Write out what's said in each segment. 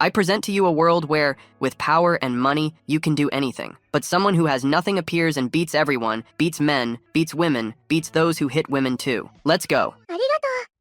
I present to you a world where, with power and money, you can do anything. But someone who has nothing appears and beats everyone, beats men, beats women, beats those who hit women too. Let's go.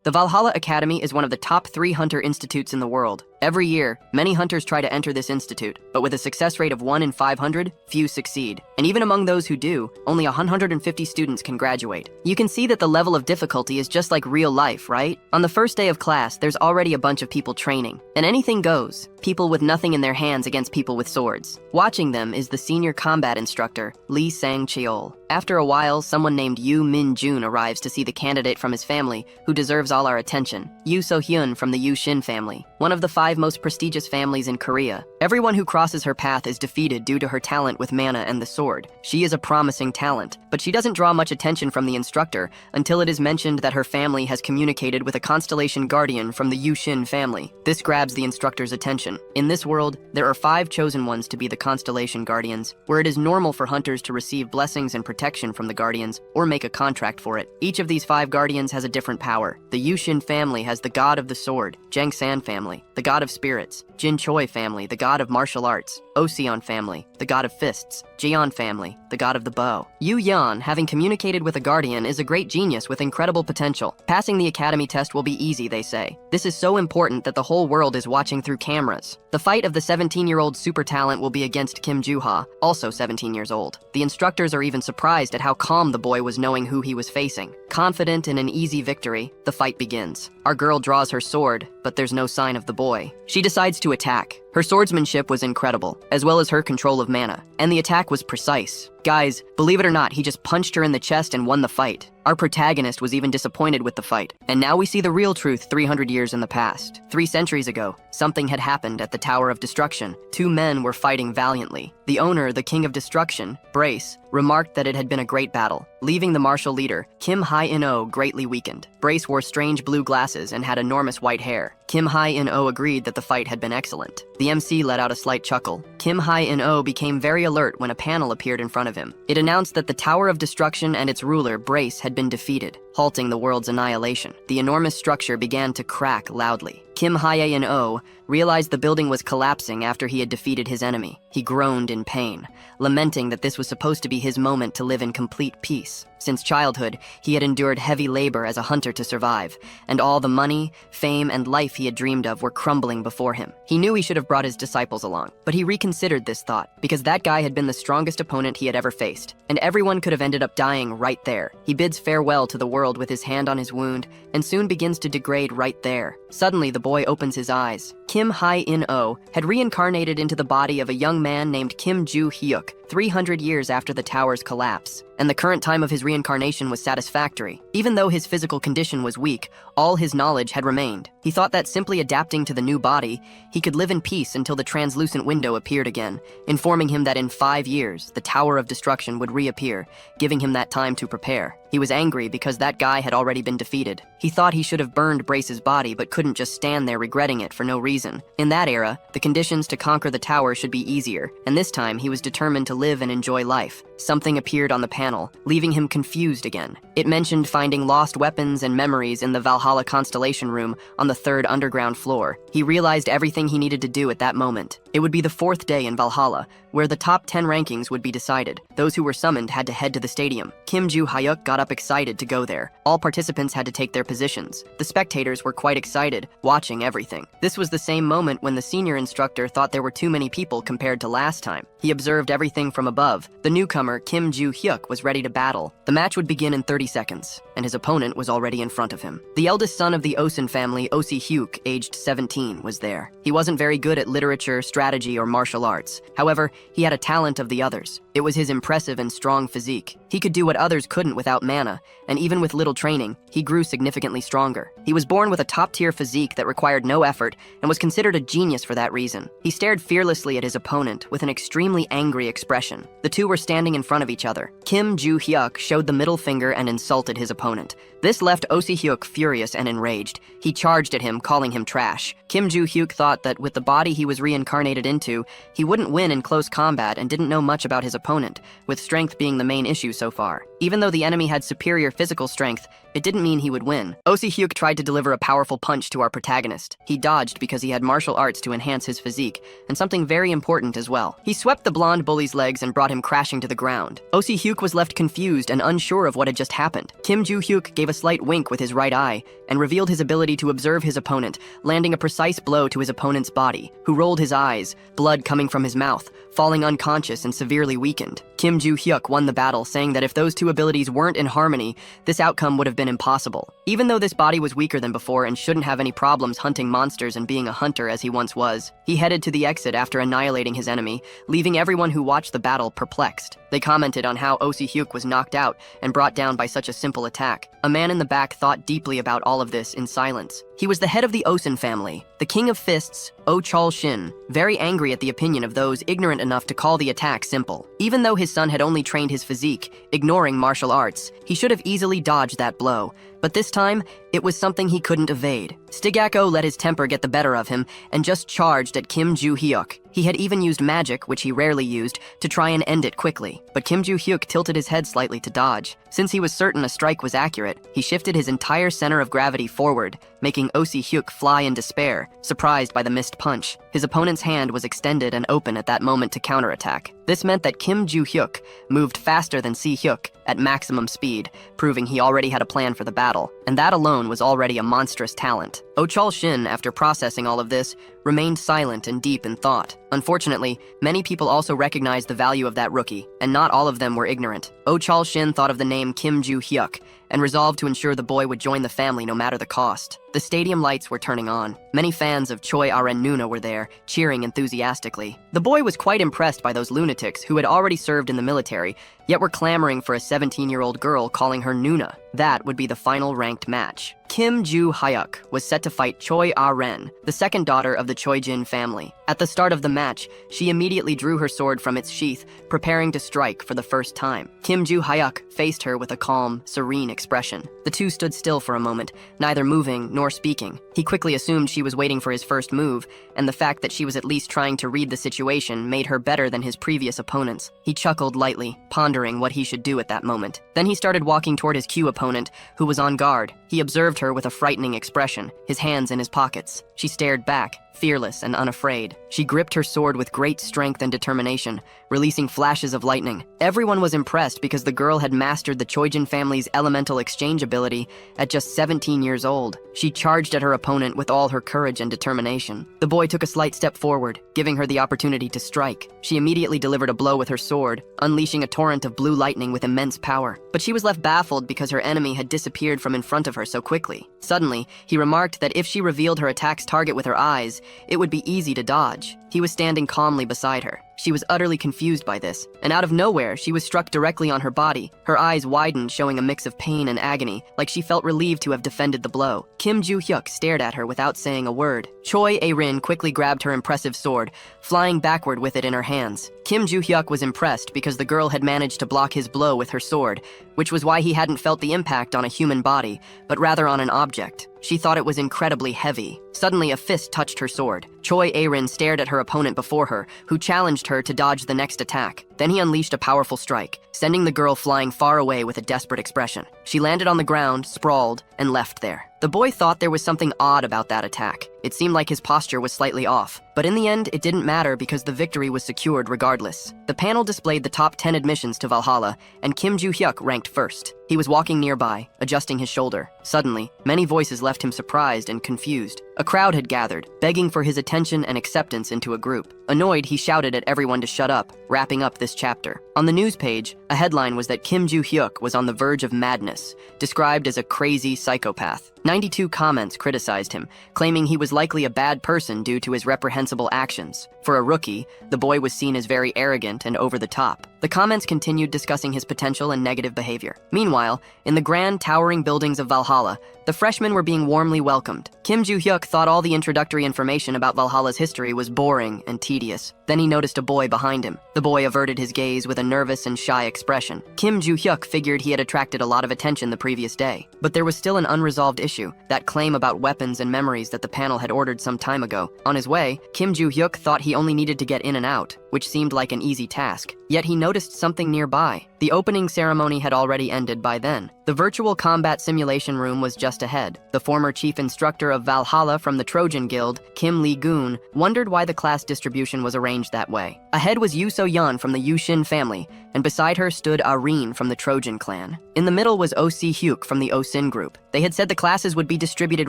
The Valhalla Academy is one of the top 3 hunter institutes in the world. Every year, many hunters try to enter this institute, but with a success rate of 1 in 500, few succeed. And even among those who do, only 150 students can graduate. You can see that the level of difficulty is just like real life, right? On the first day of class, there's already a bunch of people training. And anything goes. People with nothing in their hands against people with swords. Watching them is the senior combat instructor, Lee Sang-cheol. After a while, someone named Yu Min-jun arrives to see the candidate from his family, who deserves all our attention. Yu So-hyun from the Yu Shin family, one of the 5 most prestigious families in Korea. Everyone who crosses her path is defeated due to her talent with mana and the sword. She is a promising talent, but she doesn't draw much attention from the instructor until it is mentioned that her family has communicated with a constellation guardian from the Yu Shin family. This grabs the instructor's attention. In this world, there are 5 chosen ones to be the constellation guardians, where it is normal for hunters to receive blessings and protection from the guardians or make a contract for it. Each of these 5 guardians has a different power. The Yu Shin family has the god of the sword, Jang San family, the god of spirits, Jin Choi family, the god of martial arts, Oseon family, the god of fists, Jeon family, the god of the bow. Yu Yan, having communicated with a guardian, is a great genius with incredible potential. Passing the academy test will be easy, they say. This is so important that the whole world is watching through cameras. The fight of the 17-year-old super talent will be against Kim Joo-ha, also 17 years old. The instructors are even surprised at how calm the boy was knowing who he was facing. Confident in an easy victory, the fight begins. Our girl draws her sword, but there's no sign of the boy. She decides to attack. Her swordsmanship was incredible, as well as her control of mana, and the attack was precise. Guys, believe it or not, he just punched her in the chest and won the fight. Our protagonist was even disappointed with the fight. And now we see the real truth 300 years in the past. 3 centuries ago, something had happened at the Tower of Destruction. 2 men were fighting valiantly. The owner, the King of Destruction, Brace, remarked that it had been a great battle, leaving the martial leader, Kim Hae-in-oh, greatly weakened. Brace wore strange blue glasses and had enormous white hair. Kim Hae-in-oh agreed that the fight had been excellent. The MC let out a slight chuckle. Kim Hae-in-oh became very alert when a panel appeared in front of him. It announced that the Tower of Destruction and its ruler, Brace, had been defeated, halting the world's annihilation. The enormous structure began to crack loudly. Kim Hae-in-oh realized the building was collapsing after he had defeated his enemy. He groaned in pain, lamenting that this was supposed to be his moment to live in complete peace. Since childhood, he had endured heavy labor as a hunter to survive, and all the money, fame, and life he had dreamed of were crumbling before him. He knew he should have brought his disciples along, but he reconsidered this thought, because that guy had been the strongest opponent he had ever faced, and everyone could have ended up dying right there. He bids farewell to the world with his hand on his wound, and soon begins to degrade right there. Suddenly, the boy opens his eyes. Kim Hae-in-oh had reincarnated into the body of a young man named Kim Joo-hyuk 300 years after the tower's collapse, and the current time of his reincarnation was satisfactory. Even though his physical condition was weak, all his knowledge had remained. He thought that simply adapting to the new body, he could live in peace until the translucent window appeared again, informing him that in 5 years, the Tower of Destruction would reappear, giving him that time to prepare. He was angry because that guy had already been defeated. He thought he should have burned Brace's body but couldn't just stand there regretting it for no reason. In that era, the conditions to conquer the tower should be easier, and this time he was determined to live and enjoy life. Something appeared on the panel, leaving him confused again. It mentioned finding lost weapons and memories in the Valhalla Constellation Room on the 3rd underground floor. He realized everything he needed to do at that moment. It would be the 4th day in Valhalla, where the top 10 rankings would be decided. Those who were summoned had to head to the stadium. Kim Joo-hyuk got up excited to go there. All participants had to take their positions. The spectators were quite excited, watching everything. This was the same moment when the senior instructor thought there were too many people compared to last time. He observed everything from above. The newcomer, Kim Joo-hyuk, was ready to battle. The match would begin in 30 seconds, and his opponent was already in front of him. The eldest son of the Osun family, Osi-hyuk, aged 17, was there. He wasn't very good at literature, strategy, or martial arts. However, he had a talent of the others. It was his impressive and strong physique. He could do what others couldn't without mana, and even with little training, he grew significantly stronger. He was born with a top-tier physique that required no effort and was considered a genius for that reason. He stared fearlessly at his opponent with an extremely angry expression. The two were standing in front of each other. Kim Joo-hyuk showed the middle finger and insulted his opponent. This left Osi-hyuk furious and enraged. He charged at him, calling him trash. Kim Joo-hyuk thought that with the body he was reincarnated into, he wouldn't win in close combat and didn't know much about his opponent, with strength being the main issue so far. Even though the enemy had superior physical strength, it didn't mean he would win. Oh Si-hyuk tried to deliver a powerful punch to our protagonist. He dodged because he had martial arts to enhance his physique, and something very important as well. He swept the blonde bully's legs and brought him crashing to the ground. Oh Si-hyuk was left confused and unsure of what had just happened. Kim Joo-hyuk gave a slight wink with his right eye and revealed his ability to observe his opponent, landing a precise blow to his opponent's body, who rolled his eyes, blood coming from his mouth, falling unconscious and severely weakened. Kim Joo-hyuk won the battle, saying that if those two abilities weren't in harmony, this outcome would have been impossible. Even though this body was weaker than before and shouldn't have any problems hunting monsters and being a hunter as he once was, he headed to the exit after annihilating his enemy, leaving everyone who watched the battle perplexed. They commented on how Oh Si-hyuk was knocked out and brought down by such a simple attack. A man in the back thought deeply about all of this in silence. He was the head of the Osun family, the king of fists, Oh Chol-shin, very angry at the opinion of those ignorant enough to call the attack simple. Even though his son had only trained his physique, ignoring martial arts, he should have easily dodged that blow. But this time, it was something he couldn't evade. Stigako let his temper get the better of him and just charged at Kim Joo-hyuk. He had even used magic, which he rarely used, to try and end it quickly. But Kim Joo-hyuk tilted his head slightly to dodge. Since he was certain a strike was accurate, he shifted his entire center of gravity forward, making Oh Si-hyuk fly in despair, surprised by the missed punch. His opponent's hand was extended and open at that moment to counterattack. This meant that Kim Joo-hyuk moved faster than Si-hyuk at maximum speed, proving he already had a plan for the battle, and that alone was already a monstrous talent. Oh Chol-shin, after processing all of this, remained silent and deep in thought. Unfortunately, many people also recognized the value of that rookie, and not all of them were ignorant. Oh Chol-shin thought of the name Kim Joo-hyuk and resolved to ensure the boy would join the family no matter the cost. The stadium lights were turning on. Many fans of Choi Aren Nuna were there, cheering enthusiastically. The boy was quite impressed by those lunatics who had already served in the military, yet were clamoring for a 17-year-old girl calling her Nuna. That would be the final ranked match. Kim Joo-hyuk was set to fight Choi Ah-ren, the second daughter of the Choi-jin family. At the start of the match, she immediately drew her sword from its sheath, preparing to strike for the first time. Kim Joo-hyuk faced her with a calm, serene expression. The two stood still for a moment, neither moving nor speaking. He quickly assumed she was waiting for his first move, and the fact that she was at least trying to read the situation made her better than his previous opponents. He chuckled lightly, pondering what he should do at that moment. Then he started walking toward his Q opponent, who was on guard. He observed her with a frightening expression, his hands in his pockets. She stared back, fearless and unafraid. She gripped her sword with great strength and determination, releasing flashes of lightning. Everyone was impressed because the girl had mastered the Choi-jin family's elemental exchange ability at just 17 years old. She charged at her opponent with all her courage and determination. The boy took a slight step forward, giving her the opportunity to strike. She immediately delivered a blow with her sword, unleashing a torrent of blue lightning with immense power. But she was left baffled because her enemy had disappeared from in front of her so quickly. Suddenly, he remarked that if she revealed her attack's target with her eyes, it would be easy to dodge. He was standing calmly beside her. She was utterly confused by this, and out of nowhere, she was struck directly on her body. Her eyes widened, showing a mix of pain and agony, like she felt relieved to have defended the blow. Kim Joo-hyuk stared at her without saying a word. Choi A-rin quickly grabbed her impressive sword, flying backward with it in her hands. Kim Joo-hyuk was impressed because the girl had managed to block his blow with her sword, which was why he hadn't felt the impact on a human body, but rather on an object. She thought it was incredibly heavy. Suddenly, a fist touched her sword. Choi A-rin stared at her opponent before her, who challenged her to dodge the next attack. Then he unleashed a powerful strike, sending the girl flying far away with a desperate expression. She landed on the ground, sprawled, and left there. The boy thought there was something odd about that attack. It seemed like his posture was slightly off, but in the end, it didn't matter because the victory was secured regardless. The panel displayed the top 10 admissions to Valhalla, and Kim Joo-hyuk ranked first. He was walking nearby, adjusting his shoulder. Suddenly, many voices left him surprised and confused. A crowd had gathered, begging for his attention and acceptance into a group. Annoyed, he shouted at everyone to shut up, wrapping up this chapter. On the news page, a headline was that Kim Joo-hyuk was on the verge of madness, described as a crazy psychopath. 92 comments criticized him, claiming he was likely a bad person due to his reprehensible actions. For a rookie, the boy was seen as very arrogant and over the top. The comments continued discussing his potential and negative behavior. Meanwhile, in the grand, towering buildings of Valhalla, the freshmen were being warmly welcomed. Kim Joo-hyuk thought all the introductory information about Valhalla's history was boring and tedious. Then he noticed a boy behind him. The boy averted his gaze with a nervous and shy expression. Kim Joo-hyuk figured he had attracted a lot of attention the previous day. But there was still an unresolved issue, that claim about weapons and memories that the panel had ordered some time ago. On his way, Kim Joo-hyuk thought he only needed to get in and out, which seemed like an easy task. Yet he noticed something nearby. The opening ceremony had already ended by then. The virtual combat simulation room was just ahead. The former chief instructor of Valhalla from the Trojan Guild, Kim Lee-gun, wondered why the class distribution was arranged that way. Ahead was Yu So-yeon from the Yushin family, and beside her stood Areen from the Trojan clan. In the middle was Oh Si-hyuk from the Oh-sin group. They had said the classes would be distributed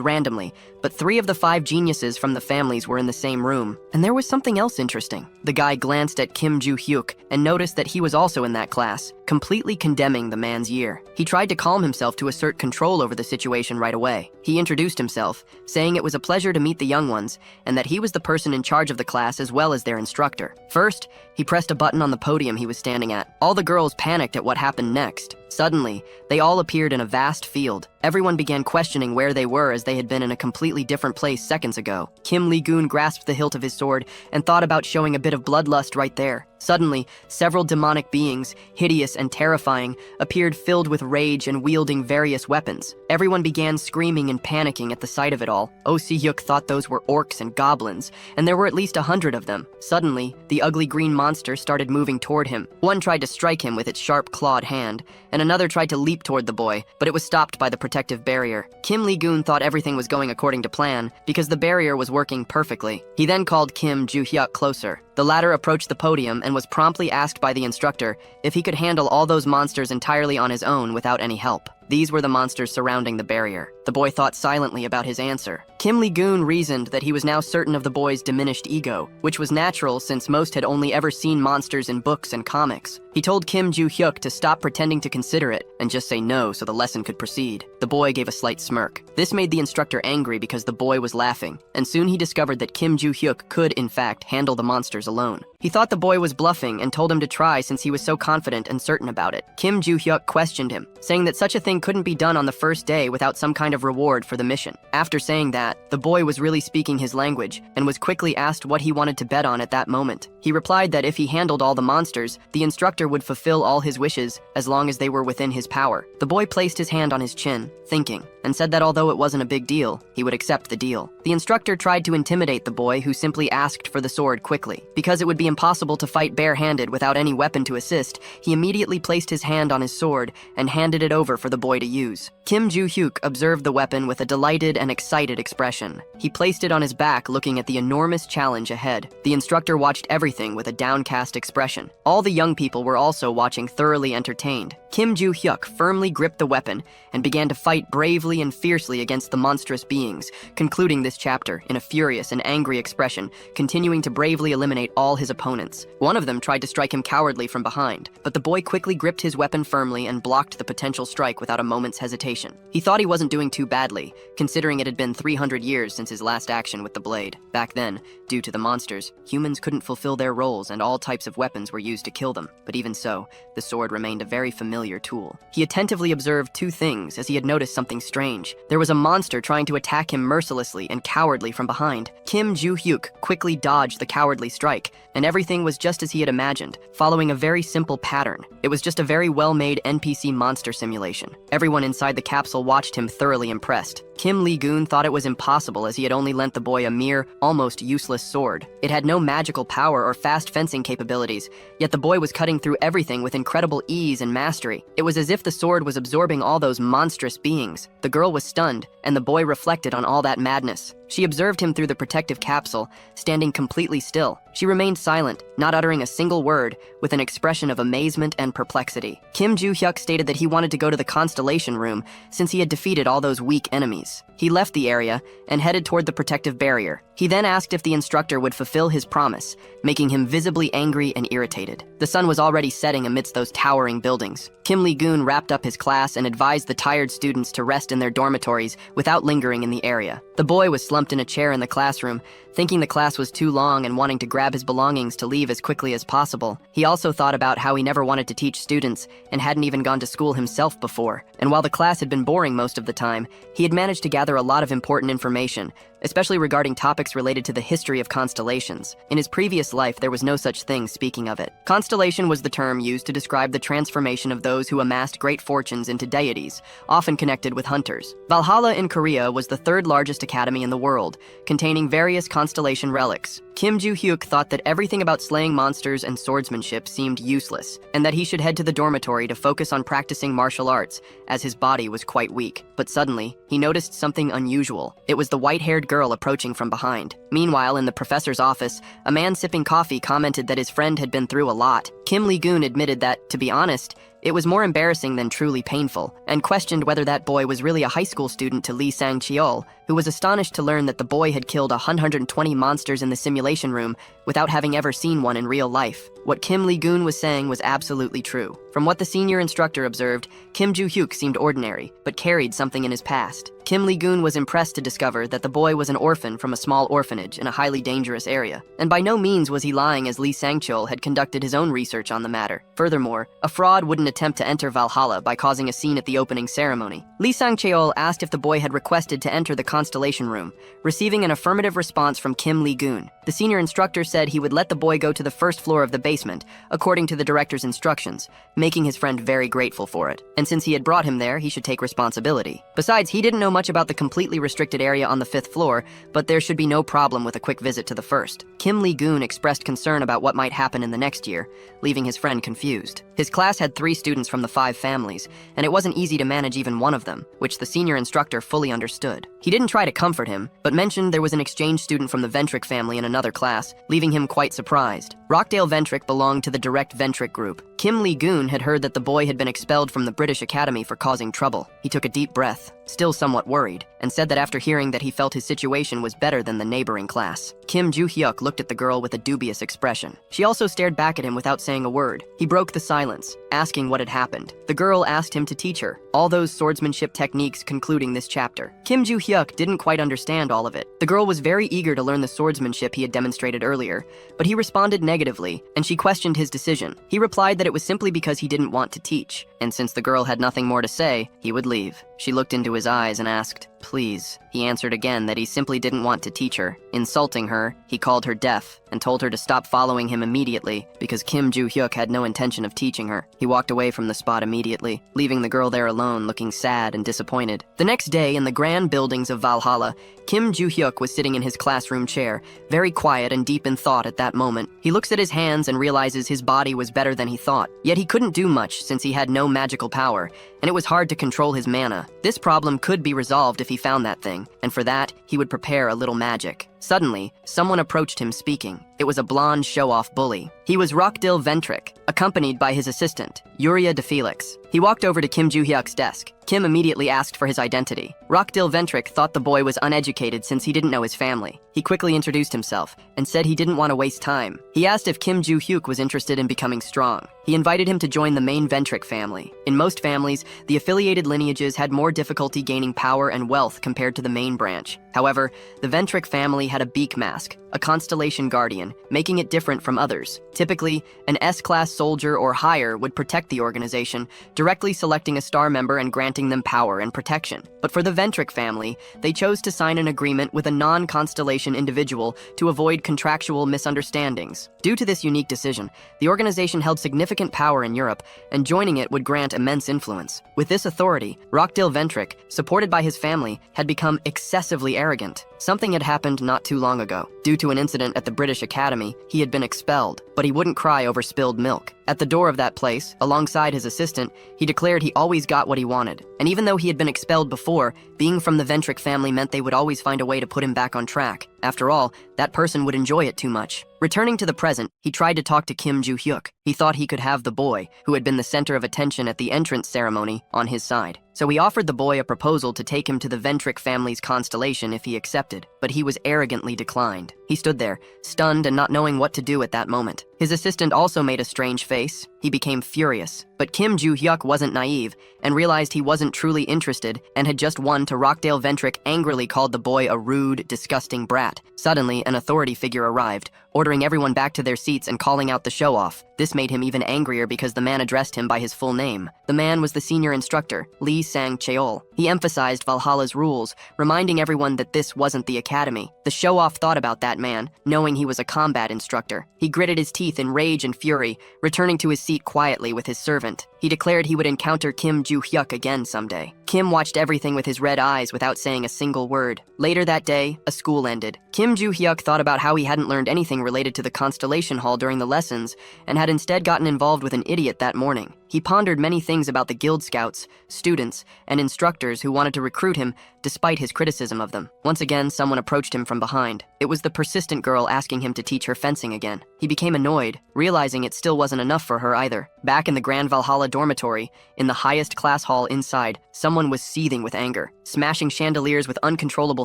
randomly, but 3 of the 5 geniuses from the families were in the same room. And there was something else interesting. The guy glanced at Kim Joo-hyuk and noticed that he was also in that class, completely condemning the man's year. He tried to calm himself to assert control over the situation right away. He introduced himself, saying it was a pleasure to meet the young ones, and that he was the person in charge of the class as well as their instructor. First, he pressed a button on the podium he was standing at. All the girls panicked at what happened next. Suddenly, they all appeared in a vast field. Everyone began questioning where they were as they had been in a completely different place seconds ago. Kim Lee-gun grasped the hilt of his sword and thought about showing a bit of bloodlust right there. Suddenly, several demonic beings, hideous and terrifying, appeared filled with rage and wielding various weapons. Everyone began screaming and panicking at the sight of it all. Oh Si-hyuk thought those were orcs and goblins, and there were at least 100 of them. Suddenly, the ugly green monster started moving toward him. One tried to strike him with its sharp clawed hand, and another tried to leap toward the boy, but it was stopped by the protective barrier. Kim Lee-gun thought everything was going according to plan, because the barrier was working perfectly. He then called Kim Joo-hyuk closer. The latter approached the podium and was promptly asked by the instructor if he could handle all those monsters entirely on his own without any help. These were the monsters surrounding the barrier. The boy thought silently about his answer. Kim Lee-gun reasoned that he was now certain of the boy's diminished ego, which was natural since most had only ever seen monsters in books and comics. He told Kim Joo-hyuk to stop pretending to consider it and just say no so the lesson could proceed. The boy gave a slight smirk. This made the instructor angry because the boy was laughing, and soon he discovered that Kim Joo-hyuk could, in fact, handle the monsters alone. He thought the boy was bluffing and told him to try since he was so confident and certain about it. Kim Joo-hyuk questioned him, saying that such a thing couldn't be done on the first day without some kind of reward for the mission. After saying that, the boy was really speaking his language and was quickly asked what he wanted to bet on at that moment. He replied that if he handled all the monsters, the instructor would fulfill all his wishes as long as they were within his power. The boy placed his hand on his chin, thinking, and said that although it wasn't a big deal, he would accept the deal. The instructor tried to intimidate the boy, who simply asked for the sword quickly. Because it would be impossible to fight bare-handed without any weapon to assist, he immediately placed his hand on his sword and handed it over for the boy to use. Kim Joo-hyuk observed the weapon with a delighted and excited expression. He placed it on his back, looking at the enormous challenge ahead. The instructor watched everything with a downcast expression. All the young people were also watching, thoroughly entertained. Kim Joo-hyuk firmly gripped the weapon and began to fight bravely and fiercely against the monstrous beings, concluding this chapter in a furious and angry expression, continuing to bravely eliminate all his opponents. One of them tried to strike him cowardly from behind, but the boy quickly gripped his weapon firmly and blocked the potential strike without a moment's hesitation. He thought he wasn't doing too badly, considering it had been 300 years since his last action with the blade. Back then, due to the monsters, humans couldn't fulfill their roles and all types of weapons were used to kill them. But even so, the sword remained a very familiar tool. He attentively observed 2 things as he had noticed something strange. There was a monster trying to attack him mercilessly and cowardly from behind. Kim Joo-hyuk quickly dodged the cowardly strike, and everything was just as he had imagined, following a very simple pattern. It was just a very well-made NPC monster simulation. Everyone inside the capsule watched him, thoroughly impressed. Kim Lee-gun thought it was impossible as he had only lent the boy a mere, almost useless sword. It had no magical power or fast fencing capabilities, yet the boy was cutting through everything with incredible ease and mastery. It was as if the sword was absorbing all those monstrous beings. The girl was stunned, and the boy reflected on all that madness. She observed him through the protective capsule, standing completely still. She remained silent, not uttering a single word, with an expression of amazement and perplexity. Kim Joo-hyuk stated that he wanted to go to the Constellation Room since he had defeated all those weak enemies. He left the area and headed toward the protective barrier. He then asked if the instructor would fulfill his promise, making him visibly angry and irritated. The sun was already setting amidst those towering buildings. Kim Lee-gun wrapped up his class and advised the tired students to rest in their dormitories without lingering in the area. The boy was slumped in a chair in the classroom, thinking the class was too long and wanting to grab his belongings to leave as quickly as possible. He also thought about how he never wanted to teach students and hadn't even gone to school himself before. And while the class had been boring most of the time, he had managed to gather a lot of important information, especially regarding topics related to the history of constellations. In his previous life, there was no such thing speaking of it. Constellation was the term used to describe the transformation of those who amassed great fortunes into deities, often connected with hunters. Valhalla in Korea was the third largest academy in the world, containing various constellation relics. Kim Joo-hyuk thought that everything about slaying monsters and swordsmanship seemed useless, and that he should head to the dormitory to focus on practicing martial arts, as his body was quite weak. But suddenly, he noticed something unusual. It was the white-haired girl approaching from behind. Meanwhile, in the professor's office, a man sipping coffee commented that his friend had been through a lot. Kim Lee-gun admitted that, to be honest, it was more embarrassing than truly painful, and questioned whether that boy was really a high school student to Lee Sang-cheol, who was astonished to learn that the boy had killed 120 monsters in the simulation room without having ever seen one in real life. What Kim Lee-gun was saying was absolutely true. From what the senior instructor observed, Kim Joo-hyuk seemed ordinary, but carried something in his past. Kim Lee-gun was impressed to discover that the boy was an orphan from a small orphanage in a highly dangerous area. And by no means was he lying, as Lee Sang-cheol had conducted his own research on the matter. Furthermore, a fraud wouldn't attempt to enter Valhalla by causing a scene at the opening ceremony. Lee Sang-cheol asked if the boy had requested to enter the constellation room, receiving an affirmative response from Kim Lee-gun. The senior instructor said he would let the boy go to the first floor of the basement, according to the director's instructions, making his friend very grateful for it. And since he had brought him there, he should take responsibility. Besides, he didn't know much about the completely restricted area on the 5th floor, but there should be no problem with a quick visit to the first. Kim Lee-gun expressed concern about what might happen in the next year, leaving his friend confused. His class had 3 students from the 5 families, and it wasn't easy to manage even one of them, which the senior instructor fully understood. He didn't try to comfort him, but mentioned there was an exchange student from the Ventric family in another class, leaving him quite surprised. Rockdale Ventric belonged to the Direct Ventric group. Kim Lee-gun had heard that the boy had been expelled from the British Academy for causing trouble. He took a deep breath, still somewhat worried, and said that after hearing that he felt his situation was better than the neighboring class. Kim Joo-hyuk looked at the girl with a dubious expression. She also stared back at him without saying a word. He broke the silence, asking what had happened. The girl asked him to teach her all those swordsmanship techniques concluding this chapter. Kim Joo-hyuk didn't quite understand all of it. The girl was very eager to learn the swordsmanship he had demonstrated earlier, but he responded negatively, and she questioned his decision. He replied that it was simply because he didn't want to teach, and since the girl had nothing more to say, he would leave. She looked into his eyes and asked, "Please." He answered again that he simply didn't want to teach her. Insulting her, he called her deaf and told her to stop following him immediately because Kim Joo-hyuk had no intention of teaching her. He walked away from the spot immediately, leaving the girl there alone, looking sad and disappointed. The next day, in the grand buildings of Valhalla, Kim Joo-hyuk was sitting in his classroom chair, very quiet and deep in thought at that moment. He looks at his hands and realizes his body was better than he thought. Yet he couldn't do much since he had no magical power, and it was hard to control his mana. This problem could be resolved if he found that thing, and for that, he would prepare a little magic. Suddenly, someone approached him speaking. It was a blonde show-off bully. He was Rockdale Ventric, accompanied by his assistant, Yuria de Felix. He walked over to Kim Joo-hyuk's desk. Kim immediately asked for his identity. Rockdale Ventric thought the boy was uneducated since he didn't know his family. He quickly introduced himself and said he didn't want to waste time. He asked if Kim Joo-hyuk was interested in becoming strong. He invited him to join the main Ventric family. In most families, the affiliated lineages had more difficulty gaining power and wealth compared to the main branch. However, the Ventric family had a beak mask, a constellation guardian, making it different from others. Typically, an S-class soldier or higher would protect the organization, directly selecting a star member and granting them power and protection. But for the Ventric family, they chose to sign an agreement with a non-constellation individual to avoid contractual misunderstandings. Due to this unique decision, the organization held significant power in Europe, and joining it would grant immense influence. With this authority, Rockdale Ventric, supported by his family, had become excessively arrogant. Something had happened not too long ago. Due to an incident at the British Academy, he had been expelled, but he wouldn't cry over spilled milk. At the door of that place, alongside his assistant, he declared he always got what he wanted. And even though he had been expelled before, being from the Ventric family meant they would always find a way to put him back on track. After all, that person would enjoy it too much. Returning to the present, he tried to talk to Kim Joo-hyuk. He thought he could have the boy, who had been the center of attention at the entrance ceremony, on his side. So he offered the boy a proposal to take him to the Ventric family's constellation if he accepted, but he was arrogantly declined. He stood there, stunned and not knowing what to do at that moment. His assistant also made a strange face. He became furious. But Kim Joo-hyuk wasn't naive and realized he wasn't truly interested and had just won to Rockdale Ventrick angrily called the boy a rude, disgusting brat. Suddenly, an authority figure arrived, ordering everyone back to their seats and calling out the show-off. This made him even angrier because the man addressed him by his full name. The man was the senior instructor, Lee Sang-cheol. He emphasized Valhalla's rules, reminding everyone that this wasn't the academy. The show-off thought about that man, knowing he was a combat instructor. He gritted his teeth in rage and fury, returning to his seat quietly with his servant. He declared he would encounter Kim Joo-hyuk again someday. Kim watched everything with his red eyes without saying a single word. Later that day, a school ended. Kim Joo-hyuk thought about how he hadn't learned anything related to the Constellation Hall during the lessons and had instead gotten involved with an idiot that morning. He pondered many things about the Guild Scouts, students, and instructors who wanted to recruit him despite his criticism of them. Once again, someone approached him from behind. It was the persistent girl asking him to teach her fencing again. He became annoyed, realizing it still wasn't enough for her either. Back in the Grand Valhalla dormitory, in the highest class hall inside, someone was seething with anger, smashing chandeliers with uncontrollable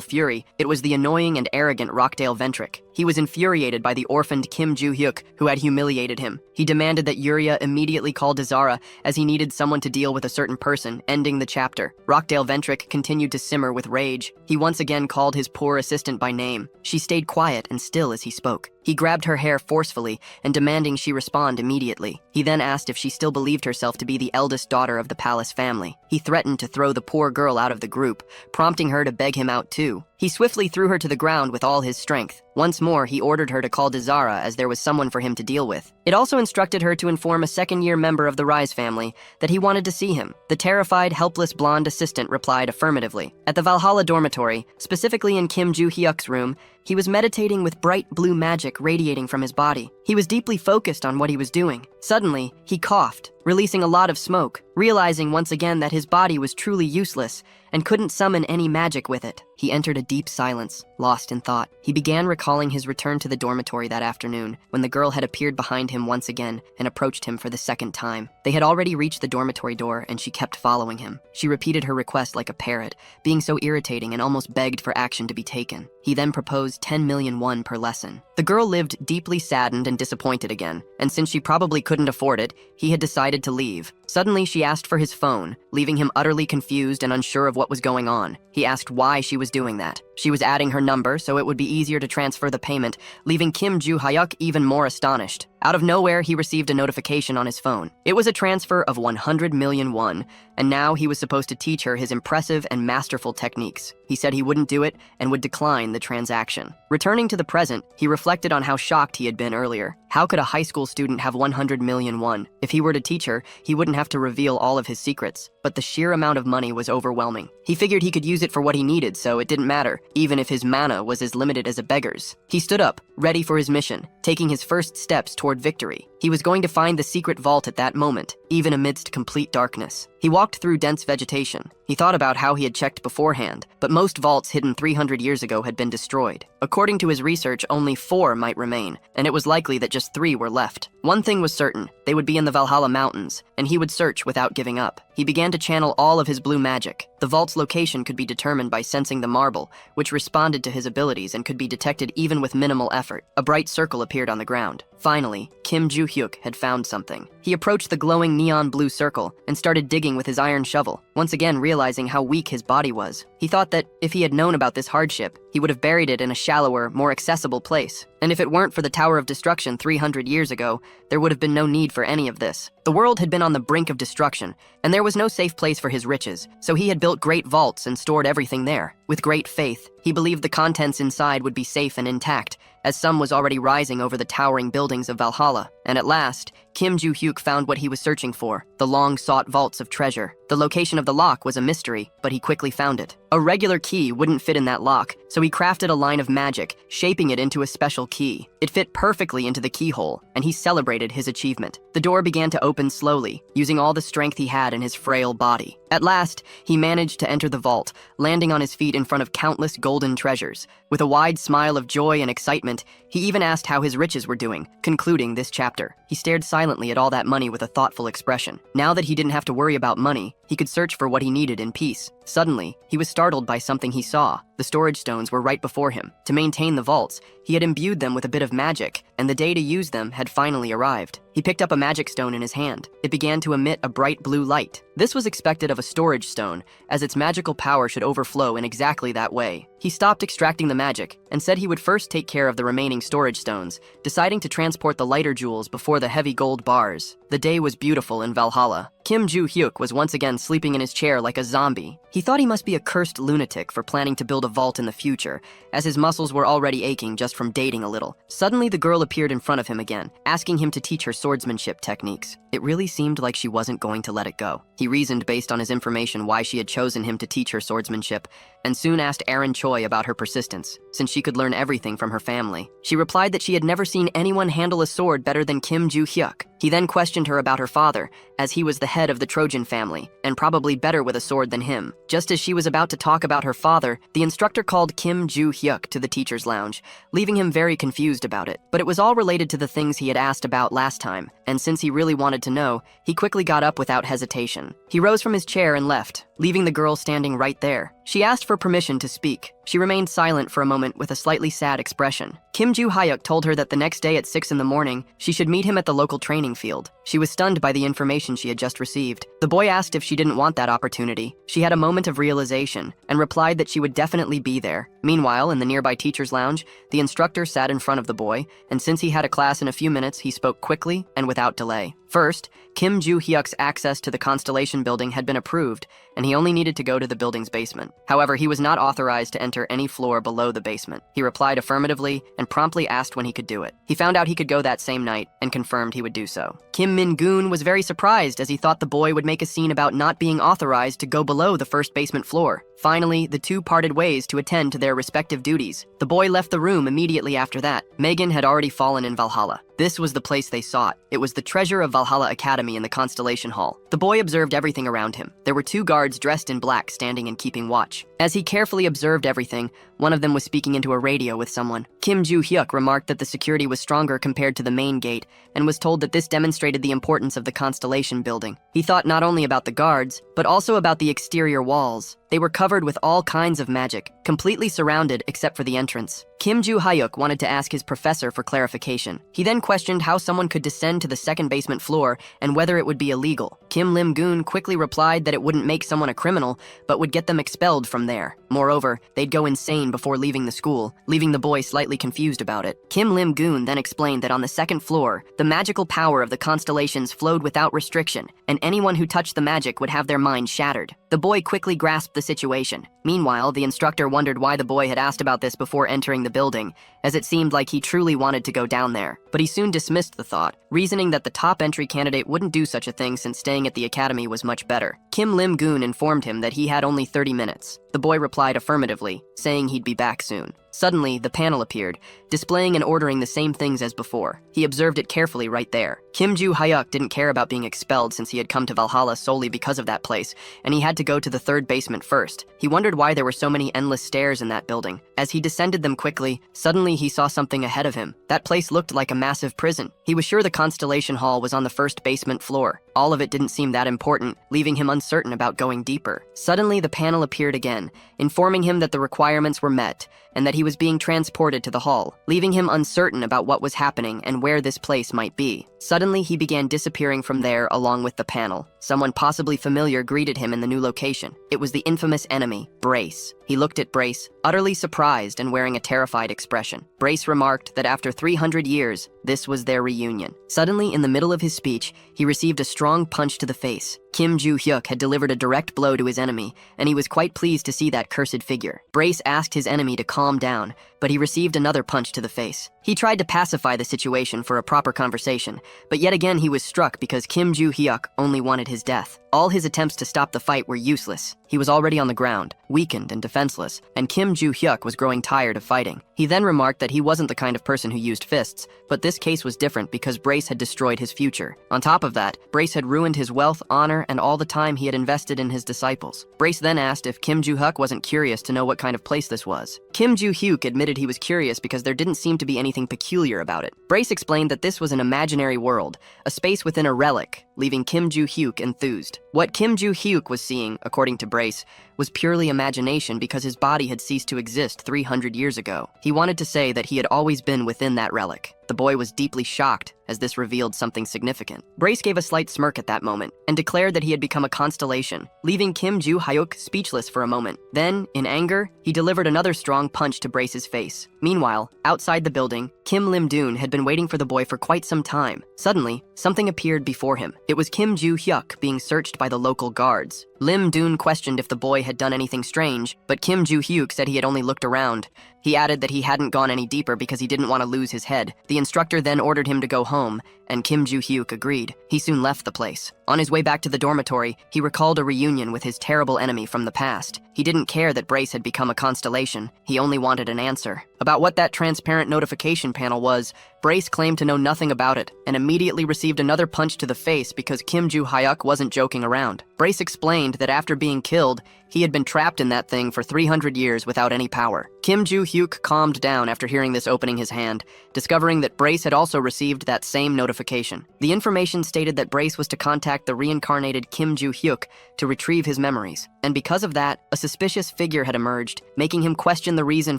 fury. It was the annoying and arrogant Rockdale Ventrick. He was infuriated by the orphaned Kim Joo-hyuk, who had humiliated him. He demanded that Yuria immediately call Dazara, as he needed someone to deal with a certain person, ending the chapter. Rockdale Ventrick continued to simmer with rage. He once again called his poor assistant by name. She stayed quiet and still as he spoke. He grabbed her hair forcefully and demanding she respond immediately. He then asked if she still believed herself to be the eldest daughter of the palace family. He threatened to throw the poor girl out of the group, prompting her to beg him out too. He swiftly threw her to the ground with all his strength. Once more, he ordered her to call Dazara as there was someone for him to deal with. It also instructed her to inform a second-year member of the Rise family that he wanted to see him. The terrified, helpless blonde assistant replied affirmatively. At the Valhalla dormitory, specifically in Kim Joo-hyuk's room, he was meditating with bright blue magic radiating from his body. He was deeply focused on what he was doing. Suddenly, he coughed, releasing a lot of smoke, realizing once again that his body was truly useless and couldn't summon any magic with it. He entered a deep silence, lost in thought. He began recalling his return to the dormitory that afternoon, when the girl had appeared behind him once again and approached him for the second time. They had already reached the dormitory door, and she kept following him. She repeated her request like a parrot, being so irritating and almost begged for action to be taken. He then proposed 10 million won per lesson. The girl lived deeply saddened and disappointed again, and since she probably couldn't afford it, he had decided to leave. Suddenly, she asked for his phone, leaving him utterly confused and unsure of what was going on. He asked why she was doing that. She was adding her number so it would be easier to transfer the payment, leaving Kim Joo-hyuk even more astonished. Out of nowhere, he received a notification on his phone. It was a transfer of 100 million won, and now he was supposed to teach her his impressive and masterful techniques. He said he wouldn't do it and would decline the transaction. Returning to the present, he reflected on how shocked he had been earlier. How could a high school student have 100 million won? If he were to teach her, he wouldn't have to reveal all of his secrets. But the sheer amount of money was overwhelming. He figured he could use it for what he needed, so it didn't matter, even if his mana was as limited as a beggar's. He stood up, ready for his mission, taking his first steps toward victory. He was going to find the secret vault at that moment, even amidst complete darkness. He walked through dense vegetation. He thought about how he had checked beforehand, but most vaults hidden 300 years ago had been destroyed. According to his research, only 4 might remain, and it was likely that just 3 were left. One thing was certain, they would be in the Valhalla Mountains, and he would search without giving up. He began to channel all of his blue magic. The vault's location could be determined by sensing the marble, which responded to his abilities and could be detected even with minimal effort. A bright circle appeared on the ground. Finally, Kim Joo-hyuk had found something. He approached the glowing neon blue circle and started digging with his iron shovel, once again realizing how weak his body was. He thought that if he had known about this hardship, he would have buried it in a shallower, more accessible place. And if it weren't for the Tower of Destruction 300 years ago, there would have been no need for any of this. The world had been on the brink of destruction, and there was no safe place for his riches, so he had built great vaults and stored everything there. With great faith, he believed the contents inside would be safe and intact, as sun was already rising over the towering buildings of Valhalla. And at last, Kim Joo-hyuk found what he was searching for, the long-sought vaults of treasure. The location of the lock was a mystery, but he quickly found it. A regular key wouldn't fit in that lock, so he crafted a line of magic, shaping it into a special key. It fit perfectly into the keyhole, and he celebrated his achievement. The door began to open slowly, using all the strength he had in his frail body. At last, he managed to enter the vault, landing on his feet in front of countless golden treasures. With a wide smile of joy and excitement, he even asked how his riches were doing, concluding this chapter. He stared silently at all that money with a thoughtful expression. Now that he didn't have to worry about money, he could search for what he needed in peace. Suddenly, he was startled by something he saw. The storage stones were right before him. To maintain the vaults, he had imbued them with a bit of magic, and the day to use them had finally arrived. He picked up a magic stone in his hand. It began to emit a bright blue light. This was expected of a storage stone, as its magical power should overflow in exactly that way. He stopped extracting the magic and said he would first take care of the remaining storage stones, deciding to transport the lighter jewels before the heavy gold bars. The day was beautiful in Valhalla. Kim Joo-hyuk was once again sleeping in his chair like a zombie. He thought he must be a cursed lunatic for planning to build a vault in the future, as his muscles were already aching just from dating a little. Suddenly, the girl appeared in front of him again, asking him to teach her swordsmanship techniques. It really seemed like she wasn't going to let it go. He reasoned based on his information why she had chosen him to teach her swordsmanship, and soon asked Erin Choi about her persistence, since she could learn everything from her family. She replied that she had never seen anyone handle a sword better than Kim Joo-hyuk. He then questioned her about her father, as he was the head of the Trojan family, and probably better with a sword than him. Just as she was about to talk about her father, the instructor called Kim Joo-hyuk to the teacher's lounge, leaving him very confused about it. But it was all related to the things he had asked about last time, and since he really wanted to know, he quickly got up without hesitation. He rose from his chair and left, leaving the girl standing right there. She asked for permission to speak. She remained silent for a moment with a slightly sad expression. Kim Joo-hyuk told her that the next day at 6 in the morning, she should meet him at the local training field. She was stunned by the information she had just received. The boy asked if she didn't want that opportunity. She had a moment of realization and replied that she would definitely be there. Meanwhile, in the nearby teacher's lounge, the instructor sat in front of the boy, and since he had a class in a few minutes, he spoke quickly and without delay. First, Kim Joo-hyuk's access to the Constellation building had been approved, and he only needed to go to the building's basement. However, he was not authorized to enter any floor below the basement. He replied affirmatively and promptly asked when he could do it. He found out he could go that same night and confirmed he would do so. Kim Min-goon was very surprised as he thought the boy would make a scene about not being authorized to go below the first basement floor. Finally, the two parted ways to attend to their respective duties. The boy left the room immediately after that. Megan had already fallen in Valhalla. This was the place they sought. It was the treasure of Valhalla Academy in the Constellation Hall. The boy observed everything around him. There were two guards dressed in black standing and keeping watch. As he carefully observed everything, one of them was speaking into a radio with someone. Kim Joo-hyuk remarked that the security was stronger compared to the main gate and was told that this demonstrated the importance of the Constellation building. He thought not only about the guards, but also about the exterior walls. They were covered with all kinds of magic, completely surrounded except for the entrance. Kim Joo-hyuk wanted to ask his professor for clarification. He then questioned how someone could descend to the second basement floor and whether it would be illegal. Kim Lim-goon quickly replied that it wouldn't make someone a criminal, but would get them expelled from there. Moreover, they'd go insane before leaving the school, leaving the boy slightly confused about it. Kim Lim-goon then explained that on the second floor, the magical power of the constellations flowed without restriction, and anyone who touched the magic would have their mind shattered. The boy quickly grasped the situation. Meanwhile, the instructor wondered why the boy had asked about this before entering the building, as it seemed like he truly wanted to go down there. But he soon dismissed the thought, reasoning that the top entry candidate wouldn't do such a thing since staying at the academy was much better. Kim Lim-goon informed him that he had only 30 minutes. The boy replied affirmatively, saying he'd be back soon. Suddenly, the panel appeared, displaying and ordering the same things as before. He observed it carefully right there. Kim Joo-hyuk didn't care about being expelled since he had come to Valhalla solely because of that place, and he had to go to the third basement first. He wondered why there were so many endless stairs in that building. As he descended them quickly, suddenly he saw something ahead of him. That place looked like a massive prison. He was sure the Constellation Hall was on the first basement floor. All of it didn't seem that important, leaving him uncertain about going deeper. Suddenly, the panel appeared again, informing him that the requirements were met, and that he was being transported to the hall, leaving him uncertain about what was happening and where this place might be. Suddenly, he began disappearing from there along with the panel. Someone possibly familiar greeted him in the new location. It was the infamous enemy, Brace. He looked at Brace, utterly surprised and wearing a terrified expression. Brace remarked that after 300 years, this was their reunion. Suddenly, in the middle of his speech, he received a strong punch to the face. Kim Joo-hyuk had delivered a direct blow to his enemy, and he was quite pleased to see that cursed figure. Brace asked his enemy to calm down, but he received another punch to the face. He tried to pacify the situation for a proper conversation, but yet again he was struck because Kim Joo-hyuk only wanted his death. All his attempts to stop the fight were useless. He was already on the ground, weakened and defenseless, and Kim Joo-hyuk was growing tired of fighting. He then remarked that he wasn't the kind of person who used fists, but this case was different because Brace had destroyed his future. On top of that, Brace had ruined his wealth, honor, and all the time he had invested in his disciples. Brace then asked if Kim Joo-hyuk wasn't curious to know what kind of place this was. Kim Joo-hyuk admitted he was curious because there didn't seem to be anything peculiar about it. Brace explained that this was an imaginary world, a space within a relic, leaving Kim Joo-hyuk enthused. What Kim Joo-hyuk was seeing, according to Brace, was purely imagination because his body had ceased to exist 300 years ago. He wanted to say that he had always been within that relic. The boy was deeply shocked as this revealed something significant. Brace gave a slight smirk at that moment and declared that he had become a constellation, leaving Kim Joo-hyuk speechless for a moment. Then, in anger, he delivered another strong punch to Brace's face. Meanwhile, outside the building, Kim Lim-doon had been waiting for the boy for quite some time. Suddenly, something appeared before him. It was Kim Joo-hyuk being searched by the local guards. Lim-doon questioned if the boy had done anything strange, but Kim Joo-hyuk said he had only looked around. He added that he hadn't gone any deeper because he didn't want to lose his head. The instructor then ordered him to go home, and Kim Joo-hyuk agreed. He soon left the place. On his way back to the dormitory, he recalled a reunion with his terrible enemy from the past. He didn't care that Brace had become a constellation. He only wanted an answer. About what that transparent notification panel was, Brace claimed to know nothing about it, and immediately received another punch to the face because Kim Joo-hyuk wasn't joking around. Brace explained that after being killed, he had been trapped in that thing for 300 years without any power. Kim Joo-hyuk calmed down after hearing this, opening his hand, discovering that Brace had also received that same notification. The information stated that Brace was to contact the reincarnated Kim Joo-hyuk to retrieve his memories. And because of that, a suspicious figure had emerged, making him question the reason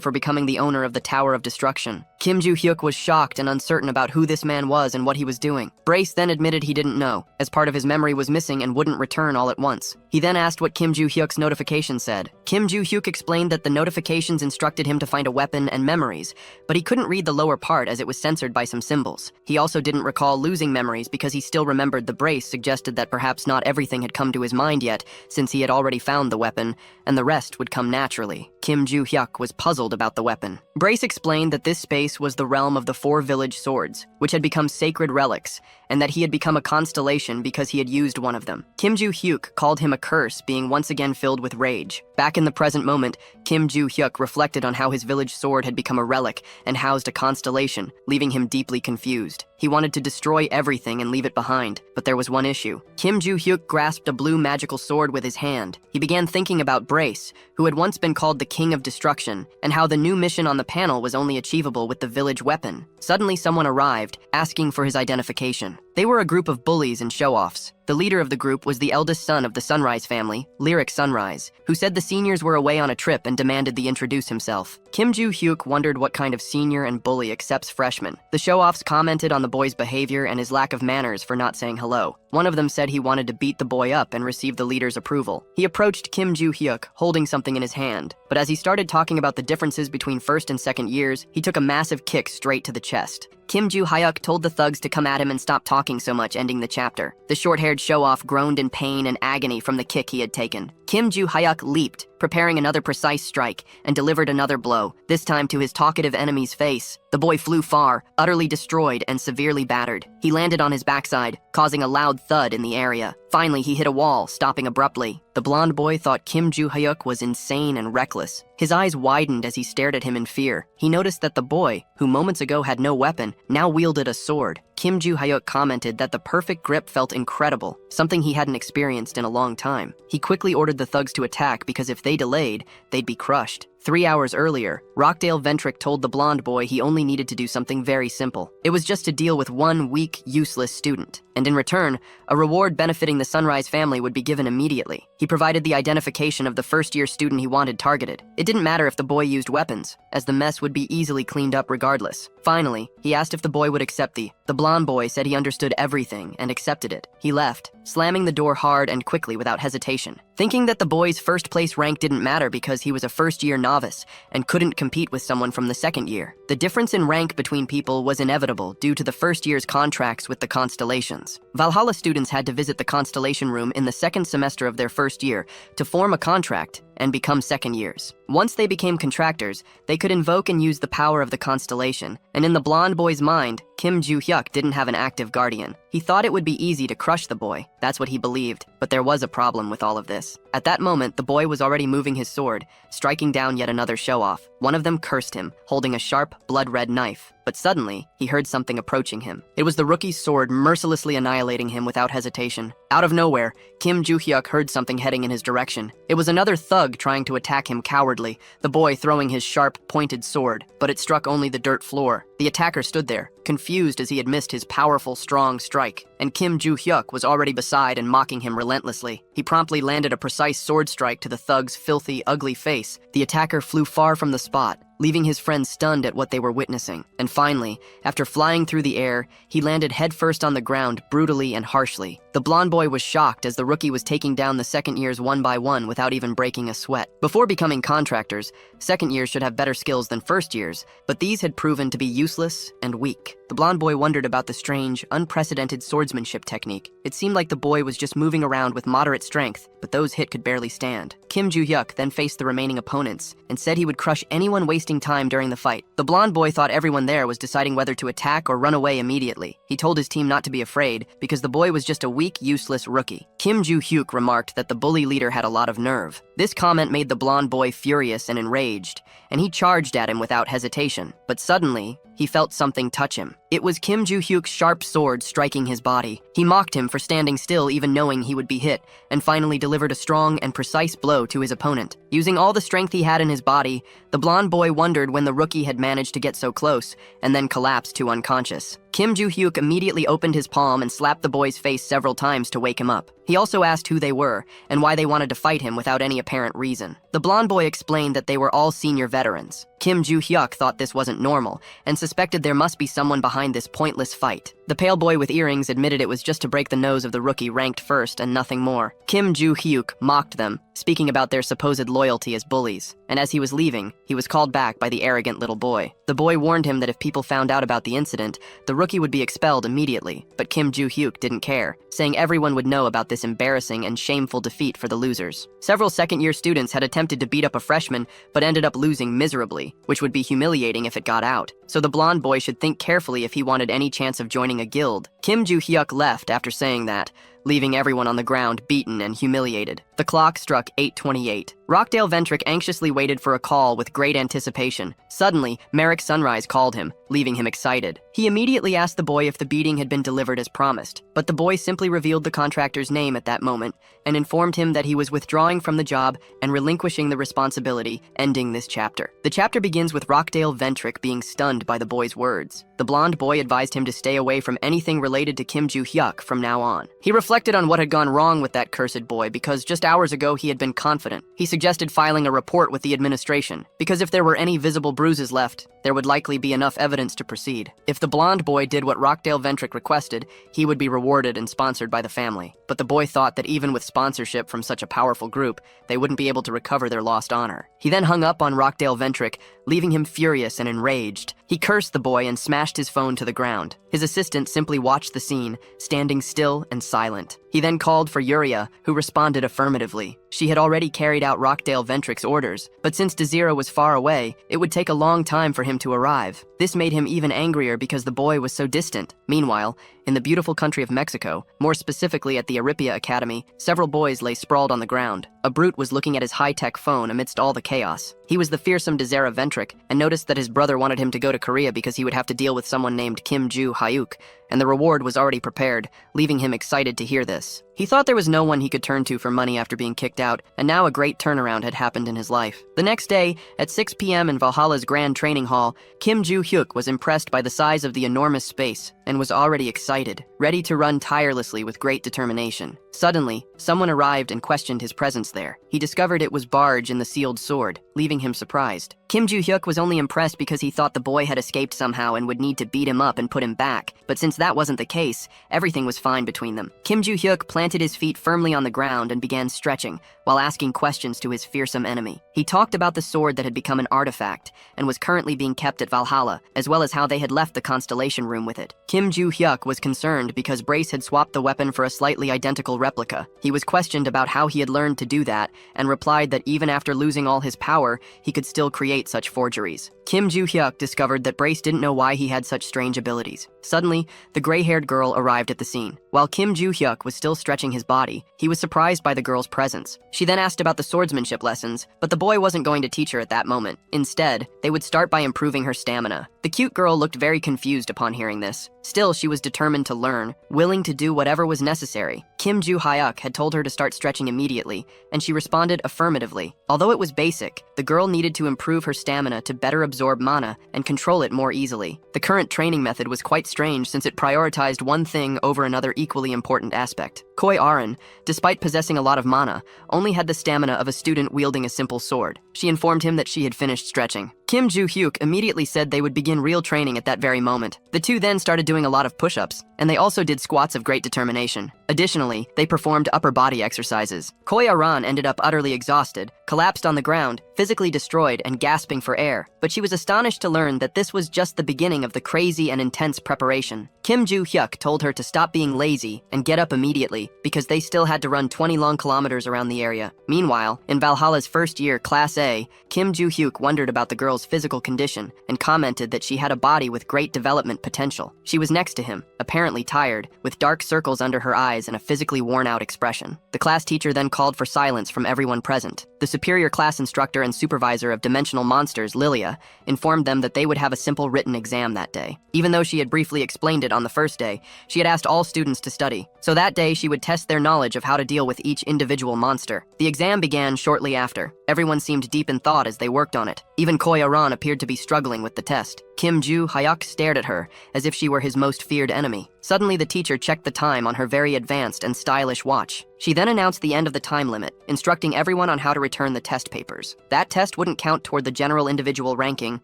for becoming the owner of the Tower of Destruction. Kim Joo-hyuk was shocked and uncertain about who this man was and what he was doing. Brace then admitted he didn't know, as part of his memory was missing and wouldn't return all at once. He then asked what Kim Joo-hyuk's notification said. Kim Joo-hyuk explained that the notifications instructed him to find a weapon and memories, but he couldn't read the lower part as it was censored by some symbols. He also didn't recall losing memories because he still remembered the Brace suggested that perhaps not everything had come to his mind yet, since he had already found the weapon, and the rest would come naturally. Kim Joo-hyuk was puzzled about the weapon. Brace explained that this space was the realm of the 4 village swords, which had become sacred relics, and that he had become a constellation because he had used one of them. Kim Joo-hyuk called him a curse, being once again filled with rage. Back in the present moment, Kim Joo-hyuk reflected on how his village sword had become a relic and housed a constellation, leaving him deeply confused. He wanted to destroy everything and leave it behind, but there was one issue. Kim Joo-hyuk grasped a blue magical sword with his hand. He began thinking about Brace, who had once been called the King of Destruction, and how the new mission on the panel was only achievable with the village weapon. Suddenly someone arrived, asking for his identification. They were a group of bullies and show-offs. The leader of the group was the eldest son of the Sunrise family, Lyric Sunrise, who said the seniors were away on a trip and demanded they introduce himself. Kim Joo-hyuk wondered what kind of senior and bully accepts freshmen. The show-offs commented on the boy's behavior and his lack of manners for not saying hello. One of them said he wanted to beat the boy up and receive the leader's approval. He approached Kim Joo-hyuk, holding something in his hand, but as he started talking about the differences between first and second years, he took a massive kick straight to the chest. Kim Joo-hyuk told the thugs to come at him and stop talking so much, ending the chapter. The short-haired show-off groaned in pain and agony from the kick he had taken. Kim Joo-hyuk leaped, preparing another precise strike, and delivered another blow, this time to his talkative enemy's face. The boy flew far, utterly destroyed and severely battered. He landed on his backside, causing a loud thud in the area. Finally, he hit a wall, stopping abruptly. The blonde boy thought Kim Joo-hyuk was insane and reckless. His eyes widened as he stared at him in fear. He noticed that the boy, who moments ago had no weapon, now wielded a sword. Kim Joo-hyuk commented that the perfect grip felt incredible, something he hadn't experienced in a long time. He quickly ordered the thugs to attack because if they delayed, they'd be crushed. 3 hours earlier, Rockdale Ventrick told the blonde boy he only needed to do something very simple. It was just to deal with one weak, useless student. And in return, a reward benefiting the Sunrise family would be given immediately. He provided the identification of the first-year student he wanted targeted. It didn't matter if the boy used weapons, as the mess would be easily cleaned up regardless. Finally, he asked if the boy would accept the blonde boy said he understood everything and accepted it. He left, slamming the door hard and quickly without hesitation. Thinking that the boy's first-place rank didn't matter because he was a first-year novice and couldn't compete with someone from the second year. The difference in rank between people was inevitable due to the first year's contracts with the constellations. Valhalla students had to visit the constellation room in the second semester of their first year to form a contract and become second years. Once they became contractors, they could invoke and use the power of the constellation, and in the blonde boy's mind, Kim Joo-hyuk didn't have an active guardian. He thought it would be easy to crush the boy, that's what he believed, but there was a problem with all of this. At that moment, the boy was already moving his sword, striking down yet another show-off. One of them cursed him, holding a sharp, blood-red knife. But suddenly, he heard something approaching him. It was the rookie's sword mercilessly annihilating him without hesitation. Out of nowhere, Kim Joo-hyuk heard something heading in his direction. It was another thug trying to attack him cowardly, the boy throwing his sharp, pointed sword, but it struck only the dirt floor. The attacker stood there, confused as he had missed his powerful, strong strike, and Kim Joo-hyuk was already beside and mocking him relentlessly. He promptly landed a precise sword strike to the thug's filthy, ugly face. The attacker flew far from the spot, leaving his friends stunned at what they were witnessing. And finally, after flying through the air, he landed headfirst on the ground brutally and harshly. The blonde boy was shocked as the rookie was taking down the second years one by one without even breaking a sweat. Before becoming contractors, second years should have better skills than first years, but these had proven to be useless and weak. The blonde boy wondered about the strange, unprecedented swordsmanship technique. It seemed like the boy was just moving around with moderate strength, but those hit could barely stand. Kim Joo-hyuk then faced the remaining opponents and said he would crush anyone wasting time during the fight. The blonde boy thought everyone there was deciding whether to attack or run away immediately. He told his team not to be afraid because the boy was just a weak, useless rookie. Kim Joo-hyuk remarked that the bully leader had a lot of nerve. This comment made the blonde boy furious and enraged, and he charged at him without hesitation. But suddenly, he felt something touch him. It was Kim Joo-hyuk's sharp sword striking his body. He mocked him for standing still even knowing he would be hit, and finally delivered a strong and precise blow to his opponent. Using all the strength he had in his body, the blonde boy wondered when the rookie had managed to get so close, and then collapsed to unconscious. Kim Joo-hyuk immediately opened his palm and slapped the boy's face several times to wake him up. He also asked who they were, and why they wanted to fight him without any apparent reason. The blonde boy explained that they were all senior veterans. Kim Joo-hyuk thought this wasn't normal, and suspected there must be someone behind this pointless fight. The pale boy with earrings admitted it was just to break the nose of the rookie ranked first and nothing more. Kim Joo-hyuk mocked them, speaking about their supposed loyalty as bullies, and as he was leaving, he was called back by the arrogant little boy. The boy warned him that if people found out about the incident, the rookie would be expelled immediately, but Kim Joo-hyuk didn't care, saying everyone would know about this embarrassing and shameful defeat for the losers. Several second-year students had attempted to beat up a freshman, but ended up losing miserably, which would be humiliating if it got out. So the blonde boy should think carefully if he wanted any chance of joining a guild. Kim Joo-hyuk left after saying that, leaving everyone on the ground beaten and humiliated. The clock struck 8:28. Rockdale Ventrick anxiously waited for a call with great anticipation. Suddenly, Merrick Sunrise called him, leaving him excited. He immediately asked the boy if the beating had been delivered as promised, but the boy simply revealed the contractor's name at that moment and informed him that he was withdrawing from the job and relinquishing the responsibility, ending this chapter. The chapter begins with Rockdale Ventrick being stunned by the boy's words. The blonde boy advised him to stay away from anything related to Kim Joo-hyuk from now on. He reflected on what had gone wrong with that cursed boy because just hours ago he had been confident. He suggested filing a report with the administration, because if there were any visible bruises left, there would likely be enough evidence to proceed. If the blonde boy did what Rockdale Ventrick requested, he would be rewarded and sponsored by the family. But the boy thought that even with sponsorship from such a powerful group, they wouldn't be able to recover their lost honor. He then hung up on Rockdale Ventrick, leaving him furious and enraged. He cursed the boy and smashed his phone to the ground. His assistant simply watched the scene, standing still and silent. He then called for Yuria, who responded affirmatively. She had already carried out Rockdale Ventrick's orders, but since Desira was far away, it would take a long time for him to arrive. This made him even angrier because the boy was so distant. Meanwhile, in the beautiful country of Mexico, more specifically at the Aripia Academy, several boys lay sprawled on the ground. A brute was looking at his high-tech phone amidst all the chaos. He was the fearsome Desira Ventrick, and noticed that his brother wanted him to go to Korea because he would have to deal with someone named Kim Joo-hyuk, and the reward was already prepared, leaving him excited to hear this. He thought there was no one he could turn to for money after being kicked out, and now a great turnaround had happened in his life. The next day, at 6 p.m. in Valhalla's Grand Training Hall, Kim Joo-hyuk was impressed by the size of the enormous space, and was already excited, ready to run tirelessly with great determination. Suddenly, someone arrived and questioned his presence there. He discovered it was Barge in the sealed sword, leaving him surprised. Kim Joo-hyuk was only impressed because he thought the boy had escaped somehow and would need to beat him up and put him back, but since that wasn't the case, everything was fine between them. Kim Joo-hyuk planted his feet firmly on the ground and began stretching, while asking questions to his fearsome enemy. He talked about the sword that had become an artifact, and was currently being kept at Valhalla, as well as how they had left the Constellation Room with it. Kim Joo-hyuk was concerned because Brace had swapped the weapon for a slightly identical replica. He was questioned about how he had learned to do that, and replied that even after losing all his power, he could still create such forgeries. Kim Joo-hyuk discovered that Brace didn't know why he had such strange abilities. Suddenly, the gray-haired girl arrived at the scene. While Kim Joo-hyuk was still stretching his body, he was surprised by the girl's presence. She then asked about the swordsmanship lessons, but the boy wasn't going to teach her at that moment. Instead, they would start by improving her stamina. The cute girl looked very confused upon hearing this. Still, she was determined to learn, willing to do whatever was necessary. Kim Joo-hyuk had told her to start stretching immediately, and she responded affirmatively. Although it was basic, the girl needed to improve her stamina to better absorb mana and control it more easily. The current training method was quite strange since it prioritized one thing over another equally important aspect. Koi Aran, despite possessing a lot of mana, only had the stamina of a student wielding a simple sword. She informed him that she had finished stretching. Kim Joo-hyuk immediately said they would begin real training at that very moment. The two then started doing a lot of push-ups, and they also did squats of great determination. Additionally, they performed upper body exercises. Koi Aran ended up utterly exhausted, collapsed on the ground, physically destroyed and gasping for air, but she was astonished to learn that this was just the beginning of the crazy and intense preparation. Kim Joo-hyuk told her to stop being lazy and get up immediately because they still had to run 20 long kilometers around the area. Meanwhile, in Valhalla's first year, Class A, Kim Joo-hyuk wondered about the girl's physical condition and commented that she had a body with great development potential. She was next to him, apparently tired, with dark circles under her eyes and a physically worn-out expression. The class teacher then called for silence from everyone present. The superior class instructor and supervisor of dimensional monsters, Lilia, informed them that they would have a simple written exam that day. Even though she had briefly explained it on the first day, she had asked all students to study. So that day, she would test their knowledge of how to deal with each individual monster. The exam began shortly after. Everyone seemed deep in thought as they worked on it. Even Koi Aran appeared to be struggling with the test. Kim Joo-hyuk stared at her as if she were his most feared enemy. Suddenly, the teacher checked the time on her very advanced and stylish watch. She then announced the end of the time limit, instructing everyone on how to return the test papers. That test wouldn't count toward the general individual ranking,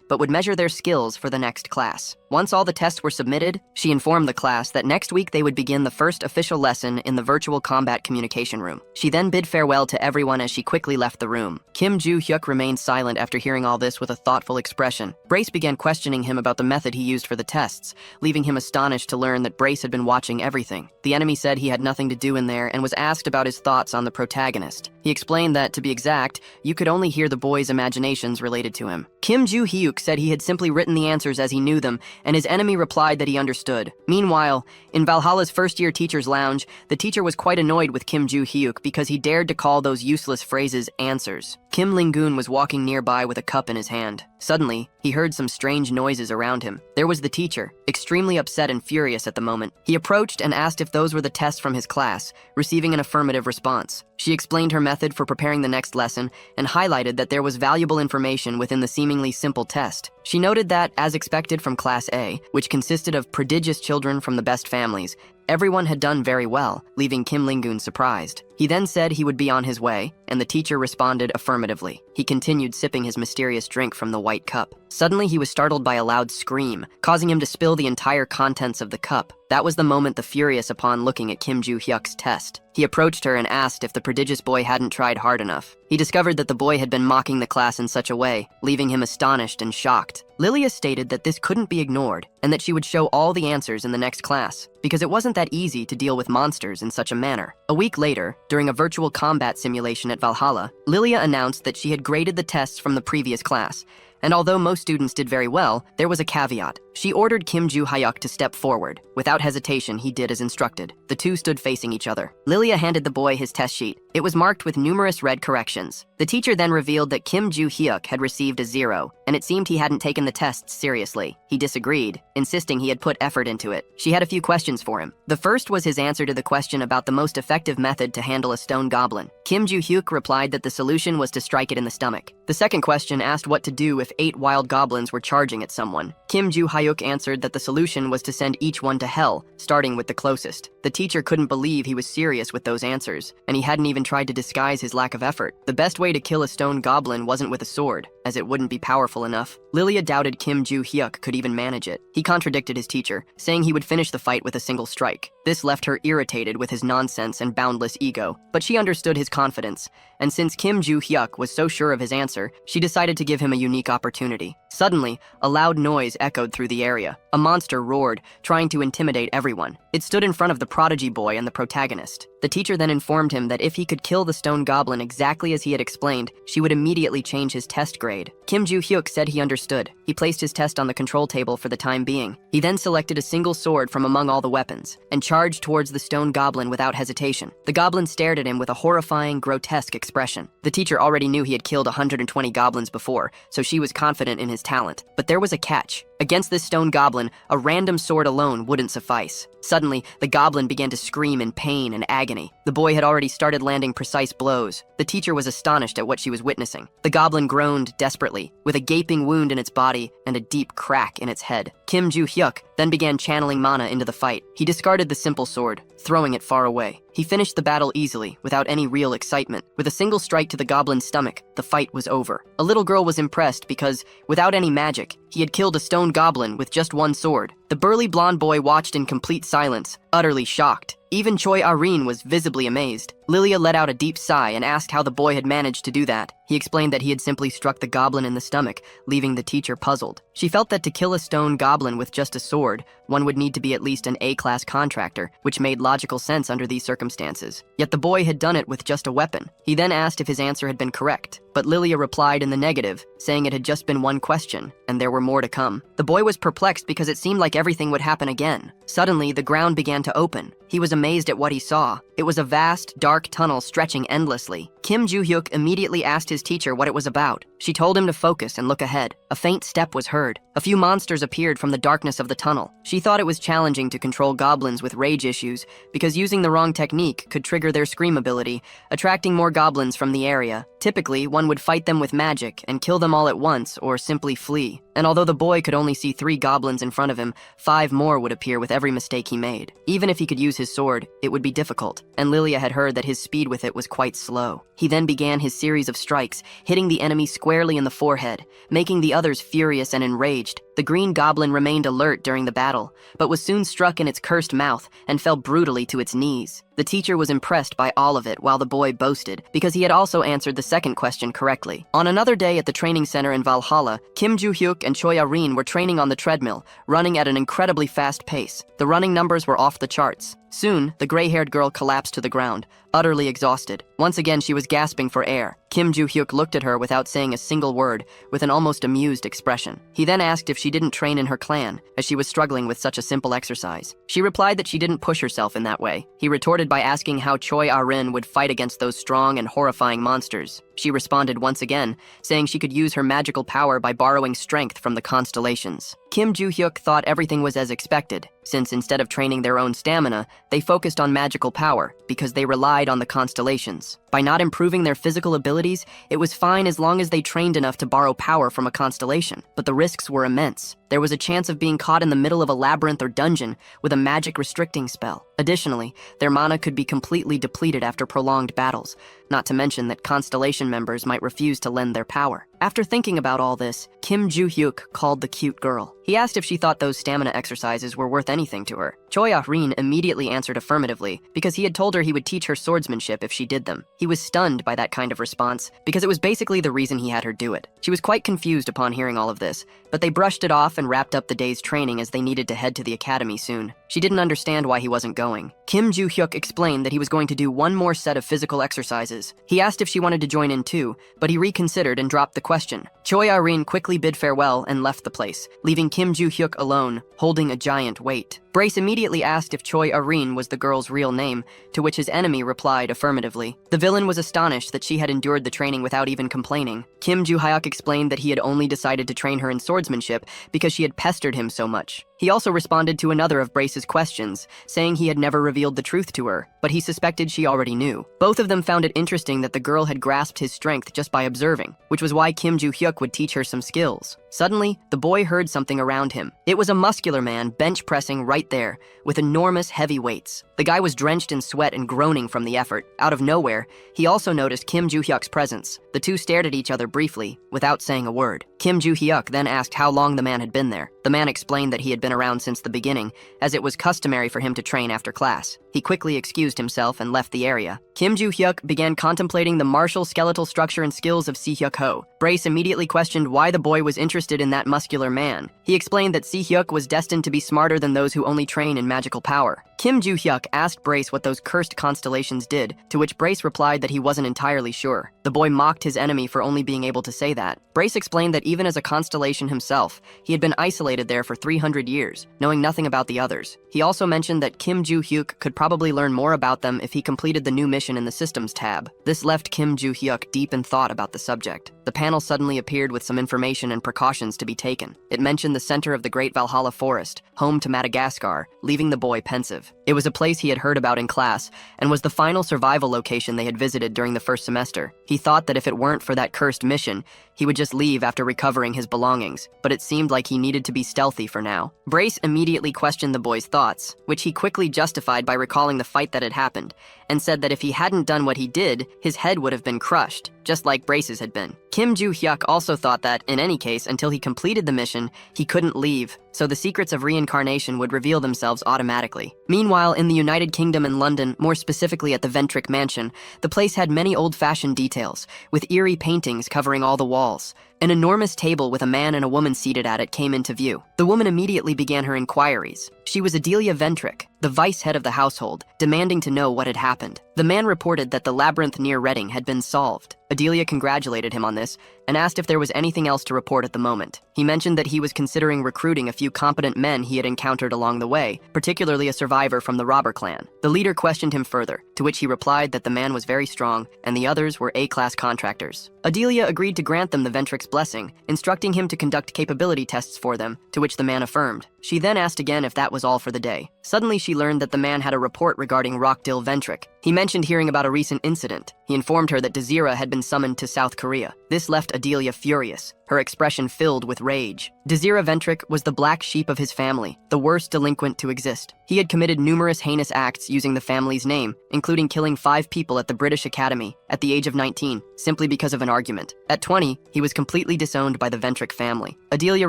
but would measure their skills for the next class. Once all the tests were submitted, she informed the class that next week they would begin the first official lesson in the virtual combat communication room. She then bid farewell to everyone as she quickly left the room. Kim Joo-hyuk remained silent after hearing all this with a thoughtful expression. Brace began questioning him about the method he used for the tests, leaving him astonished to learn that Brace had been watching everything. The enemy said he had nothing to do in there and was asked about his thoughts on the protagonist. He explained that, to be exact, you could only hear the boy's imaginations related to him. Kim Joo-hyuk said he had simply written the answers as he knew them, and his enemy replied that he understood. Meanwhile, in Valhalla's first-year teacher's lounge, the teacher was quite annoyed with Kim Joo-hyuk because he dared to call those useless phrases answers. Kim Ling-gun was walking nearby with a cup in his hand. Suddenly, he heard some strange noises around him. There was the teacher, extremely upset and furious at the moment. He approached and asked if those were the tests from his class, receiving an affirmative response. She explained her method for preparing the next lesson and highlighted that there was valuable information within the seemingly simple test. She noted that, as expected from Class A, which consisted of prodigious children from the best families, everyone had done very well, leaving Kim Ling-gun surprised. He then said he would be on his way, and the teacher responded affirmatively. He continued sipping his mysterious drink from the white cup. Suddenly, he was startled by a loud scream, causing him to spill the entire contents of the cup. That was the moment the furious upon looking at Kim Joo-hyuk's test. He approached her and asked if the prodigious boy hadn't tried hard enough. He discovered that the boy had been mocking the class in such a way, leaving him astonished and shocked. Lilia stated that this couldn't be ignored, and that she would show all the answers in the next class, because it wasn't that easy to deal with monsters in such a manner. A week later, during a virtual combat simulation at Valhalla, Lilia announced that she had graded the tests from the previous class, and although most students did very well, there was a caveat. She ordered Kim Joo-hyuk to step forward. Without hesitation, he did as instructed. The two stood facing each other. Lilia handed the boy his test sheet. It was marked with numerous red corrections. The teacher then revealed that Kim Joo-hyuk had received a 0, and it seemed he hadn't taken the tests seriously. He disagreed, insisting he had put effort into it. She had a few questions for him. The first was his answer to the question about the most effective method to handle a stone goblin. Kim Joo-hyuk replied that the solution was to strike it in the stomach. The second question asked what to do if 8 wild goblins were charging at someone. Kim Joo-hyuk answered that the solution was to send each one to hell, starting with the closest. The teacher couldn't believe he was serious with those answers, and he hadn't even tried to disguise his lack of effort. The best way to kill a stone goblin wasn't with a sword, as it wouldn't be powerful enough. Lilia doubted Kim Joo-hyuk could even manage it. He contradicted his teacher, saying he would finish the fight with a single strike. This left her irritated with his nonsense and boundless ego, but she understood his confidence, and since Kim Joo-hyuk was so sure of his answer, she decided to give him a unique opportunity. Suddenly, a loud noise echoed through the area. A monster roared, trying to intimidate everyone. It stood in front of the prodigy boy and the protagonist. The teacher then informed him that if he could kill the stone goblin exactly as he had explained, she would immediately change his test grade. Kim Joo-hyuk said he understood. He placed his test on the control table for the time being. He then selected a single sword from among all the weapons, and charged towards the stone goblin without hesitation. The goblin stared at him with a horrifying, grotesque expression. The teacher already knew he had killed 120 goblins before, so she was confident in his talent. But there was a catch. Against this stone goblin, a random sword alone wouldn't suffice. Suddenly, the goblin began to scream in pain and agony. The boy had already started landing precise blows. The teacher was astonished at what she was witnessing. The goblin groaned desperately, with a gaping wound in its body and a deep crack in its head. Kim Joo-hyuk then began channeling mana into the fight. He discarded the simple sword, throwing it far away. He finished the battle easily, without any real excitement. With a single strike to the goblin's stomach, the fight was over. A little girl was impressed because, without any magic, he had killed a stone goblin with just one sword. The burly blonde boy watched in complete silence, utterly shocked. Even Choi Arin was visibly amazed. Lilia let out a deep sigh and asked how the boy had managed to do that. He explained that he had simply struck the goblin in the stomach, leaving the teacher puzzled. She felt that to kill a stone goblin with just a sword, one would need to be at least an A-class contractor, which made logical sense under these circumstances. Yet the boy had done it with just a weapon. He then asked if his answer had been correct, but Lilia replied in the negative, saying it had just been one question, and there were more to come. The boy was perplexed because it seemed like everything would happen again. Suddenly, the ground began to open. He was amazed at what he saw. It was a vast, dark tunnel stretching endlessly. Kim Joo-hyuk immediately asked his teacher what it was about. She told him to focus and look ahead. A faint step was heard. A few monsters appeared from the darkness of the tunnel. She thought it was challenging to control goblins with rage issues because using the wrong technique could trigger their scream ability, attracting more goblins from the area. Typically, one would fight them with magic and kill them all at once or simply flee. And although the boy could only see 3 goblins in front of him, 5 more would appear with every mistake he made. Even if he could use his sword, it would be difficult, and Lilia had heard that his speed with it was quite slow. He then began his series of strikes, hitting the enemy squarely in the forehead, making the others furious and enraged. The green goblin remained alert during the battle, but was soon struck in its cursed mouth and fell brutally to its knees. The teacher was impressed by all of it while the boy boasted, because he had also answered the second question correctly. On another day at the training center in Valhalla, Kim Joo-hyuk and Choi Arin were training on the treadmill, running at an incredibly fast pace. The running numbers were off the charts. Soon, the gray-haired girl collapsed to the ground, utterly exhausted. Once again, she was gasping for air. Kim Joo-hyuk looked at her without saying a single word, with an almost amused expression. He then asked if she didn't train in her clan, as she was struggling with such a simple exercise. She replied that she didn't push herself in that way. He retorted by asking how Choi Arin would fight against those strong and horrifying monsters. She responded once again, saying she could use her magical power by borrowing strength from the constellations. Kim Joo-hyuk thought everything was as expected, since instead of training their own stamina, they focused on magical power because they relied on the constellations. By not improving their physical abilities, it was fine as long as they trained enough to borrow power from a constellation, but the risks were immense. There was a chance of being caught in the middle of a labyrinth or dungeon with a magic restricting spell. Additionally, their mana could be completely depleted after prolonged battles, not to mention that constellation members might refuse to lend their power. After thinking about all this, Kim Joo-hyuk called the cute girl. He asked if she thought those stamina exercises were worth anything to her. Choi Arin immediately answered affirmatively, because he had told her he would teach her swordsmanship if she did them. He was stunned by that kind of response, because it was basically the reason he had her do it. She was quite confused upon hearing all of this, but they brushed it off and wrapped up the day's training as they needed to head to the academy soon. She didn't understand why he wasn't going. Kim Joo-hyuk explained that he was going to do one more set of physical exercises. He asked if she wanted to join in too, but he reconsidered and dropped the question. Choi Arin quickly bid farewell and left the place, leaving Kim Joo-hyuk alone, holding a giant weight. Brace immediately asked if Choi Arin was the girl's real name, to which his enemy replied affirmatively. The villain was astonished that she had endured the training without even complaining. Kim Joo-hyuk explained that he had only decided to train her in swordsmanship because she had pestered him so much. He also responded to another of Brace's questions, saying he had never revealed the truth to her, but he suspected she already knew. Both of them found it interesting that the girl had grasped his strength just by observing, which was why Kim Joo-hyuk would teach her some skills. Suddenly, the boy heard something around him. It was a muscular man bench pressing right there, with enormous heavy weights. The guy was drenched in sweat and groaning from the effort. Out of nowhere, he also noticed Kim Joo-hyuk's presence. The two stared at each other briefly, without saying a word. Kim Joo-hyuk then asked how long the man had been there. The man explained that he had been around since the beginning, as it was customary for him to train after class. He quickly excused himself and left the area. Kim Joo-hyuk began contemplating the martial skeletal structure and skills of Si-hyuk-ho. Brace immediately questioned why the boy was interested in that muscular man. He explained that Si-hyuk was destined to be smarter than those who only train in magical power. Kim Joo-hyuk asked Brace what those cursed constellations did, to which Brace replied that he wasn't entirely sure. The boy mocked his enemy for only being able to say that. Brace explained that even as a constellation himself, he had been isolated isolated there for 300 years, knowing nothing about the others. He also mentioned that Kim Joo-hyuk could probably learn more about them if he completed the new mission in the Systems tab. This left Kim Joo-hyuk deep in thought about the subject. The panel suddenly appeared with some information and precautions to be taken. It mentioned the center of the Great Valhalla Forest, home to Madagascar, leaving the boy pensive. It was a place he had heard about in class, and was the final survival location they had visited during the first semester. He thought that if it weren't for that cursed mission, he would just leave after recovering his belongings, but it seemed like he needed to be stealthy for now. Brace immediately questioned the boy's thoughts, which he quickly justified by recalling the fight that had happened, and said that if he hadn't done what he did, his head would have been crushed, just like Brace's had been. Kim Joo-hyuk also thought that, in any case, until he completed the mission, he couldn't leave, so the secrets of reincarnation would reveal themselves automatically. Meanwhile, in the United Kingdom and London, more specifically at the Ventric Mansion, the place had many old-fashioned details, with eerie paintings covering all the walls. An enormous table with a man and a woman seated at it came into view. The woman immediately began her inquiries. She was Adelia Ventric, the vice head of the household, demanding to know what had happened. The man reported that the labyrinth near Reading had been solved. Adelia congratulated him on this and asked if there was anything else to report at the moment. He mentioned that he was considering recruiting a few competent men he had encountered along the way, particularly a survivor from the robber clan. The leader questioned him further, to which he replied that the man was very strong and the others were A-class contractors. Adelia agreed to grant them the Ventric's blessing, instructing him to conduct capability tests for them, to which the man affirmed. She then asked again if that was all for the day. Suddenly she learned that the man had a report regarding Rockdill Ventric. He mentioned hearing about a recent incident. He informed her that Desira had been summoned to South Korea. This left Adelia furious, her expression filled with rage. Desira Ventric was the black sheep of his family, the worst delinquent to exist. He had committed numerous heinous acts using the family's name, including killing 5 people at the British Academy at the age of 19, simply because of an argument. At 20, he was completely disowned by the Ventric family. Adelia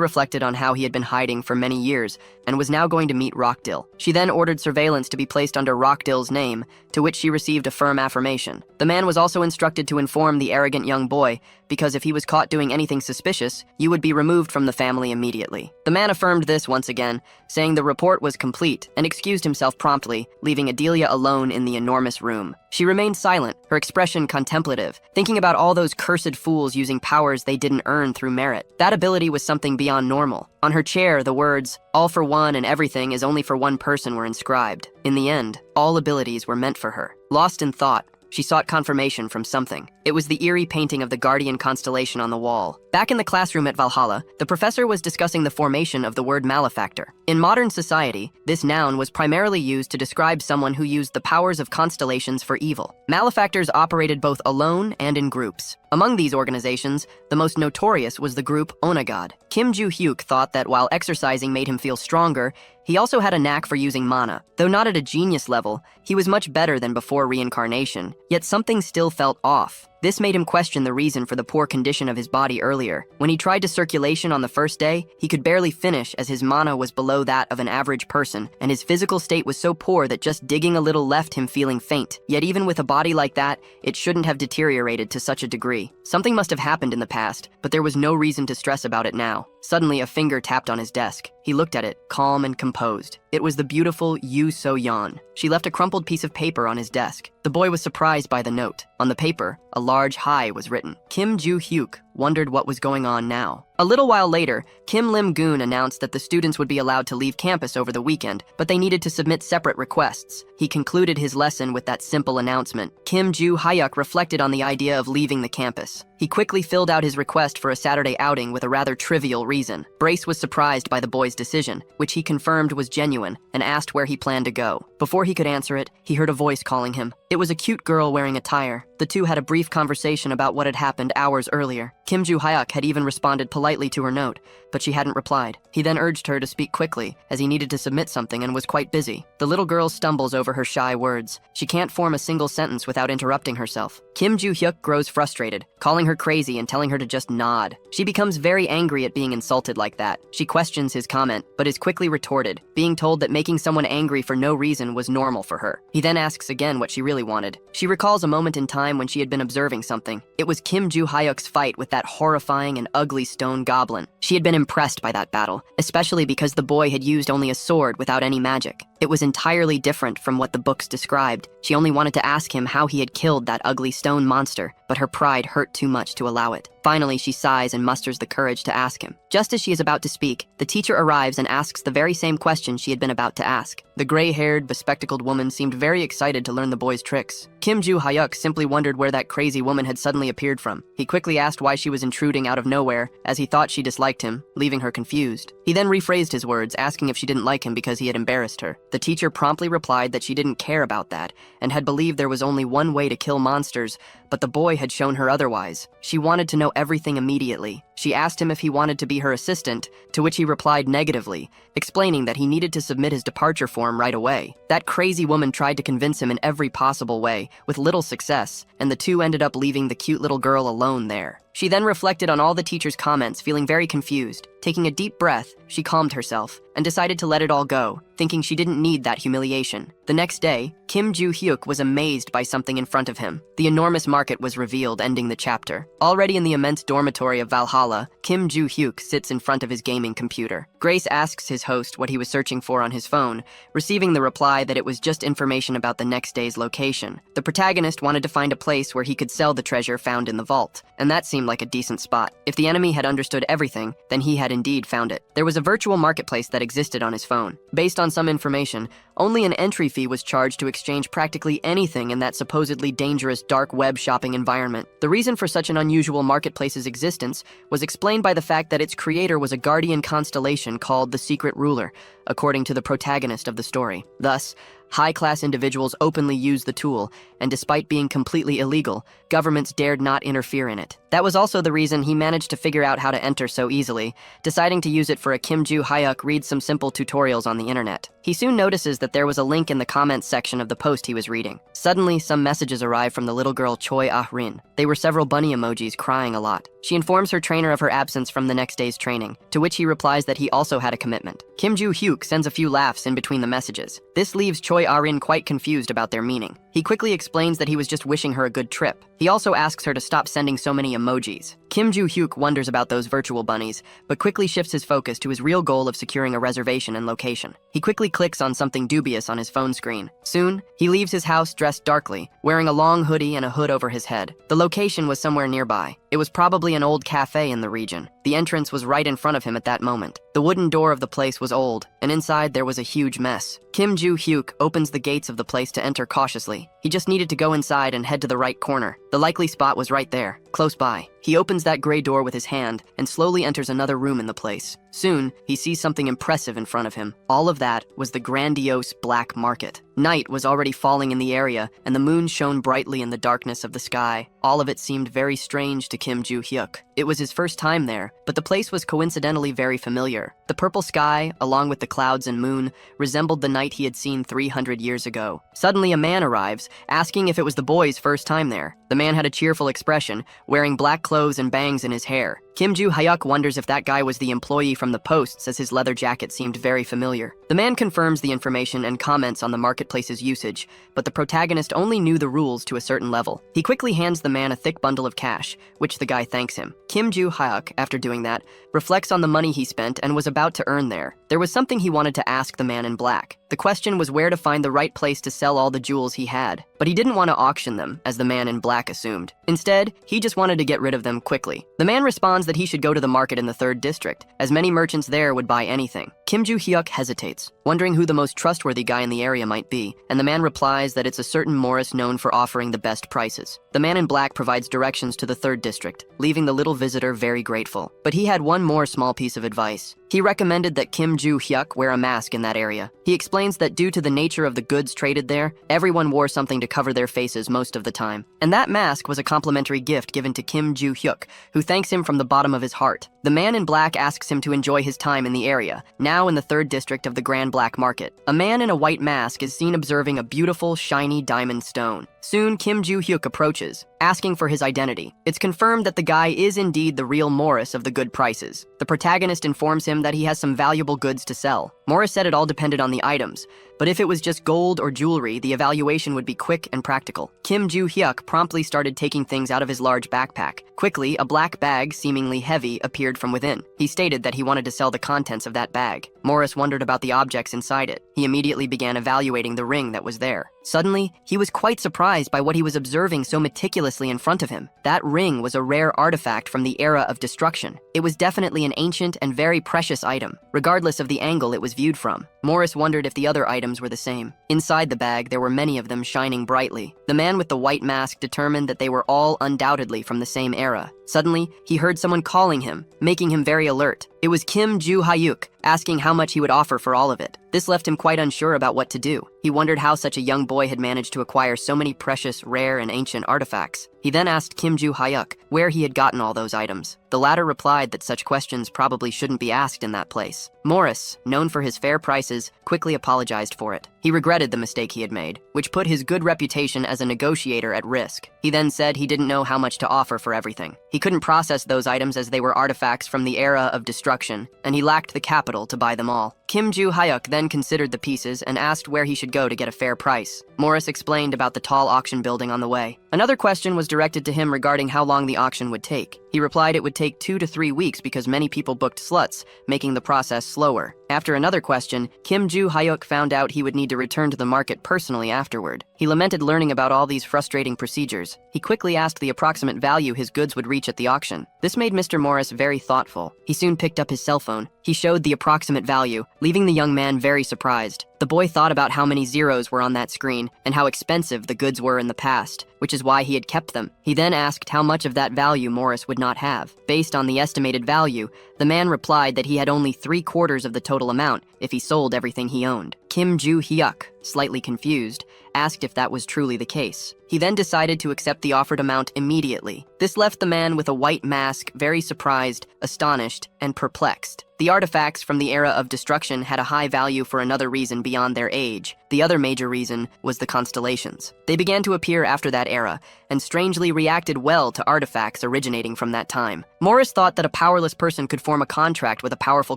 reflected on how he had been hiding for many years and was now going to meet Rockdill. She then ordered surveillance to be placed under Rockdill's name, to which she received a firm affirmation. The man was also instructed to inform the arrogant young boy, because if he was caught doing anything suspicious, you would be removed from the family immediately. The man affirmed this once again, saying the report was complete, and excused himself promptly, leaving Adelia alone in the enormous room. She remained silent, her expression contemplative, thinking about all those cursed fools using powers they didn't earn through merit. That ability was something beyond normal. On her chair, the words, "All for one and everything is only for one person" were inscribed. In the end, all abilities were meant for her. Lost in thought, she sought confirmation from something. It was the eerie painting of the Guardian constellation on the wall. Back in the classroom at Valhalla, the professor was discussing the formation of the word malefactor. In modern society, this noun was primarily used to describe someone who used the powers of constellations for evil. Malefactors operated both alone and in groups. Among these organizations, the most notorious was the group Onagad. Kim Joo-hyuk thought that while exercising made him feel stronger, he also had a knack for using mana. Though not at a genius level, he was much better than before reincarnation, yet something still felt off. This made him question the reason for the poor condition of his body earlier. When he tried to circulation on the first day, he could barely finish as his mana was below that of an average person, and his physical state was so poor that just digging a little left him feeling faint. Yet even with a body like that, it shouldn't have deteriorated to such a degree. Something must have happened in the past, but there was no reason to stress about it now. Suddenly, a finger tapped on his desk. He looked at it, calm and composed. It was the beautiful Yoo So-yeon. She left a crumpled piece of paper on his desk. The boy was surprised by the note. On the paper, a large "hi" was written. Kim Joo-hyuk wondered what was going on now. A little while later, Kim Lim-goon announced that the students would be allowed to leave campus over the weekend, but they needed to submit separate requests. He concluded his lesson with that simple announcement. Kim Joo-hyuk reflected on the idea of leaving the campus. He quickly filled out his request for a Saturday outing with a rather trivial reason. Brace was surprised by the boy's decision, which he confirmed was genuine, and asked where he planned to go. Before he could answer it, he heard a voice calling him. It was a cute girl wearing a tire. The two had a brief conversation about what had happened hours earlier. Kim Joo-hyuk had even responded politely to her note, but she hadn't replied. He then urged her to speak quickly, as he needed to submit something and was quite busy. The little girl stumbles over her shy words. She can't form a single sentence without interrupting herself. Kim Joo-hyuk grows frustrated, calling her crazy and telling her to just nod. She becomes very angry at being insulted like that. She questions his comment, but is quickly retorted, being told that making someone angry for no reason was normal for her. He then asks again what she really wanted. She recalls a moment in time when she had been observing something. It was Kim Joo-hyuk's fight with that horrifying and ugly stone goblin. She had been impressed by that battle, especially because the boy had used only a sword without any magic. It was entirely different from what the books described. She only wanted to ask him how he had killed that ugly stone monster, but her pride hurt too much to allow it. Finally, she sighs and musters the courage to ask him. Just as she is about to speak, the teacher arrives and asks the very same question she had been about to ask. The gray-haired, bespectacled woman seemed very excited to learn the boy's tricks. Kim Joo-hyuk simply wondered where that crazy woman had suddenly appeared from. He quickly asked why she was intruding out of nowhere, as he thought she disliked him, leaving her confused. He then rephrased his words, asking if she didn't like him because he had embarrassed her. The teacher promptly replied that she didn't care about that, and had believed there was only one way to kill monsters, but the boy had shown her otherwise. She wanted to know everything immediately. She asked him if he wanted to be her assistant, to which he replied negatively, explaining that he needed to submit his departure form right away. That crazy woman tried to convince him in every possible way, with little success, and the two ended up leaving the cute little girl alone there. She then reflected on all the teacher's comments, feeling very confused. Taking a deep breath, she calmed herself and decided to let it all go, thinking she didn't need that humiliation. The next day, Kim Joo-hyuk was amazed by something in front of him. The enormous market was revealed, ending the chapter. Already in the immense dormitory of Valhalla, Kim Joo-hyuk sits in front of his gaming computer. Grace asks his host what he was searching for on his phone, receiving the reply that it was just information about the next day's location. The protagonist wanted to find a place where he could sell the treasure found in the vault, and that seemed like a decent spot. If the enemy had understood everything, then he had indeed found it. There was a virtual marketplace that existed on his phone. Based on some information, only an entry fee was charged to exchange practically anything in that supposedly dangerous dark web shopping environment. The reason for such an unusual marketplace's existence was explained by the fact that its creator was a guardian constellation called the Secret Ruler, according to the protagonist of the story. Thus, high-class individuals openly used the tool, and despite being completely illegal, governments dared not interfere in it. That was also the reason he managed to figure out how to enter so easily, deciding to use it for a Kim Joo-hyuk reads some simple tutorials on the internet. He soon notices that there was a link in the comments section of the post he was reading. Suddenly, some messages arrive from the little girl Choi Ah-rin. They were several bunny emojis crying a lot. She informs her trainer of her absence from the next day's training, to which he replies that he also had a commitment. Kim Joo-hyuk sends a few laughs in between the messages. This leaves Choi Ah-rin quite confused about their meaning. He quickly explains that he was just wishing her a good trip. He also asks her to stop sending so many emojis. Kim Joo-hyuk wonders about those virtual bunnies, but quickly shifts his focus to his real goal of securing a reservation and location. He quickly clicks on something dubious on his phone screen. Soon, he leaves his house dressed darkly, wearing a long hoodie and a hood over his head. The location was somewhere nearby. It was probably an old cafe in the region. The entrance was right in front of him at that moment. The wooden door of the place was old, and inside there was a huge mess. Kim Joo-hyuk opens the gates of the place to enter cautiously. He just needed to go inside and head to the right corner. The likely spot was right there, close by. He opens that gray door with his hand and slowly enters another room in the place. Soon, he sees something impressive in front of him. All of that was the grandiose black market. Night was already falling in the area, and the moon shone brightly in the darkness of the sky. All of it seemed very strange to Kim Joo-hyuk. It was his first time there, but the place was coincidentally very familiar. The purple sky, along with the clouds and moon, resembled the night he had seen 300 years ago. Suddenly, a man arrives, asking if it was the boy's first time there. The man had a cheerful expression, wearing black clothes and bangs in his hair. Kim Joo-hyuk wonders if that guy was the employee from the posts, as his leather jacket seemed very familiar. The man confirms the information and comments on the marketplace's usage, but the protagonist only knew the rules to a certain level. He quickly hands the man a thick bundle of cash, which the guy thanks him. Kim Joo-hyuk, after doing that, reflects on the money he spent and was about to earn there. There was something he wanted to ask the man in black. The question was where to find the right place to sell all the jewels he had, but he didn't want to auction them, as the man in black assumed. Instead, he just wanted to get rid of them quickly. The man responds that he should go to the market in the 3rd district, as many merchants there would buy anything. Kim Joo-hyuk hesitates, wondering who the most trustworthy guy in the area might be, and the man replies that it's a certain Morris known for offering the best prices. The man in black provides directions to the 3rd district, leaving the little visitor very grateful. But he had one more small piece of advice. He recommended that Kim Joo-hyuk wear a mask in that area. He explains that due to the nature of the goods traded there, everyone wore something to cover their faces most of the time. And that mask was a complimentary gift given to Kim Joo-hyuk, who thanks him from the bottom of his heart. The man in black asks him to enjoy his time in the area, now in the 3rd district of the Grand Black Market. A man in a white mask is seen observing a beautiful, shiny diamond stone. Soon, Kim Joo-hyuk approaches, asking for his identity. It's confirmed that the guy is indeed the real Morris of the good prices. The protagonist informs him that he has some valuable goods to sell. Morris said it all depended on the items, But if it was just gold or jewelry, the evaluation would be quick and practical. Kim Joo-hyuk promptly started taking things out of his large backpack. Quickly, a black bag, seemingly heavy, appeared from within. He stated that he wanted to sell the contents of that bag. Morris wondered about the objects inside it. He immediately began evaluating the ring that was there. Suddenly, he was quite surprised by what he was observing so meticulously in front of him. That ring was a rare artifact from the era of destruction. It was definitely an ancient and very precious item, regardless of the angle it was viewed from. Morris wondered if the other items were the same. Inside the bag, there were many of them shining brightly. The man with the white mask determined that they were all undoubtedly from the same era. Suddenly, he heard someone calling him, making him very alert. It was Kim Joo-hyuk, asking how much he would offer for all of it. This left him quite unsure about what to do. He wondered how such a young boy had managed to acquire so many precious, rare, and ancient artifacts. He then asked Kim Joo-hyuk where he had gotten all those items. The latter replied that such questions probably shouldn't be asked in that place. Morris, known for his fair prices, quickly apologized for it. He regretted the mistake he had made, which put his good reputation as a negotiator at risk. He then said he didn't know how much to offer for everything. He couldn't process those items as they were artifacts from the era of destruction, and he lacked the capital to buy them all. Kim Joo-hyuk then considered the pieces and asked where he should go to get a fair price. Morris explained about the tall auction building on the way. Another question was directed to him regarding how long the auction would take. He replied it would take 2 to 3 weeks because many people booked slots, making the process slower. After another question, Kim Joo-hyuk found out he would need to return to the market personally afterward. He lamented learning about all these frustrating procedures. He quickly asked the approximate value his goods would reach at the auction. This made Mr. Morris very thoughtful. He soon picked up his cell phone. He showed the approximate value, leaving the young man very surprised. The boy thought about how many zeros were on that screen and how expensive the goods were in the past, which is why he had kept them. He then asked how much of that value Morris would not have. Based on the estimated value, the man replied that he had only 3/4 of the total amount if he sold everything he owned. Kim Joo-hyuk, slightly confused, asked if that was truly the case. He then decided to accept the offered amount immediately. This left the man with a white mask very surprised, astonished, and perplexed. The artifacts from the era of destruction had a high value for another reason beyond their age. The other major reason was the constellations. They began to appear after that era, and strangely reacted well to artifacts originating from that time. Morris thought that a powerless person could form a contract with a powerful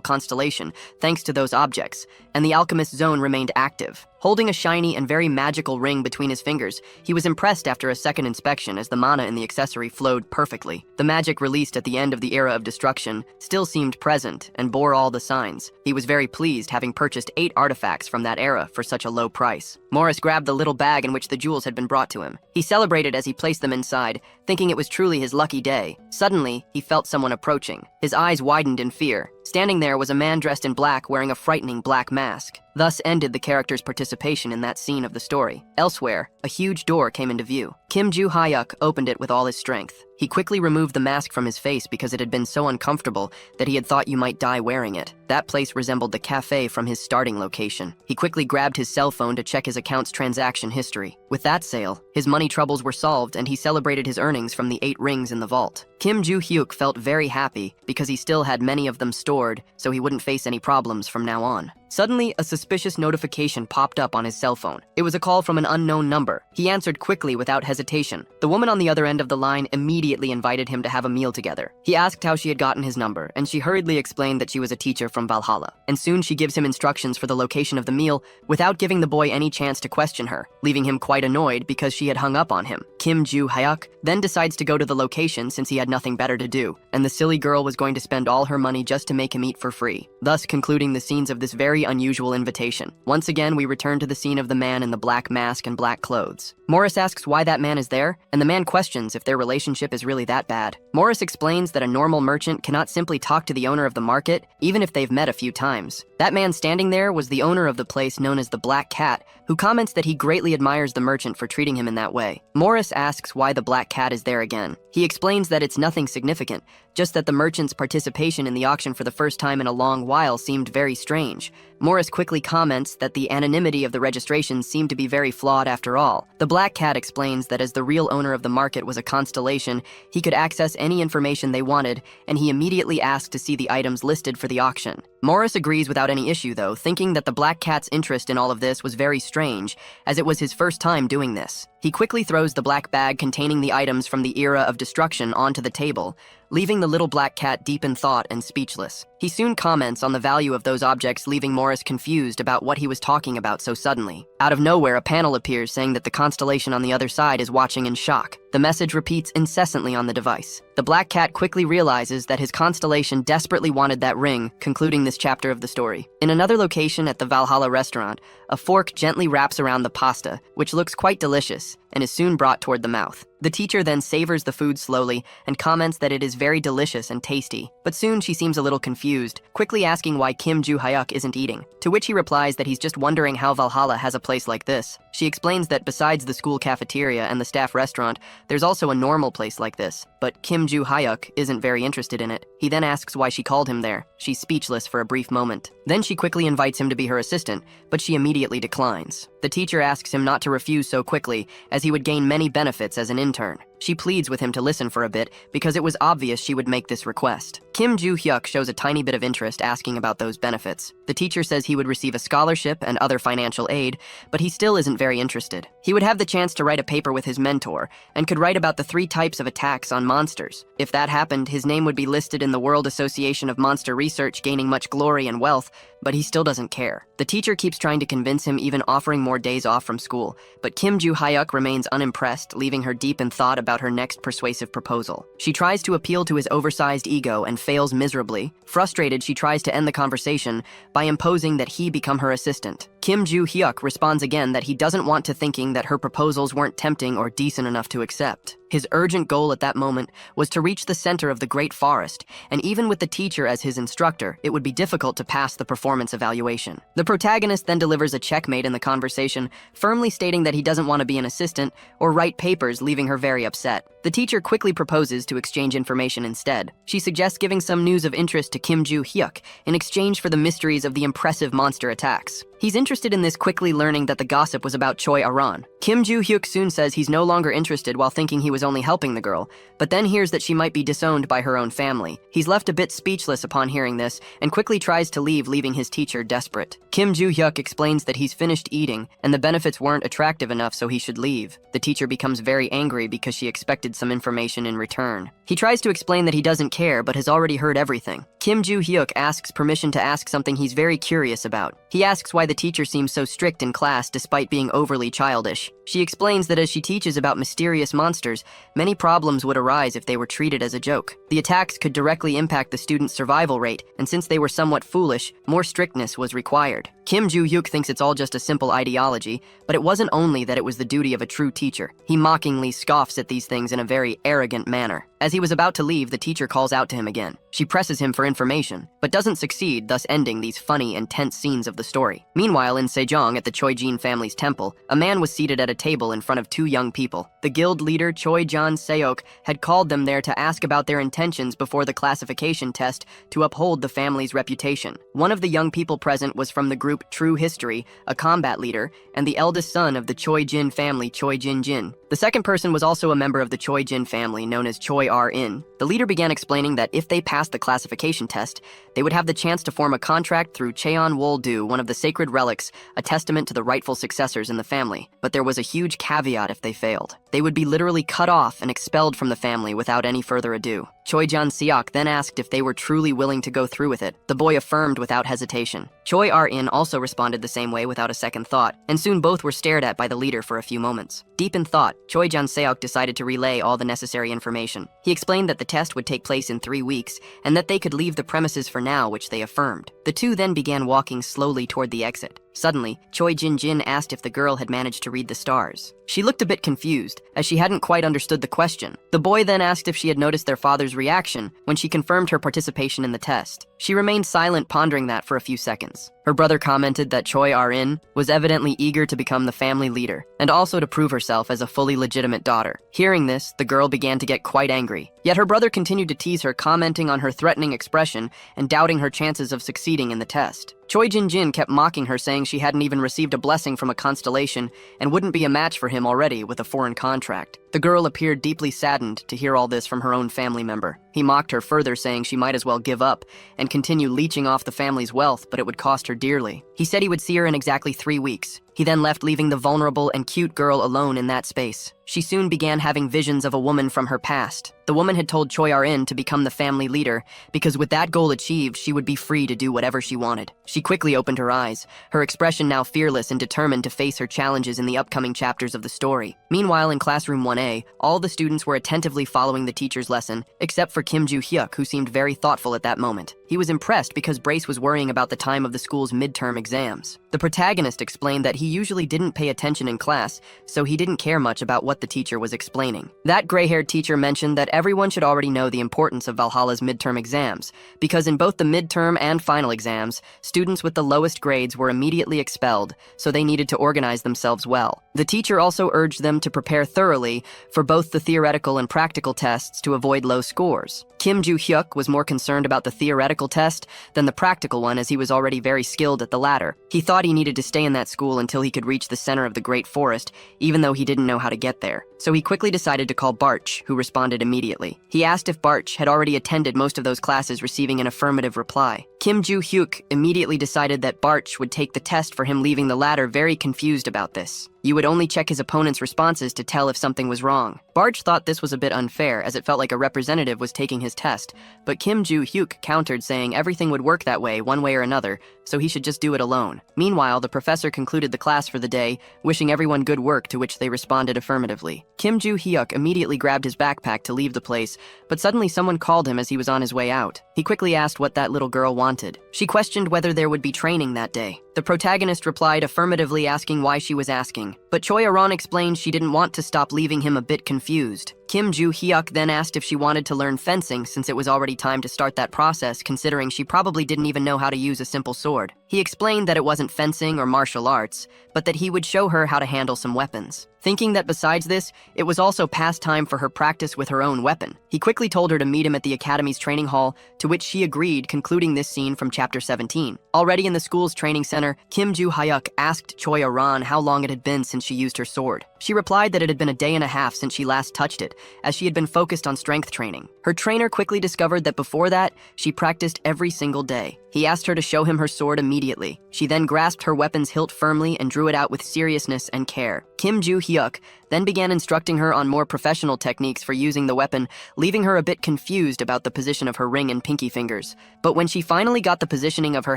constellation thanks to those objects, and the alchemist zone remained active. Holding a shiny and very magical ring between his fingers, he was impressed after a second inspection as the mana in the accessory flowed perfectly. The magic released at the end of the era of destruction still seemed present and bore all the signs. He was very pleased having purchased 8 artifacts from that era for such a low price. Morris grabbed the little bag in which the jewels had been brought to him. He celebrated as he placed them inside, thinking it was truly his lucky day. Suddenly, he felt someone approaching. His eyes widened in fear. Standing there was a man dressed in black wearing a frightening black mask. Thus ended the character's participation in that scene of the story. Elsewhere, a huge door came into view. Kim Joo-hyuk opened it with all his strength. He quickly removed the mask from his face because it had been so uncomfortable that he had thought you might die wearing it. That place resembled the cafe from his starting location. He quickly grabbed his cell phone to check his account's transaction history. With that sale, his money troubles were solved and he celebrated his earnings from the 8 rings in the vault. Kim Joo-hyuk felt very happy because he still had many of them stored, so he wouldn't face any problems from now on. Suddenly, a suspicious notification popped up on his cell phone. It was a call from an unknown number. He answered quickly without hesitation. The woman on the other end of the line immediately invited him to have a meal together. He asked how she had gotten his number, and she hurriedly explained that she was a teacher from Valhalla. And soon she gives him instructions for the location of the meal without giving the boy any chance to question her, leaving him quite annoyed because she had hung up on him. Kim Joo-hyuk then decides to go to the location since he had nothing better to do, and the silly girl was going to spend all her money just to make him eat for free, thus concluding the scenes of this very unusual invitation. Once again, we return to the scene of the man in the black mask and black clothes. Morris asks why that man is there, and the man questions if their relationship is really that bad. Morris explains that a normal merchant cannot simply talk to the owner of the market, even if they've met a few times. That man standing there was the owner of the place known as the Black Cat, who comments that he greatly admires the merchant for treating him in that way. Morris asks why the Black Cat is there again. He explains that it's nothing significant, just that the merchant's participation in the auction for the first time in a long while seemed very strange. Morris quickly comments that the anonymity of the registration seemed to be very flawed after all. The Black Cat explains that as the real owner of the market was a constellation, he could access any information they wanted, and he immediately asked to see the items listed for the auction. Morris agrees without any issue, though, thinking that the black cat's interest in all of this was very strange, as it was his first time doing this. He quickly throws the black bag containing the items from the era of destruction onto the table, leaving the little black cat deep in thought and speechless. He soon comments on the value of those objects, leaving Morris confused about what he was talking about so suddenly. Out of nowhere, a panel appears saying that the constellation on the other side is watching in shock. The message repeats incessantly on the device. The black cat quickly realizes that his constellation desperately wanted that ring, concluding this chapter of the story. In another location at the Valhalla restaurant, a fork gently wraps around the pasta, which looks quite delicious, and is soon brought toward the mouth. The teacher then savors the food slowly and comments that it is very delicious and tasty, but soon she seems a little confused, quickly asking why Kim Joo-hyuk isn't eating, to which he replies that he's just wondering how Valhalla has a place like this. She explains that besides the school cafeteria and the staff restaurant, there's also a normal place like this, but Kim Joo-hyuk isn't very interested in it. He then asks why she called him there. She's speechless for a brief moment. Then she quickly invites him to be her assistant, but she immediately declines. The teacher asks him not to refuse so quickly, as he would gain many benefits as an intern. She pleads with him to listen for a bit because it was obvious she would make this request. Kim Joo-hyuk shows a tiny bit of interest asking about those benefits. The teacher says he would receive a scholarship and other financial aid, but he still isn't very interested. He would have the chance to write a paper with his mentor and could write about the 3 types of attacks on monsters. If that happened, his name would be listed in the World Association of Monster Research, gaining much glory and wealth, but he still doesn't care. The teacher keeps trying to convince him, even offering more days off from school, but Kim Joo-hyuk remains unimpressed, leaving her deep in thought about her next persuasive proposal. She tries to appeal to his oversized ego and fails miserably. Frustrated, she tries to end the conversation by imposing that he become her assistant. Kim Joo-hyuk responds again that he doesn't want to, thinking that her proposals weren't tempting or decent enough to accept. His urgent goal at that moment was to reach the center of the Great Forest, and even with the teacher as his instructor, it would be difficult to pass the performance evaluation. The protagonist then delivers a checkmate in the conversation, firmly stating that he doesn't want to be an assistant or write papers, leaving her very upset. The teacher quickly proposes to exchange information instead. She suggests giving some news of interest to Kim Joo-hyuk in exchange for the mysteries of the impressive monster attacks. He's interested in this, quickly learning that the gossip was about Choi Aran. Kim Joo-hyuk soon says he's no longer interested, while thinking he was only helping the girl, but then hears that she might be disowned by her own family. He's left a bit speechless upon hearing this and quickly tries to leave, leaving his teacher desperate. Kim Joo-hyuk explains that he's finished eating and the benefits weren't attractive enough, so he should leave. The teacher becomes very angry because she expected some information in return. He tries to explain that he doesn't care but has already heard everything. Kim Joo-hyuk asks permission to ask something he's very curious about. He asks why the teacher seems so strict in class despite being overly childish. She explains that as she teaches about mysterious monsters, many problems would arise if they were treated as a joke. The attacks could directly impact the students' survival rate, and since they were somewhat foolish, more strictness was required. Kim Joo-hyuk thinks it's all just a simple ideology, but it wasn't only that it was the duty of a true teacher. He mockingly scoffs at these things in a very arrogant manner. As he was about to leave, the teacher calls out to him again. She presses him for information, but doesn't succeed, thus ending these funny and tense scenes of the story. Meanwhile, in Sejong at the Choi-jin family's temple, a man was seated at a table in front of 2 young people. The guild leader, Choi-jan Seok, had called them there to ask about their intentions before the classification test to uphold the family's reputation. One of the young people present was from the group True History, a combat leader, and the eldest son of the Choi-jin family, Choi-jin-jin. The second person was also a member of the Choi-jin family, known as Choi-R-in. The leader began explaining that if they passed the classification test, they would have the chance to form a contract through Cheon-wol-do, one of the sacred relics, a testament to the rightful successors in the family. But there was a huge caveat if they failed. They would be literally cut off and expelled from the family without any further ado. Choi-jan Seok then asked if they were truly willing to go through with it. The boy affirmed without hesitation. Choi-R-in also responded the same way without a second thought, and soon both were stared at by the leader for a few moments. Deep in thought, Choi-jan Seok decided to relay all the necessary information. He explained that the test would take place in 3 weeks, and that they could leave the premises for now, which they affirmed. The two then began walking slowly toward the exit. Suddenly, Choi Jin-jin asked if the girl had managed to read the stars. She looked a bit confused, as she hadn't quite understood the question. The boy then asked if she had noticed their father's reaction when she confirmed her participation in the test. She remained silent, pondering that for a few seconds. Her brother commented that Choi R-in was evidently eager to become the family leader, and also to prove herself as a fully legitimate daughter. Hearing this, the girl began to get quite angry. Yet her brother continued to tease her, commenting on her threatening expression and doubting her chances of succeeding in the test. Choi Jin-jin kept mocking her, saying she hadn't even received a blessing from a constellation and wouldn't be a match for him already with a foreign contract. The girl appeared deeply saddened to hear all this from her own family member. He mocked her further, saying she might as well give up and continue leeching off the family's wealth, but it would cost her dearly. He said he would see her in exactly 3 weeks. He then left, leaving the vulnerable and cute girl alone in that space. She soon began having visions of a woman from her past. The woman had told Choi Ar-in to become the family leader, because with that goal achieved, she would be free to do whatever she wanted. She quickly opened her eyes, her expression now fearless and determined to face her challenges in the upcoming chapters of the story. Meanwhile, in classroom 1A, all the students were attentively following the teacher's lesson, except for Kim Joo-hyuk, who seemed very thoughtful at that moment. He was impressed because Brace was worrying about the time of the school's midterm exams. The protagonist explained that he usually didn't pay attention in class, so he didn't care much about what the teacher was explaining. That gray-haired teacher mentioned that everyone should already know the importance of Valhalla's midterm exams, because in both the midterm and final exams, students with the lowest grades were immediately expelled, so they needed to organize themselves well. The teacher also urged them to prepare thoroughly for both the theoretical and practical tests to avoid low scores. Kim Joo-hyuk was more concerned about the theoretical test than the practical one, as he was already very skilled at the latter. He thought he needed to stay in that school until he could reach the center of the Great Forest, even though he didn't know how to get there. So he quickly decided to call Barch, who responded immediately. He asked if Barch had already attended most of those classes, receiving an affirmative reply. Kim Joo-hyuk immediately decided that Barch would take the test for him, leaving the latter very confused about this. You would only check his opponent's responses to tell if something was wrong. Barch thought this was a bit unfair, as it felt like a representative was taking his test, but Kim Joo-hyuk countered, saying everything would work that way one way or another, so he should just do it alone. Meanwhile, the professor concluded the class for the day, wishing everyone good work, to which they responded affirmatively. Kim Joo-hyuk immediately grabbed his backpack to leave the place, but suddenly someone called him as he was on his way out. He quickly asked what that little girl wanted. She questioned whether there would be training that day. The protagonist replied affirmatively, asking why she was asking, but Choi Ar-in explained she didn't want to stop, leaving him a bit confused. Kim Joo-hyuk then asked if she wanted to learn fencing, since it was already time to start that process, considering she probably didn't even know how to use a simple sword. He explained that it wasn't fencing or martial arts, but that he would show her how to handle some weapons. Thinking that besides this, it was also past time for her practice with her own weapon, he quickly told her to meet him at the academy's training hall, to which she agreed, concluding this scene from chapter 17. Already in the school's training center, Kim Joo-hyuk asked Choi Ar-in how long it had been since she used her sword. She replied that it had been a day and a half since she last touched it, as she had been focused on strength training. Her trainer quickly discovered that before that, she practiced every single day. He asked her to show him her sword immediately. She then grasped her weapon's hilt firmly and drew it out with seriousness and care. Kim Joo-hyuk then began instructing her on more professional techniques for using the weapon, leaving her a bit confused about the position of her ring and pinky fingers. But when she finally got the positioning of her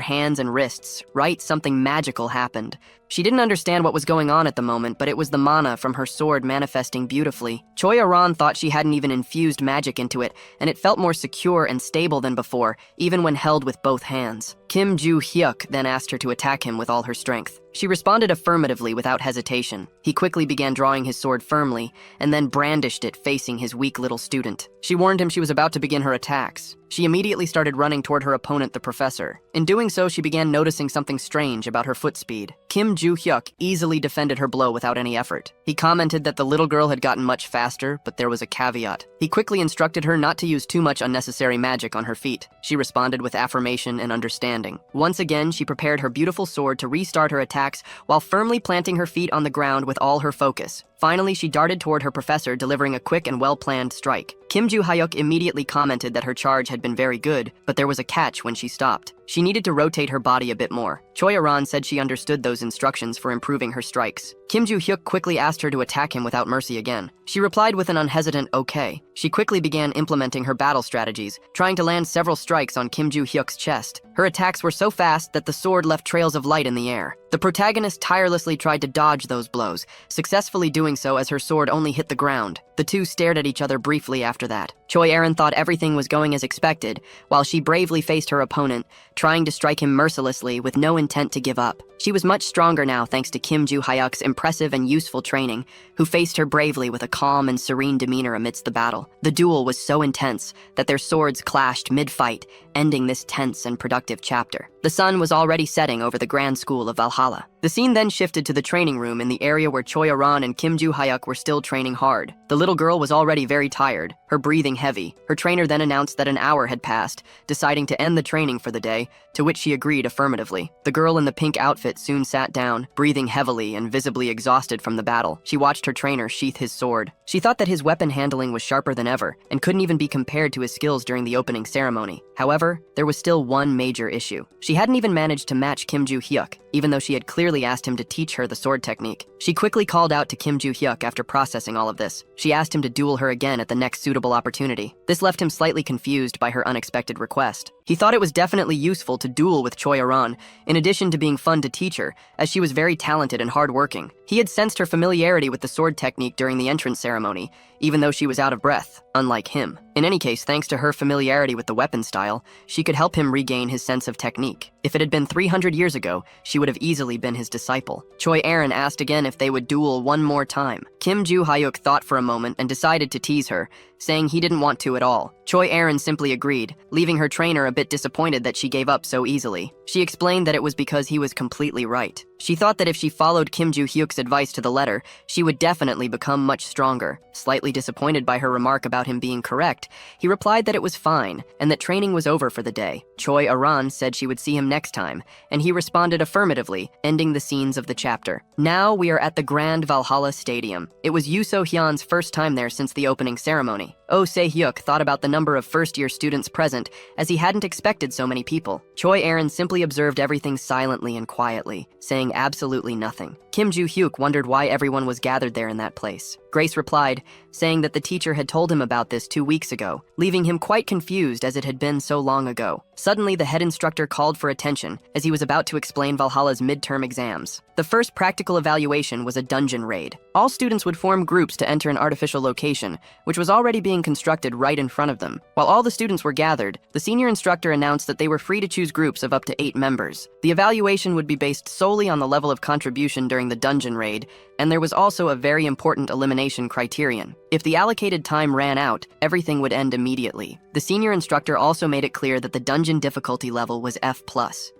hands and wrists right, something magical happened. She didn't understand what was going on at the moment, but it was the mana from her sword manifesting beautifully. Choi Ar-in thought she hadn't even infused magic into it, and it felt more secure and stable than before, even when held with both hands. Kim Joo-hyuk then asked her to attack him with all her strength. She responded affirmatively without hesitation. He quickly began drawing his sword firmly, and then brandished it, facing his weak little student. She warned him she was about to begin her attacks. She immediately started running toward her opponent, the professor. In doing so, she began noticing something strange about her foot speed. Kim Joo-hyuk easily defended her blow without any effort. He commented that the little girl had gotten much faster, but there was a caveat. He quickly instructed her not to use too much unnecessary magic on her feet. She responded with affirmation and understanding. Once again, she prepared her beautiful sword to restart her attacks while firmly planting her feet on the ground with all her focus. Finally, she darted toward her professor, delivering a quick and well-planned strike. Kim Joo-hyuk immediately commented that her charge had been very good, but there was a catch when she stopped. She needed to rotate her body a bit more. Choi Ar-in said she understood those instructions for improving her strikes. Kim Joo-hyuk quickly asked her to attack him without mercy again. She replied with an unhesitant okay. She quickly began implementing her battle strategies, trying to land several strikes on Kim Joo-hyuk's chest. Her attacks were so fast that the sword left trails of light in the air. The protagonist tirelessly tried to dodge those blows, successfully doing so as her sword only hit the ground. The two stared at each other briefly after that. Choi Ar-in thought everything was going as expected, while she bravely faced her opponent, trying to strike him mercilessly with no intent to give up. She was much stronger now thanks to Kim Joo-hyuk's impressive and useful training, who faced her bravely with a calm and serene demeanor amidst the battle. The duel was so intense that their swords clashed mid-fight, ending this tense and productive chapter. The sun was already setting over the grand school of Valhalla. The scene then shifted to the training room in the area where Choi Aran and Kim Joo-hyuk were still training hard. The little girl was already very tired, her breathing heavy. Her trainer then announced that an hour had passed, deciding to end the training for the day, to which she agreed affirmatively. The girl in the pink outfit soon sat down, breathing heavily and visibly exhausted from the battle. She watched her trainer sheath his sword. She thought that his weapon handling was sharper than ever, and couldn't even be compared to his skills during the opening ceremony. However, there was still one major issue. She hadn't even managed to match Kim Joo-hyuk, even though she had clearly asked him to teach her the sword technique. She quickly called out to Kim Joo-hyuk after processing all of this. She asked him to duel her again at the next suitable opportunity. This left him slightly confused by her unexpected request. He thought it was definitely useful to duel with Choi Aran, in addition to being fun to teach her, as she was very talented and hardworking. He had sensed her familiarity with the sword technique during the entrance ceremony, even though she was out of breath, unlike him. In any case, thanks to her familiarity with the weapon style, she could help him regain his sense of technique. If it had been 300 years ago, she would have easily been his disciple. Choi Aran asked again if they would duel one more time. Kim Joo-hyuk thought for a moment and decided to tease her, saying he didn't want to at all. Choi Aran simply agreed, leaving her trainer a bit disappointed that she gave up so easily. She explained that it was because he was completely right. She thought that if she followed Kim Joo-hyuk's advice to the letter, she would definitely become much stronger. Slightly disappointed by her remark about him being correct, he replied that it was fine, and that training was over for the day. Choi Aran said she would see him next time, and he responded affirmatively, ending the scenes of the chapter. Now we are at the Grand Valhalla Stadium. It was Yoo So-hyun's first time there since the opening ceremony. Oh Se-hyuk thought about the number of first-year students present, as he hadn't expected so many people. Choi Aran simply observed everything silently and quietly, saying absolutely nothing. Kim Joo-hyuk wondered why everyone was gathered there in that place. Grace replied, saying that the teacher had told him about this 2 weeks ago, leaving him quite confused as it had been so long ago. Suddenly, the head instructor called for attention as he was about to explain Valhalla's midterm exams. The first practical evaluation was a dungeon raid. All students would form groups to enter an artificial location, which was already being constructed right in front of them. While all the students were gathered, the senior instructor announced that they were free to choose groups of up to 8 members. The evaluation would be based solely on the level of contribution during the dungeon raid, and there was also a very important elimination criterion. If the allocated time ran out, everything would end immediately. The senior instructor also made it clear that the dungeon difficulty level was F+.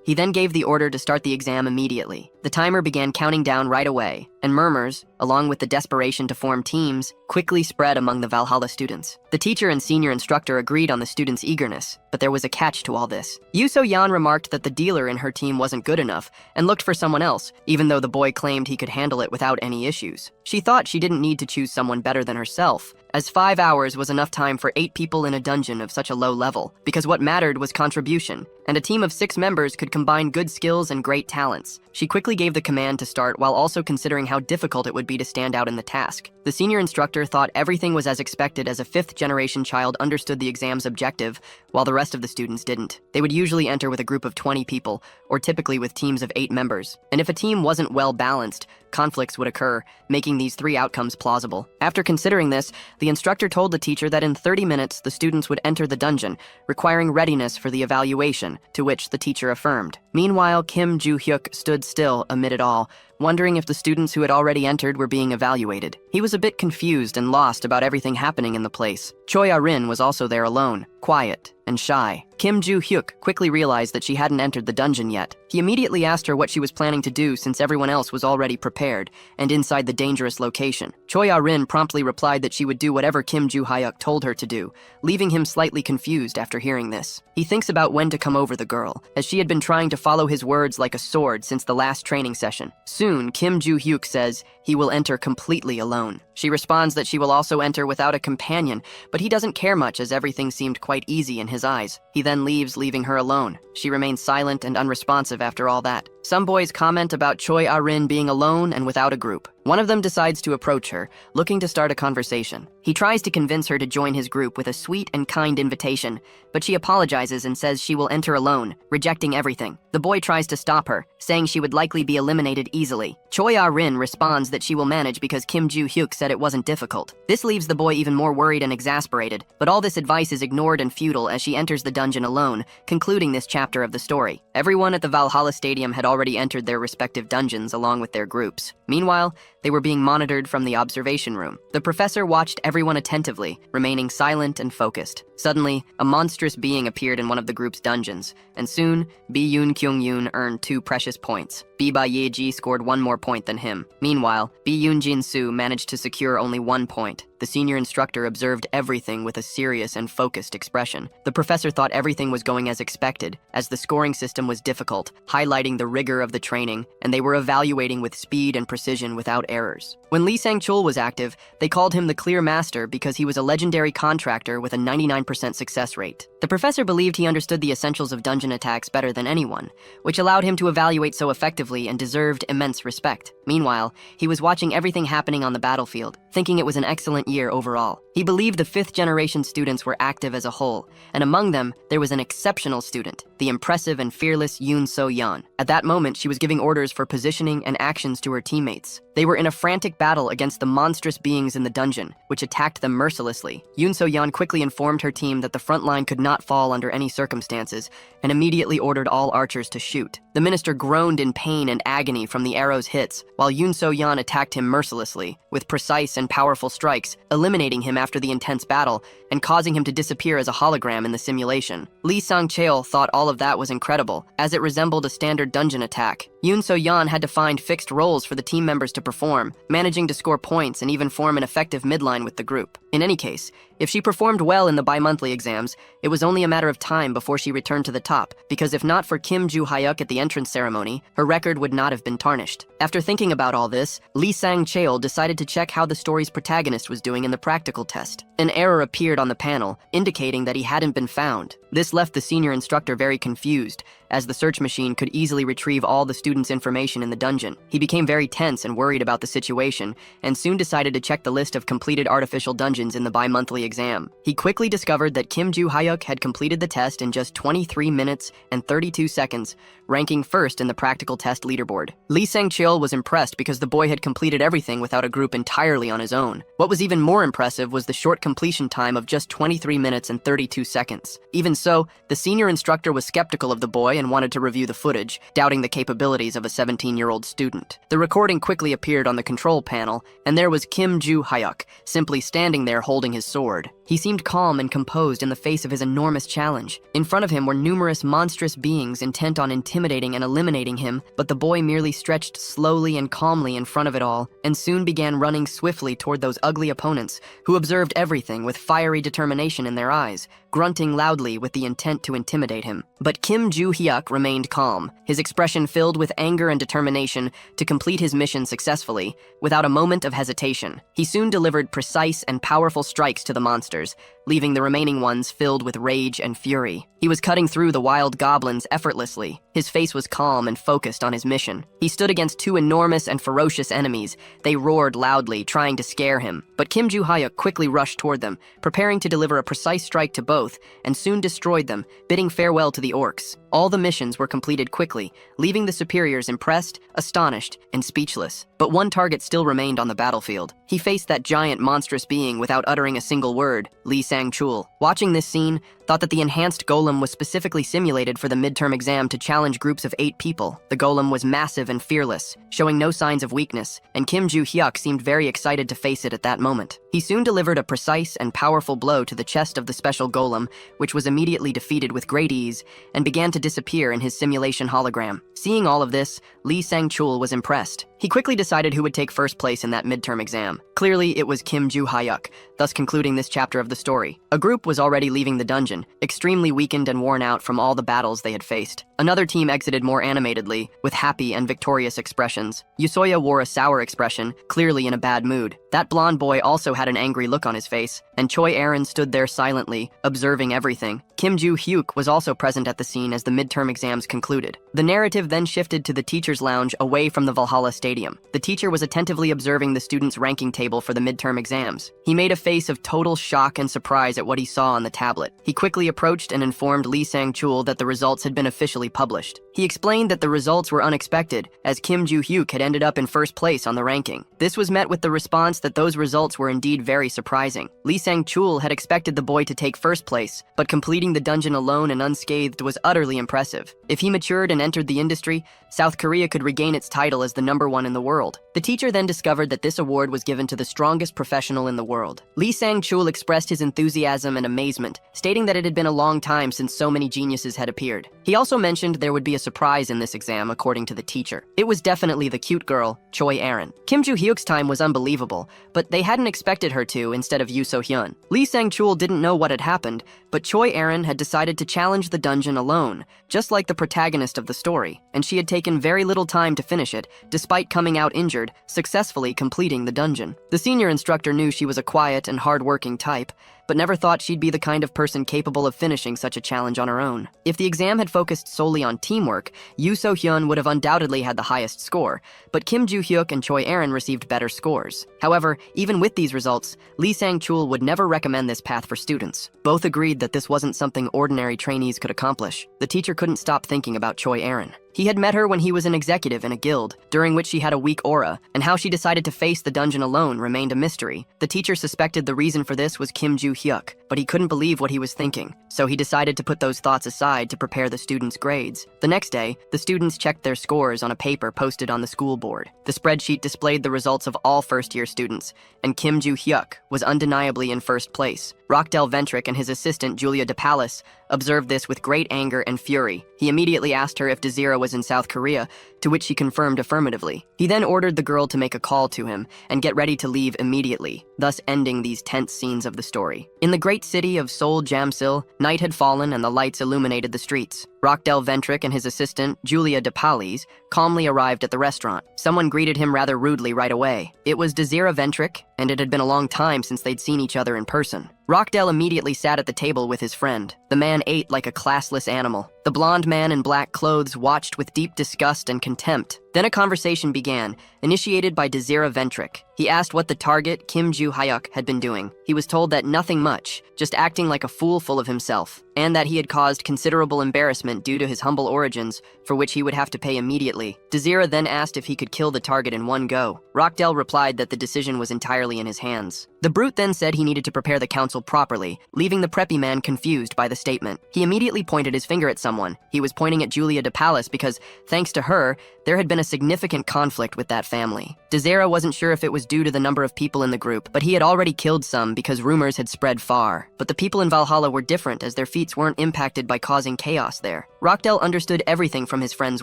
He then gave the order to start the exam immediately. The timer began counting down right away, and murmurs, along with the desperation to form teams, quickly spread among the Valhalla students. The teacher and senior instructor agreed on the students' eagerness, but there was a catch to all this. Yoo So-hyun remarked that the dealer in her team wasn't good enough and looked for someone else, even though the boy claimed he could handle it without any issues. She thought she didn't need to choose someone better than herself, as 5 hours was enough time for 8 people in a dungeon of such a low level, because what mattered was contribution, and a team of 6 members could combine good skills and great talents. She quickly gave the command to start while also considering how difficult it would be to stand out in the task. The senior instructor thought everything was as expected, as a 5th-generation child understood the exam's objective, while the rest of the students didn't. They would usually enter with a group of 20 people, or typically with teams of 8 members. And if a team wasn't well balanced, conflicts would occur, making these 3 outcomes plausible. After considering this, the instructor told the teacher that in 30 minutes the students would enter the dungeon, requiring readiness for the evaluation, to which the teacher affirmed. Meanwhile, Kim Joo-hyuk stood still amid it all, wondering if the students who had already entered were being evaluated. He was a bit confused and lost about everything happening in the place. Choi Arin was also there alone, quiet and shy. Kim Joo-hyuk quickly realized that she hadn't entered the dungeon yet. He immediately asked her what she was planning to do since everyone else was already prepared and inside the dangerous location. Choi Arin promptly replied that she would do whatever Kim Joo-hyuk told her to do, leaving him slightly confused after hearing this. He thinks about when to come over the girl, as she had been trying to follow his words like a sword since the last training session. Soon, Kim Joo-hyuk says he will enter completely alone. She responds that she will also enter without a companion, but he doesn't care much as everything seemed quite easy in his eyes. He then leaves, leaving her alone. She remains silent and unresponsive after all that. Some boys comment about Choi Arin being alone and without a group. One of them decides to approach her, looking to start a conversation. He tries to convince her to join his group with a sweet and kind invitation, but she apologizes and says she will enter alone, rejecting everything. The boy tries to stop her, saying she would likely be eliminated easily. Choi Arin responds that she will manage because Kim Joo-hyuk said it wasn't difficult. This leaves the boy even more worried and exasperated, but all this advice is ignored and futile as she enters the dungeon alone, concluding this chapter of the story. Everyone at the Valhalla Stadium had already entered their respective dungeons along with their groups. Meanwhile, they were being monitored from the observation room. The professor watched everyone attentively, remaining silent and focused. Suddenly, a monstrous being appeared in one of the group's dungeons, and soon, Bi-yoon Kyung-yoon earned 2 precious points. Bi-ba-ye-ji scored 1 more point than him. Meanwhile, Bi-yoon Jin-soo managed to secure only 1 point. The senior instructor observed everything with a serious and focused expression. The professor thought everything was going as expected, as the scoring system was difficult, highlighting the rigor of the training, and they were evaluating with speed and precision without errors. When Lee Sang-chul was active, they called him the Clear Master because he was a legendary contractor with a 99% success rate. The professor believed he understood the essentials of dungeon attacks better than anyone, which allowed him to evaluate so effectively and deserved immense respect. Meanwhile, he was watching everything happening on the battlefield, thinking it was an excellent year overall. He believed the 5th-generation students were active as a whole, and among them, there was an exceptional student, the impressive and fearless Yoon So-yeon. At that moment, she was giving orders for positioning and actions to her teammates. They were in a frantic battle against the monstrous beings in the dungeon, which attacked them mercilessly. Yoon So-yeon quickly informed her team that the front line could not fall under any circumstances, and immediately ordered all archers to shoot. The minister groaned in pain and agony from the arrow's hits, while Yoon So-yeon attacked him mercilessly, with precise and powerful strikes, eliminating him after the intense battle, and causing him to disappear as a hologram in the simulation. Lee Sang-cheol thought all of that was incredible, as it resembled a standard dungeon attack. Yoon So-yeon had to find fixed roles for the team members to perform, managing to score points and even form an effective midline with the group. In any case, if she performed well in the bi-monthly exams, it was only a matter of time before she returned to the top, because if not for Kim Joo-hyuk at the entrance ceremony, her record would not have been tarnished. After thinking about all this, Lee Sang-cheol decided to check how the story's protagonist was doing in the practical test. An error appeared on the panel, indicating that he hadn't been found. This left the senior instructor very confused, as the search machine could easily retrieve all the students' information in the dungeon. He became very tense and worried about the situation, and soon decided to check the list of completed artificial dungeons in the bi-monthly exam. He quickly discovered that Kim Joo-hyuk had completed the test in just 23 minutes and 32 seconds, ranking first in the practical test leaderboard. Lee Sang-cheol was impressed because the boy had completed everything without a group entirely on his own. What was even more impressive was the short completion time of just 23 minutes and 32 seconds. Even so, the senior instructor was skeptical of the boy and wanted to review the footage, doubting the capabilities of a 17-year-old student. The recording quickly appeared on the control panel, and there was Kim Joo-hyuk, simply standing there holding his sword. He seemed calm and composed in the face of his enormous challenge. In front of him were numerous monstrous beings intent on intimidating and eliminating him, but the boy merely stretched slowly and calmly in front of it all, and soon began running swiftly toward those ugly opponents, who observed everything with fiery determination in their eyes, grunting loudly with the intent to intimidate him. But Kim Joo-hyuk remained calm, his expression filled with anger and determination to complete his mission successfully, without a moment of hesitation. He soon delivered precise and powerful strikes to the monsters, leaving the remaining ones filled with rage and fury. He was cutting through the wild goblins effortlessly. His face was calm and focused on his mission. He stood against 2 enormous and ferocious enemies. They roared loudly, trying to scare him. But Kim Joo-hyuk quickly rushed toward them, preparing to deliver a precise strike to both, and soon destroyed them, bidding farewell to the orcs. All the missions were completed quickly, leaving the superiors impressed, astonished, and speechless. But one target still remained on the battlefield. He faced that giant monstrous being without uttering a single word, Lee Sang-chul. Watching this scene, thought that the enhanced golem was specifically simulated for the midterm exam to challenge groups of 8 people. The golem was massive and fearless, showing no signs of weakness, and Kim Joo-hyuk seemed very excited to face it at that moment. He soon delivered a precise and powerful blow to the chest of the special golem, which was immediately defeated with great ease, and began to disappear in his simulation hologram. Seeing all of this, Lee Sang-chul was impressed. He quickly decided who would take first place in that midterm exam. Clearly, it was Kim Joo-hyuk, thus concluding this chapter of the story. A group was already leaving the dungeon, extremely weakened and worn out from all the battles they had faced. Another team exited more animatedly, with happy and victorious expressions. Yusoya wore a sour expression, clearly in a bad mood. That blonde boy also had an angry look on his face, and Choi Aaron stood there silently, observing everything. Kim Joo-hyuk was also present at the scene as the midterm exams concluded. The narrative then shifted to the teacher's lounge away from the Valhalla Stadium. The teacher was attentively observing the students' ranking table for the midterm exams. He made a face of total shock and surprise at what he saw on the tablet. He quickly approached and informed Lee Sang-chul that the results had been officially published. He explained that the results were unexpected, as Kim Joo-hyuk had ended up in first place on the ranking. This was met with the response that those results were indeed very surprising. Lee Sang-chul had expected the boy to take first place, but completing the dungeon alone and unscathed was utterly impressive. If he matured and entered the industry, South Korea could regain its title as the #1 in the world. The teacher then discovered that this award was given to the strongest professional in the world. Lee Sang-chul expressed his enthusiasm and amazement, stating that it had been a long time since so many geniuses had appeared. He also mentioned there would be a surprise in this exam, according to the teacher. It was definitely the cute girl, Choi Erin. Kim Joo-hyuk's time was unbelievable, but they hadn't expected her to instead of Yoo So-hyun. Lee Sang-chul didn't know what had happened, but Choi Erin had decided to challenge the dungeon alone, just like the protagonist of the story, and she had taken very little time to finish it, despite coming out injured, successfully completing the dungeon. The senior instructor knew she was a quiet and hard-working type, but never thought she'd be the kind of person capable of finishing such a challenge on her own. If the exam had focused solely on teamwork, Yoo So-hyun would have undoubtedly had the highest score, but Kim Joo-hyuk and Choi Erin received better scores. However, even with these results, Lee Sang-chul would never recommend this path for students. Both agreed that this wasn't something ordinary trainees could accomplish. The teacher couldn't stop thinking about Choi Erin. He had met her when he was an executive in a guild, during which she had a weak aura, and how she decided to face the dungeon alone remained a mystery. The teacher suspected the reason for this was Kim Joo-hyuk, but he couldn't believe what he was thinking, so he decided to put those thoughts aside to prepare the students' grades. The next day, the students checked their scores on a paper posted on the school board. The spreadsheet displayed the results of all first-year students, and Kim Joo-hyuk was undeniably in first place. Rockdell Ventrick and his assistant Julia DePalis observed this with great anger and fury. He immediately asked her if Desira was in South Korea, to which she confirmed affirmatively. He then ordered the girl to make a call to him and get ready to leave immediately, thus ending these tense scenes of the story. In the great city of Seoul Jamsil, night had fallen and the lights illuminated the streets. Rockdell Ventrick and his assistant, Julia DePalis, calmly arrived at the restaurant. Someone greeted him rather rudely right away. It was Desira Ventrick, and it had been a long time since they'd seen each other in person. Rockdell immediately sat at the table with his friend. The man ate like a classless animal. The blonde man in black clothes watched with deep disgust and contempt. Then a conversation began, initiated by Desira Ventrick. He asked what the target, Kim Joo-hyuk, had been doing. He was told that nothing much, just acting like a fool full of himself, and that he had caused considerable embarrassment due to his humble origins, for which he would have to pay immediately. Desira then asked if he could kill the target in one go. Rockdell replied that the decision was entirely in his hands. The brute then said he needed to prepare the council properly, leaving the preppy man confused by the statement. He immediately pointed his finger at someone. He was pointing at Julia DePalis because, thanks to her, there had been a significant conflict with that family. Desira wasn't sure if it was due to the number of people in the group, but he had already killed some because rumors had spread far. But the people in Valhalla were different, as their feats weren't impacted by causing chaos there. Rockdell understood everything from his friend's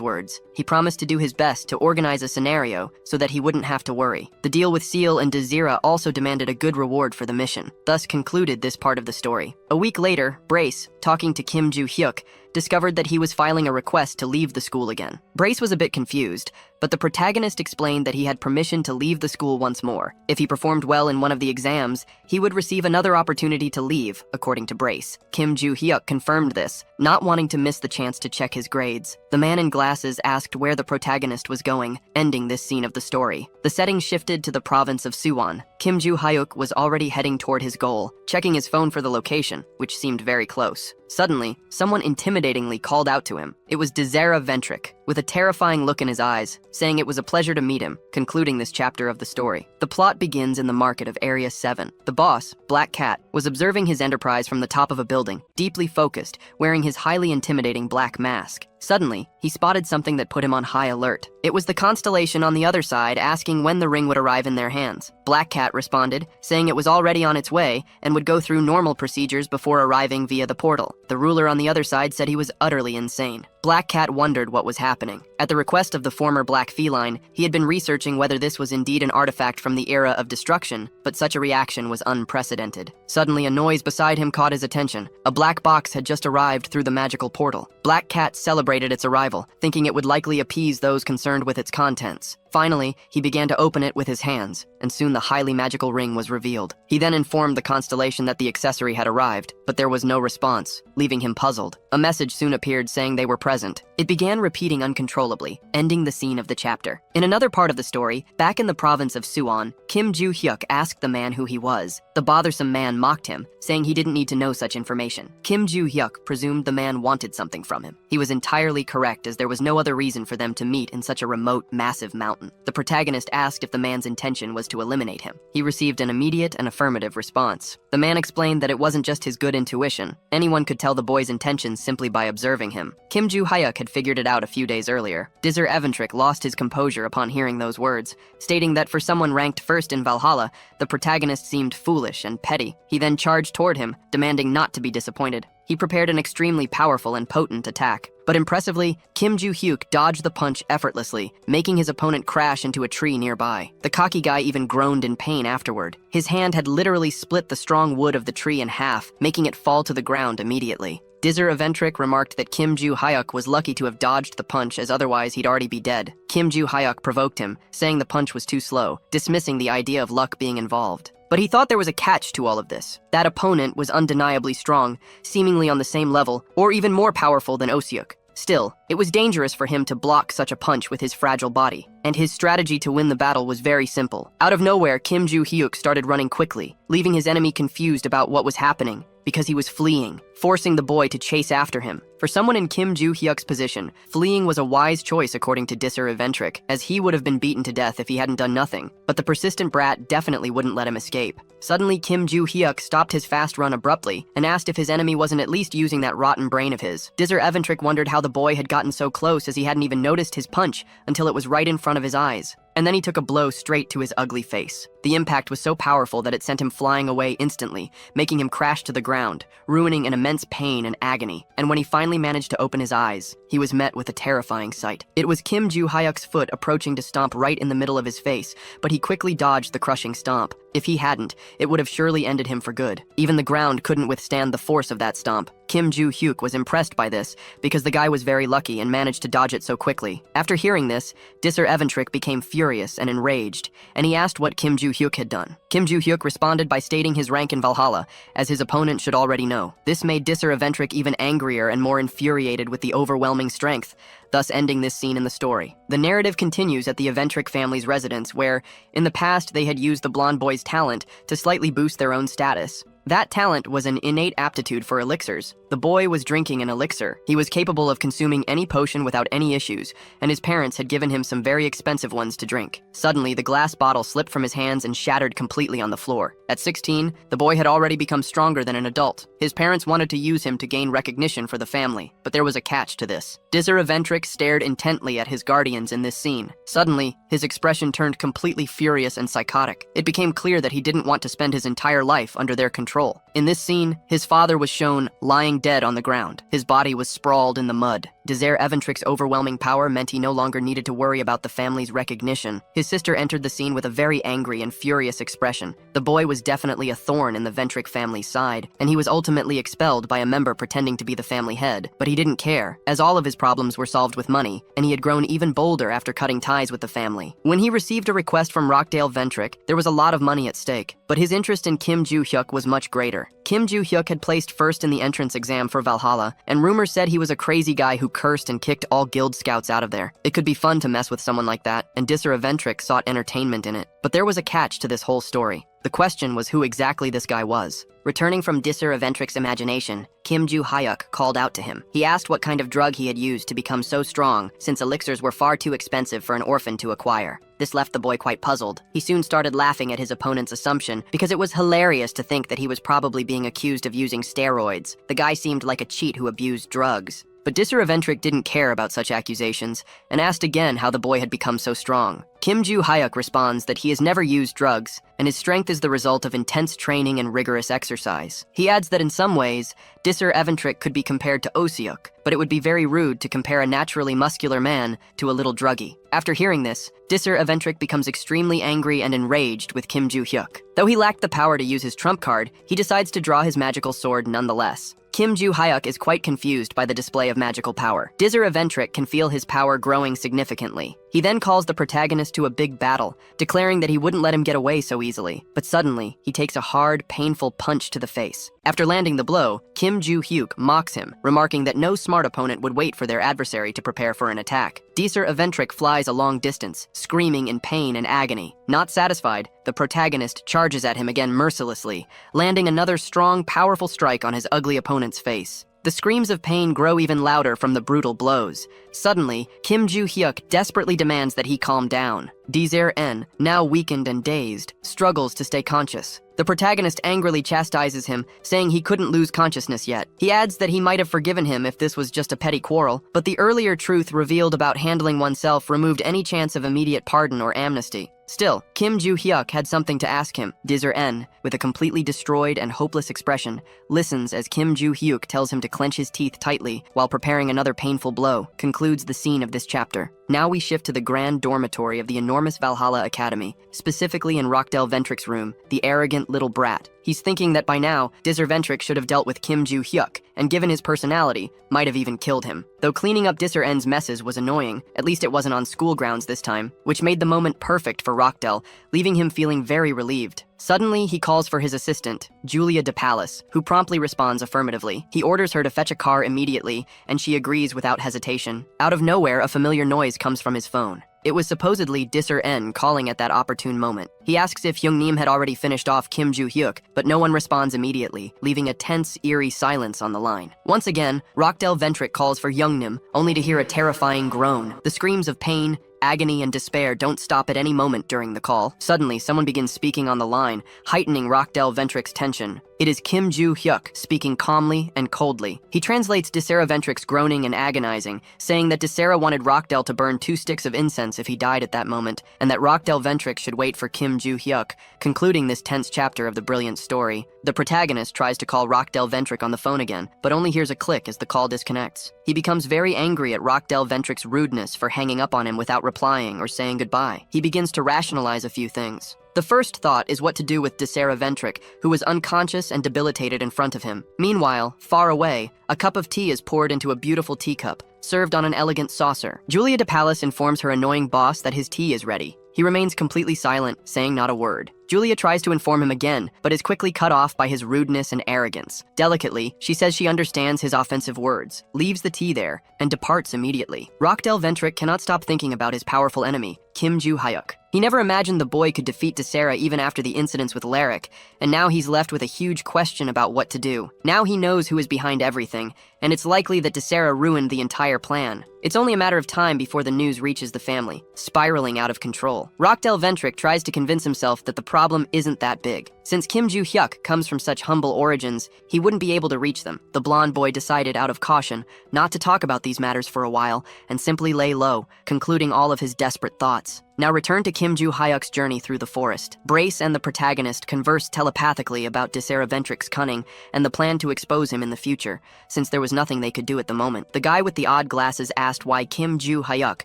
words. He promised to do his best to organize a scenario so that he wouldn't have to worry. The deal with Seal and Desira also demanded a good reward for the mission, thus concluded this part of the story. A week later, Brace, talking to Kim Joo-hyuk, discovered that he was filing a request to leave the school again. Brace was a bit confused, but the protagonist explained that he had permission to leave the school once more. If he performed well in one of the exams, he would receive another opportunity to leave, according to Brace. Kim Joo-hyuk confirmed this, not wanting to miss the chance to check his grades. The man in glasses asked where the protagonist was going, ending this scene of the story. The setting shifted to the province of Suwon. Kim Joo-hyuk was already heading toward his goal, checking his phone for the location, which seemed very close. Suddenly, someone intimidatingly called out to him. It was Desira Ventrick, with a terrifying look in his eyes, saying it was a pleasure to meet him, concluding this chapter of the story. The plot begins in the market of Area 7. The boss, Black Cat, was observing his enterprise from the top of a building, deeply focused, wearing his highly intimidating black mask. Suddenly, he spotted something that put him on high alert. It was the constellation on the other side asking when the ring would arrive in their hands. Black Cat responded, saying it was already on its way and would go through normal procedures before arriving via the portal. The ruler on the other side said he was utterly insane. Black Cat wondered what was happening. At the request of the former black feline, he had been researching whether this was indeed an artifact from the era of destruction, but such a reaction was unprecedented. Suddenly, a noise beside him caught his attention. A black box had just arrived through the magical portal. Black Cat celebrated its arrival, thinking it would likely appease those concerned with its contents. Finally, he began to open it with his hands, and soon the highly magical ring was revealed. He then informed the constellation that the accessory had arrived, but there was no response, leaving him puzzled. A message soon appeared saying they were present. It began repeating uncontrollably, ending the scene of the chapter. In another part of the story, back in the province of Suwon, Kim Joo-hyuk asked the man who he was. The bothersome man mocked him, saying he didn't need to know such information. Kim Joo-hyuk presumed the man wanted something from him. He was entirely correct, as there was no other reason for them to meet in such a remote, massive mountain. The protagonist asked if the man's intention was to eliminate him. He received an immediate and affirmative response. The man explained that it wasn't just his good intuition. Anyone could tell the boy's intentions simply by observing him. Kim Joo-hyuk had figured it out a few days earlier. Dizzer Eventrick lost his composure upon hearing those words, stating that for someone ranked first in Valhalla, the protagonist seemed foolish and petty. He then charged toward him, demanding not to be disappointed. He prepared an extremely powerful and potent attack. But impressively, Kim Joo-hyuk dodged the punch effortlessly, making his opponent crash into a tree nearby. The cocky guy even groaned in pain afterward. His hand had literally split the strong wood of the tree in half, making it fall to the ground immediately. Dizzer Eventrick remarked that Kim Joo-hyuk was lucky to have dodged the punch, as otherwise he'd already be dead. Kim Joo-hyuk provoked him, saying the punch was too slow, dismissing the idea of luck being involved. But he thought there was a catch to all of this. That opponent was undeniably strong, seemingly on the same level, or even more powerful than Oseok. Still, it was dangerous for him to block such a punch with his fragile body, and his strategy to win the battle was very simple. Out of nowhere, Kim Joo-hyuk started running quickly, leaving his enemy confused about what was happening, because he was fleeing, forcing the boy to chase after him. For someone in Kim Joo-hyuk's position, fleeing was a wise choice according to Dizzer Eventrick, as he would have been beaten to death if he hadn't done nothing. But the persistent brat definitely wouldn't let him escape. Suddenly, Kim Joo-hyuk stopped his fast run abruptly and asked if his enemy wasn't at least using that rotten brain of his. Dizzer Eventrick wondered how the boy had gotten so close, as he hadn't even noticed his punch until it was right in front of his eyes. And then he took a blow straight to his ugly face. The impact was so powerful that it sent him flying away instantly, making him crash to the ground, ruining an immense pain and agony. And when he finally managed to open his eyes, he was met with a terrifying sight. It was Kim Joo-hyuk's foot approaching to stomp right in the middle of his face, but he quickly dodged the crushing stomp. If he hadn't, it would have surely ended him for good. Even the ground couldn't withstand the force of that stomp. Kim Joo-hyuk was impressed by this, because the guy was very lucky and managed to dodge it so quickly. After hearing this, Dizzer Eventrick became furious and enraged, and he asked what Kim Joo-hyuk had done. Kim Joo-hyuk responded by stating his rank in Valhalla, as his opponent should already know. This made Dizzer Eventrick even angrier and more infuriated with the overwhelming strength, thus ending this scene in the story. The narrative continues at the Eventrick family's residence, where, in the past, they had used the blonde boy's talent to slightly boost their own status. That talent was an innate aptitude for elixirs. The boy was drinking an elixir. He was capable of consuming any potion without any issues, and his parents had given him some very expensive ones to drink. Suddenly, the glass bottle slipped from his hands and shattered completely on the floor. At 16, the boy had already become stronger than an adult. His parents wanted to use him to gain recognition for the family, but there was a catch to this. Dizzer Eventrick stared intently at his guardians in this scene. Suddenly, his expression turned completely furious and psychotic. It became clear that he didn't want to spend his entire life under their control. In this scene, his father was shown lying dead on the ground. His body was sprawled in the mud. Dizzer Eventrick's overwhelming power meant he no longer needed to worry about the family's recognition. His sister entered the scene with a very angry and furious expression. The boy was definitely a thorn in the Ventrick family's side, and he was ultimately expelled by a member pretending to be the family head. But he didn't care, as all of his problems were solved with money, and he had grown even bolder after cutting ties with the family. When he received a request from Rockdale Ventrick, there was a lot of money at stake, but his interest in Kim Joo-hyuk was much greater. Kim Joo-hyuk had placed first in the entrance exam for Valhalla, and rumors said he was a crazy guy who cursed and kicked all guild scouts out of there. It could be fun to mess with someone like that, and Dizzer Eventrick sought entertainment in it. But there was a catch to this whole story. The question was who exactly this guy was. Returning from Dizzer Eventrick's imagination, Kim Joo-hyuk called out to him. He asked what kind of drug he had used to become so strong, since elixirs were far too expensive for an orphan to acquire. This left the boy quite puzzled. He soon started laughing at his opponent's assumption, because it was hilarious to think that he was probably being accused of using steroids. The guy seemed like a cheat who abused drugs. But Dizzer Eventrick didn't care about such accusations, and asked again how the boy had become so strong. Kim Joo-hyuk responds that he has never used drugs, and his strength is the result of intense training and rigorous exercise. He adds that in some ways, Dizzer Eventrick could be compared to Oseok, but it would be very rude to compare a naturally muscular man to a little druggie. After hearing this, Dizzer Eventrick becomes extremely angry and enraged with Kim Joo-hyuk. Though he lacked the power to use his trump card, he decides to draw his magical sword nonetheless. Kim Joo-hyuk is quite confused by the display of magical power. Dizzer Eventrick can feel his power growing significantly. He then calls the protagonist to a big battle, declaring that he wouldn't let him get away so easily. But suddenly, he takes a hard, painful punch to the face. After landing the blow, Kim Joo-hyuk mocks him, remarking that no smart opponent would wait for their adversary to prepare for an attack. Dizzer Eventrick flies a long distance, screaming in pain and agony. Not satisfied, the protagonist charges at him again mercilessly, landing another strong, powerful strike on his ugly opponent's face. The screams of pain grow even louder from the brutal blows. Suddenly, Kim Joo-hyuk desperately demands that he calm down. Desir-en, now weakened and dazed, struggles to stay conscious. The protagonist angrily chastises him, saying he couldn't lose consciousness yet. He adds that he might have forgiven him if this was just a petty quarrel, but the earlier truth revealed about handling oneself removed any chance of immediate pardon or amnesty. Still, Kim Joo-hyuk had something to ask him. Desir-en, with a completely destroyed and hopeless expression, listens as Kim Joo-hyuk tells him to clench his teeth tightly while preparing another painful blow, concludes the scene of this chapter. Now we shift to the grand dormitory of the enormous Valhalla Academy, specifically in Rockdell Ventric's room, the arrogant little brat. He's thinking that by now, Desir Ventric should have dealt with Kim Joo-hyuk, and given his personality, might have even killed him. Though cleaning up Desir-en's messes was annoying, at least it wasn't on school grounds this time, which made the moment perfect for Rockdell, leaving him feeling very relieved. Suddenly, he calls for his assistant, Julia de Pallas, who promptly responds affirmatively. He orders her to fetch a car immediately, and she agrees without hesitation. Out of nowhere, a familiar noise comes from his phone. It was supposedly Desir-en calling at that opportune moment. He asks if Youngnim had already finished off Kim Joo-hyuk, but no one responds immediately, leaving a tense, eerie silence on the line. Once again, Rockdell Ventric calls for Youngnim, only to hear a terrifying groan. The screams of pain, agony, and despair don't stop at any moment during the call. Suddenly, someone begins speaking on the line, heightening Rockdell Ventric's tension. It is Kim Joo-hyuk, speaking calmly and coldly. He translates Desira Ventric's groaning and agonizing, saying that Desira wanted Rockdell to burn 2 sticks of incense if he died at that moment, and that Rockdell Ventric should wait for Kim Joo-hyuk, concluding this tense chapter of the brilliant story. The protagonist tries to call Rockdell Ventric on the phone again, but only hears a click as the call disconnects. He becomes very angry at Rockdell Ventric's rudeness for hanging up on him without replying or saying goodbye. He begins to rationalize a few things. The first thought is what to do with Desira Ventric, who was unconscious and debilitated in front of him. Meanwhile, far away, a cup of tea is poured into a beautiful teacup, served on an elegant saucer. Julia de Pallas informs her annoying boss that his tea is ready. He remains completely silent, saying not a word. Julia tries to inform him again, but is quickly cut off by his rudeness and arrogance. Delicately, she says she understands his offensive words, leaves the tea there, and departs immediately. Rockdell Ventric cannot stop thinking about his powerful enemy, Kim Joo-hyuk. He never imagined the boy could defeat Desira even after the incidents with Larrick, and now he's left with a huge question about what to do. Now he knows who is behind everything, and it's likely that Desira ruined the entire plan. It's only a matter of time before the news reaches the family, spiraling out of control. Rockdell Ventric tries to convince himself that the problem isn't that big. Since Kim Joo-hyuk comes from such humble origins, he wouldn't be able to reach them. The blonde boy decided out of caution not to talk about these matters for a while and simply lay low, concluding all of his desperate thoughts. Now return to Kim Joo-hyuk's journey through the forest. Brace and the protagonist converse telepathically about Desira Ventric's cunning and the plan to expose him in the future, since there was nothing they could do at the moment. The guy with the odd glasses asked why Kim Joo-hyuk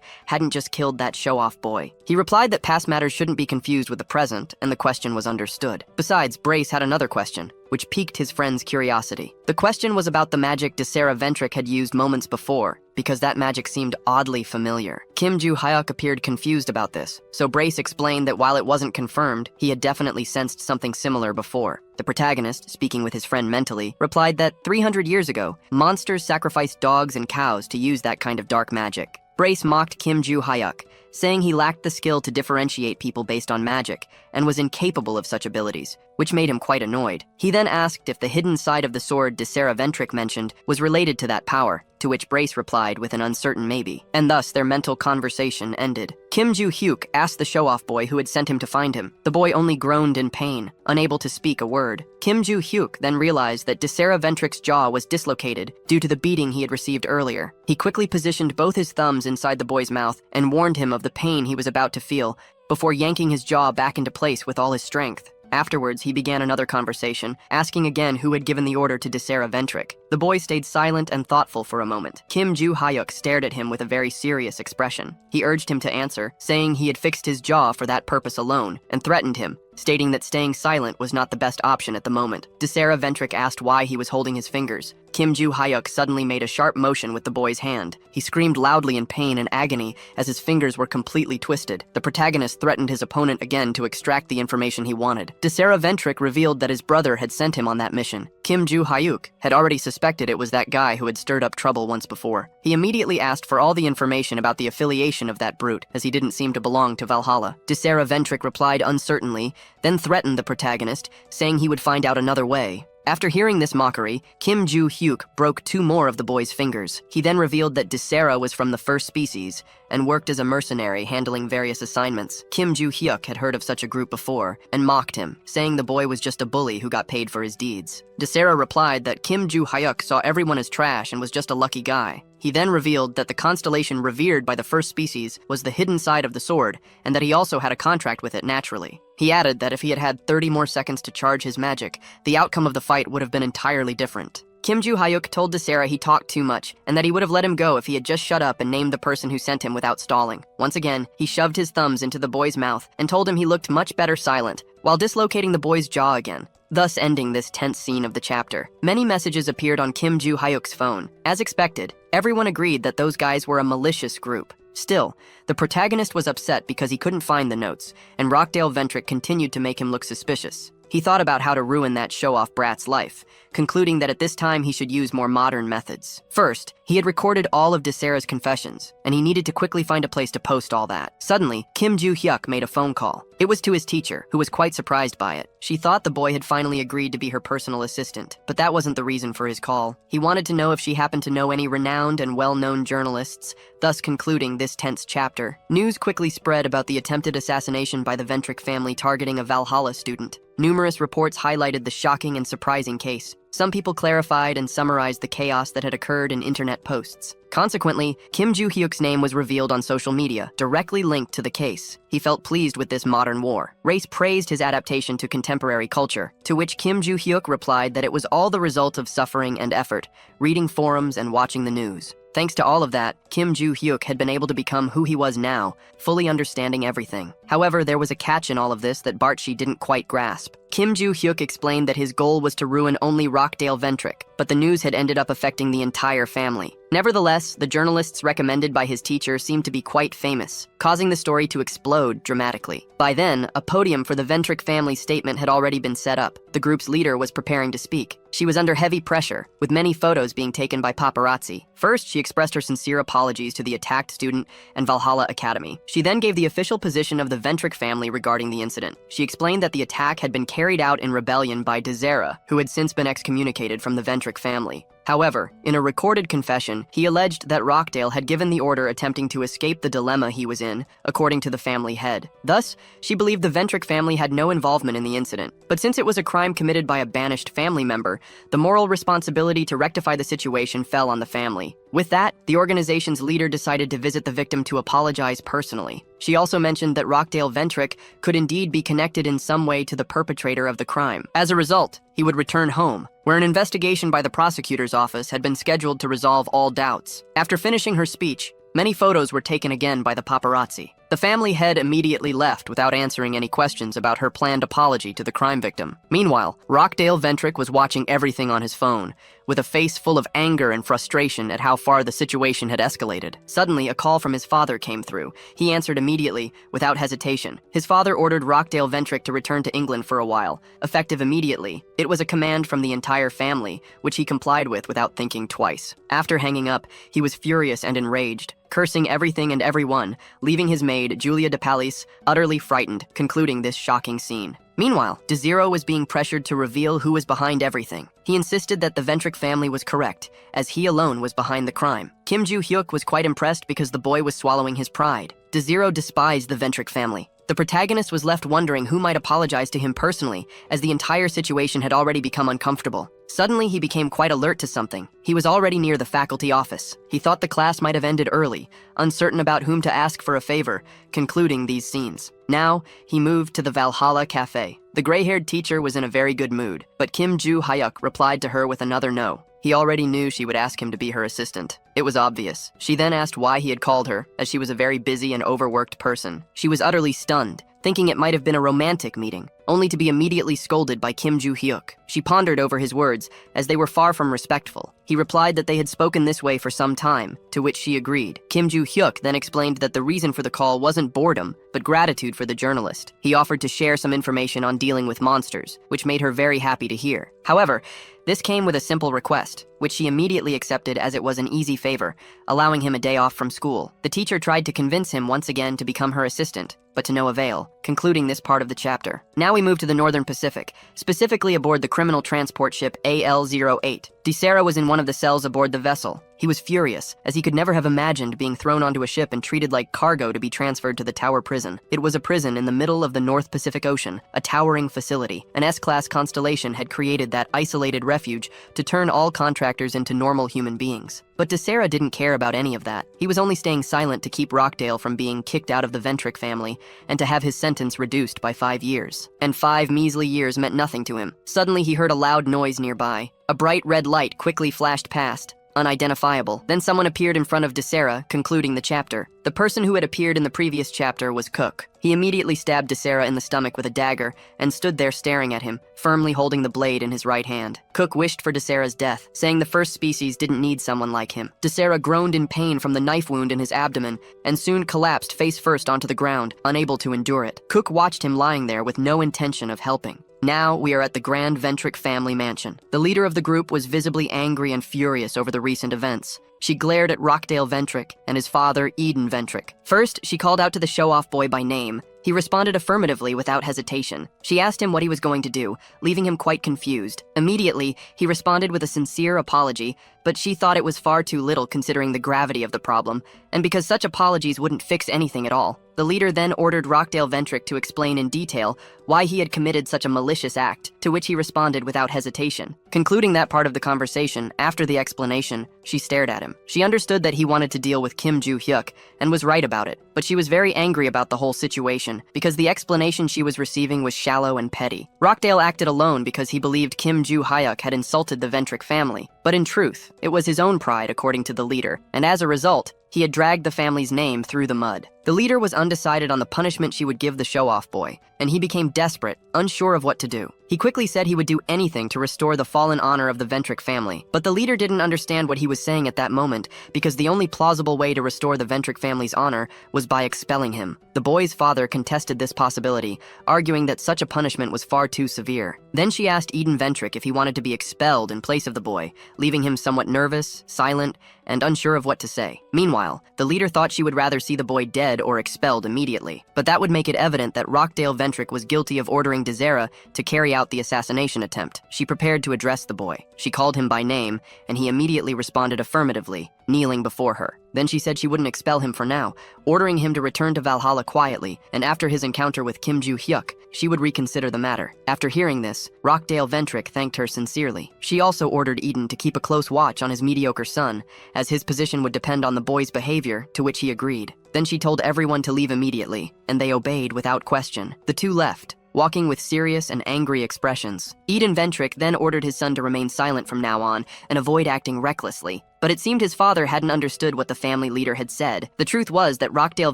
hadn't just killed that show-off boy. He replied that past matters shouldn't be confused with the present, and the question was understood. Besides, Brace had another question, which piqued his friend's curiosity. The question was about the magic Desira Ventric had used moments before, because that magic seemed oddly familiar. Kim Joo-hyuk appeared confused about this, so Brace explained that while it wasn't confirmed, he had definitely sensed something similar before. The protagonist, speaking with his friend mentally, replied that 300 years ago, monsters sacrificed dogs and cows to use that kind of dark magic. Brace mocked Kim Joo-hyuk, saying he lacked the skill to differentiate people based on magic and was incapable of such abilities, which made him quite annoyed. He then asked if the hidden side of the sword Desira Ventric mentioned was related to that power, to which Brace replied with an uncertain maybe, and thus their mental conversation ended. Kim Joo-hyuk asked the show-off boy who had sent him to find him. The boy only groaned in pain, unable to speak a word. Kim Joo-hyuk then realized that Desira Ventric's jaw was dislocated due to the beating he had received earlier. He quickly positioned both his thumbs inside the boy's mouth and warned him of the pain he was about to feel, before yanking his jaw back into place with all his strength. Afterwards, he began another conversation, asking again who had given the order to Desira Ventric. The boy stayed silent and thoughtful for a moment. Kim Joo-hyuk stared at him with a very serious expression. He urged him to answer, saying he had fixed his jaw for that purpose alone, and threatened him, stating that staying silent was not the best option at the moment. Desira Ventric asked why he was holding his fingers. Kim Joo-hyuk suddenly made a sharp motion with the boy's hand. He screamed loudly in pain and agony as his fingers were completely twisted. The protagonist threatened his opponent again to extract the information he wanted. Desira Ventric revealed that his brother had sent him on that mission. Kim Joo-hyuk had already suspected it was that guy who had stirred up trouble once before. He immediately asked for all the information about the affiliation of that brute, as he didn't seem to belong to Valhalla. Desira Ventric replied uncertainly, then threatened the protagonist, saying he would find out another way. After hearing this mockery, Kim Joo-hyuk broke 2 more of the boy's fingers. He then revealed that Desera was from the first species and worked as a mercenary handling various assignments. Kim Joo-hyuk had heard of such a group before and mocked him, saying the boy was just a bully who got paid for his deeds. Desera replied that Kim Joo-hyuk saw everyone as trash and was just a lucky guy. He then revealed that the constellation revered by the first species was the hidden side of the sword, and that he also had a contract with it naturally. He added that if he had had 30 more seconds to charge his magic, the outcome of the fight would have been entirely different. Kim Joo-hyuk told Desera he talked too much, and that he would have let him go if he had just shut up and named the person who sent him without stalling. Once again, he shoved his thumbs into the boy's mouth and told him he looked much better silent, while dislocating the boy's jaw again, thus ending this tense scene of the chapter. Many messages appeared on Kim Joo-hyuk's phone. As expected, everyone agreed that those guys were a malicious group. Still, the protagonist was upset because he couldn't find the notes, and Rockdale Ventrick continued to make him look suspicious. He thought about how to ruin that show-off brat's life, concluding that at this time he should use more modern methods. First, he had recorded all of Desera's confessions, and he needed to quickly find a place to post all that. Suddenly, Kim Joo-hyuk made a phone call. It was to his teacher, who was quite surprised by it. She thought the boy had finally agreed to be her personal assistant, but that wasn't the reason for his call. He wanted to know if she happened to know any renowned and well-known journalists, thus concluding this tense chapter. News quickly spread about the attempted assassination by the Ventrick family targeting a Valhalla student. Numerous reports highlighted the shocking and surprising case. Some people clarified and summarized the chaos that had occurred in internet posts. Consequently, Kim Joo-hyuk's name was revealed on social media, directly linked to the case. He felt pleased with this modern war. Race praised his adaptation to contemporary culture, to which Kim Joo-hyuk replied that it was all the result of suffering and effort, reading forums and watching the news. Thanks to all of that, Kim Joo-hyuk had been able to become who he was now, fully understanding everything. However, there was a catch in all of this that Barchi didn't quite grasp. Kim Joo-hyuk explained that his goal was to ruin only Rockdale Ventrick, but the news had ended up affecting the entire family. Nevertheless, the journalists recommended by his teacher seemed to be quite famous, causing the story to explode dramatically. By then, a podium for the Ventrick family's statement had already been set up. The group's leader was preparing to speak. She was under heavy pressure, with many photos being taken by paparazzi. First, she expressed her sincere apologies to the attacked student and Valhalla Academy. She then gave the official position of the Ventrick family regarding the incident. She explained that the attack had been carried out in rebellion by Desera, who had since been excommunicated from the Ventrick family. However, in a recorded confession, he alleged that Rockdale had given the order attempting to escape the dilemma he was in, according to the family head. Thus, she believed the Ventrick family had no involvement in the incident. But since it was a crime committed by a banished family member, the moral responsibility to rectify the situation fell on the family. With that, the organization's leader decided to visit the victim to apologize personally. She also mentioned that Rockdale Ventrick could indeed be connected in some way to the perpetrator of the crime. As a result, he would return home, where an investigation by the prosecutor's office had been scheduled to resolve all doubts. After finishing her speech, many photos were taken again by the paparazzi. The family head immediately left without answering any questions about her planned apology to the crime victim. Meanwhile, Rockdale Ventrick was watching everything on his phone, with a face full of anger and frustration at how far the situation had escalated. Suddenly, a call from his father came through. He answered immediately, without hesitation. His father ordered Rockdale Ventrick to return to England for a while, effective immediately. It was a command from the entire family, which he complied with without thinking twice. After hanging up, he was furious and enraged, cursing everything and everyone, leaving his maid, Julia de Palis, utterly frightened, concluding this shocking scene. Meanwhile, Desero was being pressured to reveal who was behind everything. He insisted that the Ventrick family was correct, as he alone was behind the crime. Kim Joo-hyuk was quite impressed because the boy was swallowing his pride. Desero despised the Ventrick family. The protagonist was left wondering who might apologize to him personally, as the entire situation had already become uncomfortable. Suddenly, he became quite alert to something. He was already near the faculty office. He thought the class might have ended early, uncertain about whom to ask for a favor, concluding these scenes. Now, he moved to the Valhalla Cafe. The gray-haired teacher was in a very good mood, but Kim Joo-hyuk replied to her with another no. He already knew she would ask him to be her assistant. It was obvious. She then asked why he had called her, as she was a very busy and overworked person. She was utterly stunned, thinking it might have been a romantic meeting, only to be immediately scolded by Kim Joo-hyuk. She pondered over his words, as they were far from respectful. He replied that they had spoken this way for some time, to which she agreed. Kim Joo-hyuk then explained that the reason for the call wasn't boredom, but gratitude for the journalist. He offered to share some information on dealing with monsters, which made her very happy to hear. However, this came with a simple request, which she immediately accepted as it was an easy favor, allowing him a day off from school. The teacher tried to convince him once again to become her assistant, but to no avail, concluding this part of the chapter. Now we move to the Northern Pacific, specifically aboard the criminal transport ship AL-08. DeSera was in one of the cells aboard the vessel. He was furious, as he could never have imagined being thrown onto a ship and treated like cargo to be transferred to the Tower prison. It was a prison in the middle of the North Pacific Ocean, a towering facility. An S-class constellation had created that isolated refuge to turn all contractors into normal human beings. But DeSera didn't care about any of that. He was only staying silent to keep Rockdale from being kicked out of the Ventrick family and to have his sentence reduced by 5 years. And 5 measly years meant nothing to him. Suddenly he heard a loud noise nearby. A bright red light quickly flashed past, unidentifiable. Then someone appeared in front of DeSera, concluding the chapter. The person who had appeared in the previous chapter was Cook. He immediately stabbed DeSera in the stomach with a dagger and stood there staring at him, firmly holding the blade in his right hand. Cook wished for DeSera's death, saying the first species didn't need someone like him. DeSera groaned in pain from the knife wound in his abdomen and soon collapsed face first onto the ground, unable to endure it. Cook watched him lying there with no intention of helping. Now we are at the Grand Ventrick family mansion. The leader of the group was visibly angry and furious over the recent events. She glared at Rockdale Ventrick and his father, Eden Ventrick. First, she called out to the show-off boy by name. He responded affirmatively without hesitation. She asked him what he was going to do, leaving him quite confused. Immediately, he responded with a sincere apology, but she thought it was far too little considering the gravity of the problem, and because such apologies wouldn't fix anything at all. The leader then ordered Rockdale Ventrick to explain in detail why he had committed such a malicious act, to which he responded without hesitation. Concluding that part of the conversation, after the explanation, she stared at him. She understood that he wanted to deal with Kim Joo-hyuk, and was right about it, but she was very angry about the whole situation, because the explanation she was receiving was shallow and petty. Rockdale acted alone because he believed Kim Joo-hyuk had insulted the Ventrick family, but in truth, it was his own pride according to the leader, and as a result, he had dragged the family's name through the mud. The leader was undecided on the punishment she would give the show-off boy, and he became desperate, unsure of what to do. He quickly said he would do anything to restore the fallen honor of the Ventrick family, but the leader didn't understand what he was saying at that moment because the only plausible way to restore the Ventrick family's honor was by expelling him. The boy's father contested this possibility, arguing that such a punishment was far too severe. Then she asked Eden Ventrick if he wanted to be expelled in place of the boy, leaving him somewhat nervous, silent, and unsure of what to say. Meanwhile, the leader thought she would rather see the boy dead or expelled immediately, but that would make it evident that Rockdale Ventrick was guilty of ordering DeSera to carry out the assassination attempt. She prepared to address the boy. She called him by name, and he immediately responded affirmatively, kneeling before her. Then she said she wouldn't expel him for now, ordering him to return to Valhalla quietly, and after his encounter with Kim Joo-hyuk, she would reconsider the matter. After hearing this, Rockdale Ventrick thanked her sincerely. She also ordered Eden to keep a close watch on his mediocre son, as his position would depend on the boy's behavior, to which he agreed. Then she told everyone to leave immediately, and they obeyed without question. The two left, walking with serious and angry expressions. Eden Ventrick then ordered his son to remain silent from now on and avoid acting recklessly. But it seemed his father hadn't understood what the family leader had said. The truth was that Rockdale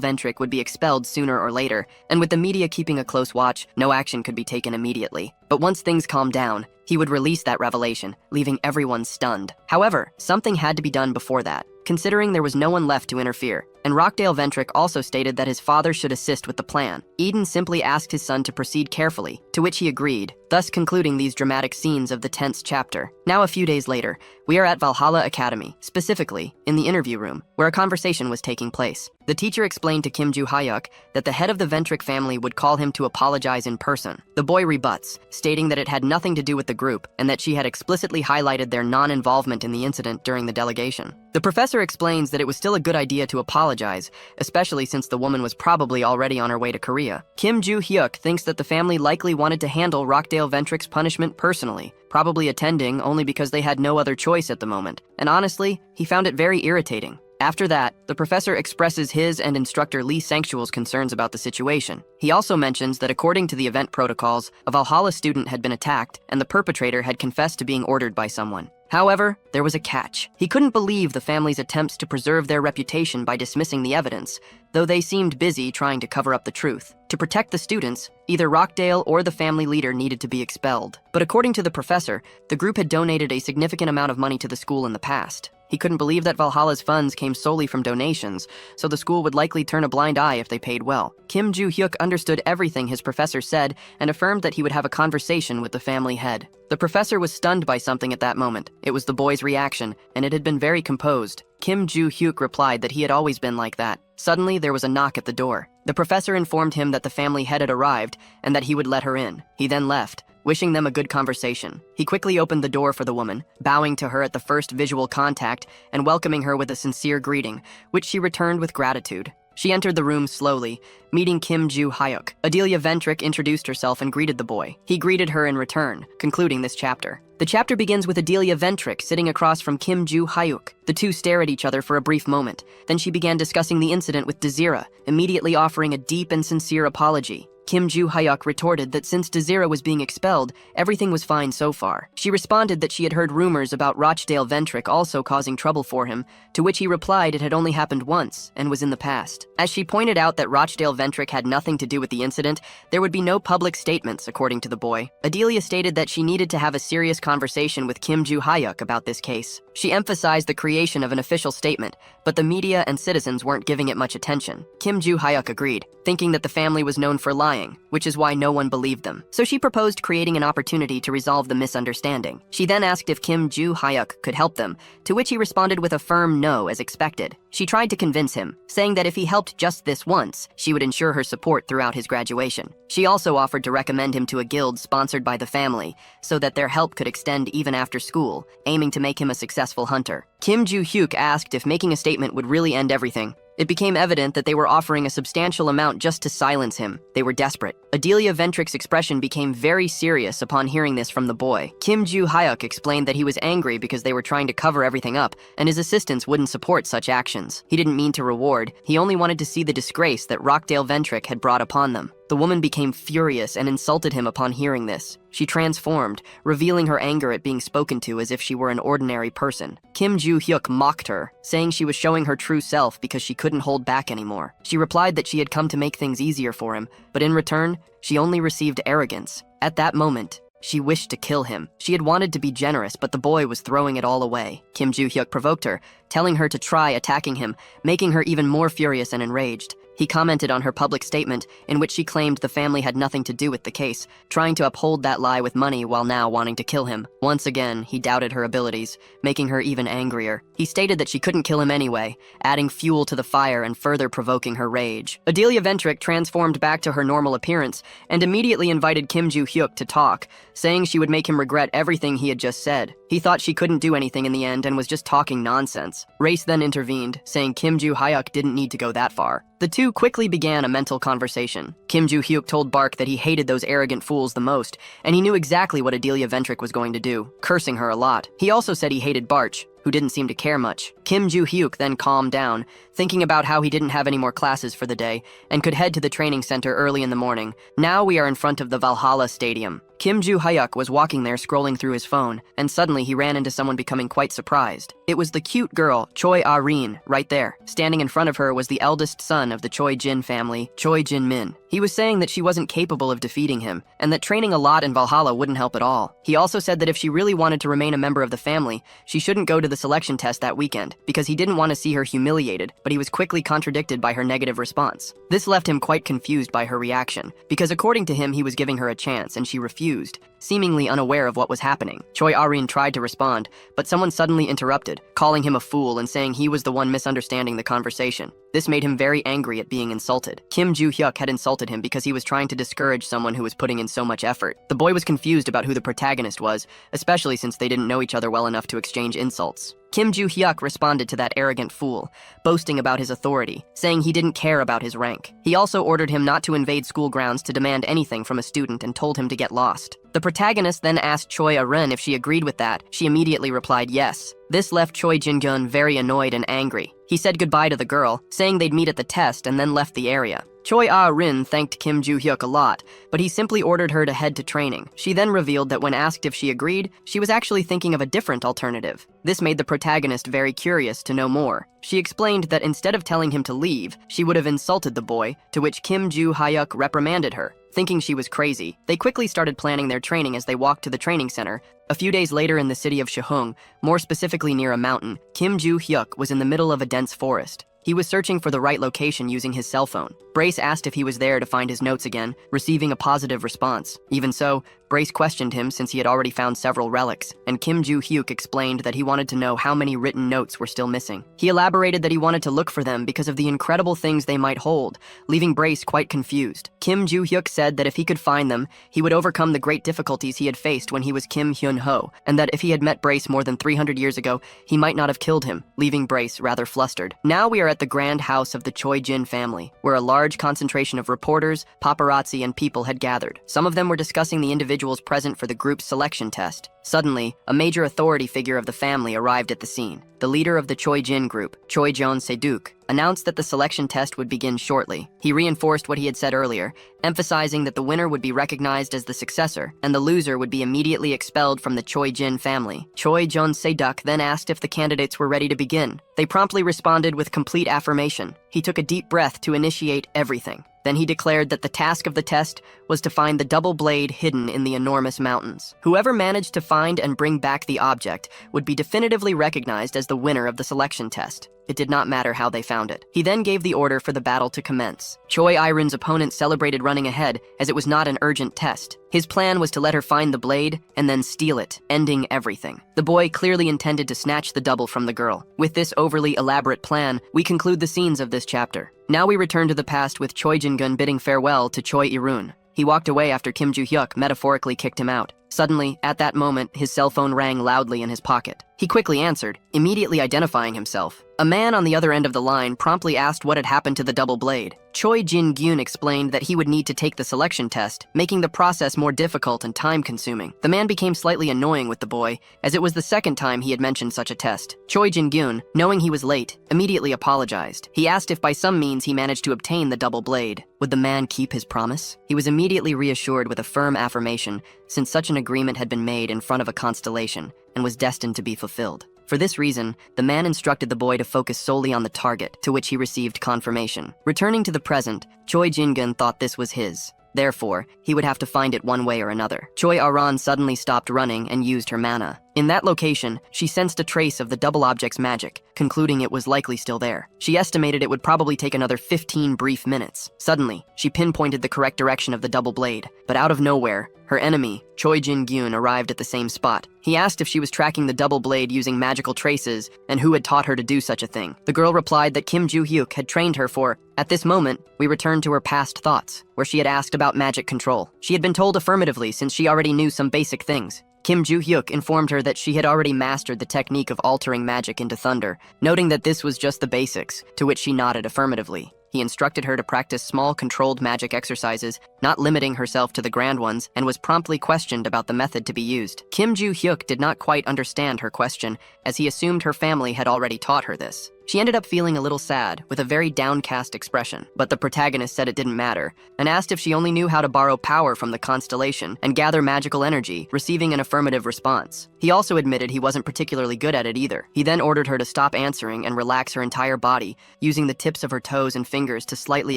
Ventrick would be expelled sooner or later, and with the media keeping a close watch, no action could be taken immediately. But once things calmed down, he would release that revelation, leaving everyone stunned. However, something had to be done before that, considering there was no one left to interfere, and Rockdale Ventrick also stated that his father should assist with the plan. Eden simply asked his son to proceed carefully, to which he agreed, thus concluding these dramatic scenes of the tense chapter. Now a few days later, we are at Valhalla Academy, specifically in the interview room, where a conversation was taking place. The teacher explained to Kim Joo-hyuk that the head of the Ventrick family would call him to apologize in person. The boy rebuts, stating that it had nothing to do with the group and that she had explicitly highlighted their non-involvement in the incident during the delegation. The professor explains that it was still a good idea to apologize, especially since the woman was probably already on her way to Korea. Kim Joo-hyuk thinks that the family likely wanted to handle Rockdale Ventrick's punishment personally, probably attending only because they had no other choice at the moment. And honestly, he found it very irritating. After that, the professor expresses his and instructor Lee Sanctual's concerns about the situation. He also mentions that according to the event protocols, a Valhalla student had been attacked and the perpetrator had confessed to being ordered by someone. However, there was a catch. He couldn't believe the family's attempts to preserve their reputation by dismissing the evidence, though they seemed busy trying to cover up the truth. To protect the students, either Rockdale or the family leader needed to be expelled. But according to the professor, the group had donated a significant amount of money to the school in the past. He couldn't believe that Valhalla's funds came solely from donations, so the school would likely turn a blind eye if they paid well. Kim Joo-hyuk understood everything his professor said and affirmed that he would have a conversation with the family head. The professor was stunned by something at that moment. It was the boy's reaction, and it had been very composed. Kim Joo-hyuk replied that he had always been like that. Suddenly, there was a knock at the door. The professor informed him that the family head had arrived and that he would let her in. He then left, wishing them a good conversation. He quickly opened the door for the woman, bowing to her at the first visual contact and welcoming her with a sincere greeting, which she returned with gratitude. She entered the room slowly, meeting Kim Joo-hyuk. Adelia Ventrick introduced herself and greeted the boy. He greeted her in return, concluding this chapter. The chapter begins with Adelia Ventrick sitting across from Kim Joo-hyuk. The two stare at each other for a brief moment. Then she began discussing the incident with Desira, immediately offering a deep and sincere apology. Kim Joo-hyuk retorted that since Desira was being expelled, everything was fine so far. She responded that she had heard rumors about Rochdale Ventrick also causing trouble for him, to which he replied it had only happened once and was in the past. As she pointed out that Rochdale Ventrick had nothing to do with the incident, there would be no public statements, according to the boy. Adelia stated that she needed to have a serious conversation with Kim Joo-hyuk about this case. She emphasized the creation of an official statement, but the media and citizens weren't giving it much attention. Kim Joo-hyuk agreed, thinking that the family was known for lying, which is why no one believed them. So she proposed creating an opportunity to resolve the misunderstanding. She then asked if Kim Joo-hyuk could help them, to which he responded with a firm no as expected. She tried to convince him, saying that if he helped just this once, she would ensure her support throughout his graduation. She also offered to recommend him to a guild sponsored by the family, so that their help could extend even after school, aiming to make him a successful hunter. Kim Joo-hyuk asked if making a statement would really end everything. It became evident that they were offering a substantial amount just to silence him. They were desperate. Adelia Ventrick's expression became very serious upon hearing this from the boy. Kim Joo-hyuk explained that he was angry because they were trying to cover everything up, and his assistants wouldn't support such actions. He didn't mean to reward, he only wanted to see the disgrace that Rochdale Ventrick had brought upon them. The woman became furious and insulted him upon hearing this. She transformed, revealing her anger at being spoken to as if she were an ordinary person. Kim Joo-hyuk mocked her, saying she was showing her true self because she couldn't hold back anymore. She replied that she had come to make things easier for him, but in return, she only received arrogance. At that moment, she wished to kill him. She had wanted to be generous, but the boy was throwing it all away. Kim Joo-hyuk provoked her, telling her to try attacking him, making her even more furious and enraged. He commented on her public statement, in which she claimed the family had nothing to do with the case, trying to uphold that lie with money while now wanting to kill him. Once again, he doubted her abilities, making her even angrier. He stated that she couldn't kill him anyway, adding fuel to the fire and further provoking her rage. Adelia Ventrick transformed back to her normal appearance and immediately invited Kim Joo-hyuk to talk, saying she would make him regret everything he had just said. He thought she couldn't do anything in the end and was just talking nonsense. Race then intervened, saying Kim Joo-hyuk didn't need to go that far. The two quickly began a mental conversation. Kim Joo-hyuk told Bark that he hated those arrogant fools the most, and he knew exactly what Adelia Ventrick was going to do, cursing her a lot. He also said he hated Barch, who didn't seem to care much. Kim Joo-hyuk then calmed down, thinking about how he didn't have any more classes for the day, and could head to the training center early in the morning. Now we are in front of the Valhalla Stadium. Kim Joo-hyuk was walking there scrolling through his phone, and suddenly he ran into someone becoming quite surprised. It was the cute girl, Choi Ah-rin, right there. Standing in front of her was the eldest son of the Choi Jin family, Choi Jin-min. He was saying that she wasn't capable of defeating him, and that training a lot in Valhalla wouldn't help at all. He also said that if she really wanted to remain a member of the family, she shouldn't go to the selection test that weekend, because he didn't want to see her humiliated, but he was quickly contradicted by her negative response. This left him quite confused by her reaction, because according to him he was giving her a chance and she refused, seemingly unaware of what was happening. Choi Ah-rin tried to respond, but someone suddenly interrupted, calling him a fool and saying he was the one misunderstanding the conversation. This made him very angry at being insulted. Kim Joo-hyuk had insulted him because he was trying to discourage someone who was putting in so much effort. The boy was confused about who the protagonist was, especially since they didn't know each other well enough to exchange insults. Kim Joo-hyuk responded to that arrogant fool, boasting about his authority, saying he didn't care about his rank. He also ordered him not to invade school grounds to demand anything from a student and told him to get lost. The protagonist then asked Choi Ah-rin if she agreed with that. She immediately replied yes. This left Choi Jin-gun very annoyed and angry. He said goodbye to the girl, saying they'd meet at the test and then left the area. Choi Ah-rin thanked Kim Joo-hyuk a lot, but he simply ordered her to head to training. She then revealed that when asked if she agreed, she was actually thinking of a different alternative. This made the protagonist very curious to know more. She explained that instead of telling him to leave, she would have insulted the boy, to which Kim Joo-hyuk reprimanded her, thinking she was crazy. They quickly started planning their training as they walked to the training center. A few days later in the city of Shihung, more specifically near a mountain, Kim Joo-hyuk was in the middle of a dense forest. He was searching for the right location using his cell phone. Brace asked if he was there to find his notes again, receiving a positive response. Even so, Brace questioned him since he had already found several relics, and Kim Joo-hyuk explained that he wanted to know how many written notes were still missing. He elaborated that he wanted to look for them because of the incredible things they might hold, leaving Brace quite confused. Kim Joo-hyuk said that if he could find them, he would overcome the great difficulties he had faced when he was Kim Hyun-ho, and that if he had met Brace more than 300 years ago, he might not have killed him, leaving Brace rather flustered. Now we are at the grand house of the Choi Jin family, where a large concentration of reporters, paparazzi, and people had gathered. Some of them were discussing the individuals present for the group's selection test. Suddenly, a major authority figure of the family arrived at the scene. The leader of the Choi Jin group, Choi Jeon-seduk, announced that the selection test would begin shortly. He reinforced what he had said earlier, emphasizing that the winner would be recognized as the successor, and the loser would be immediately expelled from the Choi Jin family. Choi Jeon-seduk then asked if the candidates were ready to begin. They promptly responded with complete affirmation. He took a deep breath to initiate everything. Then he declared that the task of the test was to find the double blade hidden in the enormous mountains. Whoever managed to find and bring back the object would be definitively recognized as the winner of the selection test. It did not matter how they found it. He then gave the order for the battle to commence. Choi Irin's opponent celebrated running ahead, as it was not an urgent test. His plan was to let her find the blade and then steal it, ending everything. The boy clearly intended to snatch the double from the girl. With this overly elaborate plan, we conclude the scenes of this chapter. Now we return to the past with Choi Jin-gun bidding farewell to Choi Irun. He walked away after Kim Joo-hyuk metaphorically kicked him out. Suddenly, at that moment, his cell phone rang loudly in his pocket. He quickly answered, immediately identifying himself. A man on the other end of the line promptly asked what had happened to the double blade. Choi Jin-gyun explained that he would need to take the selection test, making the process more difficult and time-consuming. The man became slightly annoying with the boy, as it was the second time he had mentioned such a test. Choi Jin-gyun, knowing he was late, immediately apologized. He asked if by some means he managed to obtain the double blade. Would the man keep his promise? He was immediately reassured with a firm affirmation, since such an agreement had been made in front of a constellation and was destined to be fulfilled. For this reason, the man instructed the boy to focus solely on the target, to which he received confirmation. Returning to the present, Choi Jin-gun thought this was his. Therefore, he would have to find it one way or another. Choi Aran suddenly stopped running and used her mana. In that location, she sensed a trace of the double object's magic, concluding it was likely still there. She estimated it would probably take another 15 brief minutes. Suddenly, she pinpointed the correct direction of the double blade, but out of nowhere, her enemy, Choi Jin-gyun, arrived at the same spot. He asked if she was tracking the double blade using magical traces and who had taught her to do such a thing. The girl replied that Kim Joo-hyuk had trained her for. At this moment, we returned to her past thoughts, where she had asked about magic control. She had been told affirmatively since she already knew some basic things. Kim Joo-hyuk informed her that she had already mastered the technique of altering magic into thunder, noting that this was just the basics, to which she nodded affirmatively. He instructed her to practice small, controlled magic exercises, not limiting herself to the grand ones, and was promptly questioned about the method to be used. Kim Joo-hyuk did not quite understand her question, as he assumed her family had already taught her this. She ended up feeling a little sad, with a very downcast expression, but the protagonist said it didn't matter, and asked if she only knew how to borrow power from the constellation and gather magical energy, receiving an affirmative response. He also admitted he wasn't particularly good at it either. He then ordered her to stop answering and relax her entire body, using the tips of her toes and fingers to slightly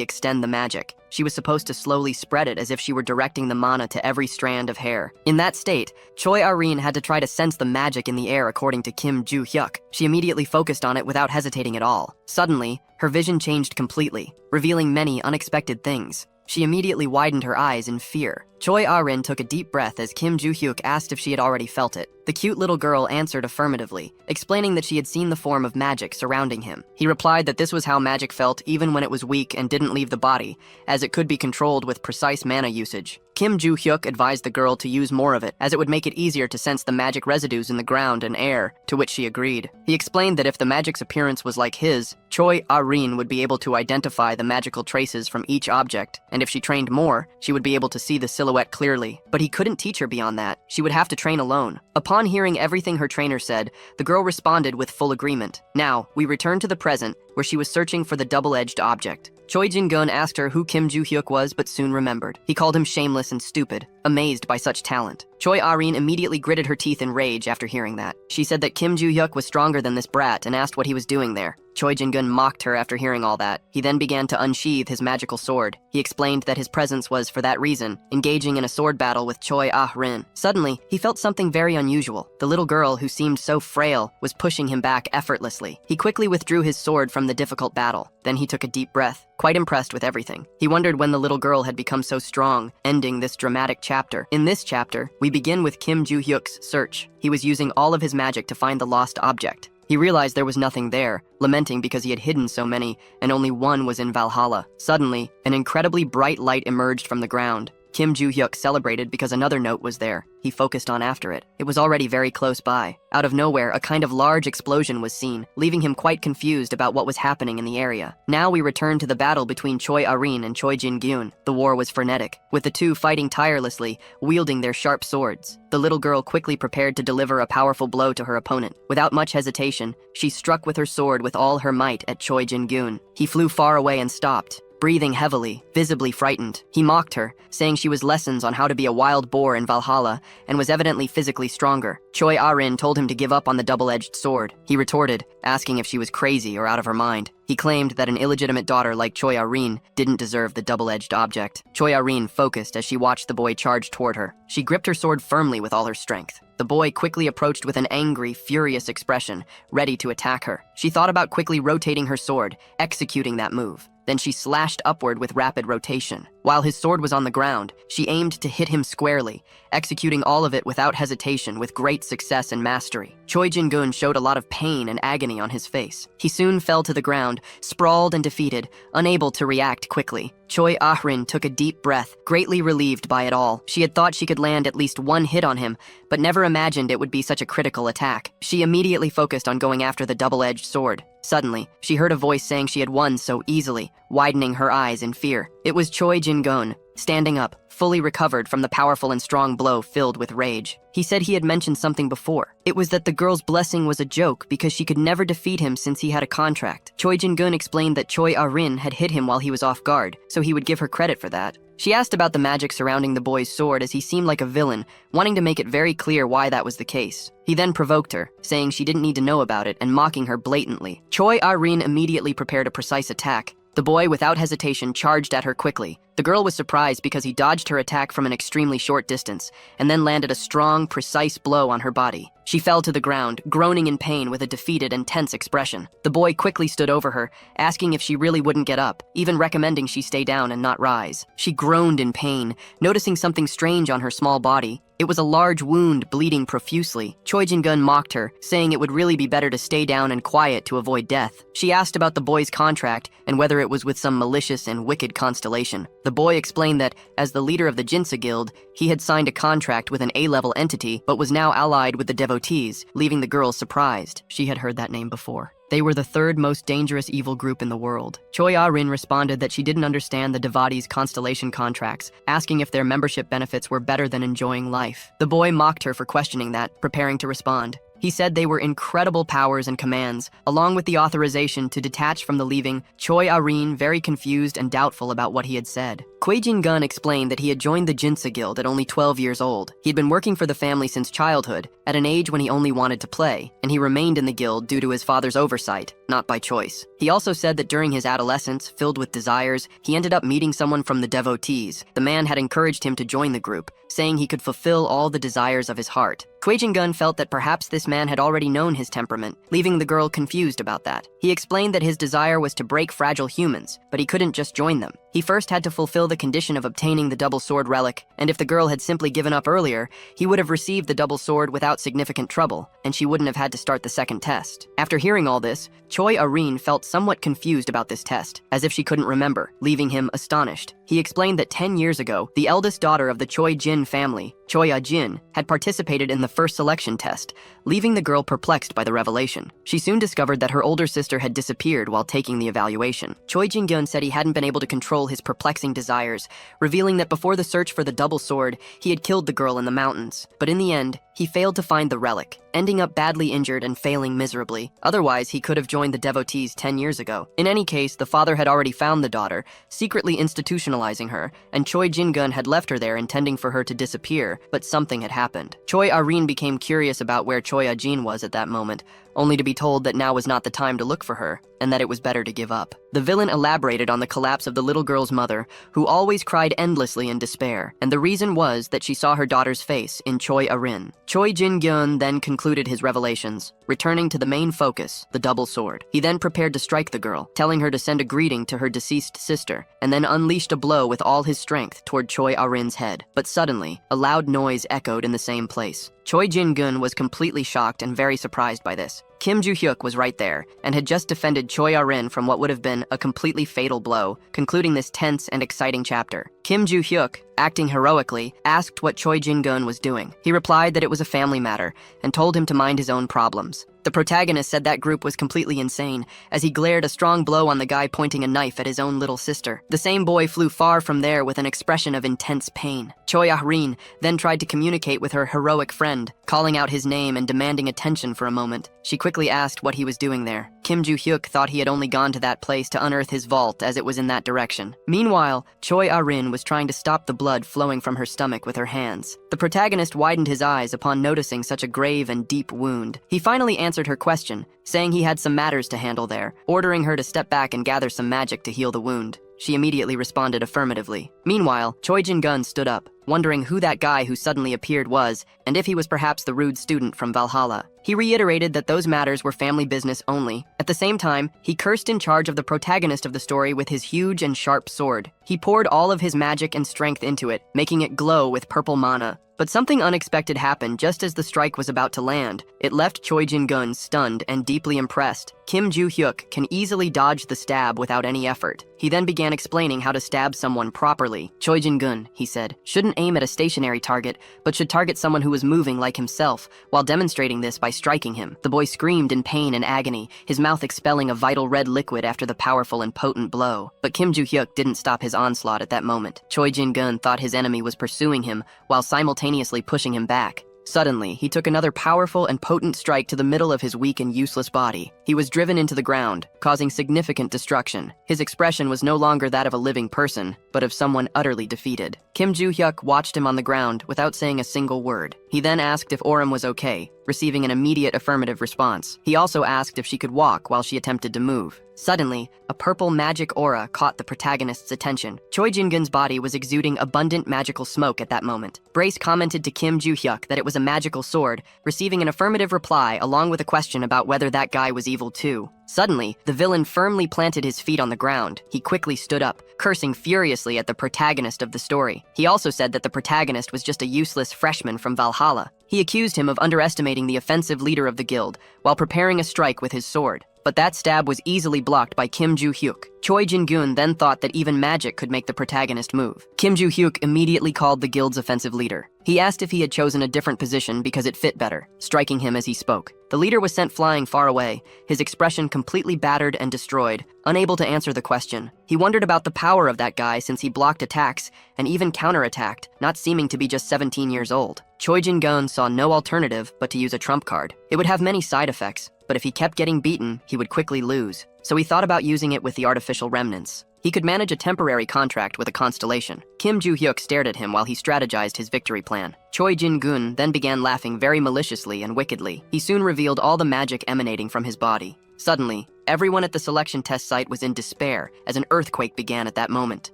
extend the magic. She was supposed to slowly spread it as if she were directing the mana to every strand of hair. In that state, Choi Arin had to try to sense the magic in the air according to Kim Joo-hyuk. She immediately focused on it without hesitating at all. Suddenly, her vision changed completely, revealing many unexpected things. She immediately widened her eyes in fear. Choi Arin took a deep breath as Kim Joo-hyuk asked if she had already felt it. The cute little girl answered affirmatively, explaining that she had seen the form of magic surrounding him. He replied that this was how magic felt even when it was weak and didn't leave the body, as it could be controlled with precise mana usage. Kim Joo-hyuk advised the girl to use more of it, as it would make it easier to sense the magic residues in the ground and air, to which she agreed. He explained that if the magic's appearance was like his, Choi Arin would be able to identify the magical traces from each object, and if she trained more, she would be able to see the silhouette clearly. But he couldn't teach her beyond that. She would have to train alone. Upon hearing everything her trainer said, the girl responded with full agreement. Now, we return to the present, where she was searching for the double-edged object. Choi Jin-gun asked her who Kim Joo-hyuk was, but soon remembered. He called him shameless and stupid, amazed by such talent. Choi Arin immediately gritted her teeth in rage after hearing that. She said that Kim Joo-hyuk was stronger than this brat and asked what he was doing there. Choi Jin-gun mocked her after hearing all that. He then began to unsheathe his magical sword. He explained that his presence was, for that reason, engaging in a sword battle with Choi Ah-rin. Suddenly, he felt something very unusual. The little girl, who seemed so frail, was pushing him back effortlessly. He quickly withdrew his sword from the difficult battle. Then he took a deep breath. quite impressed with everything. He wondered when the little girl had become so strong, ending this dramatic chapter. In this chapter, we begin with Kim Joo-hyuk's search. He was using all of his magic to find the lost object. He realized there was nothing there, lamenting because he had hidden so many, and only one was in Valhalla. Suddenly, an incredibly bright light emerged from the ground. Kim Joo-hyuk celebrated because another note was there. He focused on after it. It was already very close by. Out of nowhere, a kind of large explosion was seen, leaving him quite confused about what was happening in the area. Now we return to the battle between Choi Ah-rin and Choi Jin-gyun. The war was frenetic, with the two fighting tirelessly, wielding their sharp swords. The little girl quickly prepared to deliver a powerful blow to her opponent. Without much hesitation, she struck with her sword with all her might at Choi Jin-gyun. He flew far away and stopped, breathing heavily, visibly frightened. He mocked her, saying she was lessons on how to be a wild boar in Valhalla and was evidently physically stronger. Choi Ah-rin told him to give up on the double-edged sword. He retorted, asking if she was crazy or out of her mind. He claimed that an illegitimate daughter like Choi Ah-rin didn't deserve the double-edged object. Choi Ah-rin focused as she watched the boy charge toward her. She gripped her sword firmly with all her strength. The boy quickly approached with an angry, furious expression, ready to attack her. She thought about quickly rotating her sword, executing that move. Then she slashed upward with rapid rotation. While his sword was on the ground, she aimed to hit him squarely, executing all of it without hesitation with great success and mastery. Choi Jin-gyun showed a lot of pain and agony on his face. He soon fell to the ground, sprawled and defeated, unable to react quickly. Choi Ah-rin took a deep breath, greatly relieved by it all. She had thought she could land at least one hit on him, but never imagined it would be such a critical attack. She immediately focused on going after the double-edged sword. Suddenly, she heard a voice saying she had won so easily, widening her eyes in fear. It was Choi Jin-gyun, standing up, fully recovered from the powerful and strong blow filled with rage. He said he had mentioned something before. It was that the girl's blessing was a joke because she could never defeat him since he had a contract. Choi Jin-gyun explained that Choi Ah-rin had hit him while he was off guard, so he would give her credit for that. She asked about the magic surrounding the boy's sword as he seemed like a villain, wanting to make it very clear why that was the case. He then provoked her, saying she didn't need to know about it and mocking her blatantly. Choi Ah-rin immediately prepared a precise attack. The boy, without hesitation, charged at her quickly. The girl was surprised because he dodged her attack from an extremely short distance, and then landed a strong, precise blow on her body. She fell to the ground, groaning in pain with a defeated and tense expression. The boy quickly stood over her, asking if she really wouldn't get up, even recommending she stay down and not rise. She groaned in pain, noticing something strange on her small body. It was a large wound bleeding profusely. Choi Jin-gyun mocked her, saying it would really be better to stay down and quiet to avoid death. She asked about the boy's contract and whether it was with some malicious and wicked constellation. The boy explained that, as the leader of the Jinsa Guild, he had signed a contract with an A-level entity, but was now allied with the devotees, leaving the girl surprised. She had heard that name before. They were the third most dangerous evil group in the world. Choi Ah-rin responded that she didn't understand the devotees' constellation contracts, asking if their membership benefits were better than enjoying life. The boy mocked her for questioning that, preparing to respond. He said they were incredible powers and commands, along with the authorization to detach from the leaving. Choi Ah-rin, very confused and doubtful about what he had said. Choi Jin-gyun explained that he had joined the Jinsa Guild at only 12 years old. He'd been working for the family since childhood, at an age when he only wanted to play, and he remained in the guild due to his father's oversight, not by choice. He also said that during his adolescence, filled with desires, he ended up meeting someone from the devotees. The man had encouraged him to join the group, saying he could fulfill all the desires of his heart. Choi Jin-gyun felt that perhaps this man had already known his temperament, leaving the girl confused about that. He explained that his desire was to break fragile humans, but he couldn't just join them. He first had to fulfill the condition of obtaining the double sword relic, and if the girl had simply given up earlier, he would have received the double sword without significant trouble, and she wouldn't have had to start the second test. After hearing all this, Choi Ah-rin felt somewhat confused about this test, as if she couldn't remember, leaving him astonished. He explained that 10 years ago, the eldest daughter of the Choi Jin family, Choi Ah-jin, had participated in the first selection test, leaving the girl perplexed by the revelation. She soon discovered that her older sister had disappeared while taking the evaluation. Choi Jin-gyun said he hadn't been able to control his perplexing desires, revealing that before the search for the double sword, he had killed the girl in the mountains. But in the end, he failed to find the relic, ending up badly injured and failing miserably. Otherwise, he could have joined the devotees 10 years ago. In any case, the father had already found the daughter, secretly institutionalizing her, and Choi Jin-gyun had left her there intending for her to disappear, but something had happened. Choi Ah-rin became curious about where Choi Ah-jin was at that moment, only to be told that now was not the time to look for her, and that it was better to give up. The villain elaborated on the collapse of the little girl's mother, who always cried endlessly in despair, and the reason was that she saw her daughter's face in Choi Arin. Choi Jin-gyun then concluded his revelations, returning to the main focus, the double sword. He then prepared to strike the girl, telling her to send a greeting to her deceased sister, and then unleashed a blow with all his strength toward Choi Arin's head. But suddenly, a loud noise echoed in the same place. Choi Jin-gun was completely shocked and very surprised by this. Kim Joo-hyuk was right there, and had just defended Choi Arin from what would have been a completely fatal blow, concluding this tense and exciting chapter. Kim Joo-hyuk, acting heroically, asked what Choi Jin-gun was doing. He replied that it was a family matter, and told him to mind his own problems. The protagonist said that group was completely insane, as he glared a strong blow on the guy pointing a knife at his own little sister. The same boy flew far from there with an expression of intense pain. Choi Arin then tried to communicate with her heroic friend, calling out his name and demanding attention for a moment. She quickly asked what he was doing there. Kim Joo-hyuk thought he had only gone to that place to unearth his vault, as it was in that direction. Meanwhile, Choi Arin was trying to stop the blood flowing from her stomach with her hands. The protagonist widened his eyes upon noticing such a grave and deep wound. He finally answered her question, saying he had some matters to handle there, ordering her to step back and gather some magic to heal the wound. She immediately responded affirmatively. Meanwhile, Choi Jin-gun stood up, wondering who that guy who suddenly appeared was, and if he was perhaps the rude student from Valhalla. He reiterated that those matters were family business only. At the same time, he cursed in charge of the protagonist of the story with his huge and sharp sword. He poured all of his magic and strength into it, making it glow with purple mana. But something unexpected happened just as the strike was about to land. It left Choi Jin-gun stunned and deeply impressed. Kim Joo-hyuk can easily dodge the stab without any effort. He then began explaining how to stab someone properly. Choi Jin-gun, he said, shouldn't aim at a stationary target, but should target someone who was moving like himself, while demonstrating this by striking him. The boy screamed in pain and agony, his mouth expelling a vital red liquid after the powerful and potent blow. But Kim Joo-hyuk didn't stop his onslaught at that moment. Choi Jin-gun thought his enemy was pursuing him, while simultaneously pushing him back. Suddenly, he took another powerful and potent strike to the middle of his weak and useless body. He was driven into the ground, causing significant destruction. His expression was no longer that of a living person, but of someone utterly defeated. Kim Joo-hyuk watched him on the ground without saying a single word. He then asked if Oram was okay, receiving an immediate affirmative response. He also asked if she could walk while she attempted to move. Suddenly, a purple magic aura caught the protagonist's attention. Choi Jin-gun's body was exuding abundant magical smoke at that moment. Brace commented to Kim Joo-hyuk that it was a magical sword, receiving an affirmative reply along with a question about whether that guy was evil too. Suddenly, the villain firmly planted his feet on the ground. He quickly stood up, cursing furiously at the protagonist of the story. He also said that the protagonist was just a useless freshman from Valhalla. He accused him of underestimating the offensive leader of the guild while preparing a strike with his sword. But that stab was easily blocked by Kim Joo-hyuk. Choi Jin-gun then thought that even magic could make the protagonist move. Kim Joo-hyuk immediately called the guild's offensive leader. He asked if he had chosen a different position because it fit better, striking him as he spoke. The leader was sent flying far away, his expression completely battered and destroyed, unable to answer the question. He wondered about the power of that guy since he blocked attacks and even counterattacked, not seeming to be just 17 years old. Choi Jin-gun saw no alternative but to use a trump card. It would have many side effects, but if he kept getting beaten, he would quickly lose. So he thought about using it with the artificial remnants. He could manage a temporary contract with a constellation. Kim Joo-hyuk stared at him while he strategized his victory plan. Choi Jin-gun then began laughing very maliciously and wickedly. He soon revealed all the magic emanating from his body. Suddenly, everyone at the selection test site was in despair as an earthquake began at that moment.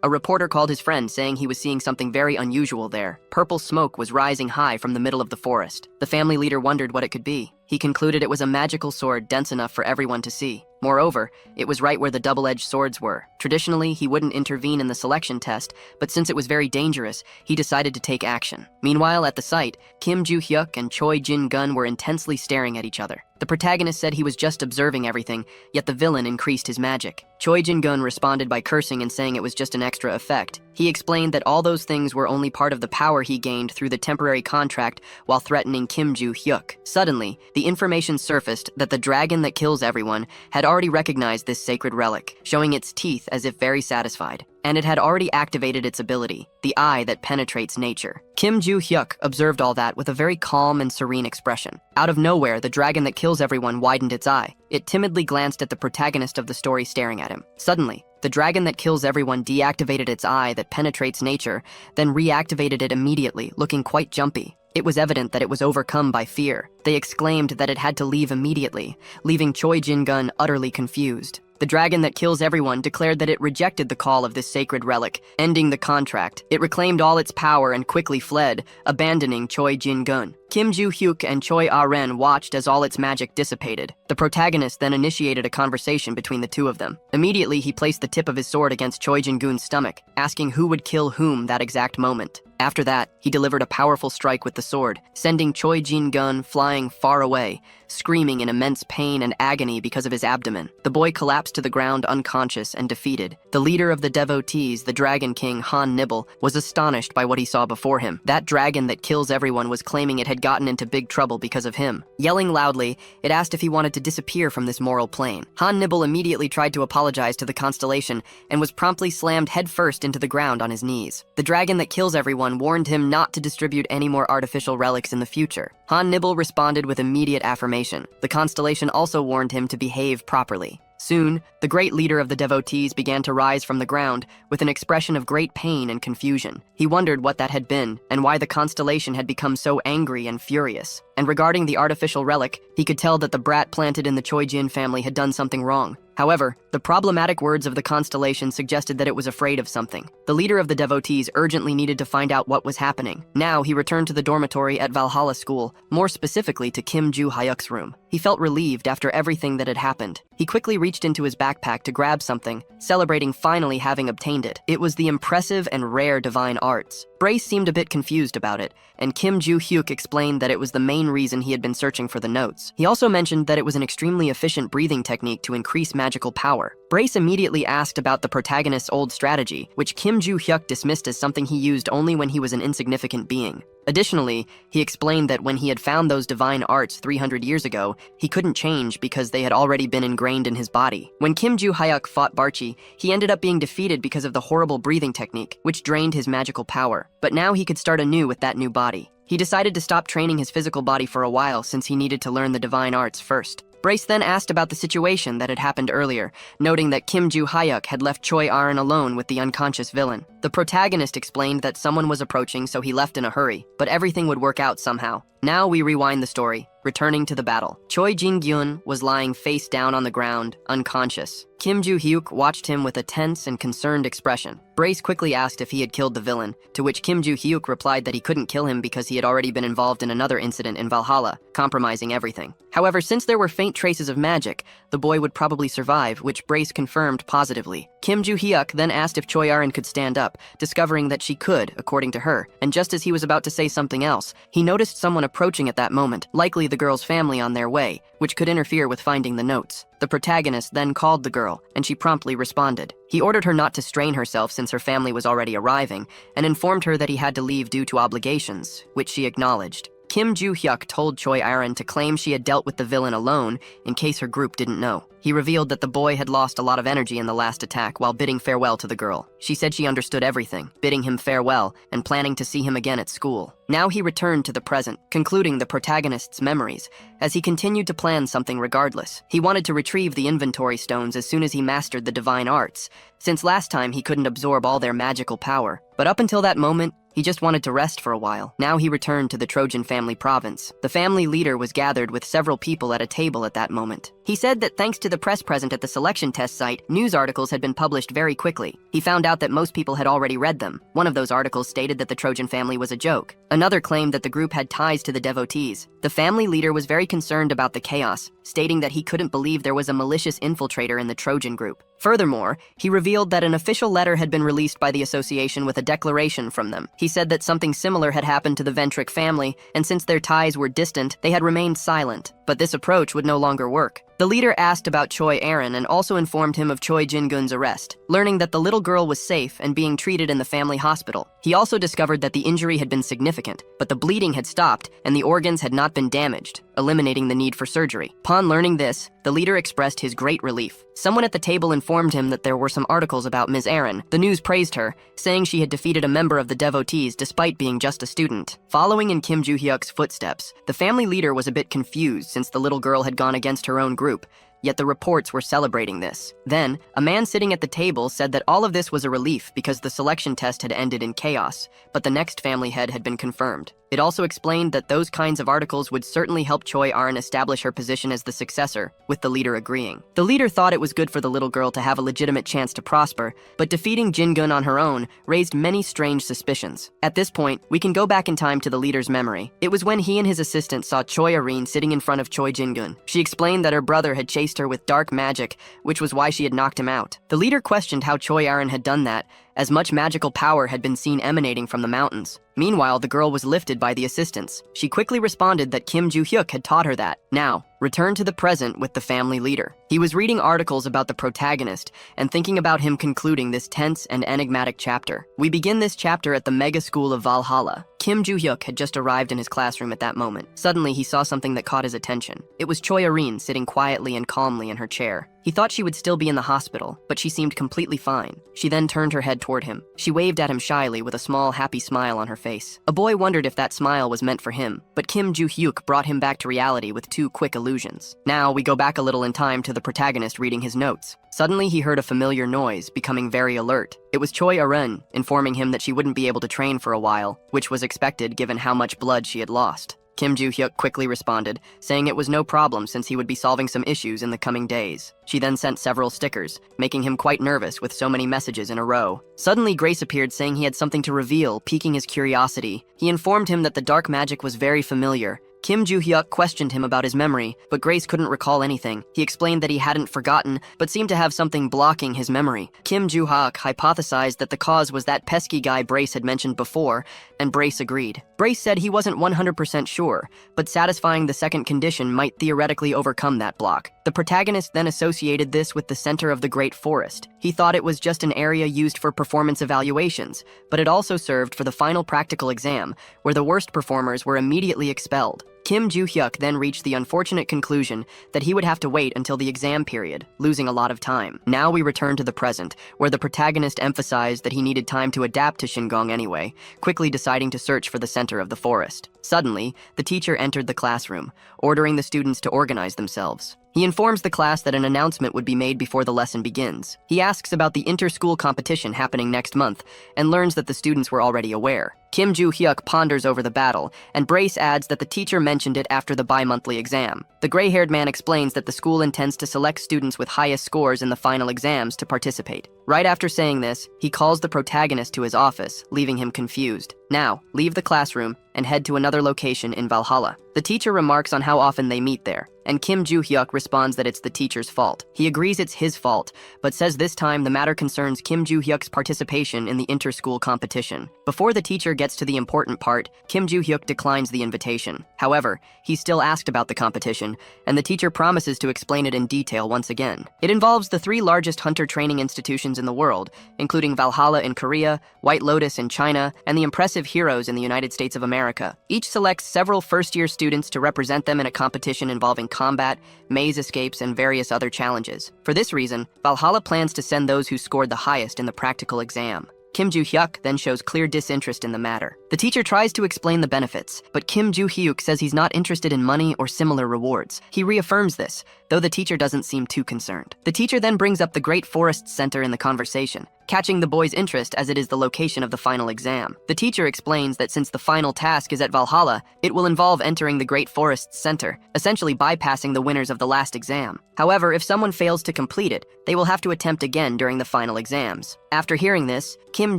A reporter called his friend saying he was seeing something very unusual there. Purple smoke was rising high from the middle of the forest. The family leader wondered what it could be. He concluded it was a magical sword dense enough for everyone to see. Moreover, it was right where the double-edged swords were. Traditionally, he wouldn't intervene in the selection test, but since it was very dangerous, he decided to take action. Meanwhile, at the site, Kim Joo-hyuk and Choi Jin-gun were intensely staring at each other. The protagonist said he was just observing everything, yet the villain increased his magic. Choi Jin-gun responded by cursing and saying it was just an extra effect. He explained that all those things were only part of the power he gained through the temporary contract while threatening Kim Joo-hyuk. Suddenly, the information surfaced that the dragon that kills everyone had already recognized this sacred relic, showing its teeth as if very satisfied. And it had already activated its ability, the eye that penetrates nature. Kim Joo-hyuk observed all that with a very calm and serene expression. Out of nowhere, the dragon that kills everyone widened its eye. It timidly glanced at the protagonist of the story staring at him. Suddenly, the dragon that kills everyone deactivated its eye that penetrates nature, then reactivated it immediately, looking quite jumpy. It was evident that it was overcome by fear. They exclaimed that it had to leave immediately, leaving Choi Jin-gun utterly confused. The dragon that kills everyone declared that it rejected the call of this sacred relic, ending the contract. It reclaimed all its power and quickly fled, abandoning Choi Jin-gun. Kim Joo-hyuk and Choi Ah-ren watched as all its magic dissipated. The protagonist then initiated a conversation between the two of them. Immediately, he placed the tip of his sword against Choi Jin-gun's stomach, asking who would kill whom that exact moment. After that, he delivered a powerful strike with the sword, sending Choi Jin-gun flying far away, screaming in immense pain and agony because of his abdomen. The boy collapsed to the ground unconscious and defeated. The leader of the devotees, the Dragon King Han Nibble, was astonished by what he saw before him. That dragon that kills everyone was claiming it had gotten into big trouble because of him. Yelling loudly, it asked if he wanted to disappear from this moral plane. Han Nibble immediately tried to apologize to the constellation and was promptly slammed headfirst into the ground on his knees. The dragon that kills everyone warned him not to distribute any more artificial relics in the future. Han Nibble responded with immediate affirmation. The constellation also warned him to behave properly. Soon, the great leader of the devotees began to rise from the ground with an expression of great pain and confusion. He wondered what that had been and why the constellation had become so angry and furious. And regarding the artificial relic, he could tell that the brat planted in the Choi Jin family had done something wrong. However, the problematic words of the constellation suggested that it was afraid of something. The leader of the devotees urgently needed to find out what was happening. Now he returned to the dormitory at Valhalla School, more specifically to Kim Joo-hyuk's room. He felt relieved after everything that had happened. He quickly reached into his backpack to grab something, celebrating finally having obtained it. It was the impressive and rare divine arts. Brace seemed a bit confused about it, and Kim Joo-hyuk explained that it was the main reason he had been searching for the notes. He also mentioned that it was an extremely efficient breathing technique to increase magical power. Brace immediately asked about the protagonist's old strategy, which Kim Joo-hyuk dismissed as something he used only when he was an insignificant being. Additionally, he explained that when he had found those divine arts 300 years ago, he couldn't change because they had already been ingrained in his body. When Kim Joo-hyuk fought Barchi, he ended up being defeated because of the horrible breathing technique, which drained his magical power. But now he could start anew with that new body. He decided to stop training his physical body for a while since he needed to learn the divine arts first. Brace then asked about the situation that had happened earlier, noting that Kim Joo-hyuk had left Choi Ah-ren alone with the unconscious villain. The protagonist explained that someone was approaching, so he left in a hurry, but everything would work out somehow. Now we rewind the story, returning to the battle. Choi Jin-gyun was lying face down on the ground, unconscious. Kim Joo-hyuk watched him with a tense and concerned expression. Brace quickly asked if he had killed the villain, to which Kim Joo-hyuk replied that he couldn't kill him because he had already been involved in another incident in Valhalla, compromising everything. However, since there were faint traces of magic, the boy would probably survive, which Brace confirmed positively. Kim Joo-hyuk then asked if Choi Ah-ren could stand up, discovering that she could, according to her, and just as he was about to say something else, he noticed someone approaching at that moment, likely the girl's family on their way, which could interfere with finding the notes. The protagonist then called the girl, and she promptly responded. He ordered her not to strain herself since her family was already arriving, and informed her that he had to leave due to obligations, which she acknowledged. Kim Joo-hyuk told Choi Ah-ren to claim she had dealt with the villain alone in case her group didn't know. He revealed that the boy had lost a lot of energy in the last attack while bidding farewell to the girl. She said she understood everything, bidding him farewell and planning to see him again at school. Now he returned to the present, concluding the protagonist's memories, as he continued to plan something regardless. He wanted to retrieve the inventory stones as soon as he mastered the divine arts, since last time he couldn't absorb all their magical power. But up until that moment, he just wanted to rest for a while. Now he returned to the Trojan family province. The family leader was gathered with several people at a table at that moment. He said that thanks to the press present at the selection test site, news articles had been published very quickly. He found out that most people had already read them. One of those articles stated that the Trojan family was a joke. Another claimed that the group had ties to the devotees. The family leader was very concerned about the chaos, stating that he couldn't believe there was a malicious infiltrator in the Trojan group. Furthermore, he revealed that an official letter had been released by the association with a declaration from them. He said that something similar had happened to the Ventric family, and since their ties were distant, they had remained silent. But this approach would no longer work. The leader asked about Choi Ah-ren and also informed him of Choi Jin-gun's arrest, learning that the little girl was safe and being treated in the family hospital. He also discovered that the injury had been significant, but the bleeding had stopped and the organs had not been damaged, eliminating the need for surgery. Upon learning this, the leader expressed his great relief. Someone at the table informed him that there were some articles about Ms. Ah-ren. The news praised her, saying she had defeated a member of the devotees despite being just a student. Following in Kim Joo-hyuk's footsteps, the family leader was a bit confused since the little girl had gone against her own group, yet the reports were celebrating this. Then, a man sitting at the table said that all of this was a relief because the selection test had ended in chaos, but the next family head had been confirmed. It also explained that those kinds of articles would certainly help Choi Arin establish her position as the successor, with the leader agreeing. The leader thought it was good for the little girl to have a legitimate chance to prosper, but defeating Jin-gun on her own raised many strange suspicions. At this point, we can go back in time to the leader's memory. It was when he and his assistant saw Choi Arin sitting in front of Choi Jin-gun. She explained that her brother had chased her with dark magic, which was why she had knocked him out. The leader questioned how Choi Arin had done that, as much magical power had been seen emanating from the mountains. Meanwhile, the girl was lifted by the assistants. She quickly responded that Kim Joo-hyuk had taught her that. Now, return to the present with the family leader. He was reading articles about the protagonist and thinking about him concluding this tense and enigmatic chapter. We begin this chapter at the mega school of Valhalla. Kim Joo-hyuk had just arrived in his classroom at that moment. Suddenly, he saw something that caught his attention. It was Choi Arin sitting quietly and calmly in her chair. He thought she would still be in the hospital, but she seemed completely fine. She then turned her head toward him. She waved at him shyly with a small, happy smile on her face. A boy wondered if that smile was meant for him, but Kim Joo-hyuk brought him back to reality with 2 quick illusions. Now, we go back a little in time to the protagonist reading his notes. Suddenly, he heard a familiar noise, becoming very alert. It was Choi Arin, informing him that she wouldn't be able to train for a while, which was expected given how much blood she had lost. Kim Joo-hyuk quickly responded, saying it was no problem since he would be solving some issues in the coming days. She then sent several stickers, making him quite nervous with so many messages in a row. Suddenly, Grace appeared saying he had something to reveal, piquing his curiosity. He informed him that the dark magic was very familiar. Kim Joo-hyuk questioned him about his memory, but Grace couldn't recall anything. He explained that he hadn't forgotten, but seemed to have something blocking his memory. Kim Joo-hyuk hypothesized that the cause was that pesky guy Brace had mentioned before, and Brace agreed. Brace said he wasn't 100% sure, but satisfying the second condition might theoretically overcome that block. The protagonist then associated this with the center of the Great Forest. He thought it was just an area used for performance evaluations, but it also served for the final practical exam, where the worst performers were immediately expelled. Kim Joo-hyuk then reached the unfortunate conclusion that he would have to wait until the exam period, losing a lot of time. Now we return to the present, where the protagonist emphasized that he needed time to adapt to Shingong anyway, quickly deciding to search for the center of the forest. Suddenly, the teacher entered the classroom, ordering the students to organize themselves. He informs the class that an announcement would be made before the lesson begins. He asks about the inter-school competition happening next month, and learns that the students were already aware. Kim Joo-hyuk ponders over the battle, and Brace adds that the teacher mentioned it after the bi-monthly exam. The gray-haired man explains that the school intends to select students with highest scores in the final exams to participate. Right after saying this, he calls the protagonist to his office, leaving him confused. Now, leave the classroom and head to another location in Valhalla. The teacher remarks on how often they meet there, and Kim Joo-hyuk responds that it's the teacher's fault. He agrees it's his fault, but says this time the matter concerns Kim Joo-hyuk's participation in the inter-school competition. Before the teacher gets to the important part, Kim Joo-hyuk declines the invitation. However, he's still asked about the competition, and the teacher promises to explain it in detail once again. It involves the 3 largest hunter training institutions in the world, including Valhalla in Korea, White Lotus in China, and the Impressive Heroes in the United States of America. Each selects several first-year students to represent them in a competition involving combat, maze escapes, and various other challenges. For this reason, Valhalla plans to send those who scored the highest in the practical exam. Kim Joo-hyuk then shows clear disinterest in the matter. The teacher tries to explain the benefits, but Kim Joo-hyuk says he's not interested in money or similar rewards. He reaffirms this, though the teacher doesn't seem too concerned. The teacher then brings up the Great Forest Center in the conversation, catching the boy's interest as it is the location of the final exam. The teacher explains that since the final task is at Valhalla, it will involve entering the Great Forest Center, essentially bypassing the winners of the last exam. However, if someone fails to complete it, they will have to attempt again during the final exams. After hearing this, Kim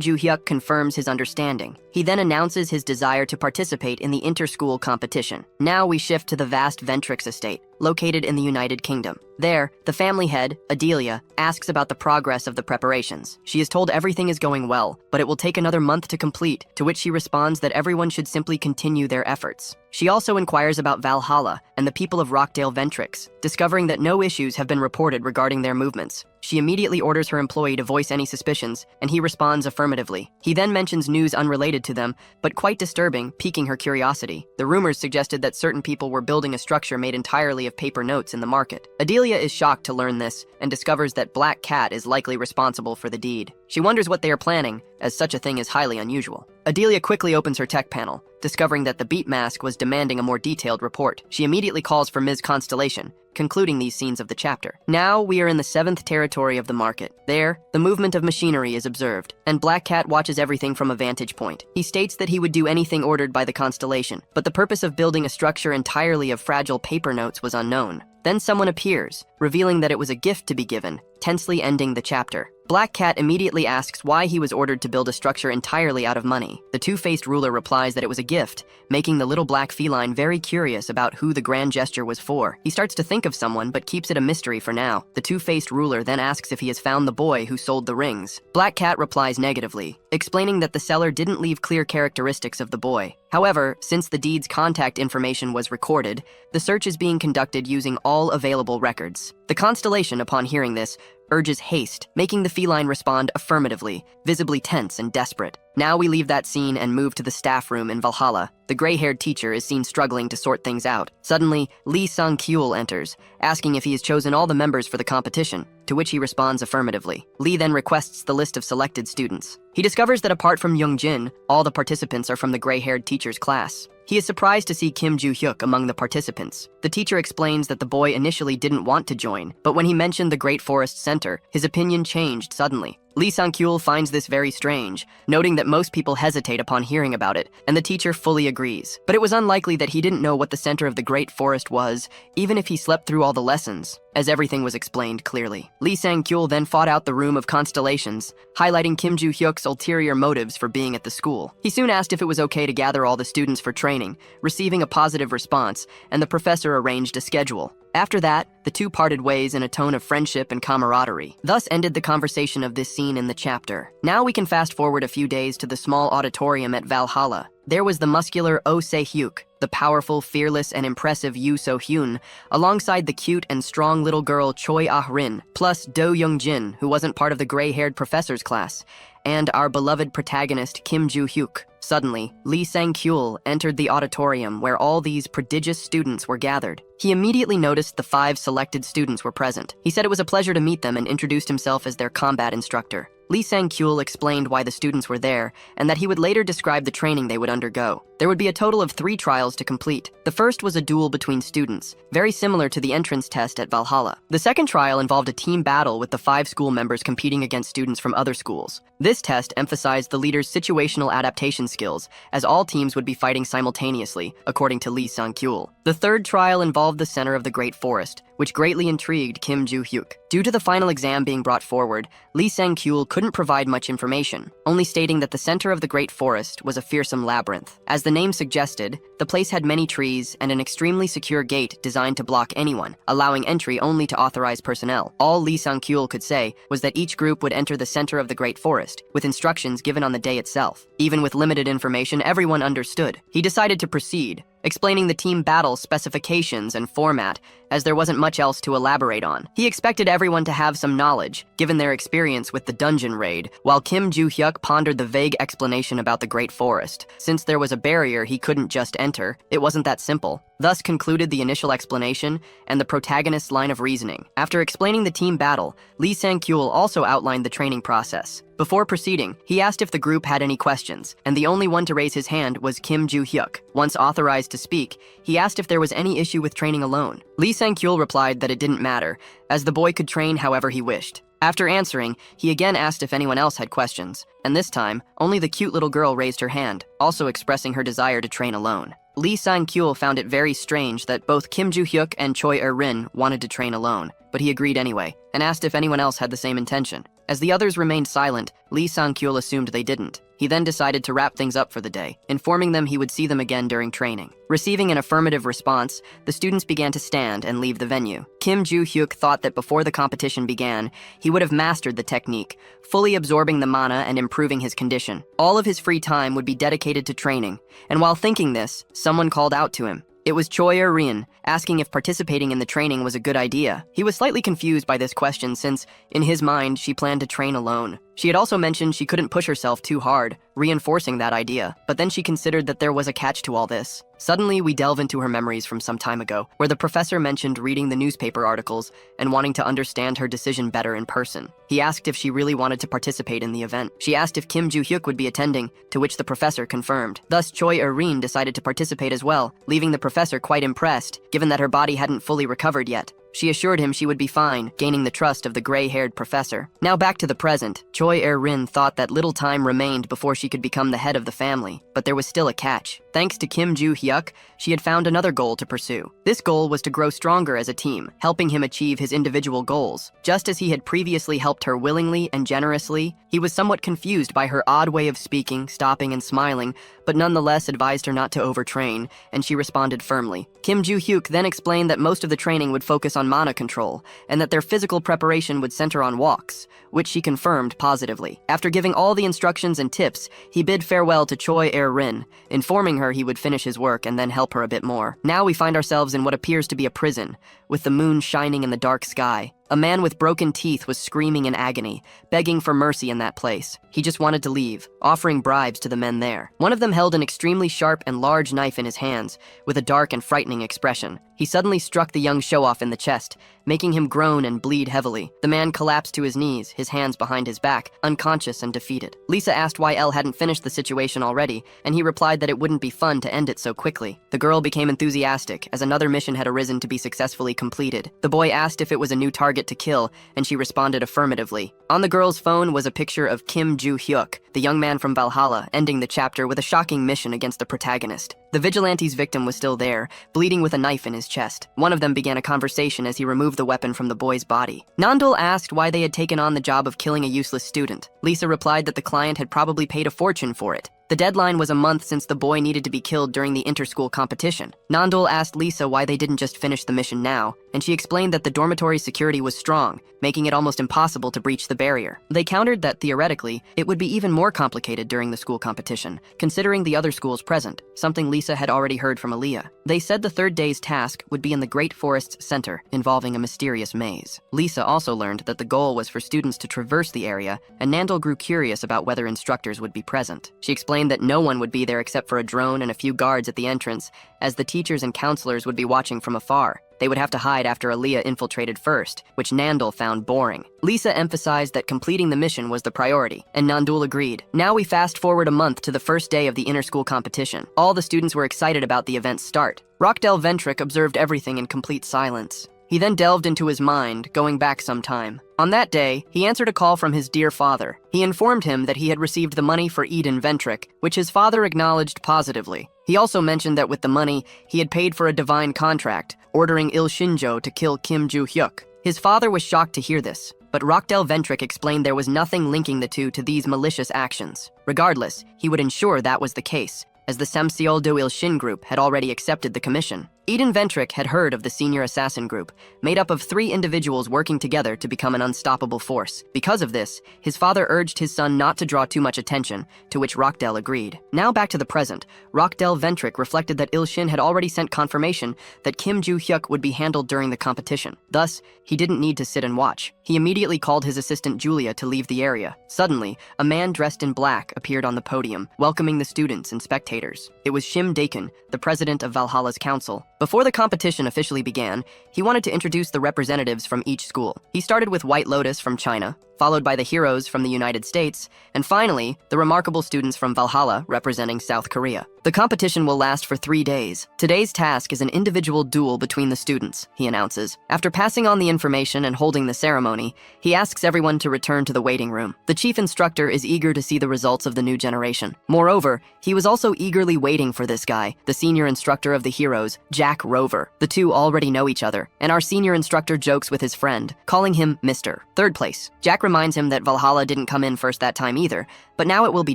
Joo-hyuk confirms his understanding. He then announces his desire to participate in the inter-school competition. Now we shift to the vast Ventrix estate, located in the United Kingdom. There, the family head, Adelia, asks about the progress of the preparations. She is told everything is going well, but it will take another month to complete, to which she responds that everyone should simply continue their efforts. She also inquires about Valhalla and the people of Rockdale Ventrix, discovering that no issues have been reported regarding their movements. She immediately orders her employee to voice any suspicions, and he responds affirmatively. He then mentions news unrelated to them, but quite disturbing, piquing her curiosity. The rumors suggested that certain people were building a structure made entirely of paper notes in the market. Adelia is shocked to learn this, and discovers that Black Cat is likely responsible for the deed. She wonders what they are planning, as such a thing is highly unusual. Adelia quickly opens her tech panel, discovering that the beat mask was demanding a more detailed report. She immediately calls for Ms. Constellation, concluding these scenes of the chapter. Now we are in the 7th territory of the market. There, the movement of machinery is observed, and Black Cat watches everything from a vantage point. He states that he would do anything ordered by the Constellation, but the purpose of building a structure entirely of fragile paper notes was unknown. Then someone appears, revealing that it was a gift to be given, tensely ending the chapter. Black Cat immediately asks why he was ordered to build a structure entirely out of money. The two-faced ruler replies that it was a gift, making the little black feline very curious about who the grand gesture was for. He starts to think of someone, but keeps it a mystery for now. The two-faced ruler then asks if he has found the boy who sold the rings. Black Cat replies negatively, explaining that the seller didn't leave clear characteristics of the boy. However, since the deed's contact information was recorded, the search is being conducted using all available records. The Constellation, upon hearing this, urges haste, making the feline respond affirmatively, visibly tense and desperate. Now we leave that scene and move to the staff room in Valhalla. The gray-haired teacher is seen struggling to sort things out. Suddenly, Lee Sung-kyul enters, asking if he has chosen all the members for the competition, to which he responds affirmatively. Lee then requests the list of selected students. He discovers that apart from Young-jin, all the participants are from the gray-haired teacher's class. He is surprised to see Kim Joo-hyuk among the participants. The teacher explains that the boy initially didn't want to join, but when he mentioned the Great Forest Center, his opinion changed suddenly. Lee Sang-kyul finds this very strange, noting that most people hesitate upon hearing about it, and the teacher fully agrees. But it was unlikely that he didn't know what the center of the Great Forest was, even if he slept through all the lessons, as everything was explained clearly. Lee Sang-kyul then fought out the Room of Constellations, highlighting Kim Joo-hyuk's ulterior motives for being at the school. He soon asked if it was okay to gather all the students for training, receiving a positive response, and the professor arranged a schedule. After that, the two parted ways in a tone of friendship and camaraderie. Thus ended the conversation of this scene in the chapter. Now we can fast forward a few days to the small auditorium at Valhalla. There was the muscular Oh Se-hyuk, the powerful, fearless, and impressive Yoo So-hyun, alongside the cute and strong little girl Choi Ah-rin, plus Do Young-jin, who wasn't part of the gray-haired professor's class, and our beloved protagonist Kim Joo-hyuk. Suddenly, Lee Sang-kyul entered the auditorium where all these prodigious students were gathered. He immediately noticed the 5 selected students were present. He said it was a pleasure to meet them and introduced himself as their combat instructor. Lee Sang-kyul explained why the students were there and that he would later describe the training they would undergo. There would be a total of 3 trials to complete. The first was a duel between students, very similar to the entrance test at Valhalla. The second trial involved a team battle with the 5 school members competing against students from other schools. This test emphasized the leader's situational adaptation skills, as all teams would be fighting simultaneously, according to Lee Sang-kyul. The third trial involved the center of the Great Forest, which greatly intrigued Kim Joo-hyuk. Due to the final exam being brought forward, Lee Sang-kyul couldn't provide much information, only stating that the center of the Great Forest was a fearsome labyrinth. As the name suggested, the place had many trees and an extremely secure gate designed to block anyone, allowing entry only to authorized personnel. All Lee Sang-kyul could say was that each group would enter the center of the Great Forest, with instructions given on the day itself. Even with limited information, everyone understood. He decided to proceed, explaining the team battle specifications and format, as there wasn't much else to elaborate on. He expected everyone to have some knowledge, given their experience with the dungeon raid, while Kim Joo-hyuk pondered the vague explanation about the Great Forest. Since there was a barrier he couldn't just enter, it wasn't that simple. Thus concluded the initial explanation and the protagonist's line of reasoning. After explaining the team battle, Lee Sang-kyul also outlined the training process. Before proceeding, he asked if the group had any questions, and the only one to raise his hand was Kim Joo-hyuk. Once authorized to speak, he asked if there was any issue with training alone. Lee Sang-kyul replied that it didn't matter, as the boy could train however he wished. After answering, he again asked if anyone else had questions, and this time, only the cute little girl raised her hand, also expressing her desire to train alone. Lee Sang-kyul found it very strange that both Kim Joo-hyuk and Choi Ah-rin wanted to train alone, but he agreed anyway, and asked if anyone else had the same intention. As the others remained silent, Lee Sang-kyul assumed they didn't. He then decided to wrap things up for the day, informing them he would see them again during training. Receiving an affirmative response, the students began to stand and leave the venue. Kim Joo-hyuk thought that before the competition began, he would have mastered the technique, fully absorbing the mana and improving his condition. All of his free time would be dedicated to training, and while thinking this, someone called out to him. It was Choi Ah-rin, asking if participating in the training was a good idea. He was slightly confused by this question since, in his mind, she planned to train alone. She had also mentioned she couldn't push herself too hard, reinforcing that idea, but then she considered that there was a catch to all this. Suddenly, we delve into her memories from some time ago, where the professor mentioned reading the newspaper articles and wanting to understand her decision better in person. He asked if she really wanted to participate in the event. She asked if Kim Joo-hyuk would be attending, to which the professor confirmed. Thus, Choi Er-rin decided to participate as well, leaving the professor quite impressed, given that her body hadn't fully recovered yet. She assured him she would be fine, gaining the trust of the gray-haired professor. Now back to the present. Choi Er-rin thought that little time remained before she could become the head of the family, but there was still a catch. Thanks to Kim Joo-hyuk, she had found another goal to pursue. This goal was to grow stronger as a team, helping him achieve his individual goals. Just as he had previously helped her willingly and generously, he was somewhat confused by her odd way of speaking, stopping and smiling, but nonetheless advised her not to overtrain, and she responded firmly. Kim Joo-hyuk then explained that most of the training would focus on mana control, and that their physical preparation would center on walks, which she confirmed positively. After giving all the instructions and tips, he bid farewell to Choi Er-rin, informing her he would finish his work and then help her a bit more. Now we find ourselves in what appears to be a prison, with the moon shining in the dark sky. A man with broken teeth was screaming in agony, begging for mercy in that place. He just wanted to leave, offering bribes to the men there. One of them held an extremely sharp and large knife in his hands, with a dark and frightening expression. He suddenly struck the young show-off in the chest, making him groan and bleed heavily. The man collapsed to his knees, his hands behind his back, unconscious and defeated. Lisa asked why Elle hadn't finished the situation already, and he replied that it wouldn't be fun to end it so quickly. The girl became enthusiastic, as another mission had arisen to be successfully completed. The boy asked if it was a new target to kill, and she responded affirmatively. On the girl's phone was a picture of Kim Joo-hyuk, the young man from Valhalla, ending the chapter with a shocking mission against the protagonist. The vigilante's victim was still there, bleeding with a knife in his chest. One of them began a conversation as he removed the weapon from the boy's body. Nandul asked why they had taken on the job of killing a useless student. Lisa replied that the client had probably paid a fortune for it. The deadline was a month since the boy needed to be killed during the inter-school competition. Nandul asked Lisa why they didn't just finish the mission now, and she explained that the dormitory security was strong, making it almost impossible to breach the barrier. They countered that, theoretically, it would be even more complicated during the school competition, considering the other schools present, something Lisa had already heard from Aaliyah. They said the third day's task would be in the Great Forest's center, involving a mysterious maze. Lisa also learned that the goal was for students to traverse the area, and Nandul grew curious about whether instructors would be present. She explained that no one would be there except for a drone and a few guards at the entrance, as the teachers and counselors would be watching from afar. They would have to hide after Aaliyah infiltrated first, which Nandul found boring. Lisa emphasized that completing the mission was the priority, and Nandul agreed. Now we fast forward a month to the first day of the inter-school competition. All the students were excited about the event's start. Rockdell Ventrick observed everything in complete silence. He then delved into his mind, going back some time. On that day, he answered a call from his dear father. He informed him that he had received the money for Eden Ventrick, which his father acknowledged positively. He also mentioned that with the money, he had paid for a divine contract, ordering Il Shinjo to kill Kim Joo-hyuk. His father was shocked to hear this, but Rockdell Ventrick explained there was nothing linking the two to these malicious actions. Regardless, he would ensure that was the case, as the Samseol Do Il Shin group had already accepted the commission. Eden Ventrick had heard of the senior assassin group, made up of 3 individuals working together to become an unstoppable force. Because of this, his father urged his son not to draw too much attention, to which Rockdell agreed. Now back to the present, Rockdell Ventrick reflected that Il Shin had already sent confirmation that Kim Joo-hyuk would be handled during the competition. Thus, he didn't need to sit and watch. He immediately called his assistant Julia to leave the area. Suddenly, a man dressed in black appeared on the podium, welcoming the students and spectators. It was Shim Dakin, the president of Valhalla's council. Before the competition officially began, he wanted to introduce the representatives from each school. He started with White Lotus from China, followed by the heroes from the United States, and finally, the remarkable students from Valhalla representing South Korea. The competition will last for 3 days. Today's task is an individual duel between the students, he announces. After passing on the information and holding the ceremony, he asks everyone to return to the waiting room. The chief instructor is eager to see the results of the new generation. Moreover, he was also eagerly waiting for this guy, the senior instructor of the heroes, Jack Rover. The two already know each other, and our senior instructor jokes with his friend, calling him Mr. Third Place. Jack reminds him that Valhalla didn't come in first that time either, but now it will be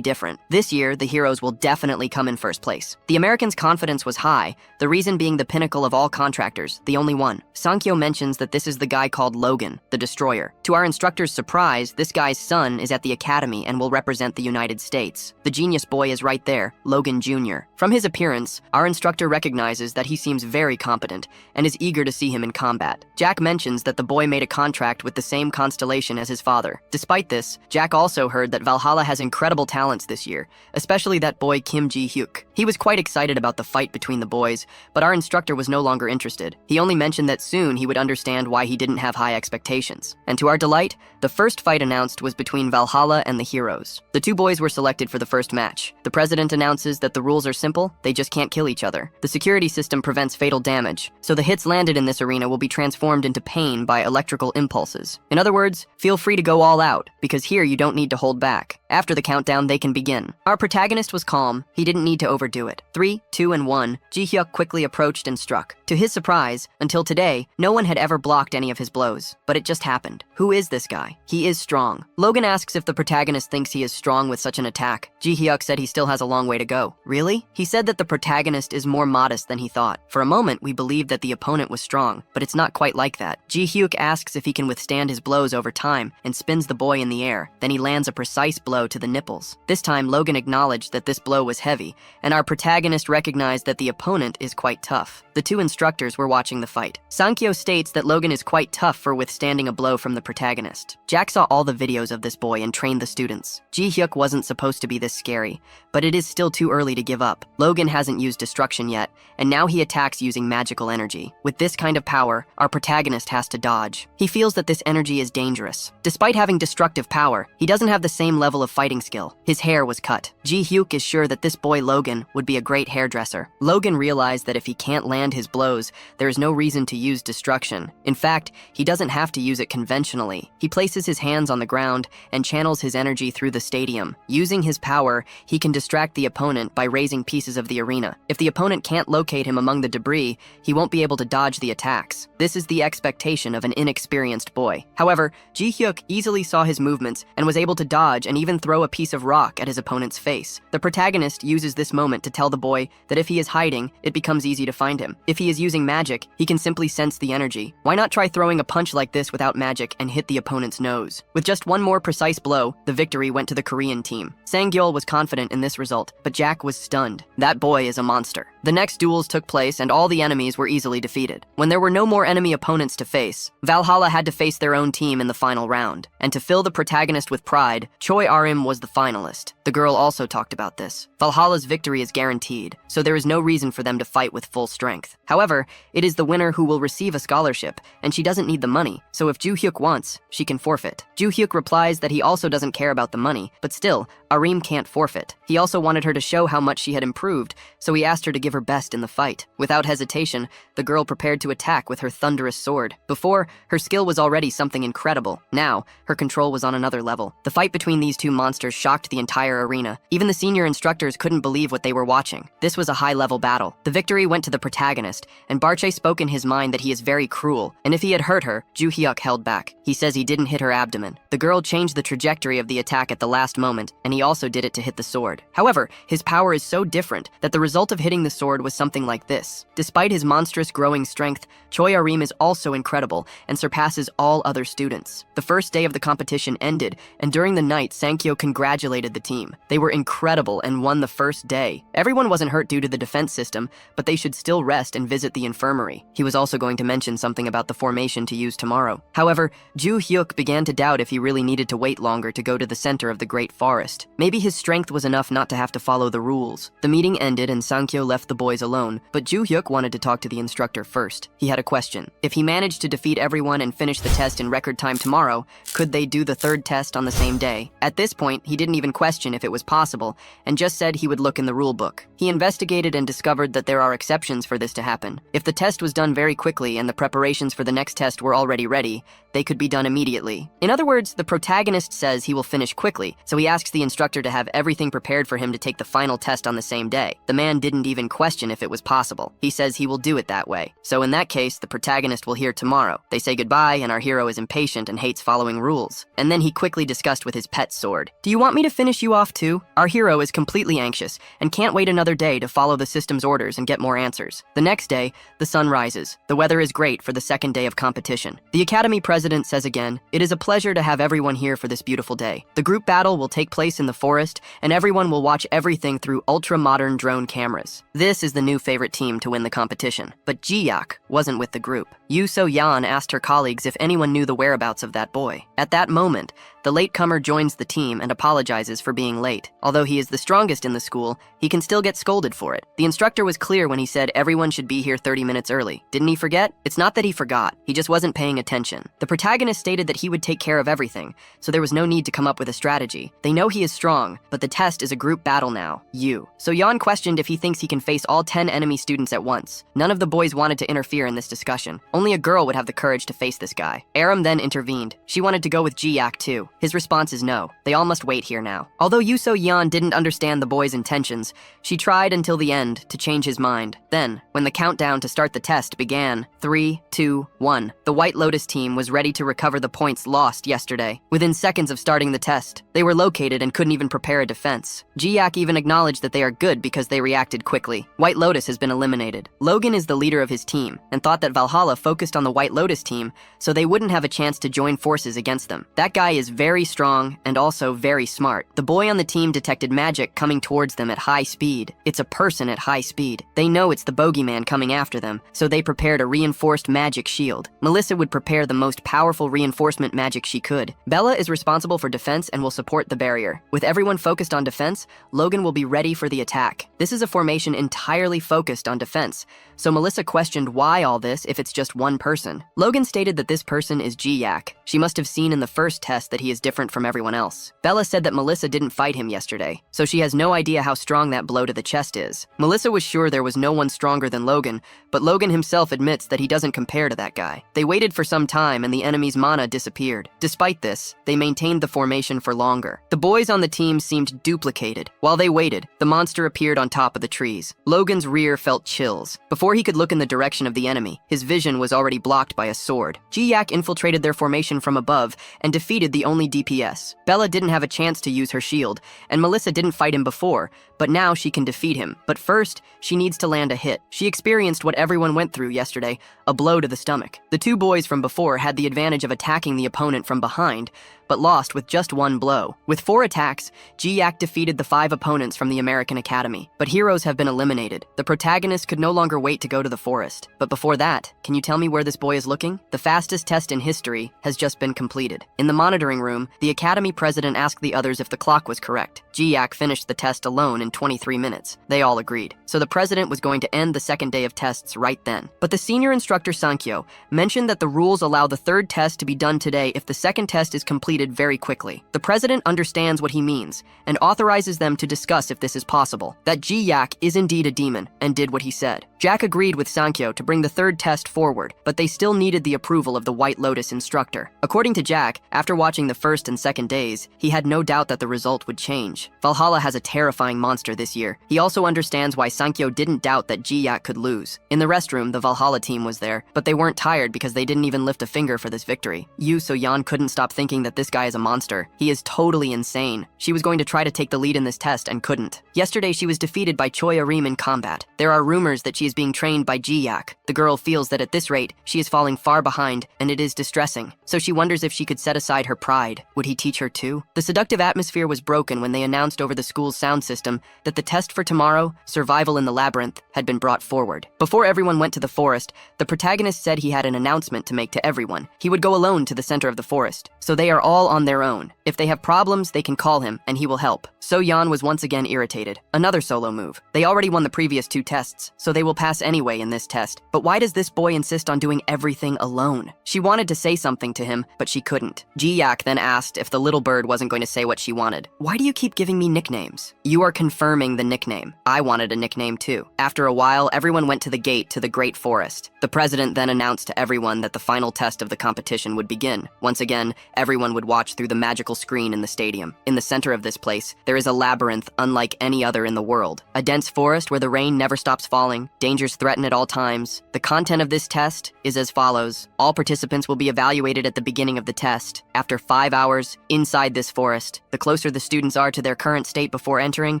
different. This year, the heroes will definitely come in first place. The Americans' confidence was high, the reason being the pinnacle of all contractors, the only one. Sankyo mentions that this is the guy called Logan, the Destroyer. To our instructor's surprise, this guy's son is at the academy and will represent the United States. The genius boy is right there, Logan Jr. From his appearance, our instructor recognizes that he seems seems very competent and is eager to see him in combat. Jack mentions that the boy made a contract with the same constellation as his father. Despite this, Jack also heard that Valhalla has incredible talents this year, especially that boy Kim Ji-hyuk. He was quite excited about the fight between the boys, but our instructor was no longer interested. He only mentioned that soon he would understand why he didn't have high expectations. And to our delight, the first fight announced was between Valhalla and the heroes. The two boys were selected for the first match. The president announces that the rules are simple, they just can't kill each other. The security system prevents fatal damage, so the hits landed in this arena will be transformed into pain by electrical impulses. In other words, feel free to go all out, because here you don't need to hold back. After the countdown, they can begin. Our protagonist was calm, he didn't need to overdo it. 3, 2, and 1, Ji-hyuk quickly approached and struck. To his surprise, until today, no one had ever blocked any of his blows. But it just happened. Who is this guy? He is strong. Logan asks if the protagonist thinks he is strong with such an attack. Ji-hyuk said he still has a long way to go. Really? He said that the protagonist is more modest than he thought. For a moment, we believed that the opponent was strong, but it's not quite like that. Ji-hyuk asks if he can withstand his blows over time and spins the boy in the air. Then he lands a precise blow to the nipples. This time, Logan acknowledged that this blow was heavy, and our protagonist recognized that the opponent is quite tough. The two instructors were watching the fight. Sankyo states that Logan is quite tough for withstanding a blow from the protagonist. Jack saw all the videos of this boy and trained the students. Ji-hyuk wasn't supposed to be this scary, but it is still too early to give up. Logan hasn't used destruction yet, and now he attacks using magical energy. With this kind of power, our protagonist has to dodge. He feels that this energy is dangerous. Despite having destructive power, he doesn't have the same level of fighting skill. His hair was cut. Ji-hyuk is sure that this boy Logan would be a great hairdresser. Logan realized that if he can't land his blows, there is no reason to use destruction. In fact, he doesn't have to use it conventionally. He places his hands on the ground and channels his energy through the stadium. Using his power, he can distract the opponent by raising pieces of the arena. If the opponent can't locate him among the debris, he won't be able to dodge the attacks. This is the expectation of an inexperienced boy. However, Ji-hyuk easily saw his movements and was able to dodge and even throw a piece of rock at his opponent's face. The protagonist uses this moment to tell the boy that if he is hiding, it becomes easy to find him. If he is using magic, he can simply sense the energy. Why not try throwing a punch like this without magic and hit the opponent's nose? With just one more precise blow, the victory went to the Korean team. Sang-gyeol was confident in this result, but Jack was stunned. That boy is a monster. The next duels took place and all the enemies were easily defeated. When there were no more enemy opponents to face, Valhalla had to face their own team in the final round. And to fill the protagonist with pride, Choi Arim was the finalist. The girl also talked about this. Valhalla's victory is guaranteed, so there is no reason for them to fight with full strength. However, it is the winner who will receive a scholarship, and she doesn't need the money, so if Ju-hyuk wants, she can forfeit. Ju-hyuk replies that he also doesn't care about the money, but still, Arim can't forfeit. He also wanted her to show how much she had improved, so he asked her to give her best in the fight. Without hesitation, the girl prepared to attack with her thunderous sword. Before, her skill was already something incredible. Now, her control was on another level. The fight between these two monsters shocked the entire arena. Even the senior instructors couldn't believe what they were watching. This was a high-level battle. The victory went to the protagonist, and Barche spoke in his mind that he is very cruel, and if he had hurt her, Ju-hyuk held back. He says he didn't hit her abdomen. The girl changed the trajectory of the attack at the last moment, and he also did it to hit the sword. However, his power is so different that the result of hitting the sword was something like this. Despite his monstrous growing strength, Choi Arim is also incredible and surpasses all other students. The first day of the competition ended, and during the night, Sankyo congratulated the team. They were incredible and won the first day. Everyone wasn't hurt due to the defense system, but they should still rest and visit the infirmary. He was also going to mention something about the formation to use tomorrow. However, Ju-hyuk began to doubt if he really needed to wait longer to go to the center of the Great Forest. Maybe his strength was enough not to have to follow the rules. The meeting ended and Sankyo left the boys alone, but Ju-hyuk wanted to talk to the instructor first. He had a question. If he managed to defeat everyone and finish the test in record time tomorrow, could they do the third test on the same day? At this point, he didn't even question if it was possible, and just said he would look in the rule book. He investigated and discovered that there are exceptions for this to happen. If the test was done very quickly and the preparations for the next test were already ready, they could be done immediately. In other words, the protagonist says he will finish quickly, so he asks the instructor to have everything prepared for him to take the final test on the same day. The man didn't even question if it was possible. He says he will do it that way. So in that case, the protagonist will hear tomorrow. They say goodbye, and our hero is impatient and hates following rules. And then he quickly discussed with his pet sword. Do you want me to finish you off too? Our hero is completely anxious and can't wait another day to follow the system's orders and get more answers. The next day, the sun rises. The weather is great for the second day of competition. The academy president says again, "It is a pleasure to have have everyone here for this beautiful day. The group battle will take place in the forest, and everyone will watch everything through ultra-modern drone cameras. This is the new favorite team to win the competition. But Ji-yak wasn't with the group. Yoo So-yeon asked her colleagues if anyone knew the whereabouts of that boy. At that moment, the latecomer joins the team and apologizes for being late. Although he is the strongest in the school, he can still get scolded for it. The instructor was clear when he said everyone should be here 30 minutes early. Didn't he forget? It's not that he forgot, he just wasn't paying attention. The protagonist stated that he would take care of everything, so there was no need to come up with a strategy. They know he is strong, but the test is a group battle now. So Yeon questioned if he thinks he can face all 10 enemy students at once. None of the boys wanted to interfere in this discussion. Only a girl would have the courage to face this guy. Aram then intervened. She wanted to go with Ji-yak too. His response is no. They all must wait here now. Although Yoo So-yeon didn't understand the boy's intentions, she tried until the end to change his mind. Then, when the countdown to start the test began, 3, 2, 1, the White Lotus team was ready to recover the points lost yesterday. Within seconds of starting the test, they were located and couldn't even prepare a defense. Ji-yak even acknowledged that they are good because they reacted quickly. White Lotus has been eliminated. Logan is the leader of his team and thought that Valhalla focused on the White Lotus team so they wouldn't have a chance to join forces against them. That guy is very strong and also very smart. The boy on the team detected magic coming towards them at high speed. It's a person at high speed. They know it's the bogeyman coming after them, so they prepared a reinforced magic shield. Melissa would prepare the most powerful reinforcement magic she could. Bella is responsible for defense and will support the barrier. With everyone focused on defense, Logan will be ready for the attack. This is a formation entirely focused on defense, so Melissa questioned why all this if it's just one person. Logan stated that this person is Ji-yak. She must have seen in the first test that he is different from everyone else. Bella said that Melissa didn't fight him yesterday, so she has no idea how strong that blow to the chest is. Melissa was sure there was no one stronger than Logan, but Logan himself admits that he doesn't compare to that guy. They waited for some time and the enemy's mana disappeared. Despite this, they maintained the formation for longer. The boys on the team seemed duplicated. While they waited, the monster appeared on top of the trees. Logan's rear felt chills. Before he could look in the direction of the enemy, his vision was already blocked by a sword. Ji-yak infiltrated their formation from above and defeated the only DPS. Bella didn't have a chance to use her shield, and Melissa didn't fight him before, but now she can defeat him. But first, she needs to land a hit. She experienced what everyone went through yesterday, a blow to the stomach. The two boys from before had the advantage of attacking the opponent from behind, but lost with just one blow. With 4 attacks, Ji-yak defeated the 5 opponents from the American Academy. But heroes have been eliminated. The protagonist could no longer wait to go to the forest. But before that, can you tell me where this boy is looking? The fastest test in history has just been completed. In the monitoring room, the Academy president asked the others if the clock was correct. Ji-yak finished the test alone in 23 minutes. They all agreed. So the president was going to end the second day of tests right then. But the senior instructor Sankyo mentioned that the rules allow the third test to be done today if the second test is completed very quickly. The president understands what he means and authorizes them to discuss if this is possible. That Ji-yak is indeed a demon and did what he said. Jack agreed with Sankyo to bring the third test forward, but they still needed the approval of the White Lotus instructor. According to Jack, after watching the first and second days, he had no doubt that the result would change. Valhalla has a terrifying monster this year. He also understands why Sankyo didn't doubt that Ji-yak could lose. In the restroom, the Valhalla team was there, but they weren't tired because they didn't even lift a finger for this victory. Yoo So-yeon couldn't stop thinking that this guy is a monster. He is totally insane. She was going to try to take the lead in this test and couldn't. Yesterday, she was defeated by Choi Arim in combat. There are rumors that she is being trained by Ji-yak. The girl feels that at this rate, she is falling far behind, and it is distressing. So she wonders if she could set aside her pride. Would he teach her too? The seductive atmosphere was broken when they announced over the school's sound system that the test for tomorrow, Survival in the Labyrinth, had been brought forward. Before everyone went to the forest, the protagonist said he had an announcement to make to everyone. He would go alone to the center of the forest, so they are all on their own. If they have problems, they can call him, and he will help. So-yeon was once again irritated. Another solo move. They already won the previous 2 tests, so they will pass anyway in this test. But why does this boy insist on doing everything alone? She wanted to say something to him, but she couldn't. Ji-yak then asked if the little bird wasn't going to say what she wanted. Why do you keep giving me nicknames? You are confirming the nickname. I wanted a nickname too. After a while, everyone went to the gate to the Great Forest. The president then announced to everyone that the final test of the competition would begin. Once again, everyone would watch through the magical screen in the stadium. In the center of this place, there is a labyrinth unlike any other in the world. A dense forest where the rain never stops falling, dangers threaten at all times. The content of this test is as follows. All participants will be evaluated at the beginning of the test. After 5 hours, inside this forest, the closer the students are to their current state before entering,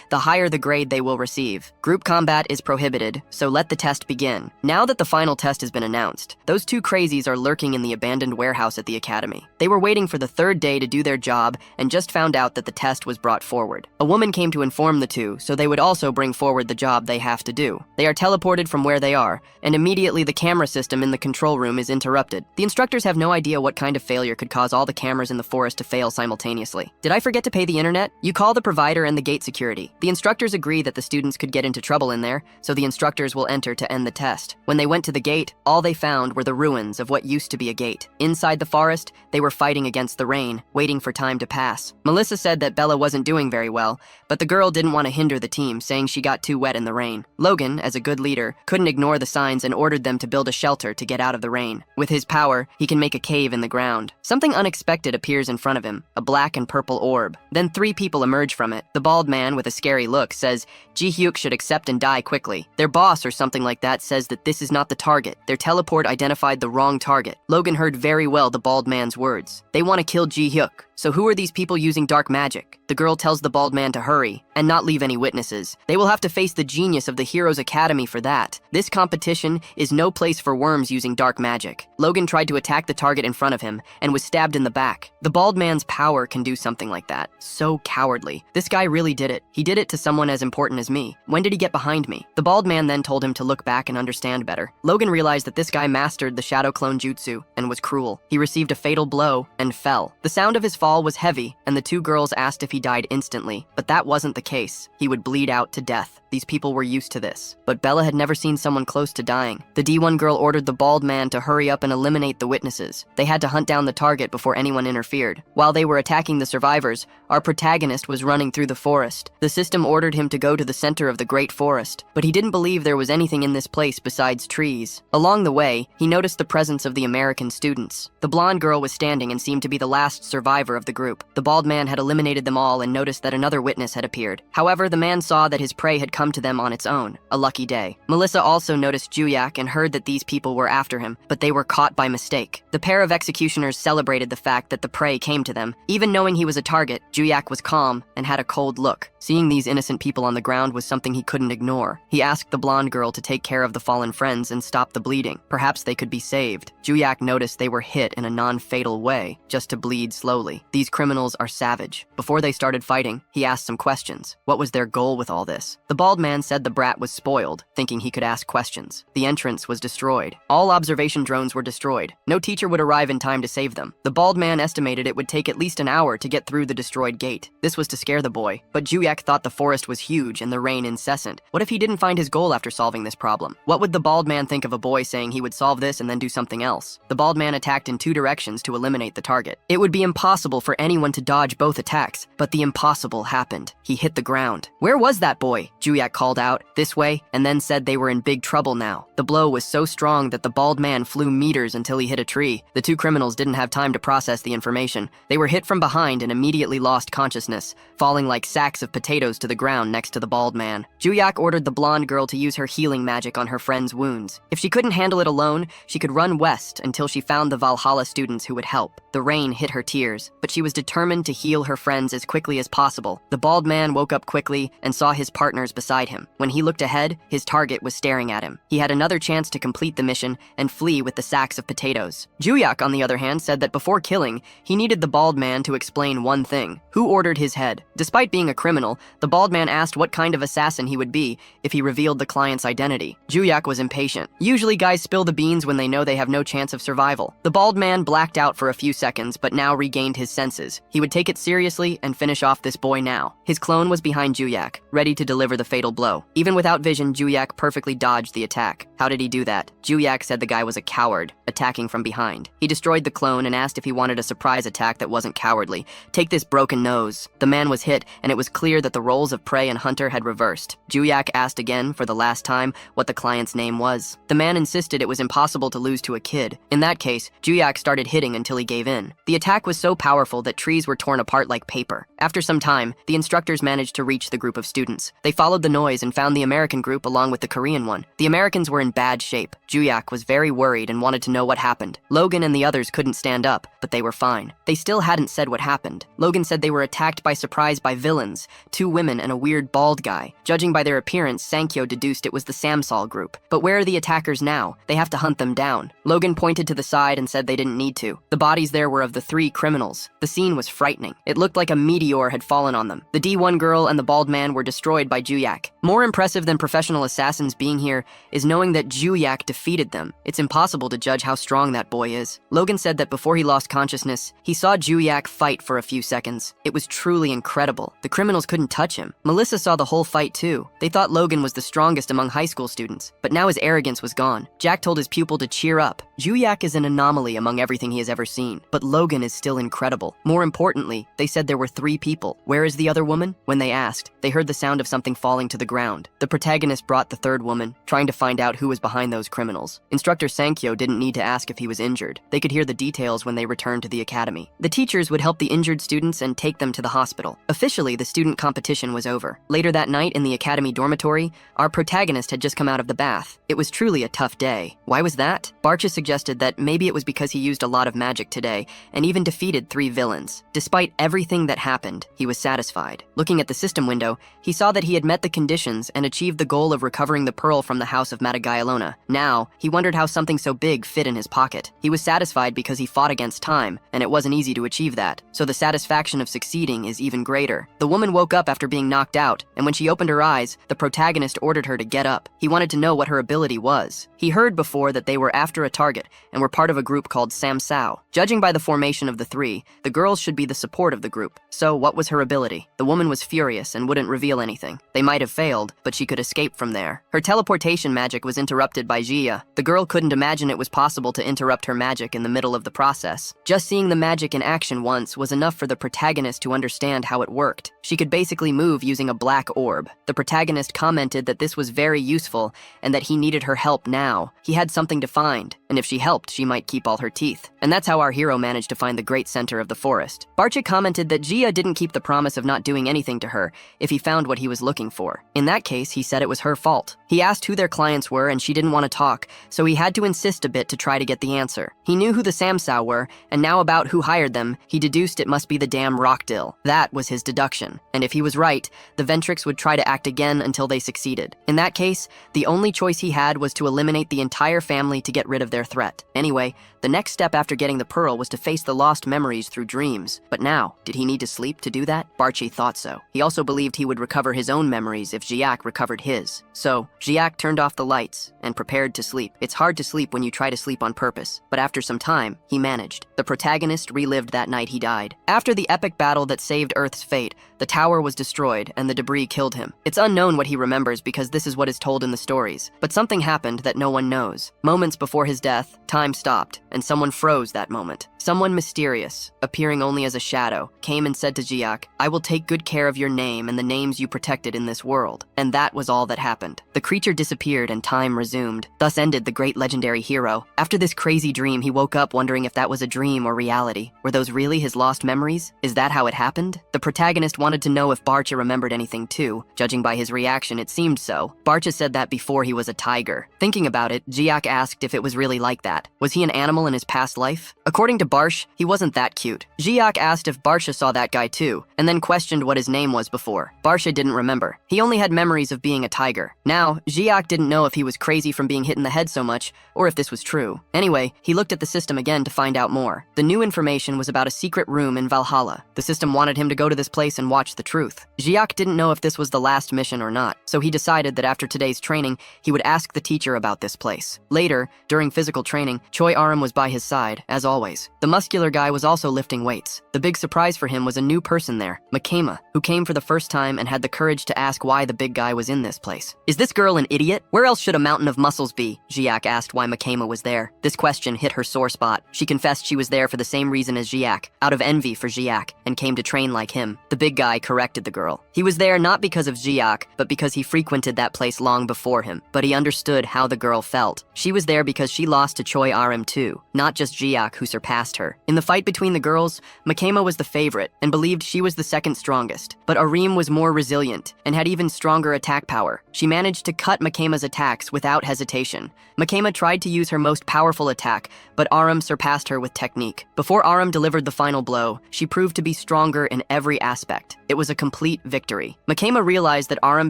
the higher the grade they will receive. Group combat is prohibited, so let the test begin. Now that the final test has been announced, those two crazies are lurking in the abandoned warehouse at the academy. They were waiting for the third day to do their job and just found out that the test was brought forward. A woman came to inform the two, so they would also bring forward the job they have to do. They are teleported from where they are, and immediately the camera system in the control room is interrupted. The instructors have no idea what kind of failure could cause all the cameras in the forest to fail simultaneously. Did I forget to pay the internet? You call the provider and the gate security. The instructors agree that the students could get into trouble in there, so the instructors will enter to end the test. When they went to the gate, all they found were the ruins of what used to be a gate. Inside the forest, they were fighting against the rain, waiting for time to pass. Melissa said that Bella wasn't doing very well, but the girl didn't want to hinder the team, saying she got too wet in the rain. Logan, as a good leader, couldn't ignore the signs and ordered them to build a shelter to get out of the rain. With his power, he can make a cave in the ground. Something unexpected appears in front of him, a black and purple orb. Then 3 people emerge from it. The bald man, with a scary look, says Ji-hyuk should accept and die quickly. Their boss, or something like that, says that this is not the target. Their teleport identified the wrong target. Logan heard very well the bald man's words. They want to kill Ji-hyuk. So who are these people using dark magic? The girl tells the bald man to hurry and not leave any witnesses. They will have to face the genius of the Heroes Academy for that. This competition is no place for worms using dark magic. Logan tried to attack the target in front of him and was stabbed in the back. The bald man's power can do something like that. So cowardly. This guy really did it. He did it to someone as important as me. When did he get behind me? The bald man then told him to look back and understand better. Logan realized that this guy mastered the shadow clone jutsu and was cruel. He received a fatal blow and fell. The sound of his fall was heavy, and the 2 girls asked if he died instantly, but that wasn't the case. He would bleed out to death. These people were used to this. But Bella had never seen someone close to dying. The D1 girl ordered the bald man to hurry up and eliminate the witnesses. They had to hunt down the target before anyone interfered. While they were attacking the survivors, our protagonist was running through the forest. The system ordered him to go to the center of the great forest, but he didn't believe there was anything in this place besides trees. Along the way, he noticed the presence of the American students. The blonde girl was standing and seemed to be the last survivor of the group. The bald man had eliminated them all and noticed that another witness had appeared. However, the man saw that his prey had come to them on its own. A lucky day. Melissa also noticed Juyak and heard that these people were after him, but they were caught by mistake. The pair of executioners celebrated the fact that the prey came to them. Even knowing he was a target, Juyak was calm and had a cold look. Seeing these innocent people on the ground was something he couldn't ignore. He asked the blonde girl to take care of the fallen friends and stop the bleeding. Perhaps they could be saved. Juyak noticed they were hit in a non-fatal way, just to bleed slowly. These criminals are savage. Before they started fighting, he asked some questions. What was their goal with all this? The bald man said the brat was spoiled, thinking he could ask questions. The entrance was destroyed. All observation drones were destroyed. No teacher would arrive in time to save them. The bald man estimated it would take at least an hour to get through the destroyed gate. This was to scare the boy, but Juyak thought the forest was huge and the rain incessant. What if he didn't find his goal after solving this problem? What would the bald man think of a boy saying he would solve this and then do something else? The bald man attacked in 2 directions to eliminate the target. It would be impossible for anyone to dodge both attacks, but the impossible happened. He hit the ground. Where was that boy? Juyak called out, this way, and then said they were in big trouble now. The blow was so strong that the bald man flew meters until he hit a tree. The 2 criminals didn't have time to process the information. They were hit from behind and immediately lost consciousness, falling like sacks of potatoes to the ground next to the bald man. Juyak ordered the blonde girl to use her healing magic on her friend's wounds. If she couldn't handle it alone, she could run west until she found the Valhalla students who would help. The rain hit her tears, but she was determined to heal her friends as quickly as possible. The bald man woke up quickly and saw his partners beside him. When he looked ahead, his target was staring at him. He had another chance to complete the mission and flee with the sacks of potatoes. Juyak, on the other hand, said that before killing, he needed the bald man to explain one thing: who ordered his head? Despite being a criminal, the bald man asked what kind of assassin he would be if he revealed the client's identity. Juyak was impatient. Usually guys spill the beans when they know they have no chance of survival. The bald man blacked out for a few seconds, but now regained his senses. He would take it seriously and finish off this boy now. His clone was behind Juyak, ready to deliver the fatal blow. Even without vision, Juyak perfectly dodged the attack. How did he do that? Juyak said the guy was a coward, attacking from behind. He destroyed the clone and asked if he wanted a surprise attack that wasn't cowardly. Take this broken nose. The man was hit, and it was clear that the roles of prey and hunter had reversed. Juyak asked again, for the last time, what the client's name was. The man insisted it was impossible to lose to a kid. In that case, Juyak started hitting until he gave in. The attack was so powerful that trees were torn apart like paper. After some time, the instructors managed to reach the group of students. They followed the noise and found the American group along with the Korean one. The Americans were in bad shape. Juyak was very worried and wanted to know what happened. Logan and the others couldn't stand up, but they were fine. They still hadn't said what happened. Logan said they were attacked by surprise by villains, 2 women and a weird bald guy. Judging by their appearance, Sankyo deduced it was the Samsal group. But where are the attackers now? They have to hunt them down. Logan pointed to the side and said they didn't need to. The bodies there were of the 3 criminals. The scene was frightening. It looked like a meteor had fallen on them. The D1 girl and the bald man were destroyed by Juyak. More impressive than professional assassins being here is knowing that Juyak defeated them. It's impossible to judge how strong that boy is. Logan said that before he lost consciousness, he saw Juyak fight for a few seconds. It was truly incredible. The criminals couldn't touch him. Melissa saw the whole fight too. They thought Logan was the strongest among high school students, but now his arrogance was gone. Jack told his pupil to cheer up. Juyak is an anomaly among everything he has ever seen, but Logan is still incredible. More importantly, they said there were 3 people. Where is the other woman? When they asked, they heard the sound of something falling to the ground. The protagonist brought the 3rd woman, trying to find out who was behind those criminals. Instructor Sankyo didn't need to ask if he was injured. They could hear the details when they returned to the academy. The teachers would help the injured students and take them to the hospital. Officially, the student competition was over. Later that night in the academy dormitory, our protagonist had just come out of the bath. It was truly a tough day. Why was that? Barcha suggested that maybe it was because he used a lot of magic today and even defeated 3 villains. Despite everything that happened, he was satisfied. Looking at the system window, he saw that he had met the conditions and achieved the goal of recovering the pearl from the house of Matagayalona. Now, he wondered how something so big fit in his pocket. He was satisfied because he fought against time, and it wasn't easy to achieve that, so the satisfaction of succeeding is even greater. The woman woke up after being knocked out, and when she opened her eyes, the protagonist ordered her to get up. He wanted to know what her ability was. He heard before that they were after a target and were part of a group called Samsao. Judging by the formation of the 3, the girls should be the support of the group. So what was her ability? The woman was furious and wouldn't reveal anything. They might have failed, but she could escape from there. Her teleportation magic was interrupted by Jia. The girl couldn't imagine it was possible to interrupt her magic in the middle of the process. Just seeing the magic in action once was enough for the protagonist to understand how it worked. She could basically move using a black orb. The protagonist commented that this was very useful and that he needed her help now. He had something to find, and if she helped, she might keep all her teeth. And that's how our hero managed to find the great center of the forest. Barcha commented that Jia didn't keep the promise of not doing anything to her if he found what he was looking for. In that case, he said it was her fault. He asked who their clients were and she didn't want to talk, so he had to insist a bit to try to get the answer. He knew who the Samsao were, and now about who hired them, he deduced it must be the damn Rockdill. That was his deduction. And if he was right, the Ventrix would try to act again until they succeeded. In that case, the only choice he had was to eliminate the entire family to get rid of their threat. Anyway, the next step after getting the pearl was to face the lost memories through dreams. But now, did he need to sleep to do that? Barchi thought so. He also believed he would recover his own memories if Jiak recovered his. So, Jiak turned off the lights and prepared to sleep. It's hard to sleep when you try to sleep on purpose, but after some time, he managed. The protagonist relived that night he died. After the epic battle that saved Earth's fate, the tower was destroyed and the debris killed him. It's unknown what he remembers because this is what is told in the stories, but something happened that no one knows. Moments before his death, time stopped, and someone froze that moment. Someone mysterious, appearing only as a shadow, came and said to Jiak, "I will take good care of your name and the names you protected in this world." And that was all that happened. The creature disappeared and time resumed. Thus ended the great legendary hero. After this crazy dream, he woke up wondering if that was a dream or reality. Were those really his lost memories? Is that how it happened? The protagonist wanted to know if Barcha remembered anything too. Judging by his reaction, it seemed so. Barcha said that before he was a tiger. Thinking about it, Jiak asked if it was really like that. Was he an animal in his past life? According to Barsh, he wasn't that cute. Jiak asked if Barsha saw that guy too, and then questioned what his name was before. Barsha didn't remember. He only had memories of being a tiger. Now, Jiak didn't know if he was crazy from being hit in the head so much, or if this was true. Anyway, he looked at the system again to find out more. The new information was about a secret room in Valhalla. The system wanted him to go to this place and watch the truth. Jiak didn't know if this was the last mission or not, so he decided that after today's training, he would ask the teacher about this place. Later, during physical training, Choi Aram was by his side, as always. The muscular guy was also lifting weights. The big surprise for him was a new person there, Makema, who came for the first time and had the courage to ask why the big guy was in this place. "Is this girl an idiot? Where else should a mountain of muscles be?" Jiak asked why Makema was there. This question hit her sore spot. She confessed she was there for the same reason as Jiak, out of envy for Jiak, and came to train like him. The big guy corrected the girl. He was there not because of Jiak, but because he frequented that place long before him. But he understood how the girl felt. She was there because she lost lost to Choi Arim too, not just Jiak who surpassed her. In the fight between the girls, Makema was the favorite and believed she was the second strongest, but Arim was more resilient and had even stronger attack power. She managed to cut Makema's attacks without hesitation. Makema tried to use her most powerful attack, but Arim surpassed her with technique. Before Arim delivered the final blow, she proved to be stronger in every aspect. It was a complete victory. Makema realized that Arim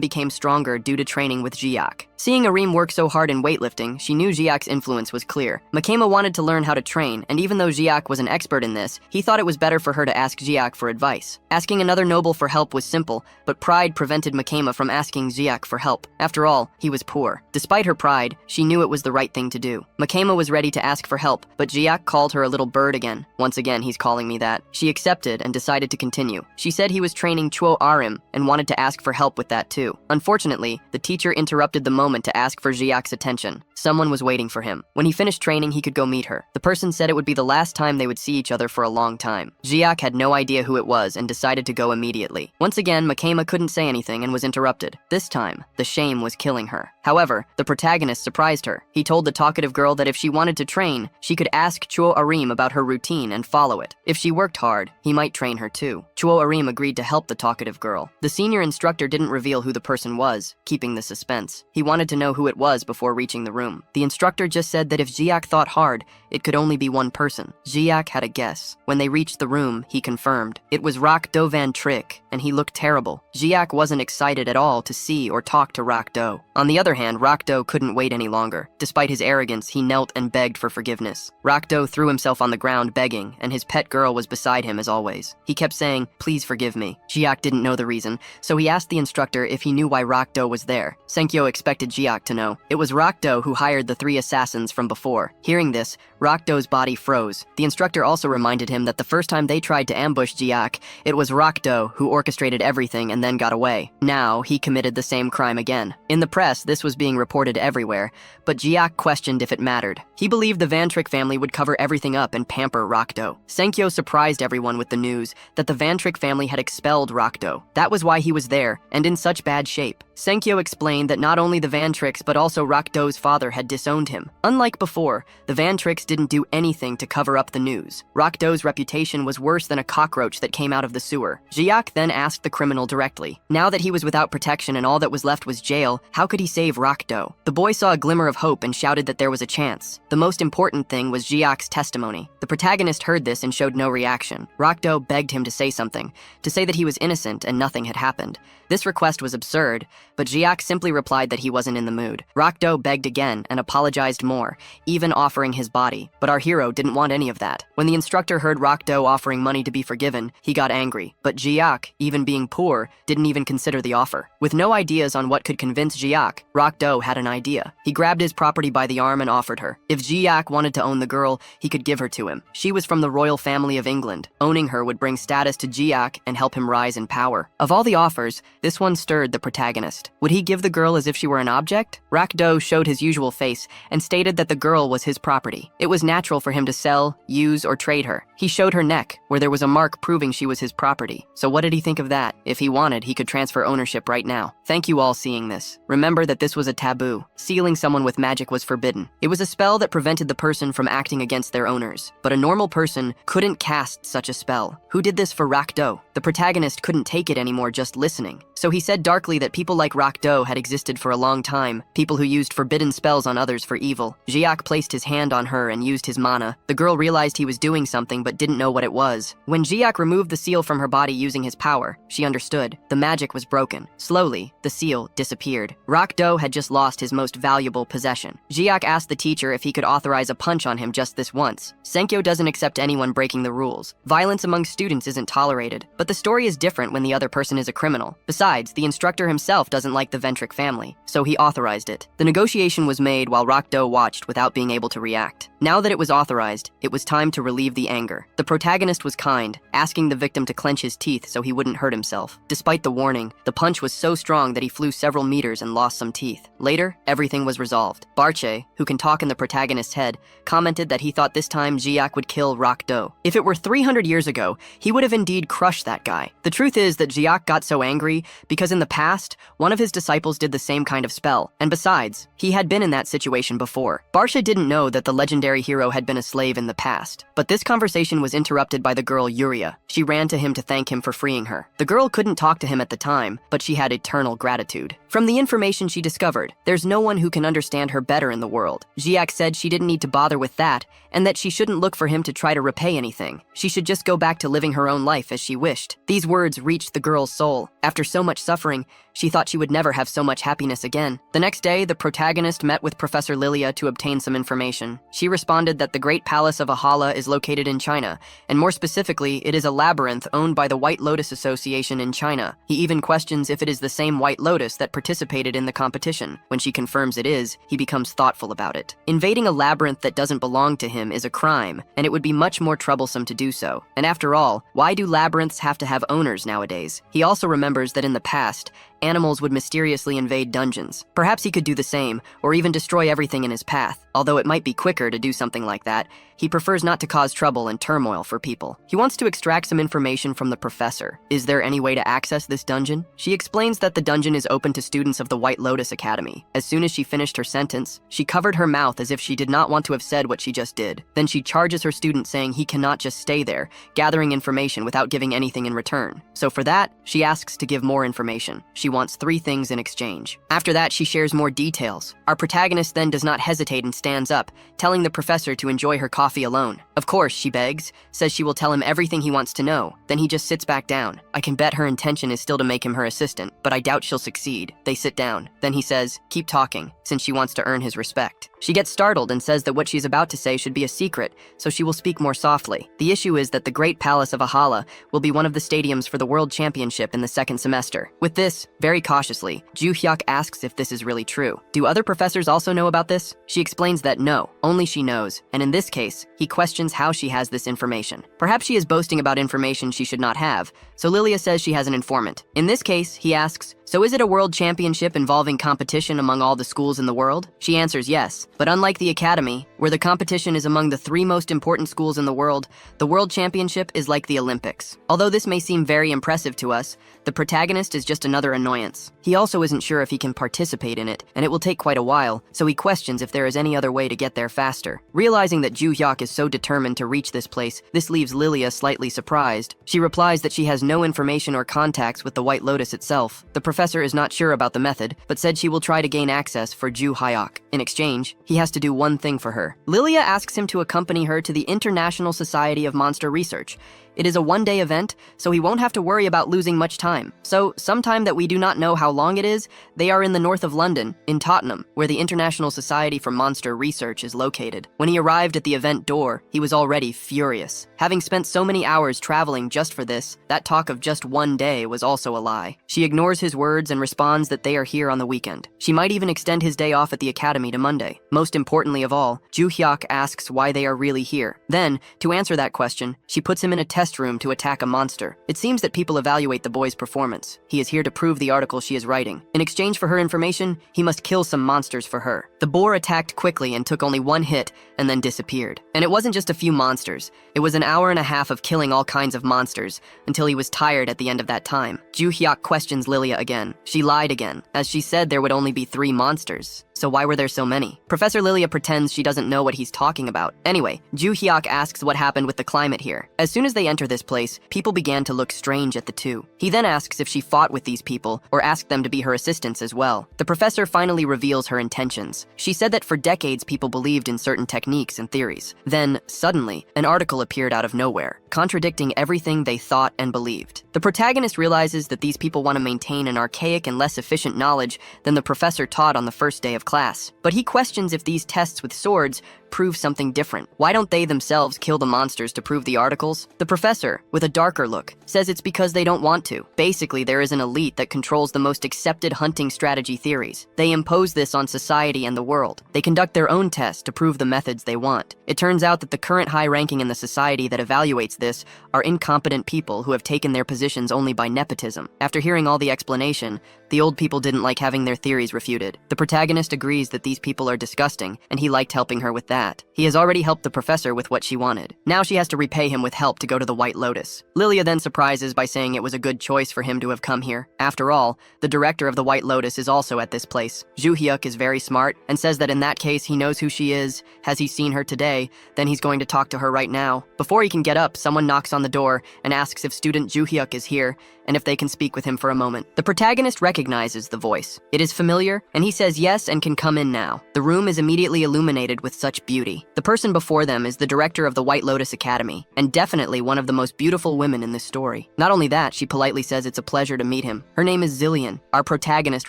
became stronger due to training with Jiak. Seeing Arim work so hard in weightlifting, she knew Jiak's influence was clear. Makema wanted to learn how to train, and even though Jiak was an expert in this, he thought it was better for her to ask Jiak for advice. Asking another noble for help was simple, but pride prevented Makema from asking Jiak for help. After all, he was poor. Despite her pride, she knew it was the right thing to do. Makema was ready to ask for help, but Jiak called her a little bird again. Once again, he's calling me that. She accepted and decided to continue. She said he was training Chuo Arim and wanted to ask for help with that too. Unfortunately, the teacher interrupted the moment to ask for Jiak's attention. Someone was waiting for him. When he finished training, he could go meet her. The person said it would be the last time they would see each other for a long time. Jiak had no idea who it was and decided to go immediately. Once again, Makema couldn't say anything and was interrupted. This time, the shame was killing her. However, the protagonist surprised her. He told the talkative girl that if she wanted to train, she could ask Chuo Arim about her routine and follow it. If she worked hard, he might train her too. Chuo Arim agreed to help the talkative girl. The senior instructor didn't reveal who the person was, keeping the suspense. He wanted to know who it was before reaching the room. The instructor just said that if Jiak thought hard, it could only be one person. Jiak had a guess. When they reached the room, he confirmed. It was Rak Do Van Trick, and he looked terrible. Jiak wasn't excited at all to see or talk to Rak Do. On the other hand, Rak Do couldn't wait any longer. Despite his arrogance, he knelt and begged for forgiveness. Rak Do threw himself on the ground begging, and his pet girl was beside him as always. He kept saying, "Please forgive me." Jiak didn't know the reason, so he asked the instructor if he knew why Rak Do was there. Senkyo expected Jiak to know. It was Rak Do who hired the 3 assassins from before. Hearing this, Rak Do's body froze. The instructor also reminded him that the first time they tried to ambush Jiak, it was Rak Do who orchestrated everything and then got away. Now, he committed the same crime again. In the press, this was being reported everywhere, but Jiak questioned if it mattered. He believed the Van Trick family would cover everything up and pamper Rak Do. Senkyo surprised everyone with the news that the Van Trick family had expelled Rak Do. That was why he was there, and in such bad shape. Senkyo explained that not only the Van Tricks but also Rak Do's father had disowned him. Unlike before, the Van Tricks didn't do anything to cover up the news. Rak Do's reputation was worse than a cockroach that came out of the sewer. Jiak then asked the criminal directly. Now that he was without protection and all that was left was jail, how could he save Rak Do? The boy saw a glimmer of hope and shouted that there was a chance. The most important thing was Jiak's testimony. The protagonist heard this and showed no reaction. Rak Do begged him to say something, to say that he was innocent and nothing had happened. This request was absurd, but Jiak simply replied that he wasn't in the mood. Rak Do begged again and apologized more, even offering his body. But our hero didn't want any of that. When the instructor heard Rak Do offering money to be forgiven, he got angry. But Jiak, even being poor, didn't even consider the offer. With no ideas on what could convince Jiak, Rak Do had an idea. He grabbed his property by the arm and offered her. If Jiak wanted to own the girl, he could give her to him. She was from the royal family of England. Owning her would bring status to Jiak and help him rise in power. Of all the offers, this one stirred the protagonist. Would he give the girl as if she were an object? Rak Do showed his usual face and stated that the girl was his property. It was natural for him to sell, use, or trade her. He showed her neck, where there was a mark proving she was his property. So what did he think of that? If he wanted, he could transfer ownership right now. Thank you all seeing this. Remember that this was a taboo. Sealing someone with magic was forbidden. It was a spell that prevented the person from acting against their owners. But a normal person couldn't cast such a spell. Who did this for Rak Do? The protagonist couldn't take it anymore just listening. So he said darkly that people like Rak Do had existed for a long time, people who used forbidden spells on others for evil. Jiak placed his hand on her and used his mana. The girl realized he was doing something but didn't know what it was. When Jiak removed the seal from her body using his power, she understood. The magic was broken. Slowly, the seal disappeared. Rak Do had just lost his most valuable possession. Jiak asked the teacher if he could authorize a punch on him just this once. Senkyo doesn't accept anyone breaking the rules. Violence among students isn't tolerated, but the story is different when the other person is a criminal. Besides, the instructor himself doesn't like the Ventric family, so he authorized it. The negotiation was made while Rak Do watched without being able to react. Now that it was authorized, it was time to relieve the anger. The protagonist was kind, asking the victim to clench his teeth so he wouldn't hurt himself. Despite the warning, the punch was so strong that he flew several meters and lost some teeth. Later, everything was resolved. Barche, who can talk in the protagonist's head, commented that he thought this time Jiak would kill Rakdo. If it were 300 years ago, he would have indeed crushed that guy. The truth is that Jiak got so angry because in the past, one of his disciples did the same kind of spell, and besides, he had been in that situation before. Barsha didn't know that the legendary hero had been a slave in the past, but this conversation was interrupted by the girl Yuria. She ran to him to thank him for freeing her. The girl couldn't talk to him at the time, but she had eternal gratitude. From the information she discovered, there's no one who can understand her better in the world. Jiak said she didn't need to bother with that, and that she shouldn't look for him to try to repay anything. She should just go back to living her own life as she wished. These words reached the girl's soul. After so much suffering, she thought she would never have so much happiness again. The next day, the protagonist met with Professor Lilia to obtain some information. She responded that the Great Palace of Ahala is located in China, and more specifically, it is a labyrinth owned by the White Lotus Association in China. He even questions if it is the same White Lotus that participated in the competition. When she confirms it is, he becomes thoughtful about it. Invading a labyrinth that doesn't belong to him is a crime, and it would be much more troublesome to do so. And after all, why do labyrinths have to have owners nowadays? He also remembers that in the past, animals would mysteriously invade dungeons. Perhaps he could do the same, or even destroy everything in his path. Although it might be quicker to do something like that, he prefers not to cause trouble and turmoil for people. He wants to extract some information from the professor. Is there any way to access this dungeon? She explains that the dungeon is open to students of the White Lotus Academy. As soon as she finished her sentence, she covered her mouth as if she did not want to have said what she just did. Then she charges her student saying he cannot just stay there, gathering information without giving anything in return. So for that, she asks to give more information. She wants 3 things in exchange. After that, she shares more details. Our protagonist then does not hesitate and stands up, telling the professor to enjoy her coffee alone. Of course, she begs, says she will tell him everything he wants to know. Then he just sits back down. I can bet her intention is still to make him her assistant, but I doubt she'll succeed. They sit down. Then he says, keep talking, since she wants to earn his respect. She gets startled and says that what she's about to say should be a secret, so she will speak more softly. The issue is that the Great Palace of Ahala will be one of the stadiums for the World Championship in the 2nd semester. With this, very cautiously, Ju Hyuk asks if this is really true. Do other professors also know about this? She explains that no, only she knows, and in this case, he questions how she has this information. Perhaps she is boasting about information she should not have, so Lilia says she has an informant. In this case, he asks, so is it a world championship involving competition among all the schools in the world? She answers yes, but unlike the academy, where the competition is among the 3 most important schools in the world, the world championship is like the Olympics. Although this may seem very impressive to us, the protagonist is just another annoyance. He also isn't sure if he can participate in it, and it will take quite a while, so he questions if there is any other way to get there faster. Realizing that Ju Hyuk is so determined to reach this place, this leaves Lilia slightly surprised. She replies that she has no information or contacts with the White Lotus itself. The professor is not sure about the method, but said she will try to gain access for Ju Hyuk. In exchange, he has to do one thing for her. Lilia asks him to accompany her to the International Society of Monster Research. It is a one-day event, so he won't have to worry about losing much time. So, sometime that we do not know how long it is, they are in the north of London, in Tottenham, where the International Society for Monster Research is located. When he arrived at the event door, he was already furious. Having spent so many hours traveling just for this, that talk of just one day was also a lie. She ignores his words and responds that they are here on the weekend. She might even extend his day off at the academy to Monday. Most importantly of all, Ju Hyuk asks why they are really here. Then, to answer that question, she puts him in a test room to attack a monster. It seems that people evaluate the boy's performance. He is here to prove the article she is writing. In exchange for her information, he must kill some monsters for her. The boar attacked quickly and took only 1 hit and then disappeared. And it wasn't just a few monsters. It was an hour and a half of killing all kinds of monsters until he was tired at the end of that time. Ju Hyuk questions Lilia again. She lied again, as she said there would only be 3 monsters. So why were there so many? Professor Lilia pretends she doesn't know what he's talking about. Anyway, Ju Hyuk asks what happened with the climate here. As soon as they enter this place, people began to look strange at the two. He then asks if she fought with these people or asked them to be her assistants as well. The professor finally reveals her intentions. She said that for decades people believed in certain techniques and theories. Then, suddenly, an article appeared out of nowhere. contradicting everything they thought and believed. The protagonist realizes that these people want to maintain an archaic and less efficient knowledge than the professor taught on the first day of class. But he questions if these tests with swords prove something different. Why don't they themselves kill the monsters to prove the articles? The professor, with a darker look, says it's because they don't want to. Basically, there is an elite that controls the most accepted hunting strategy theories. They impose this on society and the world. They conduct their own tests to prove the methods they want. It turns out that the current high ranking in the society that evaluates this are incompetent people who have taken their positions only by nepotism. After hearing all the explanation, the old people didn't like having their theories refuted. The protagonist agrees that these people are disgusting, and he liked helping her with that. He has already helped the professor with what she wanted. Now she has to repay him with help to go to the White Lotus. Lilia then surprises by saying it was a good choice for him to have come here. After all, the director of the White Lotus is also at this place. Ju Hyuk is very smart and says that in that case he knows who she is. Has he seen her today? Then he's going to talk to her right now. Before he can get up, someone knocks on the door and asks if student Ju Hyuk is here and if they can speak with him for a moment. The protagonist recognizes the voice. It is familiar, and he says yes and can come in now. The room is immediately illuminated with such beauty. The person before them is the director of the White Lotus Academy, and definitely one of the most beautiful women in this story. Not only that, she politely says it's a pleasure to meet him. Her name is Zillion. Our protagonist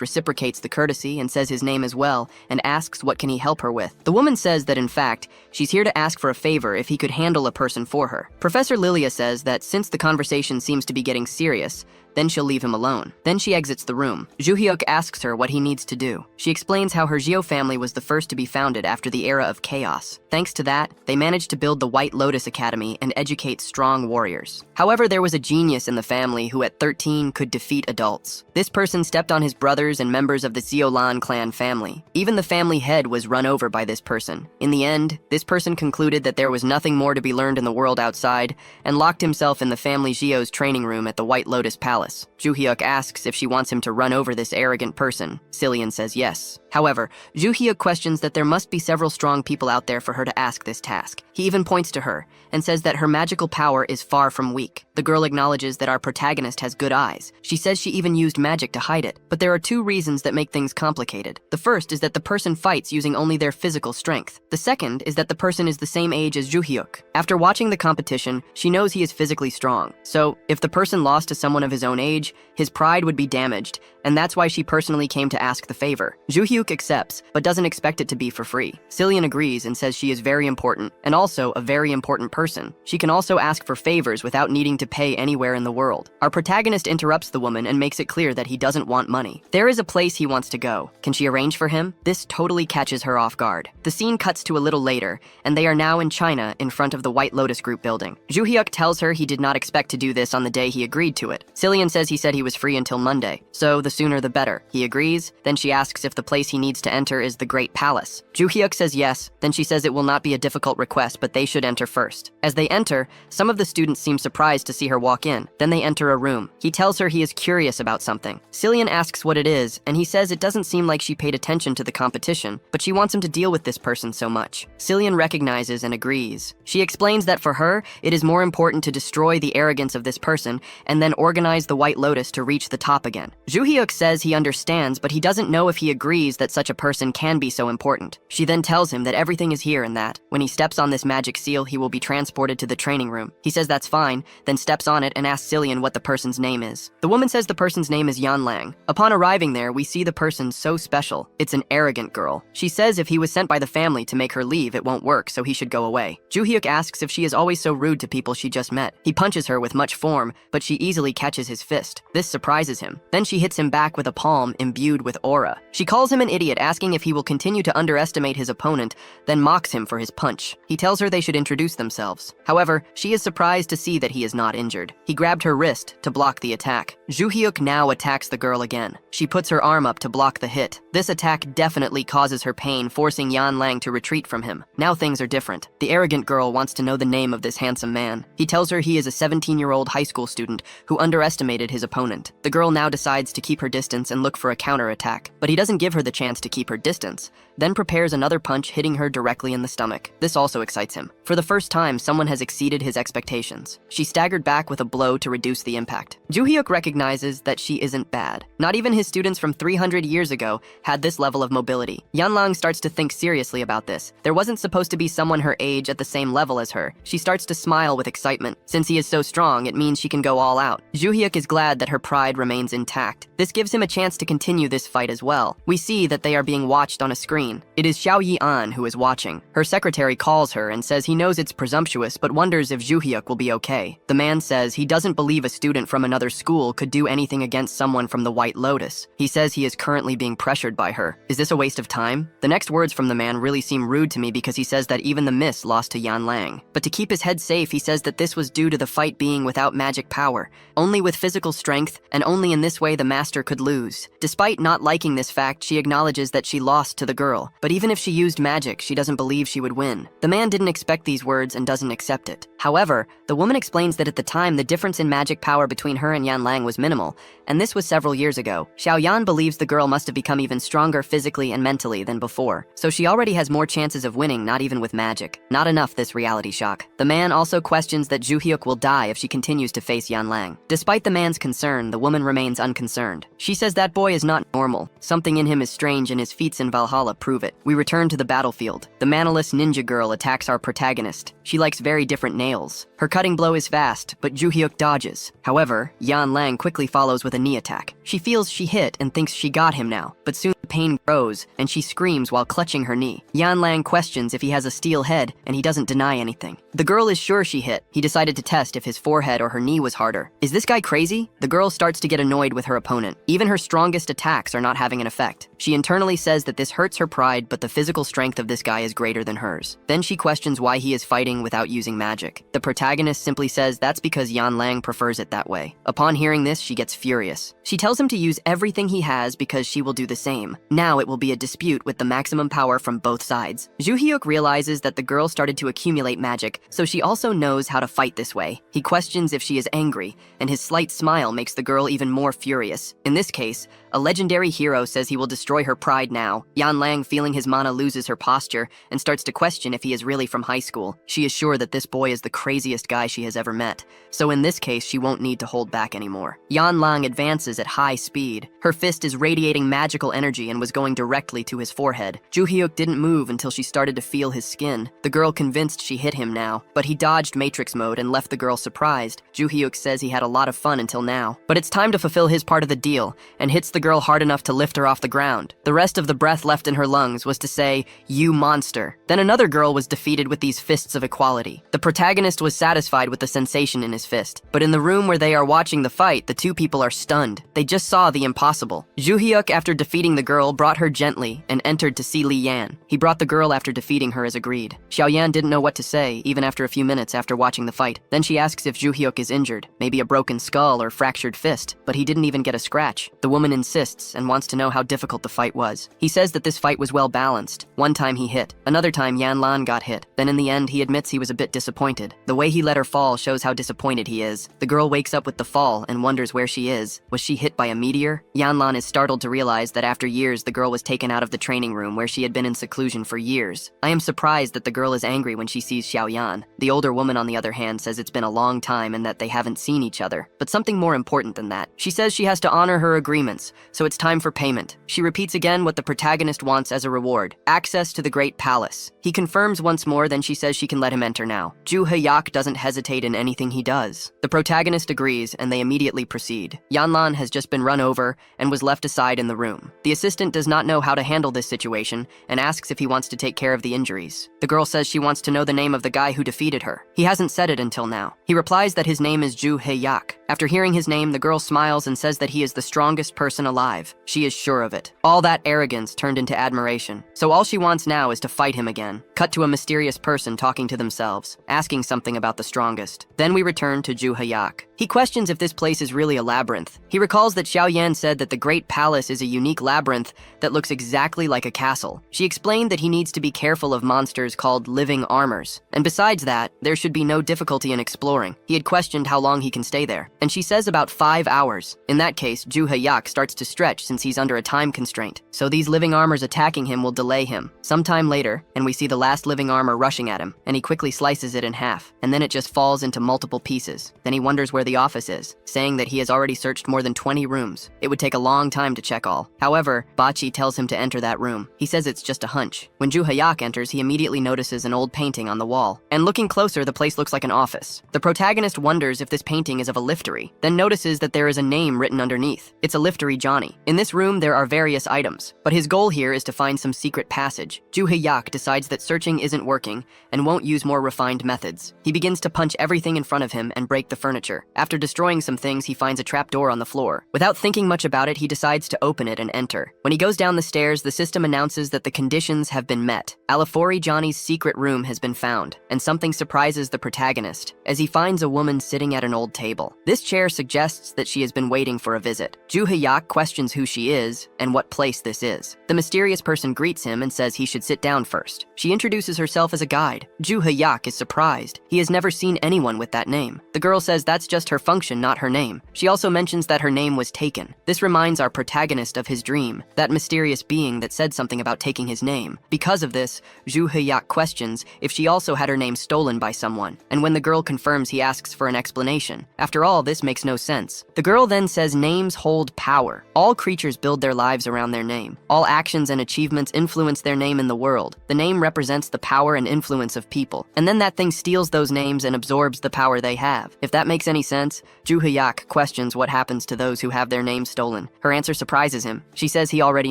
reciprocates the courtesy and says his name as well, and asks what can he help her with. The woman says that in fact, she's here to ask for a favor if he could handle a person for her. Professor Lilia says that since the conversation seems to be getting serious, then she'll leave him alone. Then she exits the room. Ju Hyuk asks her what he needs to do. She explains how her Geo family was the first to be founded after the era of chaos. Thanks to that, they managed to build the White Lotus Academy and educate strong warriors. However, there was a genius in the family who at 13 could defeat adults. This person stepped on his brothers and members of the Ziolan clan family. Even the family head was run over by this person. In the end, this person concluded that there was nothing more to be learned in the world outside and locked himself in the family Gio's training room at the White Lotus Palace. Ju Hyuk asks if she wants him to run over this arrogant person. Zillion says yes. However, Ju Hyuk questions that there must be several strong people out there for her to ask this task. He even points to her and says that her magical power is far from weak. The girl acknowledges that our protagonist has good eyes. She says she even used magic to hide it. But there are two reasons that make things complicated. The first is that the person fights using only their physical strength. The second is that the person is the same age as Ju Hyuk. After watching the competition, she knows he is physically strong. So, if the person lost to someone of his own age, his pride would be damaged, and that's why she personally came to ask the favor. Ju Hyuk accepts, but doesn't expect it to be for free. Zillion agrees and says she is very important, and also a very important person. She can also ask for favors without needing to pay anywhere in the world. Our protagonist interrupts the woman and makes it clear that he doesn't want money. There is a place he wants to go. Can she arrange for him? This totally catches her off guard. The scene cuts to a little later, and they are now in China in front of the White Lotus Group building. Ju Hyuk tells her he did not expect to do this on the day he agreed to it. Zillion says he said he was free until Monday, so the sooner the better. He agrees, then she asks if the place he needs to enter is the Great Palace. Ju Hyuk says yes, then she says it will not be a difficult request, but they should enter first. As they enter, some of the students seem surprised to see her walk in. Then they enter a room. He tells her he is curious about something. Zillion asks what it is, and he says it doesn't seem like she paid attention to the competition, but she wants him to deal with this person so much. Zillion recognizes and agrees. She explains that for her, it is more important to destroy the arrogance of this person and then organize the White Lotus to reach the top again. Ju Hyuk says he understands, but he doesn't know if he agrees that such a person can be so important. She then tells him that everything is here and that, when he steps on this magic seal, he will be transported to the training room. He says that's fine, then steps on it and asks Zillion what the person's name is. The woman says the person's name is Yan Lang. Upon arriving there, we see the person so special. It's an arrogant girl. She says if he was sent by the family to make her leave, it won't work, so he should go away. Ju Hyuk asks if she is always so rude to people she just met. He punches her with much form, but she easily catches his fist. This surprises him. Then she hits him back with a palm imbued with aura. She calls him an idiot, asking if he will continue to underestimate his opponent, then mocks him for his punch. He tells her they should introduce themselves. However, she is surprised to see that he is not injured. He grabbed her wrist to block the attack. Ju Hyuk now attacks the girl again. She puts her arm up to block the hit. This attack definitely causes her pain, forcing Yan Lang to retreat from him. Now things are different. The arrogant girl wants to know the name of this handsome man. He tells her he is a 17-year-old high school student who underestimated his opponent. The girl now decides to keep her distance and look for a counterattack, but he doesn't give her the chance to keep her distance, then prepares another punch hitting her directly in the stomach. This also excites him. For the first time, someone has exceeded his expectations. She staggered back with a blow to reduce the impact. Joo-hyuk recognizes that she isn't bad. Not even his students from 300 years ago had this level of mobility. Yanlang starts to think seriously about this. There wasn't supposed to be someone her age at the same level as her. She starts to smile with excitement. Since he is so strong, it means she can go all out. Joo-hyuk is glad that her pride remains intact. This gives him a chance to continue this fight as well. We see that they are being watched on a screen. It is Xiao Yi-an who is watching. Her secretary calls her and says he knows it's presumptuous but wonders if Joo-hyuk will be okay. The man says he doesn't believe a student from another school could do anything against someone from the White Lotus. He says he is currently being pressured by her. Is this a waste of time? The next words from the man really seem rude to me because he says that even the miss lost to Yan Lang. But to keep his head safe, he says that this was due to the fight being without magic power, only with physical strength, and only in this way the master could lose. Despite not liking this fact, she acknowledges that she lost to the girl. But even if she used magic, she doesn't believe she would win. The man didn't expect these words and doesn't accept it. However, the woman explains that at the time the difference in magic power between her and Yan Lang was minimal, and this was several years ago. Xiao Yan believes the girl must have become even stronger physically and mentally than before, so she already has more chances of winning, not even with magic. Not enough, this reality shock. The man also questions that Joo-hyuk will die if she continues to face Yan Lang. Despite the man's concern, the woman remains unconcerned. She says that boy is not normal. Something in him is strange and his feats in Valhalla prove it. We return to the battlefield. The manaless ninja girl attacks our protagonist. She likes very different nails. Her cutting blow is fast, but Joo-hyuk dodges. However, Yan Lang quickly follows with a knee attack. She feels she hit and thinks she got him now, but soon the pain grows and she screams while clutching her knee. Yan Lang questions if he has a steel head and he doesn't deny anything. The girl is sure she hit. He decided to test if his forehead or her knee was harder. Is this guy crazy? The girl starts to get annoyed with her opponent. Even her strongest attacks are not having an effect. She internally says that this hurts her pride, but the physical strength of this guy is greater than hers. Then she questions why he is fighting without using magic. The protagonist simply says that's because Yan Lang prefers it that way. Upon hearing this, she gets furious. She tells him to use everything he has because she will do the same. Now it will be a dispute with the maximum power from both sides. Joo-hyuk realizes that the girl started to accumulate magic, so she also knows how to fight this way. He questions if she is angry, and his slight smile makes the girl even more furious. In this case, a legendary hero says he will destroy her pride now. Yan Lang, feeling his mana, loses her posture and starts to question if he is really from high school. She is sure that this boy is the craziest guy she has ever met, so in this case she won't need to hold back anymore. Yan Lang advances at high speed. Her fist is radiating magical energy and was going directly to his forehead. Joo-hyuk didn't move until she started to feel his skin. The girl convinced she hit him now, but he dodged Matrix mode and left the girl surprised. Joo-hyuk says he had a lot of fun until now, but it's time to fulfill his part of the deal, and hits the girl hard enough to lift her off the ground. The rest of the breath left in her lungs was to say, "You monster." Then another girl was defeated with these fists of equality. The protagonist was satisfied with the sensation in his fist, but in the room where they are watching the fight, the two people are stunned. They just saw the impossible. Joo-hyuk, after defeating the girl, brought her gently and entered to see Li Yan. He brought the girl after defeating her as agreed. Xiao Yan didn't know what to say, even after a few minutes after watching the fight. Then she asks if Joo-hyuk is injured, maybe a broken skull or fractured fist, but he didn't even get a scratch. The woman insists and wants to know how difficult the fight was. He says that this fight was well balanced. One time he hit, another time Yan Lan got hit. Then in the end he admits he was a bit disappointed. The way he let her fall shows how disappointed he is. The girl wakes up with the fall and wonders where she is. Was she hit by a meteor? Yan Lan is startled to realize that after years the girl was taken out of the training room where she had been in seclusion for years. I am surprised that the girl is angry when she sees Xiao Yan. The older woman, on the other hand, says it's been a long time and that they haven't seen each other. But something more important than that. She says she has to honor her agreements, so it's time for payment. She repeats again what the protagonist wants as a reward: access to the Great Palace. He confirms once more, then she says she can let him enter now. Joo-hyuk doesn't hesitate in anything he does. The protagonist agrees, and they immediately proceed. Yanlan has just been run over and was left aside in the room. The assistant does not know how to handle this situation and asks if he wants to take care of the injuries. The girl says she wants to know the name of the guy who defeated her. He hasn't said it until now. He replies that his name is Joo-hyuk. After hearing his name, the girl smiles and says that he is the strongest person alive. She is sure of it. All that arrogance turned into admiration. So all she wants now is to fight him again. Cut to a mysterious person talking to themselves, asking something about the strongest. Then we return to Joo-hyuk. He questions if this place is really a labyrinth. He recalls that Xiao Yan said that the Great Palace is a unique labyrinth labyrinth that looks exactly like a castle. She explained that he needs to be careful of monsters called living armors. And besides that, there should be no difficulty in exploring. He had questioned how long he can stay there, and she says about 5 hours. In that case, Ju Hayak starts to stretch since he's under a time constraint. So these living armors attacking him will delay him. Sometime later, and we see the last living armor rushing at him, and he quickly slices it in half, and then it just falls into multiple pieces. Then he wonders where the office is, saying that he has already searched more than 20 rooms. It would take a long time to check all. However, Bachi tells him to enter that room. He says it's just a hunch. When Ju Hayak enters, he immediately notices an old painting on the wall. And looking closer, the place looks like an office. The protagonist wonders if this painting is of a liftery, then notices that there is a name written underneath. It's a liftery Johnny. In this room, there are various items, but his goal here is to find some secret passage. Ju Hayak decides that searching isn't working and won't use more refined methods. He begins to punch everything in front of him and break the furniture. After destroying some things, he finds a trapdoor on the floor. Without thinking much about it, he decides to open it and enter. When he goes down the stairs, the system announces that the conditions have been met. Alafori Johnny's secret room has been found, and something surprises the protagonist as he finds a woman sitting at an old table. This chair suggests that she has been waiting for a visit. Ju Hayak questions who she is and what place this is. The mysterious person greets him and says he should sit down first. She introduces herself as a guide. Ju Hayak is surprised. He has never seen anyone with that name. The girl says that's just her function, not her name. She also mentions that her name was taken. This reminds our protagonist of his dream, that mysterious being that said something about taking his name. Because of this, Ju Hayak questions if she also had her name stolen by someone, and when the girl confirms, he asks for an explanation. After all, this makes no sense. The girl then says names hold power. All creatures build their lives around their name. All actions and achievements influence their name in the world. The name represents the power and influence of people, and then that thing steals those names and absorbs the power they have. If that makes any sense, Ju Hayak questions what happens to those who have their names stolen. Her answer surprises him. She says he already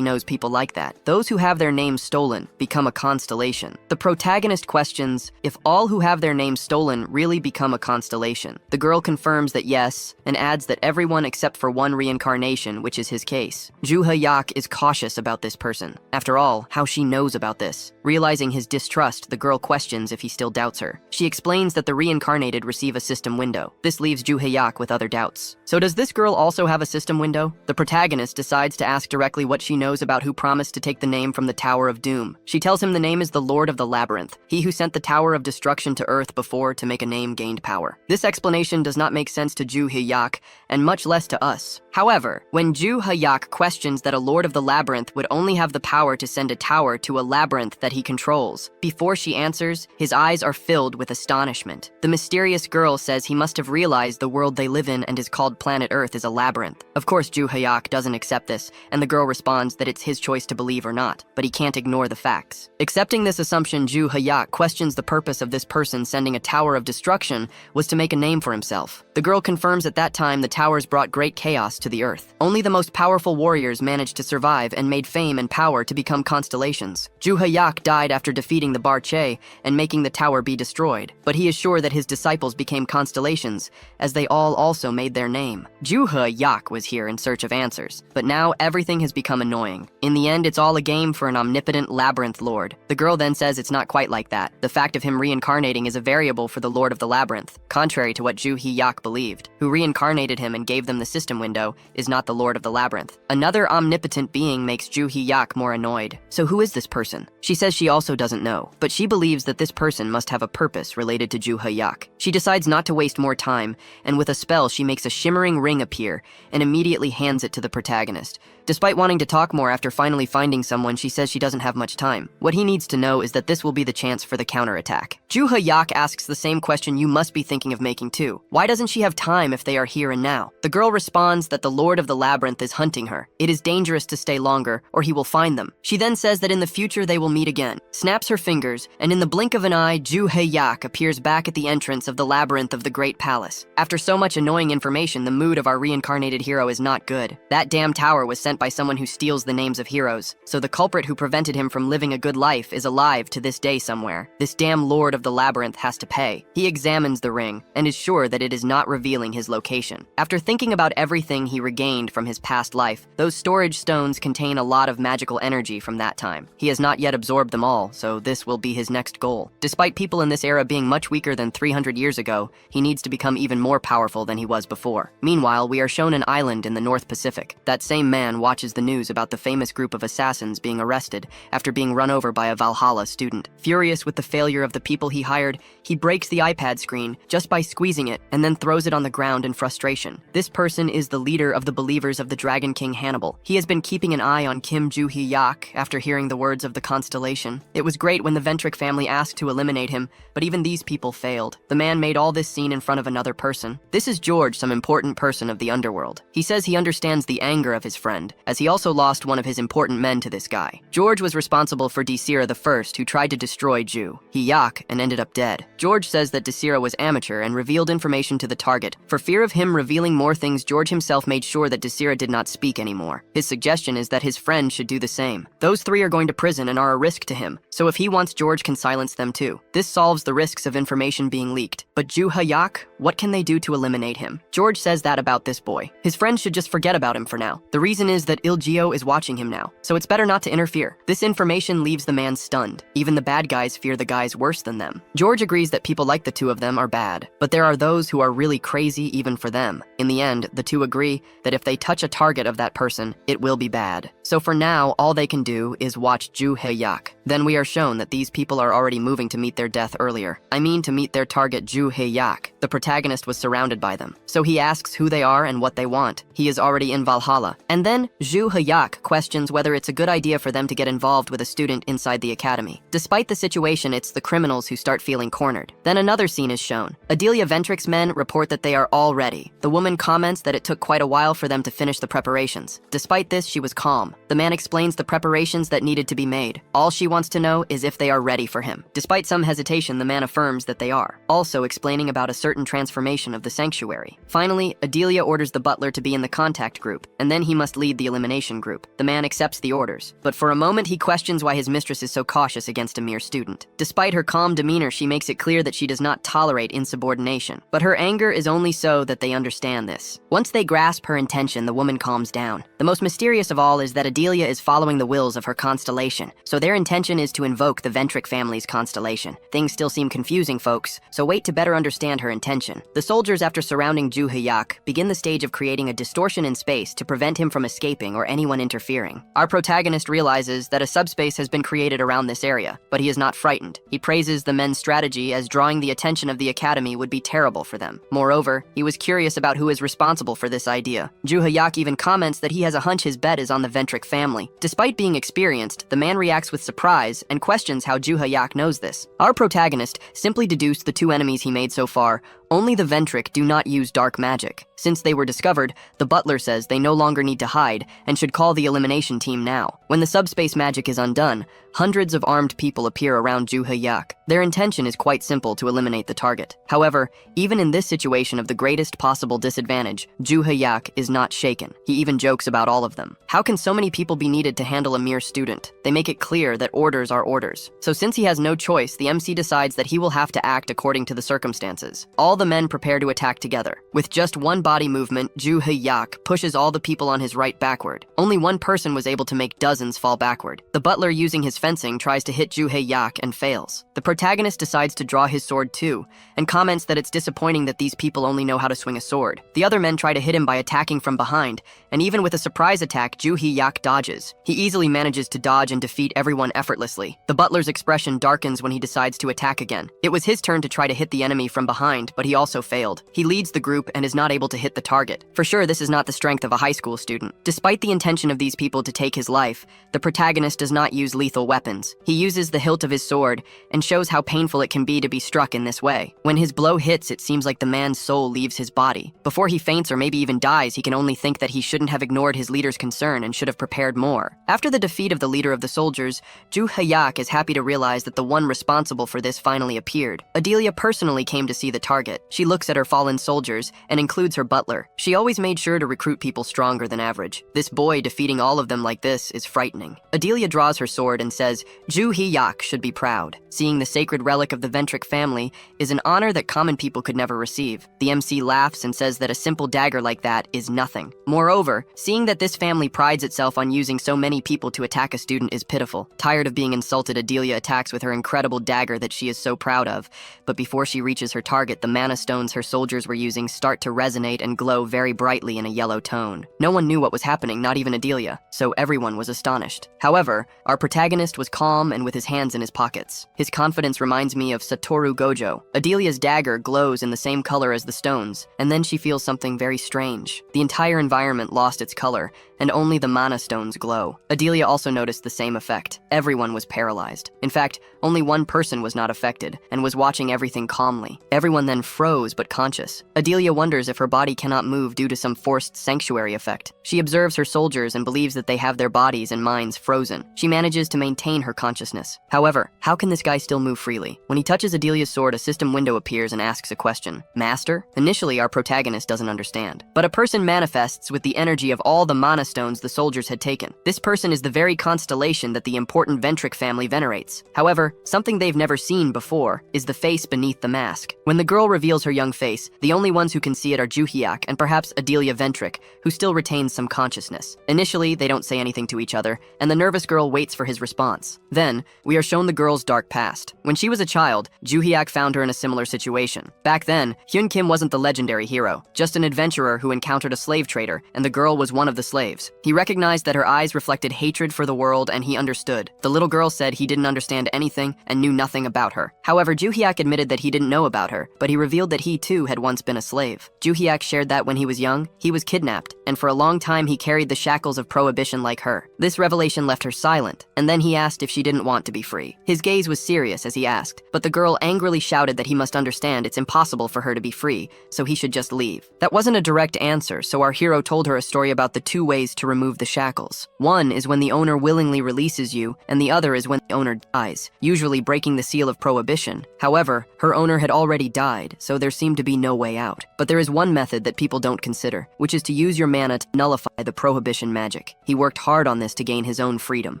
knows people like that. Those who have their names stolen become a constellation. The protagonist questions if all who have their names stolen really become a constellation. The girl confirms that yes, and adds that everyone except for one reincarnation, which is his case. Ju Hayak is cautious about this person. After all, how she knows about this. Realizing his distrust, the girl questions if he still doubts her. She explains that the reincarnated receive a system window. This leaves Ju Hayak with other doubts. So does this girl also have a system window? The protagonist decides to ask directly what she knows about who promised to take the name from the Tower of Doom. She tells him the name is the Lord of the Labyrinth, he who sent the Tower of Destruction to Earth before to make a name gained power. This explanation does not make sense to Ju Hayak, and much less to us. However, when Ju Hayak questions that a Lord of the Labyrinth would only have the power to send a tower to a labyrinth that he controls, before she answers, his eyes are filled with astonishment. The mysterious girl says he must have realized the world they live in and is called planet Earth is a labyrinth. Of course, Ju Hayak doesn't accept this, and the girl responds that it's his choice to believe or not, but he can't ignore the facts. Accepting this assumption, Ju Hayak questions the purpose of this person sending a tower of destruction was to make a name for himself. The girl confirms at that time the towers brought great chaos to the earth. Only the most powerful warriors managed to survive and made fame and power to become constellations. Ju Hayak died after defeating the Barche and making the tower be destroyed, but he is sure that his disciples became constellations, as they all also made their name. Ju Hayak was here in search of answers, but now everything has become annoying. In the end, it's all a game for an omnipotent labyrinth lord. The girl then says it's not quite like that. The fact of him reincarnating is a variable for the Lord of the Labyrinth, contrary to what Ju Hayak believed. Who reincarnated him and gave them the system window is not the Lord of the Labyrinth. Another omnipotent being makes Ju Hayak more annoyed. So who is this person? She says she also doesn't know, but she believes that this person must have a purpose related to Ju Hayak. She decides not to waste more time, and with a spell she makes a shimmering ring appear and immediately hands it to the protagonist. Despite wanting to talk more after finally finding someone, she says she doesn't have much time. What he needs to know is that this will be the chance for the counterattack. Ju Hayak asks the same question you must be thinking of making too. Why doesn't she have time if they are here and now? The girl responds that the Lord of the Labyrinth is hunting her. It is dangerous to stay longer, or he will find them. She then says that in the future they will meet again, snaps her fingers, and in the blink of an eye, Ju Hayak appears back at the entrance of the labyrinth of the Great Palace. After so much annoying information, the mood of our reincarnated hero is not good. That damn tower was sent by someone who steals the names of heroes, so the culprit who prevented him from living a good life is alive to this day somewhere. This damn Lord of the Labyrinth has to pay. He examines the ring and is sure that it is not revealing his location. After thinking about everything he regained from his past life, those storage stones contain a lot of magical energy from that time. He has not yet absorbed them all, so this will be his next goal. Despite people in this era being much weaker than 300 years ago, he needs to become even more powerful than he was before. Meanwhile, we are shown an island in the North Pacific. That same man watches the news about the famous group of assassins being arrested after being run over by a Valhalla student. Furious with the failure of the people he hired, he breaks the iPad screen just by squeezing it and then throws it on the ground in frustration. This person is the leader of the believers of the Dragon King Hannibal. He has been keeping an eye on Kim Joo-hee-yak after hearing the words of the constellation. It was great when the Ventric family asked to eliminate him, but even these people failed. The man made all this scene in front of another person. This is George, some important person of the underworld. He says he understands the anger of his friend, as he also lost one of his important men to this guy. George was responsible for Desira the First, who tried to destroy Joo-hee-yak and ended up dead. George says that Desira was amateur and revealed information to the target. For fear of him revealing more things, George himself made sure that Desira did not speak anymore. His suggestion is that his friend should do the same. Those three are going to prison and are a risk to him, so if he wants, George can silence them too. This solves the risks of information being leaked. But Joo-hee-yak, what can they do to eliminate him? George says that about this boy. His friends should just forget about him for now. The reason is that Il-geo is watching him now, so it's better not to interfere. This information leaves the man stunned. Even the bad guys fear the guys worse than them. George agrees that people like the two of them are bad, but there are those who are really crazy even for them. In the end, the two agree that if they touch a target of that person, it will be bad. So for now, all they can do is watch Joo-hee-yak. Then we are shown that these people are already moving to meet their death earlier. I mean to meet their target Joo-hee-yak. The protagonist was surrounded by them, so he asks who they are and what they want. He is already in Valhalla. And then Joo-hee-yak questions whether it's a good idea for them to get involved with a student inside the academy. Despite the situation, it's the criminals who start feeling cornered. Then another scene is shown. Adelia Ventric's men report that they are all ready. The woman comments that it took quite a while for them to finish the preparations. Despite this, she was calm. The man explains the preparations that needed to be made. All she wants to know is if they are ready for him. Despite some hesitation, the man affirms that they are, also explaining about a certain transformation of the sanctuary. Finally, Adelia orders the butler to be in the contact group, and then he must lead the elimination group. The man accepts the orders, but for a moment he questions why his mistress is so cautious against a mere student. Despite her calm demeanor, she makes it clear that she does not tolerate insubordination, but her anger is only so that they understand this. Once they grasp her intention, the woman calms down. The most mysterious of all is that Adelia is following the wills of her constellation, so their intention is to invoke the Ventric family's constellation. Things still seem confusing, folks, so wait to better understand her intention. The soldiers, after surrounding Joo-hee-yak, begin the stage of creating a distortion in space to prevent him from escaping or anyone interfering. Our protagonist realizes that a subspace has been created around this area, but he is not frightened. He praises the men's strategy, as drawing the attention of the academy would be terrible for them. Moreover, he was curious about who is responsible for this idea. Joo-hee-yak even comments that he has a hunch his bet is on the Ventric family. Despite being experienced, the man reacts with surprise and questions how Joo-hee-yak knows this. Our protagonist simply deduced the two enemies he made so far. Only the Ventric do not use dark magic. Since they were discovered, the butler says they no longer need to hide and should call the elimination team now. When the subspace magic is undone, hundreds of armed people appear around Joo-hee-yak. Their intention is quite simple: to eliminate the target. However, even in this situation of the greatest possible disadvantage, Joo-hee-yak is not shaken. He even jokes about all of them. How can so many people be needed to handle a mere student? They make it clear that orders are orders. So since he has no choice, the MC decides that he will have to act according to the circumstances. All the men prepare to attack together. With just one body movement, Joo-hee-yak pushes all the people on his right backward. Only one person was able to make dozens fall backward. The butler, using his fencing, tries to hit Joo-hee-yak and fails. The protagonist decides to draw his sword too, and comments that it's disappointing that these people only know how to swing a sword. The other men try to hit him by attacking from behind, and even with a surprise attack, Joo-hee-yak dodges. He easily manages to dodge and defeat everyone effortlessly. The butler's expression darkens when he decides to attack again. It was his turn to try to hit the enemy from behind, but he also failed. He leads the group and is not able to hit the target. For sure, this is not the strength of a high school student. Despite the intention of these people to take his life, the protagonist does not use lethal weapons. He uses the hilt of his sword and shows how painful it can be to be struck in this way. When his blow hits, it seems like the man's soul leaves his body. Before he faints or maybe even dies, he can only think that he shouldn't have ignored his leader's concern and should have prepared more. After the defeat of the leader of the soldiers, Joo-hee-yak is happy to realize that the one responsible for this finally appeared. Adelia personally came to see the target. She looks at her fallen soldiers and includes her butler. She always made sure to recruit people stronger than average. This boy defeating all of them like this is frightening. Adelia draws her sword and says, Joo-hee-yak should be proud. Seeing the sacred relic of the Ventric family is an honor that common people could never receive. The MC laughs and says that a simple dagger like that is nothing. Moreover, seeing that this family prides itself on using so many people to attack a student is pitiful. Tired Tired of being insulted, Adelia attacks with her incredible dagger that she is so proud of. But before she reaches her target, the mana stones her soldiers were using start to resonate and glow very brightly in a yellow tone. No one knew what was happening, not even Adelia, so everyone was astonished. However, our protagonist was calm and with his hands in his pockets. His confidence reminds me of Satoru Gojo. Adelia's dagger glows in the same color as the stones, and then she feels something very strange. The entire environment lost its color, and only the mana stones glow. Adelia also noticed the same effect. Everyone was paralyzed. In fact, only one person was not affected, and was watching everything calmly. Everyone then froze but conscious. Adelia wonders if her body cannot move due to some forced sanctuary effect. She observes her soldiers and believes that they have their bodies and minds frozen. She manages to maintain her consciousness. However, how can this guy still move freely? When he touches Adelia's sword, a system window appears and asks a question. Master? Initially, our protagonist doesn't understand. But a person manifests with the energy of all the mana stones the soldiers had taken. This person is the very constellation that the important Ventric family venerates. However, something they've never seen before is the face beneath the mask. When the girl reveals her young face, the only ones who can see it are Juhiak and perhaps Adelia Ventric, who still retains some consciousness. Initially, they don't say anything to each other, and the nervous girl waits for his response. Then, we are shown the girl's dark past. When she was a child, Juhiak found her in a similar situation. Back then, Hyun Kim wasn't the legendary hero, just an adventurer who encountered a slave trader, and the girl was one of the slaves. He recognized that her eyes reflected hatred for the world, and he understood. The little girl said he didn't understand anything and knew nothing about her. However, Juhiak admitted that he didn't know about her, but he revealed that he too had once been a slave. Juhiak shared that when he was young, he was kidnapped, and for a long time he carried the shackles of prohibition like her. This revelation left her silent, and then he asked if she didn't want to be free. His gaze was serious as he asked, but the girl angrily shouted that he must understand it's impossible for her to be free, so he should just leave. That wasn't a direct answer, so our hero told her a story about the two ways to remove the shackles. One is when the owner willingly releases you, and the other is when the owner dies, usually breaking the seal of prohibition. However, her owner had already died, so there seemed to be no way out. But there is one method that people don't consider, which is to use your mana to nullify the prohibition magic. He worked hard on this to gain his own freedom.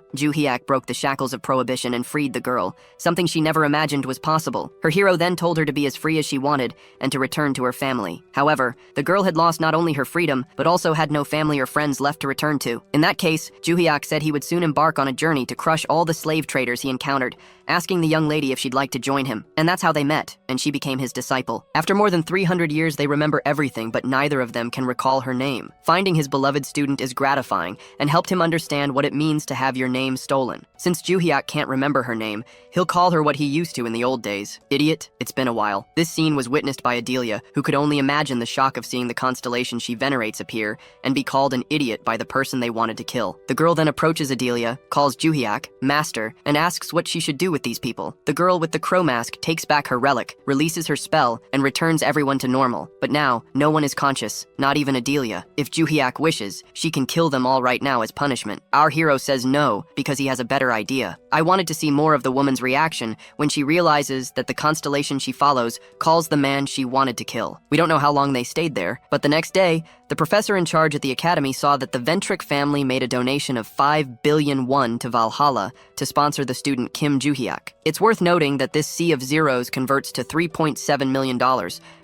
Juhiak broke the shackles of prohibition and freed the girl, something she never imagined was possible. Her hero then told her to be as free as she wanted and to return to her family. However, the girl had lost not only her freedom, but also had no family or friends left to return to. In that case, Juhiak said he would soon embark on a journey to crush all the slave traders he encountered, asking the young lady if she'd like to join him. And that's how they met, and she became his disciple. After more than 300 years, they remember everything, but neither of them can recall her name. Finding his beloved student is gratifying, and helped him understand what it means to have your name stolen. Since Juhiak can't remember her name, he'll call her what he used to in the old days. Idiot, it's been a while. This scene was witnessed by Adelia, who could only imagine the shock of seeing the constellation she venerates appear, and be called an idiot by the person they wanted to kill. The girl then approaches Adelia, calls Juhiak master, and asks what she should do with these people. The girl with the crow mask takes back her relic, releases her spell, and returns everyone to normal. But now, no one is conscious, not even Adelia. If Juhiak wishes, she can kill them all right now as punishment. Our hero says no, because he has a better idea. I wanted to see more of the woman's reaction when she realizes that the constellation she follows calls the man she wanted to kill. We don't know how long they stayed there, but the next day, the professor in charge at the academy saw that the Ventric family made a donation of 5 billion won to Valhalla to sponsor the student Kim Juhiak. It's worth noting that this sea of zeros converts to $3.7 million,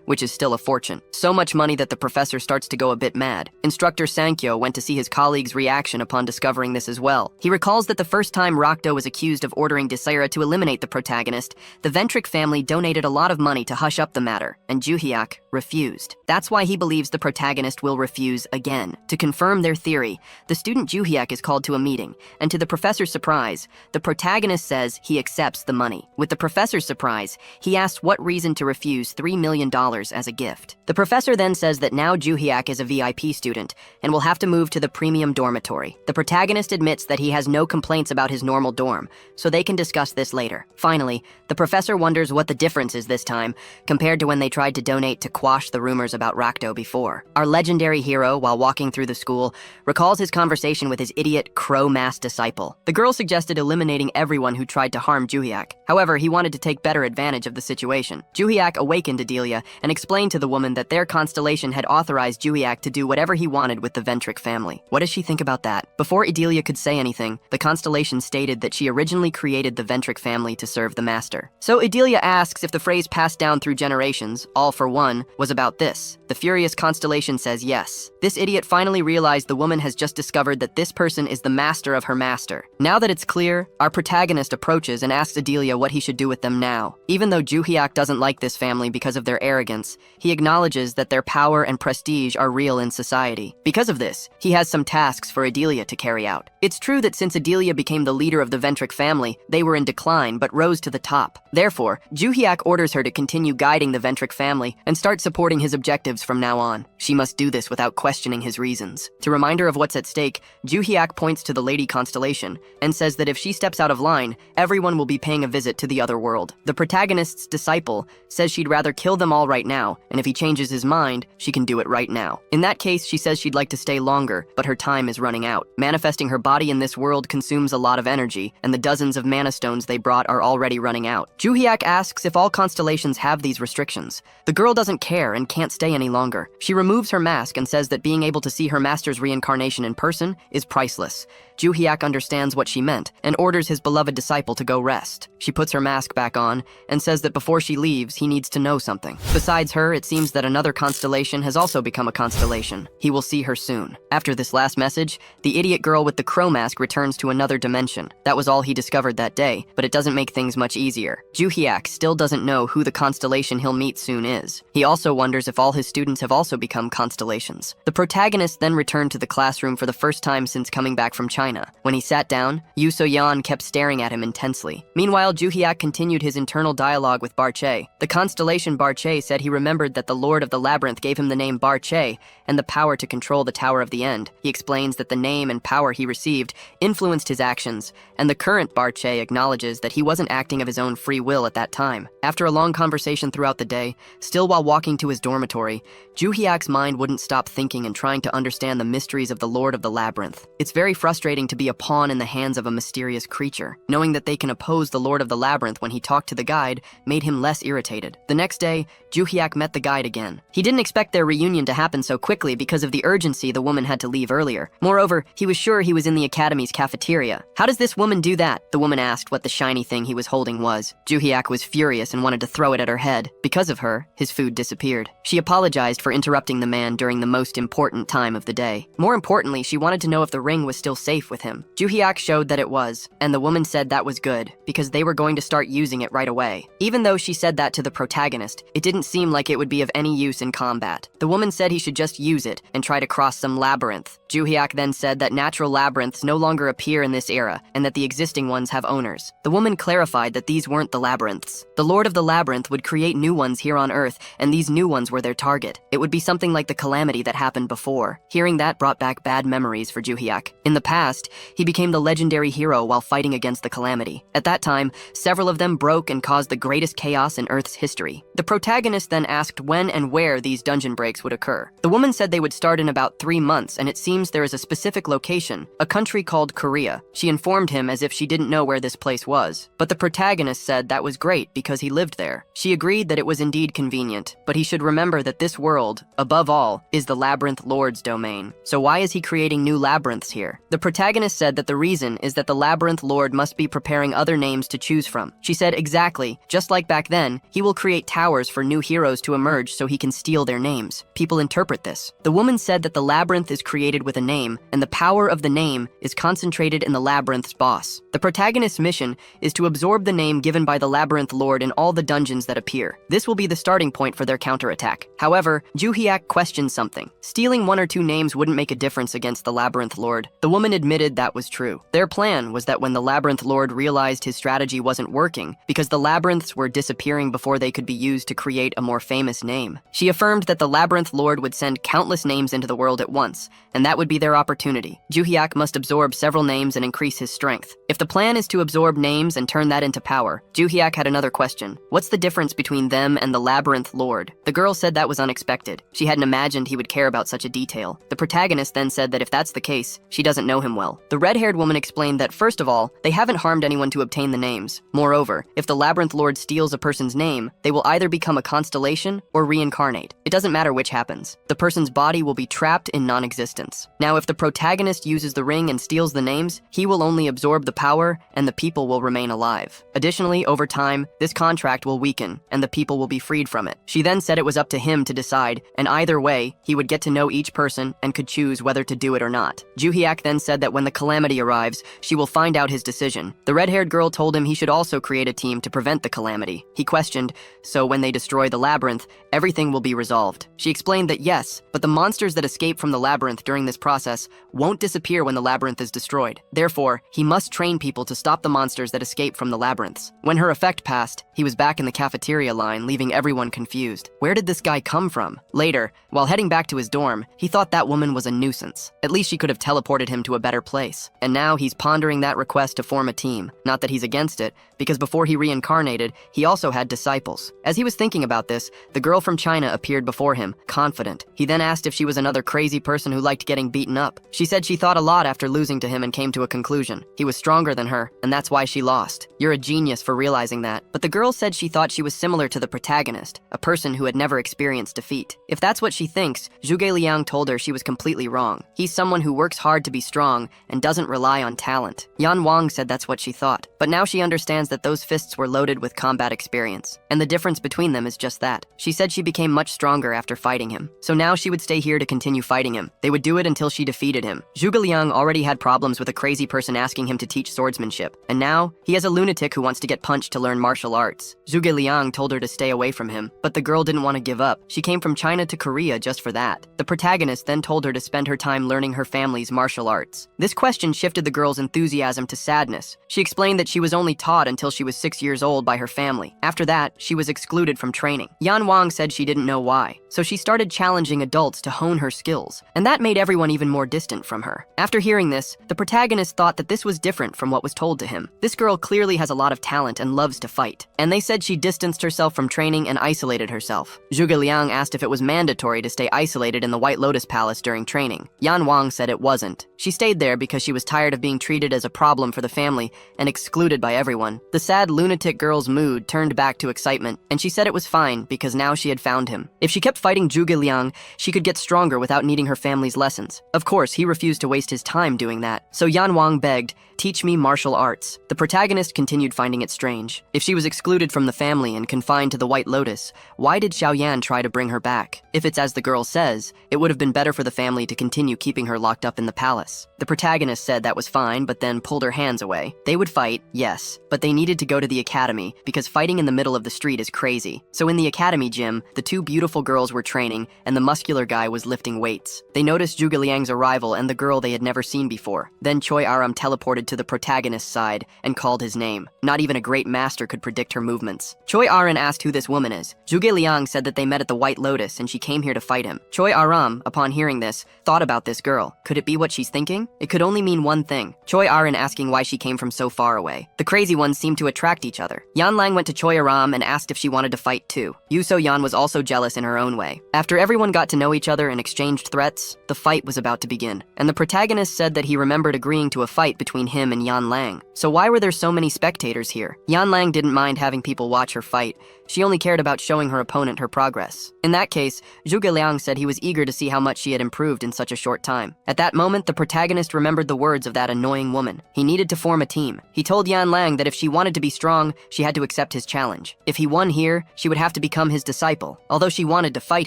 which is still a fortune. So much money that the professor starts to go a bit mad. Instructor Sankyo went to see his colleague's reaction upon discovering this as well. He recalls that the first time Rakdo was accused of ordering Desira to eliminate the protagonist, the Ventric family donated a lot of money to hush up the matter, and Juhiak refused. That's why he believes the protagonist will refuse again. To confirm their theory, the student Juhiak is called to a meeting, and to the professor's surprise, the protagonist says he accepts the money. With the professor's surprise, he asks what reason to refuse $3 million as a gift. The professor then says that now Juhiak is a VIP student and will have to move to the premium dormitory. The protagonist admits that he has no complaints about his normal dorm, so they can discuss this later. Finally, the professor wonders what the difference is this time compared to when they tried to donate to quash the rumors about Rakdo before. Our legendary hero, while walking through the school, recalls his conversation with his idiot crow mask disciple. The girl suggested eliminating everyone who tried to harm Juhiak. However, he wanted to take better advantage of the situation. Juhiak awakened Adelia and explained to the woman that their constellation had authorized Juhiak to do whatever he wanted with the Ventric family. What does she think about that? Before Adelia could say anything, the constellation stated that she originally created the Ventric family to serve the master. So Adelia asks if the phrase passed down through generations, all for one, was about this. The furious constellation says yes. This idiot finally realized the woman has just discovered that this person is the master of her master. Now that it's clear, our protagonist approaches and asks Adelia what he should do with them now. Even though Juhiak doesn't like this family because of their arrogance, he acknowledges that their power and prestige are real in society. Because of this, he has some tasks for Adelia to carry out. It's true that since Adelia became the leader of the Ventric family, they were in decline but rose to the top. Therefore, Juhiak orders her to continue guiding the Ventric family and start supporting his objectives from now on. She must do this without questioning his reasons. To remind her of what's at stake, Juhiak points to the Lady Constellation and says that if she steps out of line, everyone will be paying a visit to the other world. The protagonist's disciple says she'd rather kill them all right now, and if he changes his mind, she can do it right now. In that case, she says she'd like to stay longer, but her time is running out. Manifesting her body in this world consumes a lot of energy, and the dozens of mana stones they brought are already running out. Juhiak asks if all constellations have these restrictions. The girl doesn't care and can't stay any longer. She removes her mask and says that being able to see her master's reincarnation in person is priceless. Juhiak understands what she meant and orders his beloved disciple to go rest. She puts her mask back on and says that before she leaves, he needs to know something. Besides her, it seems that another constellation has also become a constellation. He will see her soon. After this last message, the idiot girl with the crow mask returns to another dimension. That was all he discovered that day, but it doesn't make things much easier. Juhiak still doesn't know who the constellation he'll meet soon is. He also wonders if all his students have also become constellations. The protagonist then returned to the classroom for the first time since coming back from China. When he sat down, Yu So-yan kept staring at him intensely. Meanwhile, Juhiak continued his internal dialogue with Barche. The constellation Barche said he remembered that the Lord of the Labyrinth gave him the name Barche and the power to control the Tower of the End. He explains that the name and power he received influenced his actions, and the current Barche acknowledges that he wasn't acting of his own free will at that time. After a long conversation throughout the day, still while walking to his dormitory, Juhiak's mind wouldn't stop thinking and trying to understand the mysteries of the Lord of the Labyrinth. It's very frustrating to be a pawn in the hands of a mysterious creature. Knowing that they can oppose the Lord of the Labyrinth when he talked to the guide made him less irritated. The next day, Juhiak met the guide again. He didn't expect their reunion to happen so quickly because of the urgency the woman had to leave earlier. Moreover, he was sure he was in the academy's cafeteria. How does this woman do that? The woman asked what the shiny thing he was holding was. Juhiak was furious and wanted to throw it at her head. Because of her, his food disappeared. She apologized for interrupting the man during the most important time of the day. More importantly, she wanted to know if the ring was still safe with him. Juhiak showed that it was, and the woman said that was good, because they were going to start using it right away. Even though she said that to the protagonist, it didn't seem like it would be of any use in combat. The woman said he should just use it and try to cross some labyrinth. Juhiak then said that natural labyrinths no longer appear in this era, and that the existing ones have owners. The woman clarified that these weren't the labyrinths. The Lord of the Labyrinth would create new ones here on Earth, and these new ones were their target. It would be something like the calamity that happened before. Hearing that brought back bad memories for Juhiak. In the past, he became the legendary hero while fighting against the calamity. At that time, several of them broke and caused the greatest chaos in Earth's history. The protagonist then asked when and where these dungeon breaks would occur. The woman said they would start in about 3 months, and it seems there is a specific location, a country called Korea. She informed him as if she didn't know where this place was. But the protagonist said that was great because he lived there. She agreed that it was indeed convenient, but he should remember that this world, above all, is the Labyrinth Lord's domain. So why is he creating new labyrinths here? The protagonist said that the reason is that the Labyrinth Lord must be preparing other names to choose from. She said exactly, just like back then, he will create towers for new heroes to emerge so he can steal their names. People interpret this. The woman said that the labyrinth is created with a name, and the power of the name is concentrated in the labyrinth's boss. The protagonist's mission is to absorb the name given by the Labyrinth Lord in all the dungeons that appear. This will be the starting point for their counterattack. However, Juhiak questioned something. Stealing 1 or 2 names wouldn't make a difference against the Labyrinth Lord. The woman admitted that was true. Their plan was that when the Labyrinth Lord realized his strategy wasn't working, because the labyrinths were disappearing before they could be used to create a more famous name. She affirmed that the Labyrinth Lord would send countless names into the world at once, and that would be their opportunity. Juhiak must absorb several names and increase his strength. If the plan is to absorb names and turn that into power, Juhiak had another question. What's the difference between them and the Labyrinth Lord? The girl said that was unexpected. She hadn't imagined he would care about such a detail. The protagonist then said that if that's the case, she doesn't know him well. The red-haired woman explained that first of all, they haven't harmed anyone to obtain the names. Moreover, if the Labyrinth Lord steals a person's name, they will either become a constellation constellation, or reincarnate. It doesn't matter which happens. The person's body will be trapped in non-existence. Now, if the protagonist uses the ring and steals the names, he will only absorb the power, and the people will remain alive. Additionally, over time, this contract will weaken, and the people will be freed from it. She then said it was up to him to decide, and either way, he would get to know each person and could choose whether to do it or not. Joo-hyuk then said that when the calamity arrives, she will find out his decision. The red-haired girl told him he should also create a team to prevent the calamity. He questioned, so when they destroy the labyrinth, everything will be resolved. She explained that yes, but the monsters that escape from the labyrinth during this process won't disappear when the labyrinth is destroyed. Therefore, he must train people to stop the monsters that escape from the labyrinths. When her effect passed, he was back in the cafeteria line, leaving everyone confused. Where did this guy come from? Later, while heading back to his dorm, he thought that woman was a nuisance. At least she could have teleported him to a better place. And now he's pondering that request to form a team. Not that he's against it, because before he reincarnated, he also had disciples. As he was thinking about this, the girl from China appeared before him, confident. He then asked if she was another crazy person who liked getting beaten up. She said she thought a lot after losing to him and came to a conclusion. He was stronger than her, and that's why she lost. You're a genius for realizing that. But the girl said she thought she was similar to the protagonist, a person who had never experienced defeat. If that's what she thinks, Zhuge Liang told her she was completely wrong. He's someone who works hard to be strong and doesn't rely on talent. Yan Wang said that's what she thought. But now she understands that those fists were loaded with combat experience. And the difference between them is just that. She said she became much stronger after fighting him. So now she would stay here to continue fighting him. They would do it until she defeated him. Zhuge Liang already had problems with a crazy person asking him to teach swordsmanship. And now, he has a lunatic who wants to get punched to learn martial arts. Zhuge Liang told her to stay away from him, but the girl didn't want to give up. She came from China to Korea just for that. The protagonist then told her to spend her time learning her family's martial arts. This question shifted the girl's enthusiasm to sadness. She explained that she was only taught until she was 6 years old by her family. After that, she was excluded from training. Yan Wang said she didn't know why, so she started challenging adults to hone her skills, and that made everyone even more distant from her. After hearing this, the protagonist thought that this was different from what was told to him. This girl clearly has a lot of talent and loves to fight, and they said she distanced herself from training and isolated herself. Zhuge Liang asked if it was mandatory to stay isolated in the White Lotus Palace during training. Yan Wang said it wasn't. She stayed there because she was tired of being treated as a problem for the family and excluded by everyone. The sad lunatic girl's mood turned back to excitement, and she said it was fine because now she had found him. If she kept fighting Zhuge Liang, she could get stronger without needing her family's lessons. Of course, he refused to waste his time doing that, so Yan Wang begged, "Teach me martial arts." The protagonist continued finding it strange. If she was excluded from the family and confined to the White Lotus, why did Xiaoyan try to bring her back? If it's as the girl says, it would have been better for the family to continue keeping her locked up in the palace. The protagonist said that was fine, but then pulled her hands away. They would fight, yes, but they needed to go to the academy because fighting in the middle of the street is crazy. So in the academy gym, the two beautiful girls were training and the muscular guy was lifting weights. They noticed Zhuge Liang's arrival and the girl they had never seen before. Then Choi Aram teleported to the protagonist's side and called his name. Not even a great master could predict her movements. Choi Aram asked who this woman is. Zhuge Liang said that they met at the White Lotus and she came here to fight him. Choi Aram, upon hearing this, thought about this girl. Could it be what she's thinking? It could only mean one thing. Choi Aram asking why she came from so far away. The crazy ones seemed to attract each other. Yan Lang went to Choi Aram and asked if she wanted to fight too. Yu So Yan was also jealous in her own way. After everyone got to know each other and exchanged threats, the fight was about to begin. And the protagonist said that he remembered agreeing to a fight between him and Yan Lang. So why were there so many spectators here? Yan Lang didn't mind having people watch her fight. She only cared about showing her opponent her progress. In that case, Zhuge Liang said he was eager to see how much she had improved in such a short time. At that moment, the protagonist remembered the words of that annoying woman. He needed to form a team. He told Yan Lang that if she wanted to be strong, she had to accept his challenge. If he won here, she would have to become his disciple. Although she wanted to fight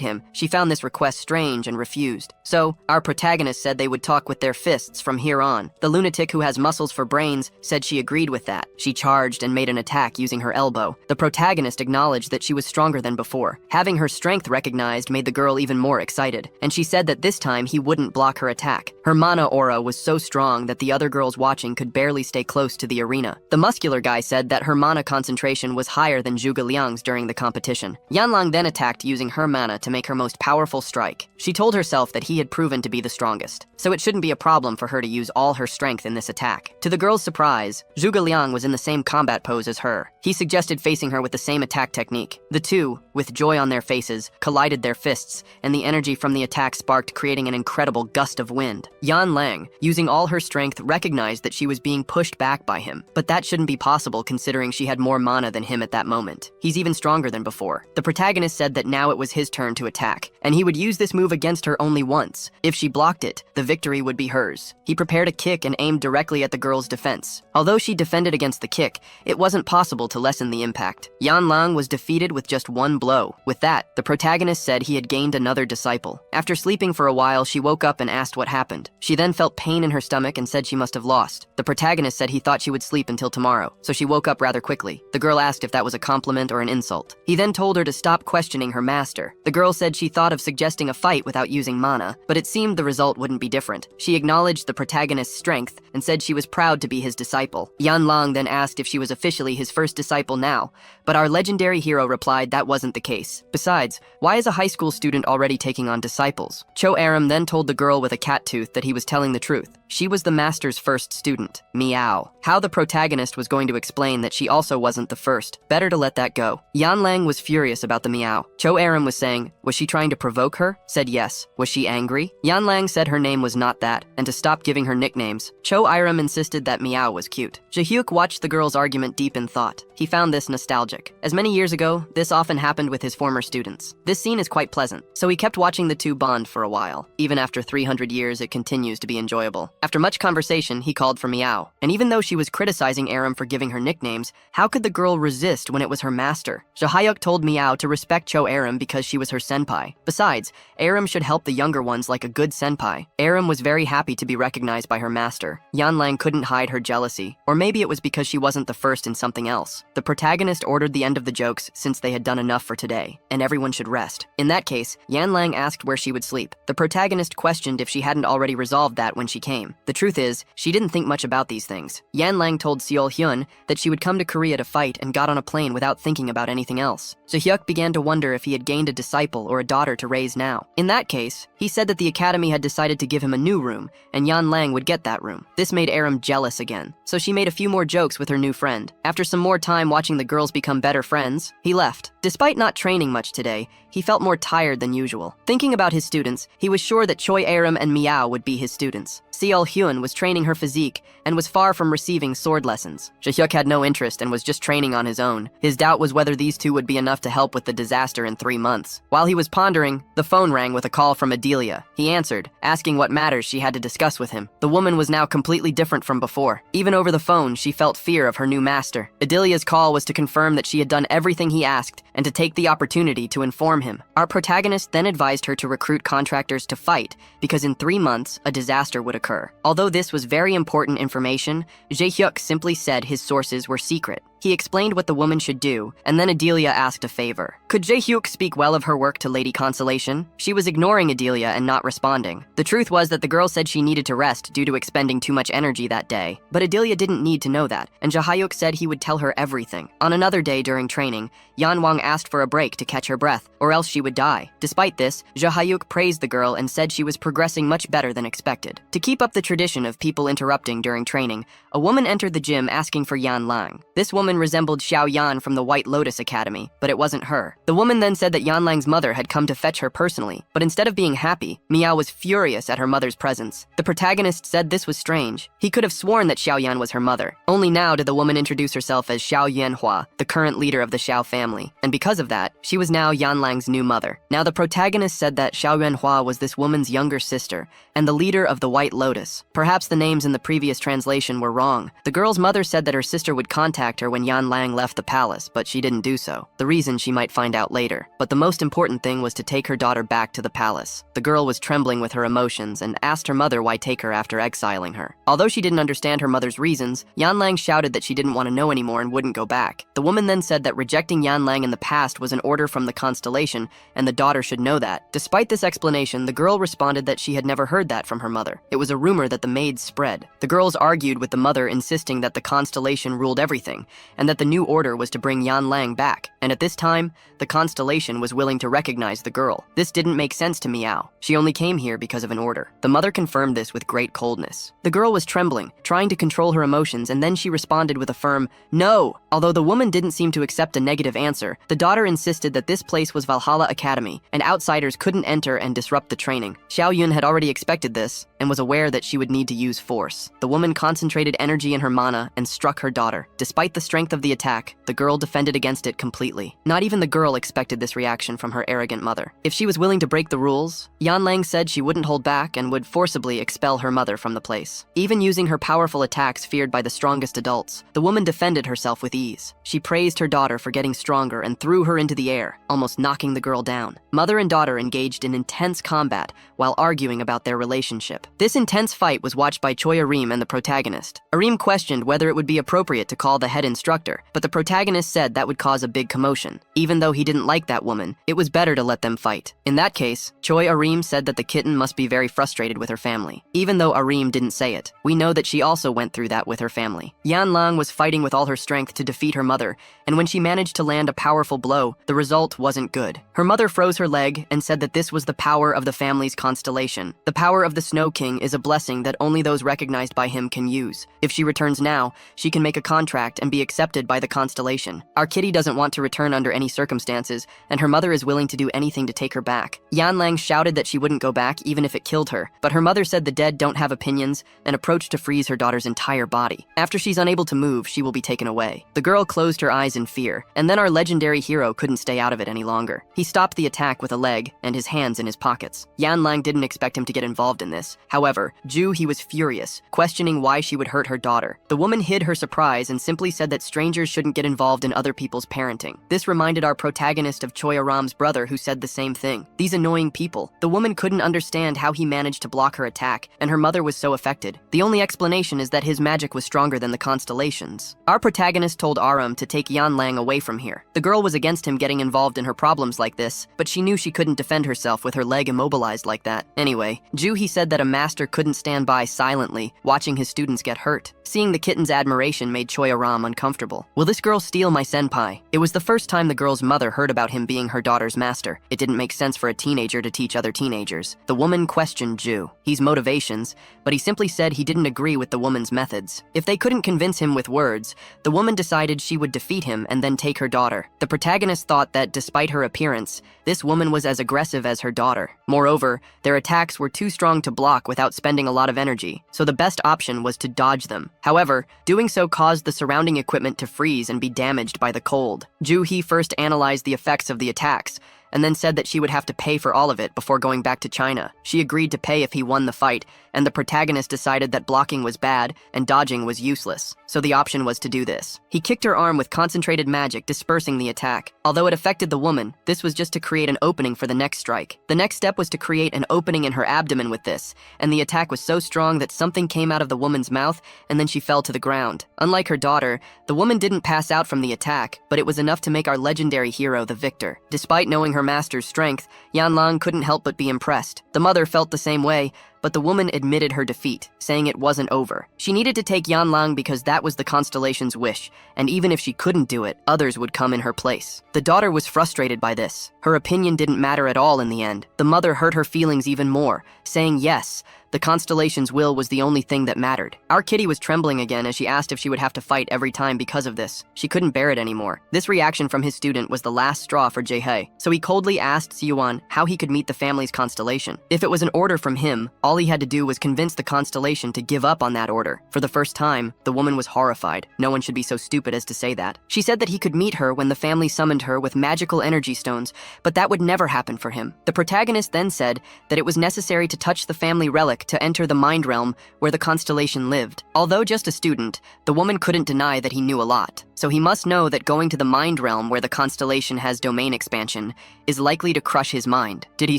him, she found this request strange and refused. So, our protagonist said they would talk with their fists from here on. The lunatic who has muscles for brains said she agreed with that. She charged and made an attack using her elbow. The protagonist acknowledged that she was stronger than before. Having her strength recognized made the girl even more excited, and she said that this time he wouldn't block her attack. Her mana aura was so strong that the other girls watching could barely stay close to the arena. The muscular guy said that her mana concentration was higher than Zhuge Liang's during the competition. Yan Lang then attacked using her mana to make her most powerful strike. She told herself that he he had proven to be the strongest, so it shouldn't be a problem for her to use all her strength in this attack. To the girl's surprise, Zhuge Liang was in the same combat pose as her. He suggested facing her with the same attack technique. The two, with joy on their faces, collided their fists, and the energy from the attack sparked, creating an incredible gust of wind. Yan Lang, using all her strength, recognized that she was being pushed back by him, but that shouldn't be possible considering she had more mana than him at that moment. He's even stronger than before. The protagonist said that now it was his turn to attack, and he would use this move against her only once. If she blocked it, the victory would be hers. He prepared a kick and aimed directly at the girl's defense. Although she defended against the kick, it wasn't possible to lessen the impact. Yan Lang was defeated with just one blow. With that, the protagonist said he had gained another disciple. After sleeping for a while, she woke up and asked what happened. She then felt pain in her stomach and said she must have lost. The protagonist said he thought she would sleep until tomorrow, so she woke up rather quickly. The girl asked if that was a compliment or an insult. He then told her to stop questioning her master. The girl said she thought of suggesting a fight without using mana, but it seemed the result wouldn't be different. She acknowledged the protagonist's strength and said she was proud to be his disciple. Yan Lang then asked if she was officially his first disciple now, but our legendary hero replied that wasn't the case. Besides, why is a high school student already taking on disciples? Cho Aram then told the girl with a cat tooth that he was telling the truth. She was the master's first student, Miao. How the protagonist was going to explain that she also wasn't the first. Better to let that go. Yan Lang was furious about the Miao. Cho Aram was saying, was she trying to provoke her? Said yes. Was she angry? Yan Lang said her name was not that, and to stop giving her nicknames. Cho Aram insisted that Miao was cute. Jahyuk watched the girl's argument deep in thought. He found this nostalgic. As many years ago, this often happened with his former students. This scene is quite pleasant, so he kept watching the two bond for a while. Even after 300 years, it continues to be enjoyable. After much conversation, he called for Miao. And even though she was criticizing Aram for giving her nicknames, how could the girl resist when it was her master? Jahyuk told Miao to respect Cho Aram because she was her senpai. Besides, Aram should help the younger ones like a good senpai. Aram was very happy to be recognized by her master. Yan Lang couldn't hide her jealousy, or maybe it was because she wasn't the first in something else. The protagonist ordered the end of the jokes since they had done enough for today, and everyone should rest. In that case, Yan Lang asked where she would sleep. The protagonist questioned if she hadn't already resolved that when she came. The truth is, she didn't think much about these things. Yan Lang told Seol Hyun that she would come to Korea to fight and got on a plane without thinking about anything else. Jahyuk began to wonder if he had gained a disciple or a daughter to raise now. In that case, he said that the academy had decided to give him a new room, and Yan Lang would get that room. This made Aram jealous again, so she made a few more jokes with her new friend. After some more time watching the girls become better friends, he left. Despite not training much today, he felt more tired than usual. Thinking about his students, he was sure that Choi Aram and Miao would be his students. Seol Hyun was training her physique and was far from receiving sword lessons. Jahyuk had no interest and was just training on his own. His doubt was whether these two would be enough to help with the disaster in 3 months. While he was pondering, the phone rang with a call from Adelia. He answered, asking what matters she had to discuss with him. The woman was now completely different from before. Even over the phone, she felt fear of her new master. Adelia's call was to confirm that she had done everything he asked and to take the opportunity to inform him. Our protagonist then advised her to recruit contractors to fight because in 3 months, a disaster would occur. Although this was very important information, Jaehyuk simply said his sources were secret. He explained what the woman should do, and then Adelia asked a favor. Could Jaehyuk speak well of her work to Lady Consolation? She was ignoring Adelia and not responding. The truth was that the girl said she needed to rest due to expending too much energy that day. But Adelia didn't need to know that, and Jaehyuk said he would tell her everything. On another day during training, Yanwang asked for a break to catch her breath, or else she would die. Despite this, Jaehyuk praised the girl and said she was progressing much better than expected. To keep up the tradition of people interrupting during training, a woman entered the gym asking for Yan Lang. This woman resembled Xiao Yan from the White Lotus Academy, but it wasn't her. The woman then said that Yan Lang's mother had come to fetch her personally, but instead of being happy, Miao was furious at her mother's presence. The protagonist said this was strange. He could have sworn that Xiao Yan was her mother. Only now did the woman introduce herself as Xiao Yanhua, the current leader of the Xiao family, and because of that, she was now Yan Lang's new mother. Now the protagonist said that Xiao Yanhua was this woman's younger sister, and the leader of the White Lotus. Perhaps the names in the previous translation were wrong. The girl's mother said that her sister would contact her when Yan Lang left the palace, but she didn't do so. The reason she might find out later. But the most important thing was to take her daughter back to the palace. The girl was trembling with her emotions and asked her mother why take her after exiling her. Although she didn't understand her mother's reasons, Yan Lang shouted that she didn't want to know anymore and wouldn't go back. The woman then said that rejecting Yan Lang in the past was an order from the constellation and the daughter should know that. Despite this explanation, the girl responded that she had never heard that from her mother. It was a rumor that the maids spread. The girls argued with the mother, insisting that the constellation ruled everything, and that the new order was to bring Yan Lang back. And at this time, the constellation was willing to recognize the girl. This didn't make sense to Miao. She only came here because of an order. The mother confirmed this with great coldness. The girl was trembling, trying to control her emotions, and then she responded with a firm no. Although the woman didn't seem to accept a negative answer, the daughter insisted that this place was Valhalla Academy, and outsiders couldn't enter and disrupt the training. Xiao Yun had already expected this, and was aware that she would need to use force. The woman concentrated energy in her mana and struck her daughter. Despite the strength of the attack, the girl defended against it completely. Not even the girl expected this reaction from her arrogant mother. If she was willing to break the rules, Yan Lang said she wouldn't hold back and would forcibly expel her mother from the place. Even using her powerful attacks feared by the strongest adults, the woman defended herself with ease. She praised her daughter for getting stronger and threw her into the air, almost knocking the girl down. Mother and daughter engaged in intense combat while arguing about their relationship. This intense fight was watched by Choi Arim and the protagonist. Arim questioned whether it would be appropriate to call the head instructor, but the protagonist said that would cause a big commotion. Even though he didn't like that woman, it was better to let them fight. In that case, Choi Arim said that the kitten must be very frustrated with her family. Even though Arim didn't say it, we know that she also went through that with her family. Yan Lang was fighting with all her strength to defeat her mother, and when she managed to land a powerful blow, the result wasn't good. Her mother froze her leg and said that this was the power of the family's constellation. The power of the Snow King is a blessing that only those recognized by him can use. If she returns now, she can make a contract and be accepted by the constellation. Our kitty doesn't want to return under any circumstances, and her mother is willing to do anything to take her back. Yan Lang shouted that she wouldn't go back even if it killed her, but her mother said the dead don't have opinions and approached to freeze her daughter's entire body. After she's unable to move, she will be taken away. The girl closed her eyes in fear, and then our legendary hero couldn't stay out of it any longer. He stopped the attack with a leg and his hands in his pockets. Yan Lang didn't expect him to get involved in this. However, he was furious, questioning why she would hurt her daughter. The woman hid her surprise and simply said that strangers shouldn't get involved in other people's parenting. This reminded our protagonist of Choi Aram's brother, who said the same thing. These annoying people. The woman couldn't understand how he managed to block her attack, and her mother was so affected. The only explanation is that his magic was stronger than the constellations. Our protagonist told Aram to take Yan Lang away from here. The girl was against him getting involved in her problems like this, but she knew she couldn't defend herself with her leg immobilized like that. Anyway, he said that a master couldn't stand by silently, watching his students get hurt. Seeing the kitten's admiration made Choi Aram uncomfortable. Will this girl steal my senpai? It was the first time the girl's mother heard about him being her daughter's master. It didn't make sense for a teenager to teach other teenagers. The woman questioned his motivations, but he simply said he didn't agree with the woman's methods. If they couldn't convince him with words, the woman decided she would defeat him and then take her daughter. The protagonist thought that despite her appearance, this woman was as aggressive as her daughter. Moreover, their attacks were too strong to block without spending a lot of energy, so the best option was to dodge them. However, doing so caused the surrounding equipment to freeze and be damaged by the cold. He first analyzed the effects of the attacks, and then said that she would have to pay for all of it before going back to China. She agreed to pay if he won the fight, and the protagonist decided that blocking was bad and dodging was useless, so the option was to do this. He kicked her arm with concentrated magic, dispersing the attack. Although it affected the woman, this was just to create an opening for the next strike. The next step was to create an opening in her abdomen with this, and the attack was so strong that something came out of the woman's mouth, and then she fell to the ground. Unlike her daughter, the woman didn't pass out from the attack, but it was enough to make our legendary hero the victor. Despite knowing her master's strength, Yan Lang couldn't help but be impressed. The mother felt the same way, but the woman admitted her defeat, saying it wasn't over. She needed to take Yan Lang because that was the constellation's wish, and even if she couldn't do it, others would come in her place. The daughter was frustrated by this. Her opinion didn't matter at all in the end. The mother hurt her feelings even more, saying yes, the constellation's will was the only thing that mattered. Our kitty was trembling again as she asked if she would have to fight every time because of this. She couldn't bear it anymore. This reaction from his student was the last straw for Jae-hye, so he coldly asked Siyuan how he could meet the family's constellation. If it was an order from him, all he had to do was convince the constellation to give up on that order. For the first time, the woman was horrified. No one should be so stupid as to say that. She said that he could meet her when the family summoned her with magical energy stones, but that would never happen for him. The protagonist then said that it was necessary to touch the family relic to enter the mind realm where the constellation lived. Although just a student, the woman couldn't deny that he knew a lot. So he must know that going to the mind realm where the constellation has domain expansion is likely to crush his mind. Did he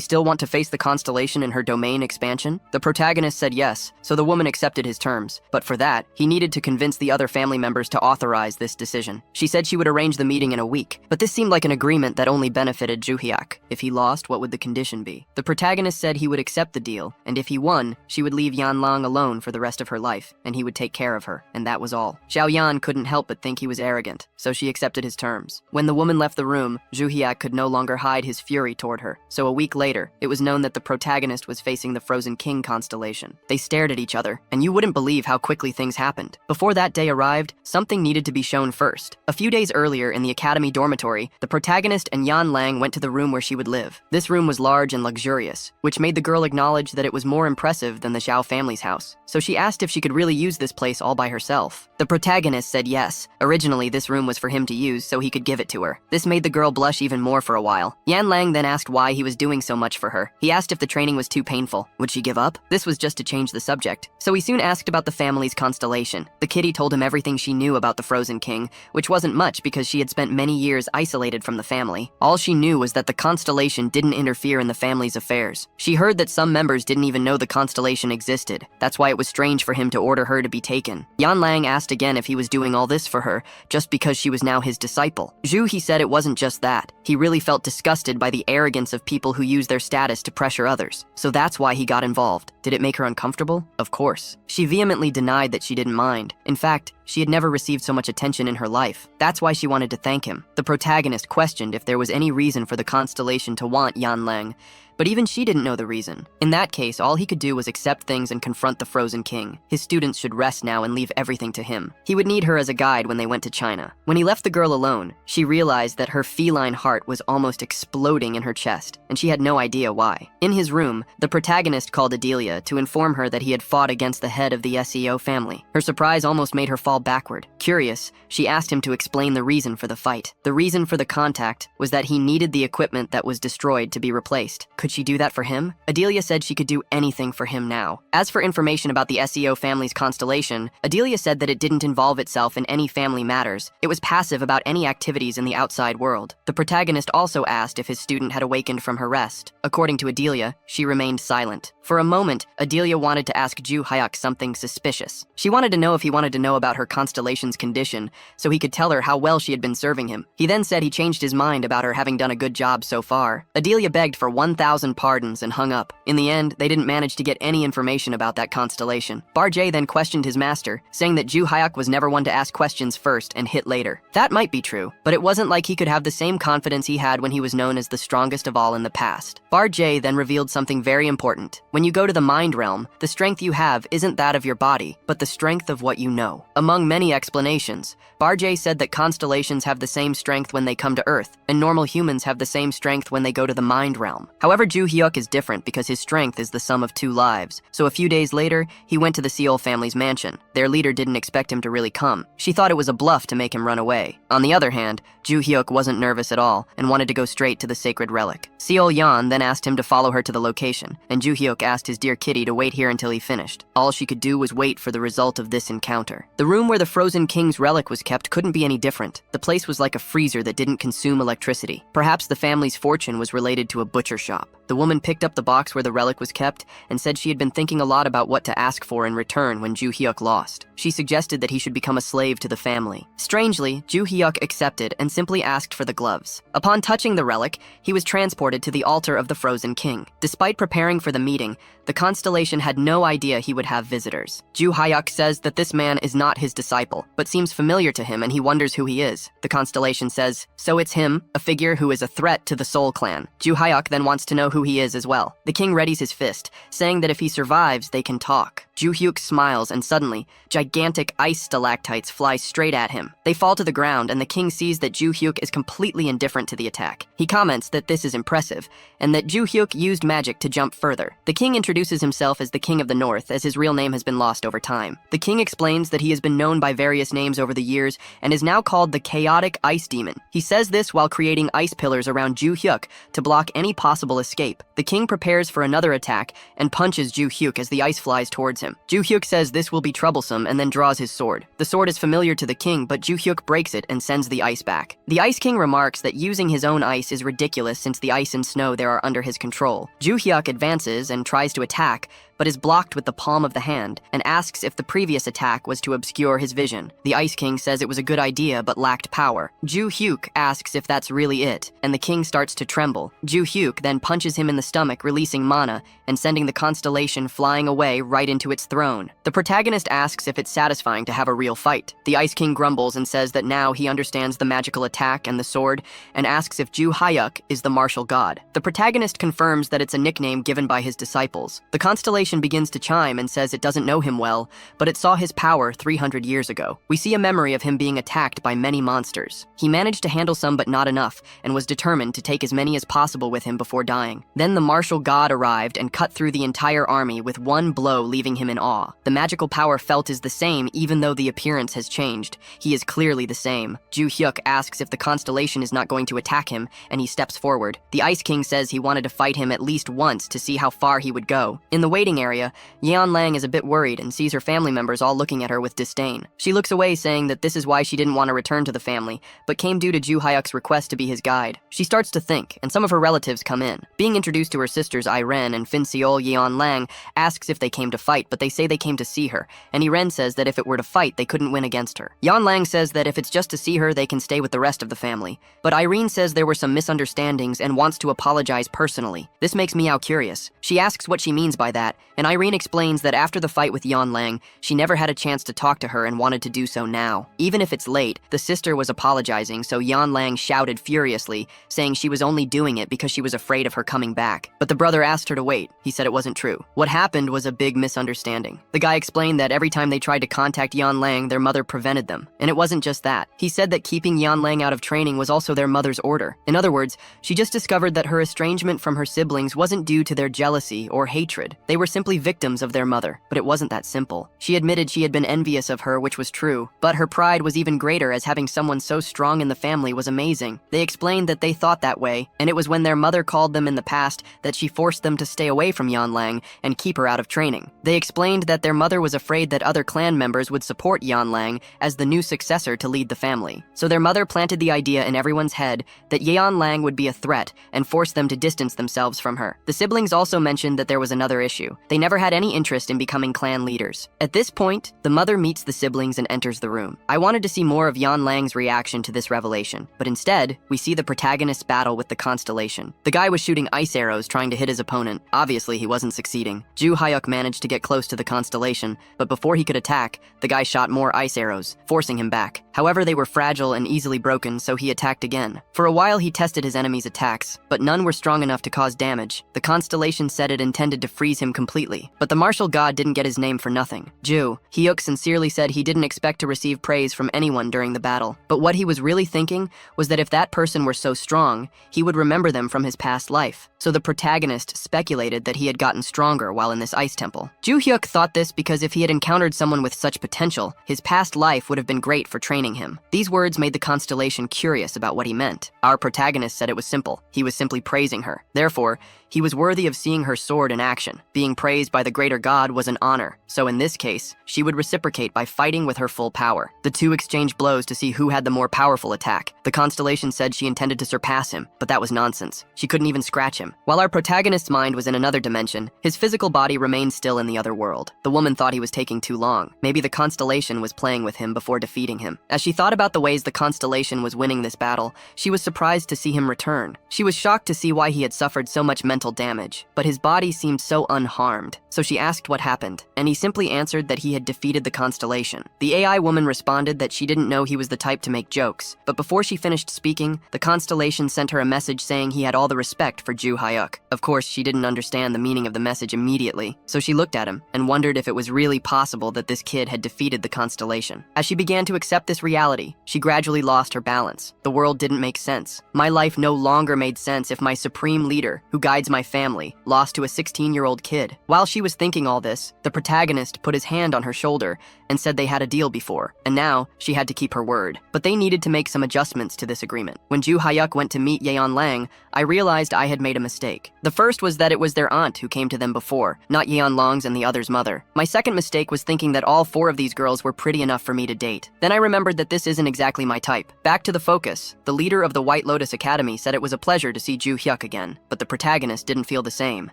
still want to face the constellation in her domain expansion? decision? The protagonist said yes, so the woman accepted his terms. But for that, he needed to convince the other family members to authorize this decision. She said she would arrange the meeting in a week, but this seemed like an agreement that only benefited Joo-hyuk. If he lost, what would the condition be? The protagonist said he would accept the deal, and if he won, she would leave Yan Lang alone for the rest of her life, and he would take care of her, and that was all. Xiao Yan couldn't help but think he was arrogant, so she accepted his terms. When the woman left the room, Joo-hyuk could no longer hide his fury toward her, so a week later, it was known that the protagonist was facing the Frozen King constellation. They stared at each other, and you wouldn't believe how quickly things happened. Before that day arrived, something needed to be shown first. A few days earlier in the academy dormitory, the protagonist and Yan Lang went to the room where she would live. This room was large and luxurious, which made the girl acknowledge that it was more impressive than the Xiao family's house. So she asked if she could really use this place all by herself. The protagonist said yes. Originally, this room was for him to use so he could give it to her. This made the girl blush even more for a while. Yan Lang then asked why he was doing so much for her. He asked if the training was too painful. Would she give up? This was just to change the subject. So he soon asked about the family's constellation. The kitty told him everything she knew about the Frozen King, which wasn't much because she had spent many years isolated from the family. All she knew was that the constellation didn't interfere in the family's affairs. She heard that some members didn't even know the constellation existed. That's why it was strange for him to order her to be taken. Yan Lang asked again if he was doing all this for her, just because she was now his disciple. He said it wasn't just that. He really felt disgusted by the arrogance of people who use their status to pressure others. So that's why he got involved. Did it make her uncomfortable? Of course. She vehemently denied that she didn't mind. In fact, she had never received so much attention in her life. That's why she wanted to thank him. The protagonist questioned if there was any reason for the constellation to want Yan Lang, but even she didn't know the reason. In that case, all he could do was accept things and confront the Frozen King. His students should rest now and leave everything to him. He would need her as a guide when they went to China. When he left the girl alone, she realized that her feline heart was almost exploding in her chest, and she had no idea why. In his room, the protagonist called Adelia to inform her that he had fought against the head of the SEO family. Her surprise almost made her fall backward. Curious, she asked him to explain the reason for the fight. The reason for the contact was that he needed the equipment that was destroyed to be replaced. Could she do that for him? Adelia said she could do anything for him now. As for information about the SEO family's constellation, Adelia said that it didn't involve itself in any family matters. It was passive about any activities in the outside world. The protagonist also asked if his student had awakened from her rest. According to Adelia, she remained silent. For a moment, Adelia wanted to ask Joo-hyuk something suspicious. She wanted to know if he wanted to know about her constellation's condition, so he could tell her how well she had been serving him. He then said he changed his mind about her having done a good job so far. Adelia begged for 1,000 pardons and hung up. In the end, they didn't manage to get any information about that constellation. Barjay then questioned his master, saying that Joo-hyuk was never one to ask questions first and hit later. That might be true, but it wasn't like he could have the same confidence he had when he was known as the strongest of all in the past. Barjay then revealed something very important. When you go to the mind realm, the strength you have isn't that of your body, but the strength of what you know. Among many explanations, Barjay said that constellations have the same strength when they come to Earth, and normal humans have the same strength when they go to the mind realm. However, Joo-hyuk is different because his strength is the sum of 2 lives, so a few days later, he went to the Seol family's mansion. Their leader didn't expect him to really come. She thought it was a bluff to make him run away. On the other hand, Joo-hyuk wasn't nervous at all and wanted to go straight to the sacred relic. Seol Yan then asked him to follow her to the location, and Joo-hyuk asked his dear kitty to wait here until he finished. All she could do was wait for the result of this encounter. The room where the Frozen King's relic was kept couldn't be any different. The place was like a freezer that didn't consume electricity. Perhaps the family's fortune was related to a butcher shop. The woman picked up the box where the relic was kept and said she had been thinking a lot about what to ask for in return when Joo-hyuk lost. She suggested that he should become a slave to the family. Strangely, Joo-hyuk accepted and simply asked for the gloves. Upon touching the relic, he was transported to the altar of the Frozen King. Despite preparing for the meeting, the constellation had no idea he would have visitors. Joo-hyuk says that this man is not his disciple, but seems familiar to him and he wonders who he is. The constellation says, so it's him, a figure who is a threat to the Seoul clan. Joo-hyuk then wants to know who he is as well. The king readies his fist, saying that if he survives, they can talk. Joo-hyuk smiles and suddenly, gigantic ice stalactites fly straight at him. They fall to the ground and the king sees that Joo-hyuk is completely indifferent to the attack. He comments that this is impressive and that Joo-hyuk used magic to jump further. The king introduces himself as the King of the North, as his real name has been lost over time. The king explains that he has been known by various names over the years and is now called the Chaotic Ice Demon. He says this while creating ice pillars around Joo-hyuk to block any possible escape. The king prepares for another attack and punches Joo-hyuk as the ice flies towards him. Joo-hyuk says this will be troublesome and then draws his sword. The sword is familiar to the king, but Joo-hyuk breaks it and sends the ice back. The Ice King remarks that using his own ice is ridiculous since the ice and snow there are under his control. Joo-hyuk advances and tries to attack, but is blocked with the palm of the hand and asks if the previous attack was to obscure his vision. The Ice King says it was a good idea but lacked power. Ju Hyuk asks if that's really it, and the king starts to tremble. Ju Hyuk then punches him in the stomach, releasing mana and sending the constellation flying away right into its throne. The protagonist asks if it's satisfying to have a real fight. The Ice King grumbles and says that now he understands the magical attack and the sword, and asks if Ju Hyuk is the martial god. The protagonist confirms that it's a nickname given by his disciples. The constellation begins to chime and says it doesn't know him well, but it saw his power 300 years ago. We see a memory of him being attacked by many monsters. He managed to handle some but not enough, and was determined to take as many as possible with him before dying. Then the martial god arrived and cut through the entire army with one blow, leaving him in awe. The magical power felt is the same even though the appearance has changed. He is clearly the same. Ju Hyuk asks if the constellation is not going to attack him, and he steps forward. The Ice King says he wanted to fight him at least once to see how far he would go. In the waiting area, Yeon Lang is a bit worried and sees her family members all looking at her with disdain. She looks away, saying that this is why she didn't want to return to the family, but came due to Ju Hyuk's request to be his guide. She starts to think, and some of her relatives come in. Being introduced to her sisters Iren and Fin Seol, Yeon Lang asks if they came to fight, but they say they came to see her, and Iren says that if it were to fight, they couldn't win against her. Yeon Lang says that if it's just to see her, they can stay with the rest of the family. But Irene says there were some misunderstandings and wants to apologize personally. This makes Meow curious. She asks what she means by that, and Irene explains that after the fight with Yeon Lang, she never had a chance to talk to her and wanted to do so now. Even if it's late, the sister was apologizing, so Yeon Lang shouted furiously, saying she was only doing it because she was afraid of her coming back. But the brother asked her to wait. He said it wasn't true. What happened was a big misunderstanding. The guy explained that every time they tried to contact Yeon Lang, their mother prevented them. And it wasn't just that. He said that keeping Yeon Lang out of training was also their mother's order. In other words, she just discovered that her estrangement from her siblings wasn't due to their jealousy or hatred. They were simply victims of their mother. But it wasn't that simple. She admitted she had been envious of her, which was true. But her pride was even greater, as having someone so strong in the family was amazing. They explained that they thought that way, and it was when their mother called them in the past that she forced them to stay away from Yeon Lang and keep her out of training. They explained that their mother was afraid that other clan members would support Yeon Lang as the new successor to lead the family. So their mother planted the idea in everyone's head that Yeon Lang would be a threat and forced them to distance themselves from her. The siblings also mentioned that there was another issue. They never had any interest in becoming clan leaders. At this point, the mother meets the siblings and enters the room. I wanted to see more of Yeon Lang's reaction to this revelation, but instead, we see the protagonist's battle with the constellation. The guy was shooting ice arrows trying to hit his opponent. Obviously, he wasn't succeeding. Ju Hyuk managed to get close to the constellation, but before he could attack, the guy shot more ice arrows, forcing him back. However, they were fragile and easily broken, so he attacked again. For a while, he tested his enemy's attacks, but none were strong enough to cause damage. The constellation said it intended to freeze him completely, but the martial god didn't get his name for nothing. Ju Hyuk sincerely said he didn't expect to receive praise from anyone during the battle, but what he was really thinking was that if that person were so strong, he would remember them from his past life. So the protagonist speculated that he had gotten stronger while in this ice temple. Ju Hyuk thought this because if he had encountered someone with such potential, his past life would have been great for training him. These words made the constellation curious about what he meant. Our protagonist said it was simple. He was simply praising her. Therefore, he was worthy of seeing her sword in action. Being praised by the greater god was an honor, so in this case, she would reciprocate by fighting with her full power. The two exchanged blows to see who had the more powerful attack. The constellation said she intended to surpass him, but that was nonsense. She couldn't even scratch him. While our protagonist's mind was in another dimension, his physical body remained still in the other world. The woman thought he was taking too long. Maybe the constellation was playing with him before defeating him. As she thought about the ways the constellation was winning this battle, she was surprised to see him return. She was shocked to see why he had suffered so much mental damage, but his body seemed so unharmed. So she asked what happened, and he simply answered that he had defeated the constellation. The AI woman responded that she didn't know he was the type to make jokes, but before she finished speaking, the constellation sent her a message saying he had all the respect for Ju Hyuk. Of course, she didn't understand the meaning of the message immediately, so she looked at him and wondered if it was really possible that this kid had defeated the constellation. As she began to accept this reality, she gradually lost her balance. The world didn't make sense. My life no longer made sense if my supreme leader, who guides my family, lost to a 16-year-old kid. While she was thinking all this, the protagonist put his hand on her shoulder and said they had a deal before, and now she had to keep her word. But they needed to make some adjustments to this agreement. When Ju Hyuk went to meet Yeon Lang, I realized I had made a mistake. The first was that it was their aunt who came to them before, not Yeon Lang's and the other's mother. My second mistake was thinking that all four of these girls were pretty enough for me to date. Then I remembered that this isn't exactly my type. Back to the focus. The leader of the White Lotus Academy said it was a pleasure to see Ju Hyuk again, but the protagonist didn't feel the same.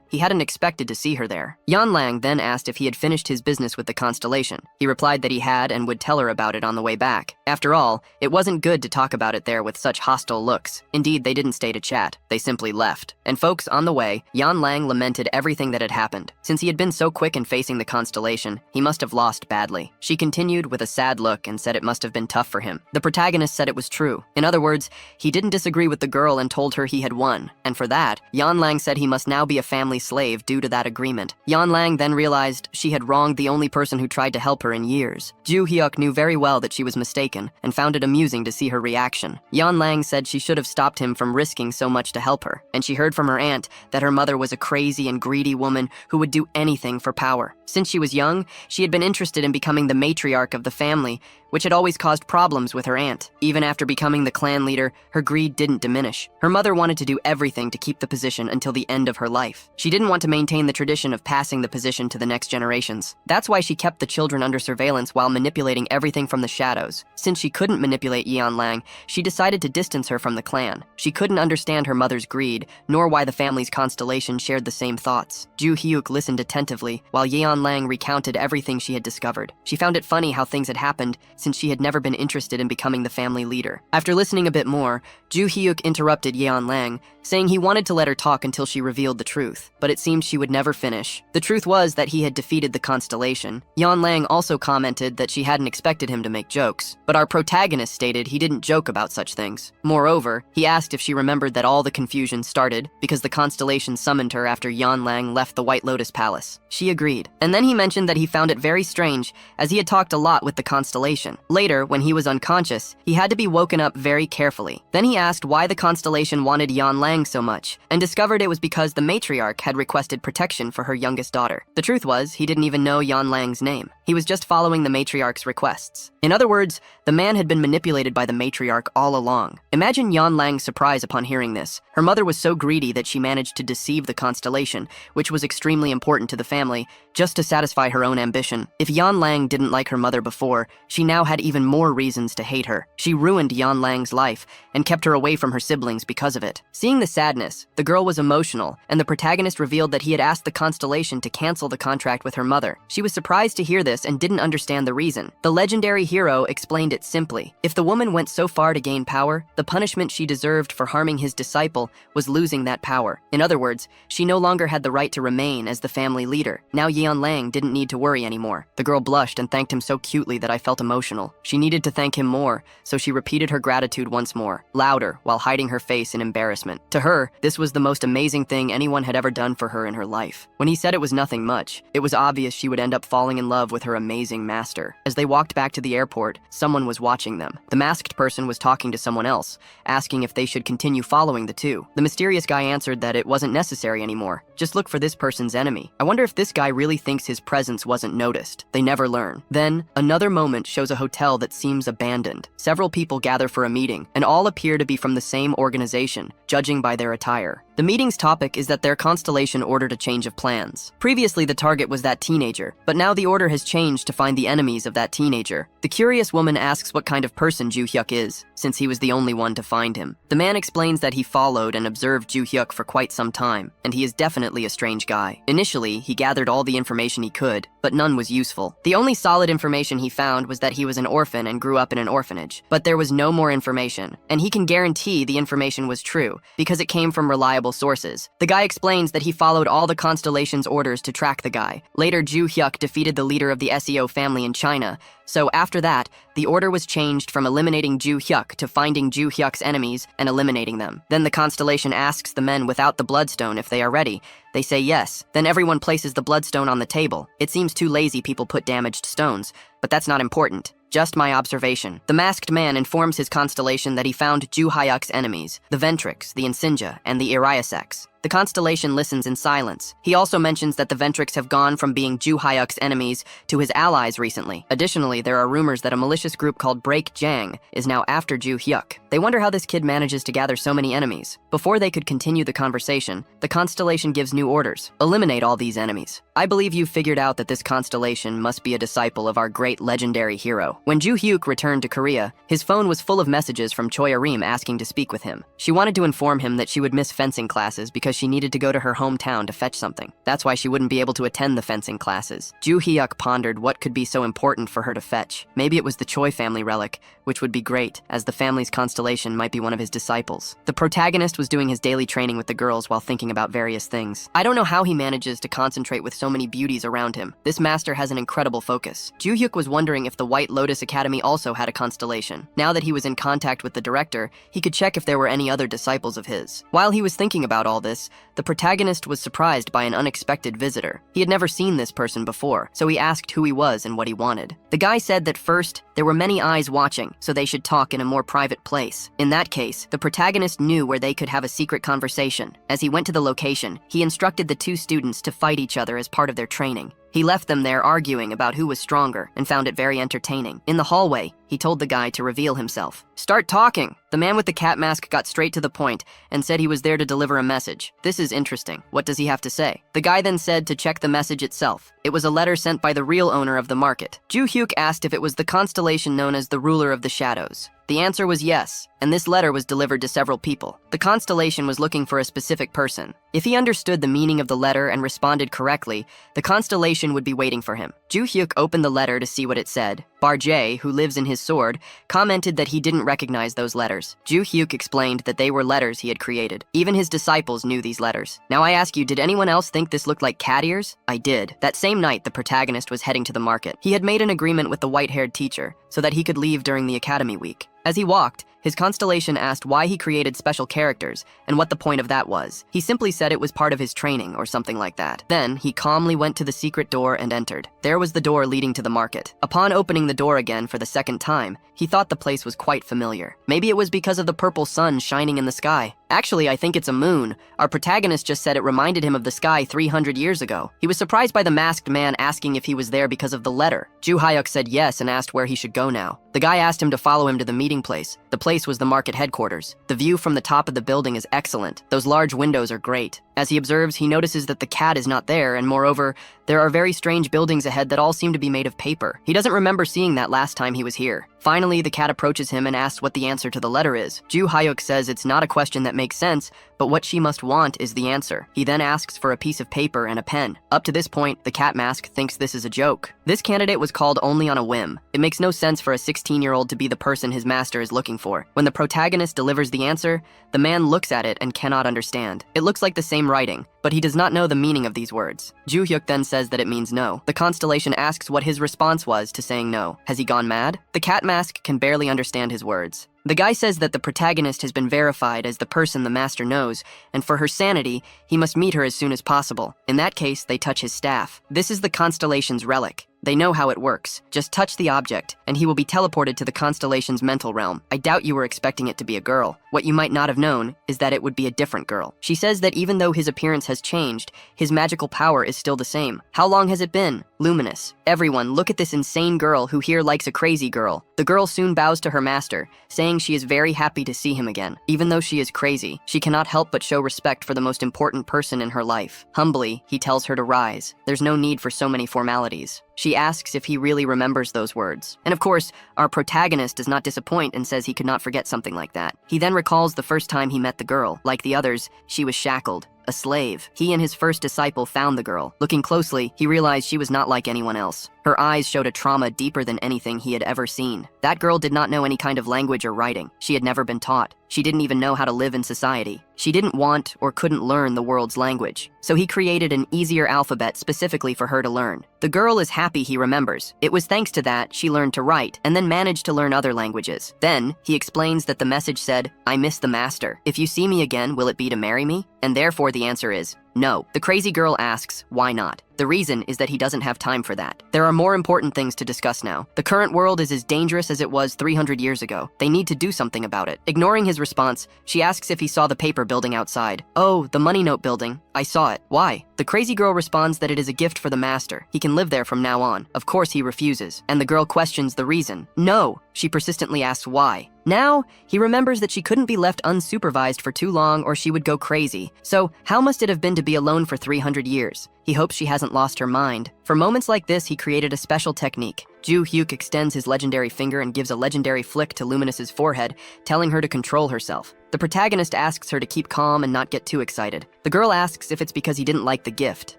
He hadn't expected to see her there. there. Yan Lang then asked if he had finished his business with the constellation. He replied that he had and would tell her about it on the way back. After all, it wasn't good to talk about it there with such hostile looks. Indeed, they didn't stay to chat. They simply left. And folks, on the way, Yan Lang lamented everything that had happened. Since he had been so quick in facing the constellation, he must have lost badly. She continued with a sad look and said it must have been tough for him. The protagonist said it was true. In other words, he didn't disagree with the girl and told her he had won. And for that, Yan Lang said he must now be a family slave due to that agreement. Yan Lang then realized she had wronged the only person who tried to help her in years. Ju Hyuk knew very well that she was mistaken and found it amusing to see her reaction. Yan Lang said she should have stopped him from risking so much to help her, and she heard from her aunt that her mother was a crazy and greedy woman who would do anything for power. Since she was young, she had been interested in becoming the matriarch of the family, which had always caused problems with her aunt. Even after becoming the clan leader, her greed didn't diminish. Her mother wanted to do everything to keep the position until the end of her life. She didn't want to maintain the tradition of passing the position to the next generations. That's why she kept the children under surveillance while manipulating everything from the shadows. Since she couldn't manipulate Yan Lang, she decided to distance her from the clan. She couldn't understand her mother's greed, nor why the family's constellation shared the same thoughts. Ju Hyuk listened attentively while Yan Lang recounted everything she had discovered. She found it funny how things had happened, since she had never been interested in becoming the family leader. After listening a bit more, Ju Hyuk interrupted Yan Lang, saying he wanted to let her talk until she revealed the truth, but it seemed she would never finish. The truth was that he had defeated the constellation. Yan Lang also commented that she hadn't expected him to make jokes, but our protagonist stated he didn't joke about such things. Moreover, he asked if she remembered that all the confusion started because the constellation summoned her after Yan Lang left the White Lotus Palace. She agreed. And then he mentioned that he found it very strange, as he had talked a lot with the constellation. Later, when he was unconscious, he had to be woken up very carefully. Then he asked why the constellation wanted Yan Lang so much, and discovered it was because the matriarch had requested protection for her youngest daughter. The truth was, he didn't even know Yan Lang's name. He was just following the matriarch's requests. In other words, the man had been manipulated by the matriarch all along. Imagine Yan Lang's surprise upon hearing this. Her mother was so greedy that she managed to deceive the constellation, which was extremely important to the family, just to satisfy her own ambition. If Yan Lang didn't like her mother before, she now had even more reasons to hate her. She ruined Yan Lang's life and kept her away from her siblings because of it. Seeing the sadness, the girl was emotional, and the protagonist revealed that he had asked the constellation to cancel the contract with her mother. She was surprised to hear this and didn't understand the reason. The legendary hero explained it simply. If the woman went so far to gain power, the punishment she deserved for harming his disciple was losing that power. In other words, she no longer had the right to remain as the family leader. Now Yan Lang didn't need to worry anymore. The girl blushed and thanked him so cutely that I felt emotional. She needed to thank him more, so she repeated her gratitude once more, louder, while hiding her face in embarrassment. To her, this was the most amazing thing anyone had ever done for her in her life. When he said it was nothing much, it was obvious she would end up falling in love with her amazing master. As they walked back to the airport, someone was watching them. The masked person was talking to someone else, asking if they should continue following the two. The mysterious guy answered that it wasn't necessary anymore. Just look for this person's enemy. I wonder if this guy really thinks his presence wasn't noticed. They never learn. Then, another moment shows a hotel that seems abandoned. Several people gather for a meeting, and all appear to be from the same organization, judging by their attire. The meeting's topic is that their constellation ordered a change of plans. Previously, the target was that teenager, but now the order has changed to find the enemies of that teenager. The curious woman asks what kind of person Ju Hyuk is, since he was the only one to find him. The man explains that he followed and observed Ju Hyuk for quite some time, and he is definitely a strange guy. Initially, he gathered all the information he could, but none was useful. The only solid information he found was that he was an orphan and grew up in an orphanage, but there was no more information, and he can guarantee the information was true, because it came from reliable sources. The guy explains that he followed all the constellation's orders to track the guy. Later, Ju Hyuk defeated the leader of the SEO family in China, so after that, the order was changed from eliminating Ju Hyuk to finding Ju Hyuk's enemies and eliminating them. Then the constellation asks the men without the bloodstone if they are ready. They say yes. Then everyone places the bloodstone on the table. It seems too lazy people put damaged stones, but that's not important. Just my observation. The masked man informs his constellation that he found Ju Hyuk's enemies, the Ventrix, the Insinja, and the Iriasex. The constellation listens in silence. He also mentions that the Ventrix have gone from being Ju Hyuk's enemies to his allies recently. Additionally, there are rumors that a malicious group called Break Jang is now after Ju Hyuk. They wonder how this kid manages to gather so many enemies. Before they could continue the conversation, the constellation gives new orders. Eliminate all these enemies. I believe you've figured out that this constellation must be a disciple of our great legendary hero. When Ju Hyuk returned to Korea, his phone was full of messages from Choi Arim asking to speak with him. She wanted to inform him that she would miss fencing classes because she needed to go to her hometown to fetch something. That's why she wouldn't be able to attend the fencing classes. Ju Hyuk pondered what could be so important for her to fetch. Maybe it was the Choi family relic, which would be great, as the family's constellation might be one of his disciples. The protagonist was doing his daily training with the girls while thinking about various things. I don't know how he manages to concentrate with so many beauties around him. This master has an incredible focus. Ju Hyuk was wondering if the White Lotus Academy also had a constellation. Now that he was in contact with the director, he could check if there were any other disciples of his. While he was thinking about all this, the protagonist was surprised by an unexpected visitor. He had never seen this person before, so he asked who he was and what he wanted. The guy said that first, there were many eyes watching, so they should talk in a more private place. In that case, the protagonist knew where they could have a secret conversation. As he went to the location, he instructed the two students to fight each other as part of their training. He left them there arguing about who was stronger and found it very entertaining. In the hallway, he told the guy to reveal himself. "Start talking!" The man with the cat mask got straight to the point and said he was there to deliver a message. "This is interesting. What does he have to say?" The guy then said to check the message itself. It was a letter sent by the real owner of the market. Ju Hyuk asked if it was the constellation known as the Ruler of the Shadows. The answer was yes, and this letter was delivered to several people. The constellation was looking for a specific person. If he understood the meaning of the letter and responded correctly, the constellation would be waiting for him. Ju Hyuk opened the letter to see what it said. Barjay, who lives in his sword, commented that he didn't recognize those letters. Ju Hyuk explained that they were letters he had created. Even his disciples knew these letters. Now I ask you, did anyone else think this looked like cat ears? I did. That same night, the protagonist was heading to the market. He had made an agreement with the white-haired teacher so that he could leave during the academy week. As he walked, his constellation asked why he created special characters and what the point of that was. He simply said it was part of his training or something like that. Then, he calmly went to the secret door and entered. There was the door leading to the market. Upon opening the door again for the second time, he thought the place was quite familiar. Maybe it was because of the purple sun shining in the sky. Actually, I think it's a moon. Our protagonist just said it reminded him of the sky 300 years ago. He was surprised by the masked man asking if he was there because of the letter. Ju Hyuk said yes and asked where he should go now. The guy asked him to follow him to the meeting place. The place was the market headquarters. The view from the top of the building is excellent. Those large windows are great. As he observes, he notices that the cat is not there, and moreover, there are very strange buildings ahead that all seem to be made of paper. He doesn't remember seeing that last time he was here. Finally, the cat approaches him and asks what the answer to the letter is. Ju Hyuk says it's not a question that makes sense, but what she must want is the answer. He then asks for a piece of paper and a pen. Up to this point, the cat mask thinks this is a joke. This candidate was called only on a whim. It makes no sense for a 16-year-old to be the person his master is looking for. When the protagonist delivers the answer, the man looks at it and cannot understand. It looks like the same writing, but he does not know the meaning of these words. Ju Hyuk then says that it means no. The constellation asks what his response was to saying no. Has he gone mad? The cat mask can barely understand his words. The guy says that the protagonist has been verified as the person the master knows, and for her sanity, he must meet her as soon as possible. In that case, they touch his staff. This is the constellation's relic. They know how it works. Just touch the object, and he will be teleported to the constellation's mental realm. I doubt you were expecting it to be a girl. What you might not have known is that it would be a different girl. She says that even though his appearance has changed, his magical power is still the same. How long has it been? Luminous. Everyone, look at this insane girl who here likes a crazy girl. The girl soon bows to her master, saying she is very happy to see him again. Even though she is crazy, she cannot help but show respect for the most important person in her life. Humbly, he tells her to rise. There's no need for so many formalities. She asks if he really remembers those words. And of course, our protagonist does not disappoint and says he could not forget something like that. He then recalls the first time he met the girl. Like the others, she was shackled. A slave. He and his first disciple found the girl. Looking closely, he realized she was not like anyone else. Her eyes showed a trauma deeper than anything he had ever seen. That girl did not know any kind of language or writing. She had never been taught. She didn't even know how to live in society. She didn't want or couldn't learn the world's language. So he created an easier alphabet specifically for her to learn. The girl is happy he remembers. It was thanks to that she learned to write and then managed to learn other languages. Then, he explains that the message said, "I miss the master. If you see me again, will it be to marry me?" And therefore the answer is no. The crazy girl asks, why not? The reason is that he doesn't have time for that. There are more important things to discuss now. The current world is as dangerous as it was 300 years ago. They need to do something about it. Ignoring his response, she asks if he saw the paper building outside. Oh, the money note building. I saw it. Why? The crazy girl responds that it is a gift for the master. He can live there from now on. Of course he refuses. And the girl questions the reason. No. She persistently asks why. Now, he remembers that she couldn't be left unsupervised for too long or she would go crazy. So, how must it have been to be alone for 300 years? He hopes she hasn't lost her mind. For moments like this, he created a special technique. Ju Hyuk extends his legendary finger and gives a legendary flick to Luminous's forehead, telling her to control herself. The protagonist asks her to keep calm and not get too excited. The girl asks if it's because he didn't like the gift.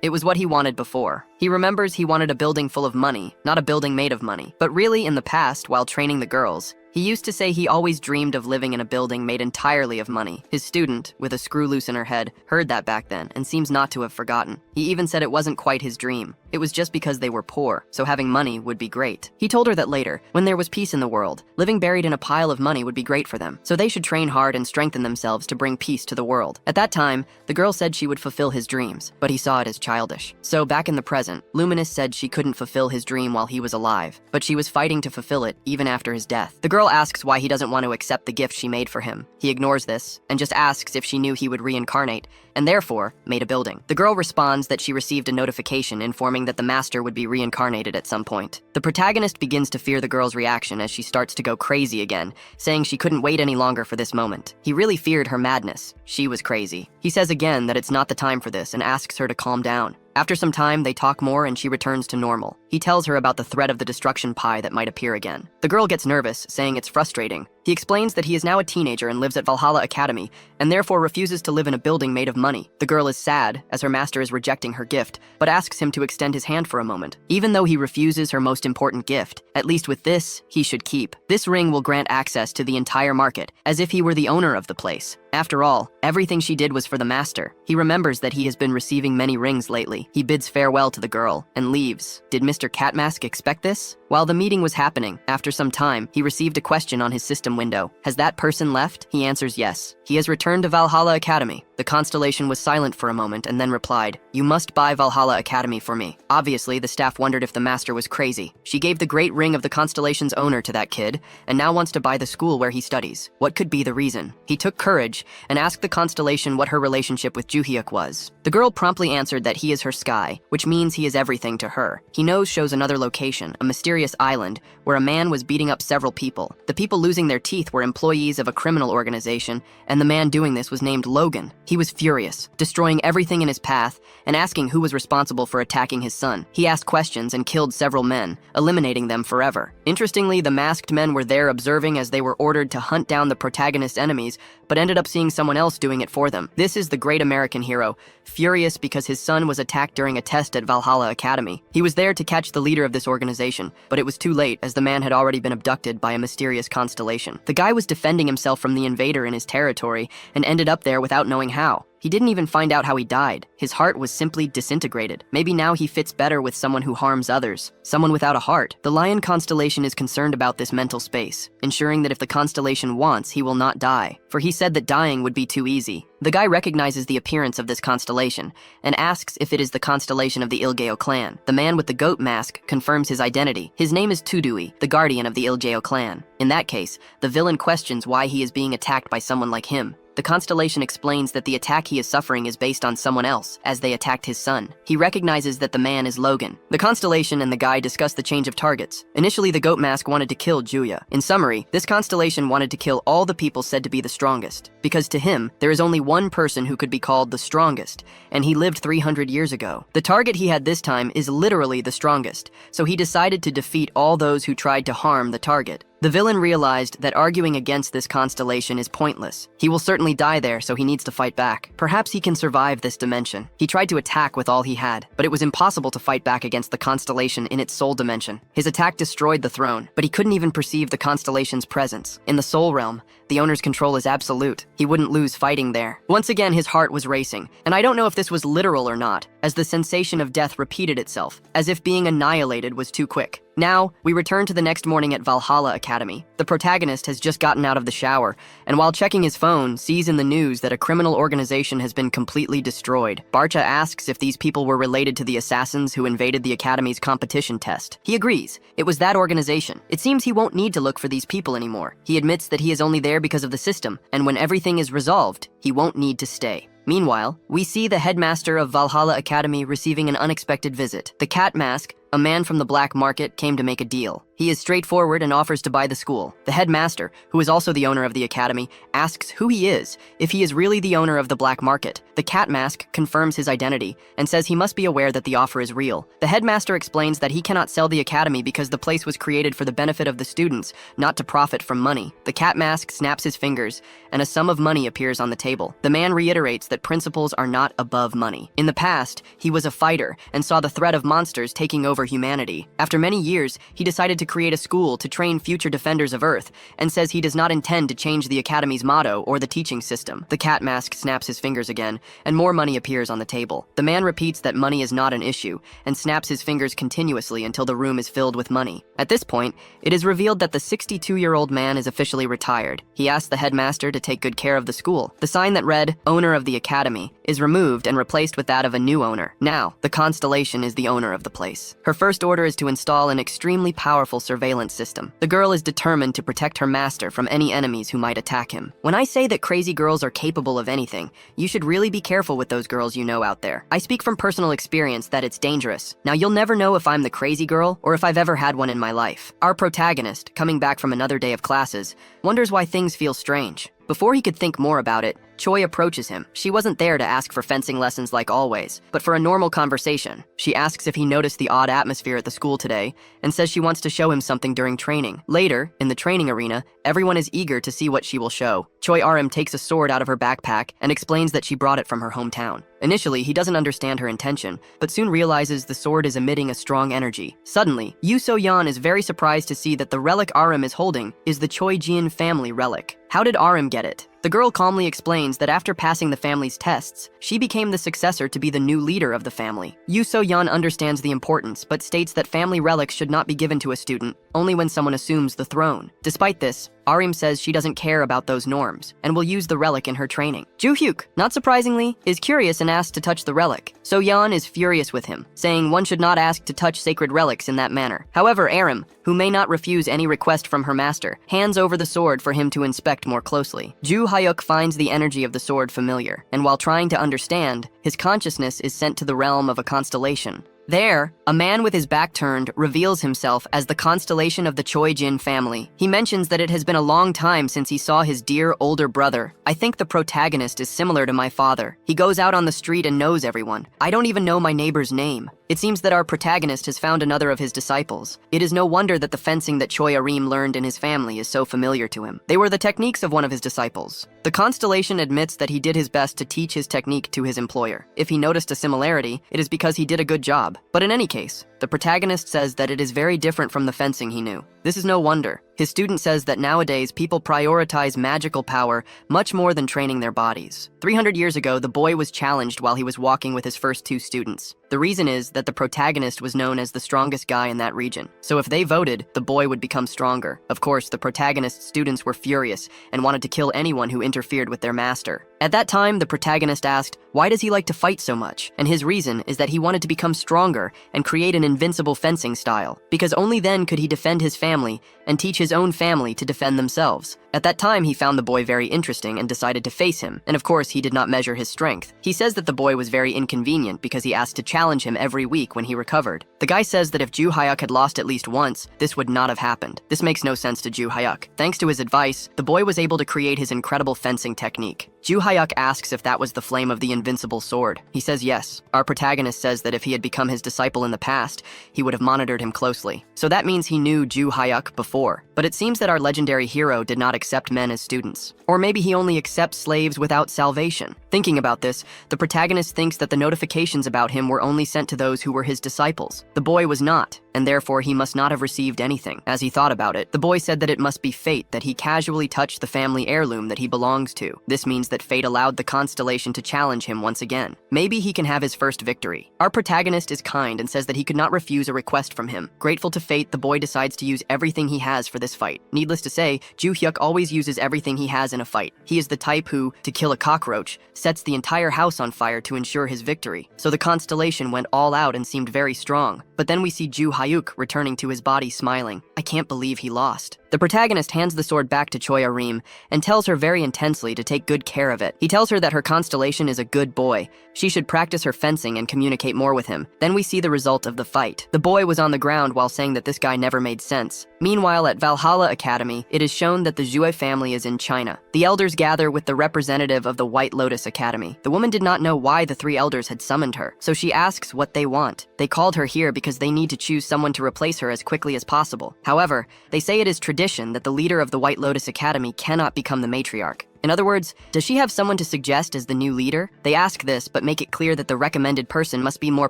It was what he wanted before. He remembers he wanted a building full of money, not a building made of money. But really, in the past, while training the girls, he used to say he always dreamed of living in a building made entirely of money. His student, with a screw loose in her head, heard that back then and seems not to have forgotten. He even said it wasn't quite his dream. It was just because they were poor, so having money would be great. He told her that later, when there was peace in the world, living buried in a pile of money would be great for them, so they should train hard and strengthen themselves to bring peace to the world. At that time, the girl said she would fulfill his dreams, but he saw it as childish. So back in the present, Luminous said she couldn't fulfill his dream while he was alive, but she was fighting to fulfill it even after his death. The girl asks why he doesn't want to accept the gift she made for him. He ignores this and just asks if she knew he would reincarnate, and therefore made a building. The girl responds that she received a notification informing that the master would be reincarnated at some point. The protagonist begins to fear the girl's reaction as she starts to go crazy again, saying she couldn't wait any longer for this moment. He really feared her madness. She was crazy. He says again that it's not the time for this and asks her to calm down. After some time, they talk more and she returns to normal. He tells her about the threat of the destruction pie that might appear again. The girl gets nervous, saying it's frustrating. He explains that he is now a teenager and lives at Valhalla Academy, and therefore refuses to live in a building made of money. The girl is sad, as her master is rejecting her gift, but asks him to extend his hand for a moment. Even though he refuses her most important gift, at least with this, he should keep. This ring will grant access to the entire market, as if he were the owner of the place. After all, everything she did was for the master. He remembers that he has been receiving many rings lately. He bids farewell to the girl and leaves. Did Mr. Catmask expect this? While the meeting was happening, after some time, he received a question on his system window. Has that person left? He answers yes. He has returned to Valhalla Academy. The constellation was silent for a moment and then replied, "You must buy Valhalla Academy for me." Obviously, the staff wondered if the master was crazy. She gave the great ring of the constellation's owner to that kid, and now wants to buy the school where he studies. What could be the reason? He took courage and asked the constellation what her relationship with Juhyuk was. The girl promptly answered that he is her sky, which means he is everything to her. He knows shows another location, a mysterious island, where a man was beating up several people. The people losing their teeth were employees of a criminal organization, and the man doing this was named Logan. He was furious, destroying everything in his path and asking who was responsible for attacking his son. He asked questions and killed several men, eliminating them forever. Interestingly, the masked men were there observing as they were ordered to hunt down the protagonist's enemies, but ended up seeing someone else doing it for them. This is the great American hero, furious because his son was attacked during a test at Valhalla Academy. He was there to catch the leader of this organization, but it was too late as the man had already been abducted by a mysterious constellation. The guy was defending himself from the invader in his territory and ended up there without knowing how. He didn't even find out how he died. His heart was simply disintegrated. Maybe now he fits better with someone who harms others, someone without a heart. The Lion constellation is concerned about this mental space, ensuring that if the constellation wants, he will not die, for he said that dying would be too easy. The guy recognizes the appearance of this constellation and asks if it is the constellation of the Ilgeo clan. The man with the goat mask confirms his identity. His name is Tudui, the guardian of the Ilgeo clan. In that case, the villain questions why he is being attacked by someone like him. The constellation explains that the attack he is suffering is based on someone else, as they attacked his son. He recognizes that the man is Logan. The constellation and the guy discuss the change of targets. Initially, the goat mask wanted to kill Juya. In summary, this constellation wanted to kill all the people said to be the strongest, because to him, there is only one person who could be called the strongest, and he lived 300 years ago. The target he had this time is literally the strongest, so he decided to defeat all those who tried to harm the target. The villain realized that arguing against this constellation is pointless. He will certainly die there, so he needs to fight back. Perhaps he can survive this dimension. He tried to attack with all he had, but it was impossible to fight back against the constellation in its soul dimension. His attack destroyed the throne, but he couldn't even perceive the constellation's presence. In the soul realm, the owner's control is absolute. He wouldn't lose fighting there. Once again, his heart was racing, and I don't know if this was literal or not, as the sensation of death repeated itself, as if being annihilated was too quick. Now, we return to the next morning at Valhalla Academy. The protagonist has just gotten out of the shower, and while checking his phone, sees in the news that a criminal organization has been completely destroyed. Barcha asks if these people were related to the assassins who invaded the Academy's competition test. He agrees. It was that organization. It seems he won't need to look for these people anymore. He admits that he is only there because of the system, and when everything is resolved, he won't need to stay. Meanwhile, we see the headmaster of Valhalla Academy receiving an unexpected visit. The Cat Mask, a man from the black market, came to make a deal. He He is straightforward and offers to buy the school. The headmaster, who is also the owner of the academy, asks who he is, if he is really the owner of the black market. The cat mask confirms his identity and says he must be aware that the offer is real. The headmaster explains that he cannot sell the academy because the place was created for the benefit of the students, not to profit from money. The cat mask snaps his fingers, and a sum of money appears on the table. The man reiterates that principles are not above money. In the past, he was a fighter and saw the threat of monsters taking over humanity. After many years, he decided to create a school to train future defenders of Earth, and says he does not intend to change the academy's motto or the teaching system. The cat mask snaps his fingers again, and more money appears on the table. The man repeats that money is not an issue, and snaps his fingers continuously until the room is filled with money. At this point, it is revealed that the 62-year-old man is officially retired. He asks the headmaster to take good care of the school. The sign that read, "Owner of the Academy," is removed and replaced with that of a new owner. Now, the Constellation is the owner of the place. Her first order is to install an extremely powerful surveillance system. The girl is determined to protect her master from any enemies who might attack him. When I say that crazy girls are capable of anything, you should really be careful with those girls you know out there. I speak from personal experience that it's dangerous. Now, you'll never know if I'm the crazy girl or if I've ever had one in my life. Our protagonist, coming back from another day of classes, wonders why things feel strange. Before he could think more about it, Choi approaches him. She wasn't there to ask for fencing lessons like always, but for a normal conversation. She asks if he noticed the odd atmosphere at the school today, and says she wants to show him something during training. Later, in the training arena, everyone is eager to see what she will show. Choi RM takes a sword out of her backpack and explains that she brought it from her hometown. Initially, he doesn't understand her intention, but soon realizes the sword is emitting a strong energy. Suddenly, Yoo So-yeon is very surprised to see that the relic RM is holding is the Choi Jin family relic. How did RM get it? The girl calmly explains that after passing the family's tests, she became the successor to be the new leader of the family. Yoo So-yeon understands the importance, but states that family relics should not be given to a student, only when someone assumes the throne. Despite this, Arim says she doesn't care about those norms, and will use the relic in her training. Joo-hyuk, not surprisingly, is curious and asks to touch the relic. So-yeon is furious with him, saying one should not ask to touch sacred relics in that manner. However, Arim, who may not refuse any request from her master, hands over the sword for him to inspect more closely. Joo Hyuk finds the energy of the sword familiar, and while trying to understand, his consciousness is sent to the realm of a constellation. There, a man with his back turned reveals himself as the constellation of the Choi Jin family. He mentions that it has been a long time since he saw his dear older brother. I think the protagonist is similar to my father. He goes out on the street and knows everyone. I don't even know my neighbor's name. It seems that our protagonist has found another of his disciples. It is no wonder that the fencing that Choi Arim learned in his family is so familiar to him. They were the techniques of one of his disciples. The constellation admits that he did his best to teach his technique to his employer. If he noticed a similarity, it is because he did a good job. But in any case, the protagonist says that it is very different from the fencing he knew. This is no wonder. His student says that nowadays people prioritize magical power much more than training their bodies. 300 years ago, the boy was challenged while he was walking with his first two students. The reason is that the protagonist was known as the strongest guy in that region. So if they voted, the boy would become stronger. Of course, the protagonist's students were furious and wanted to kill anyone who interfered with their master. At that time, the protagonist asked, why does he like to fight so much? And his reason is that he wanted to become stronger and create an invincible fencing style, because only then could he defend his family and teach his own family to defend themselves. At that time, he found the boy very interesting and decided to face him, and of course, he did not measure his strength. He says that the boy was very inconvenient because he asked to challenge him every week when he recovered. The guy says that if Joo Hyuk had lost at least once, this would not have happened. This makes no sense to Joo Hyuk. Thanks to his advice, the boy was able to create his incredible fencing technique. Joo Hyuk asks if that was the flame of the invincible sword. He says yes. Our protagonist says that if he had become his disciple in the past, he would have monitored him closely. So that means he knew Joo Hyuk before. But it seems that our legendary hero did not accept men as students. Or maybe he only accepts slaves without salvation. Thinking about this, the protagonist thinks that the notifications about him were only sent to those who were his disciples. The boy was not, and therefore he must not have received anything. As he thought about it, the boy said that it must be fate that he casually touched the family heirloom that he belongs to. This means that fate allowed the constellation to challenge him once again. Maybe he can have his first victory. Our protagonist is kind and says that he could not refuse a request from him. Grateful to fate, the boy decides to use everything he has for this fight. Needless to say, Joo Hyuk always uses everything he has in a fight. He is the type who, to kill a cockroach, sets the entire house on fire to ensure his victory. So the constellation went all out and seemed very strong. But then we see Ju Hyuk returning to his body smiling. I can't believe he lost. The protagonist hands the sword back to Choi Arim and tells her very intensely to take good care of it. He tells her that her constellation is a good boy. She should practice her fencing and communicate more with him. Then we see the result of the fight. The boy was on the ground while saying that this guy never made sense. Meanwhile, at Valhalla Academy, it is shown that the Zhue family is in China. The elders gather with the representative of the White Lotus Academy. The woman did not know why the three elders had summoned her, so she asks what they want. They called her here because they need to choose someone to replace her as quickly as possible. However, they say it is tradition that the leader of the White Lotus Academy cannot become the matriarch. In other words, does she have someone to suggest as the new leader? They ask this, but make it clear that the recommended person must be more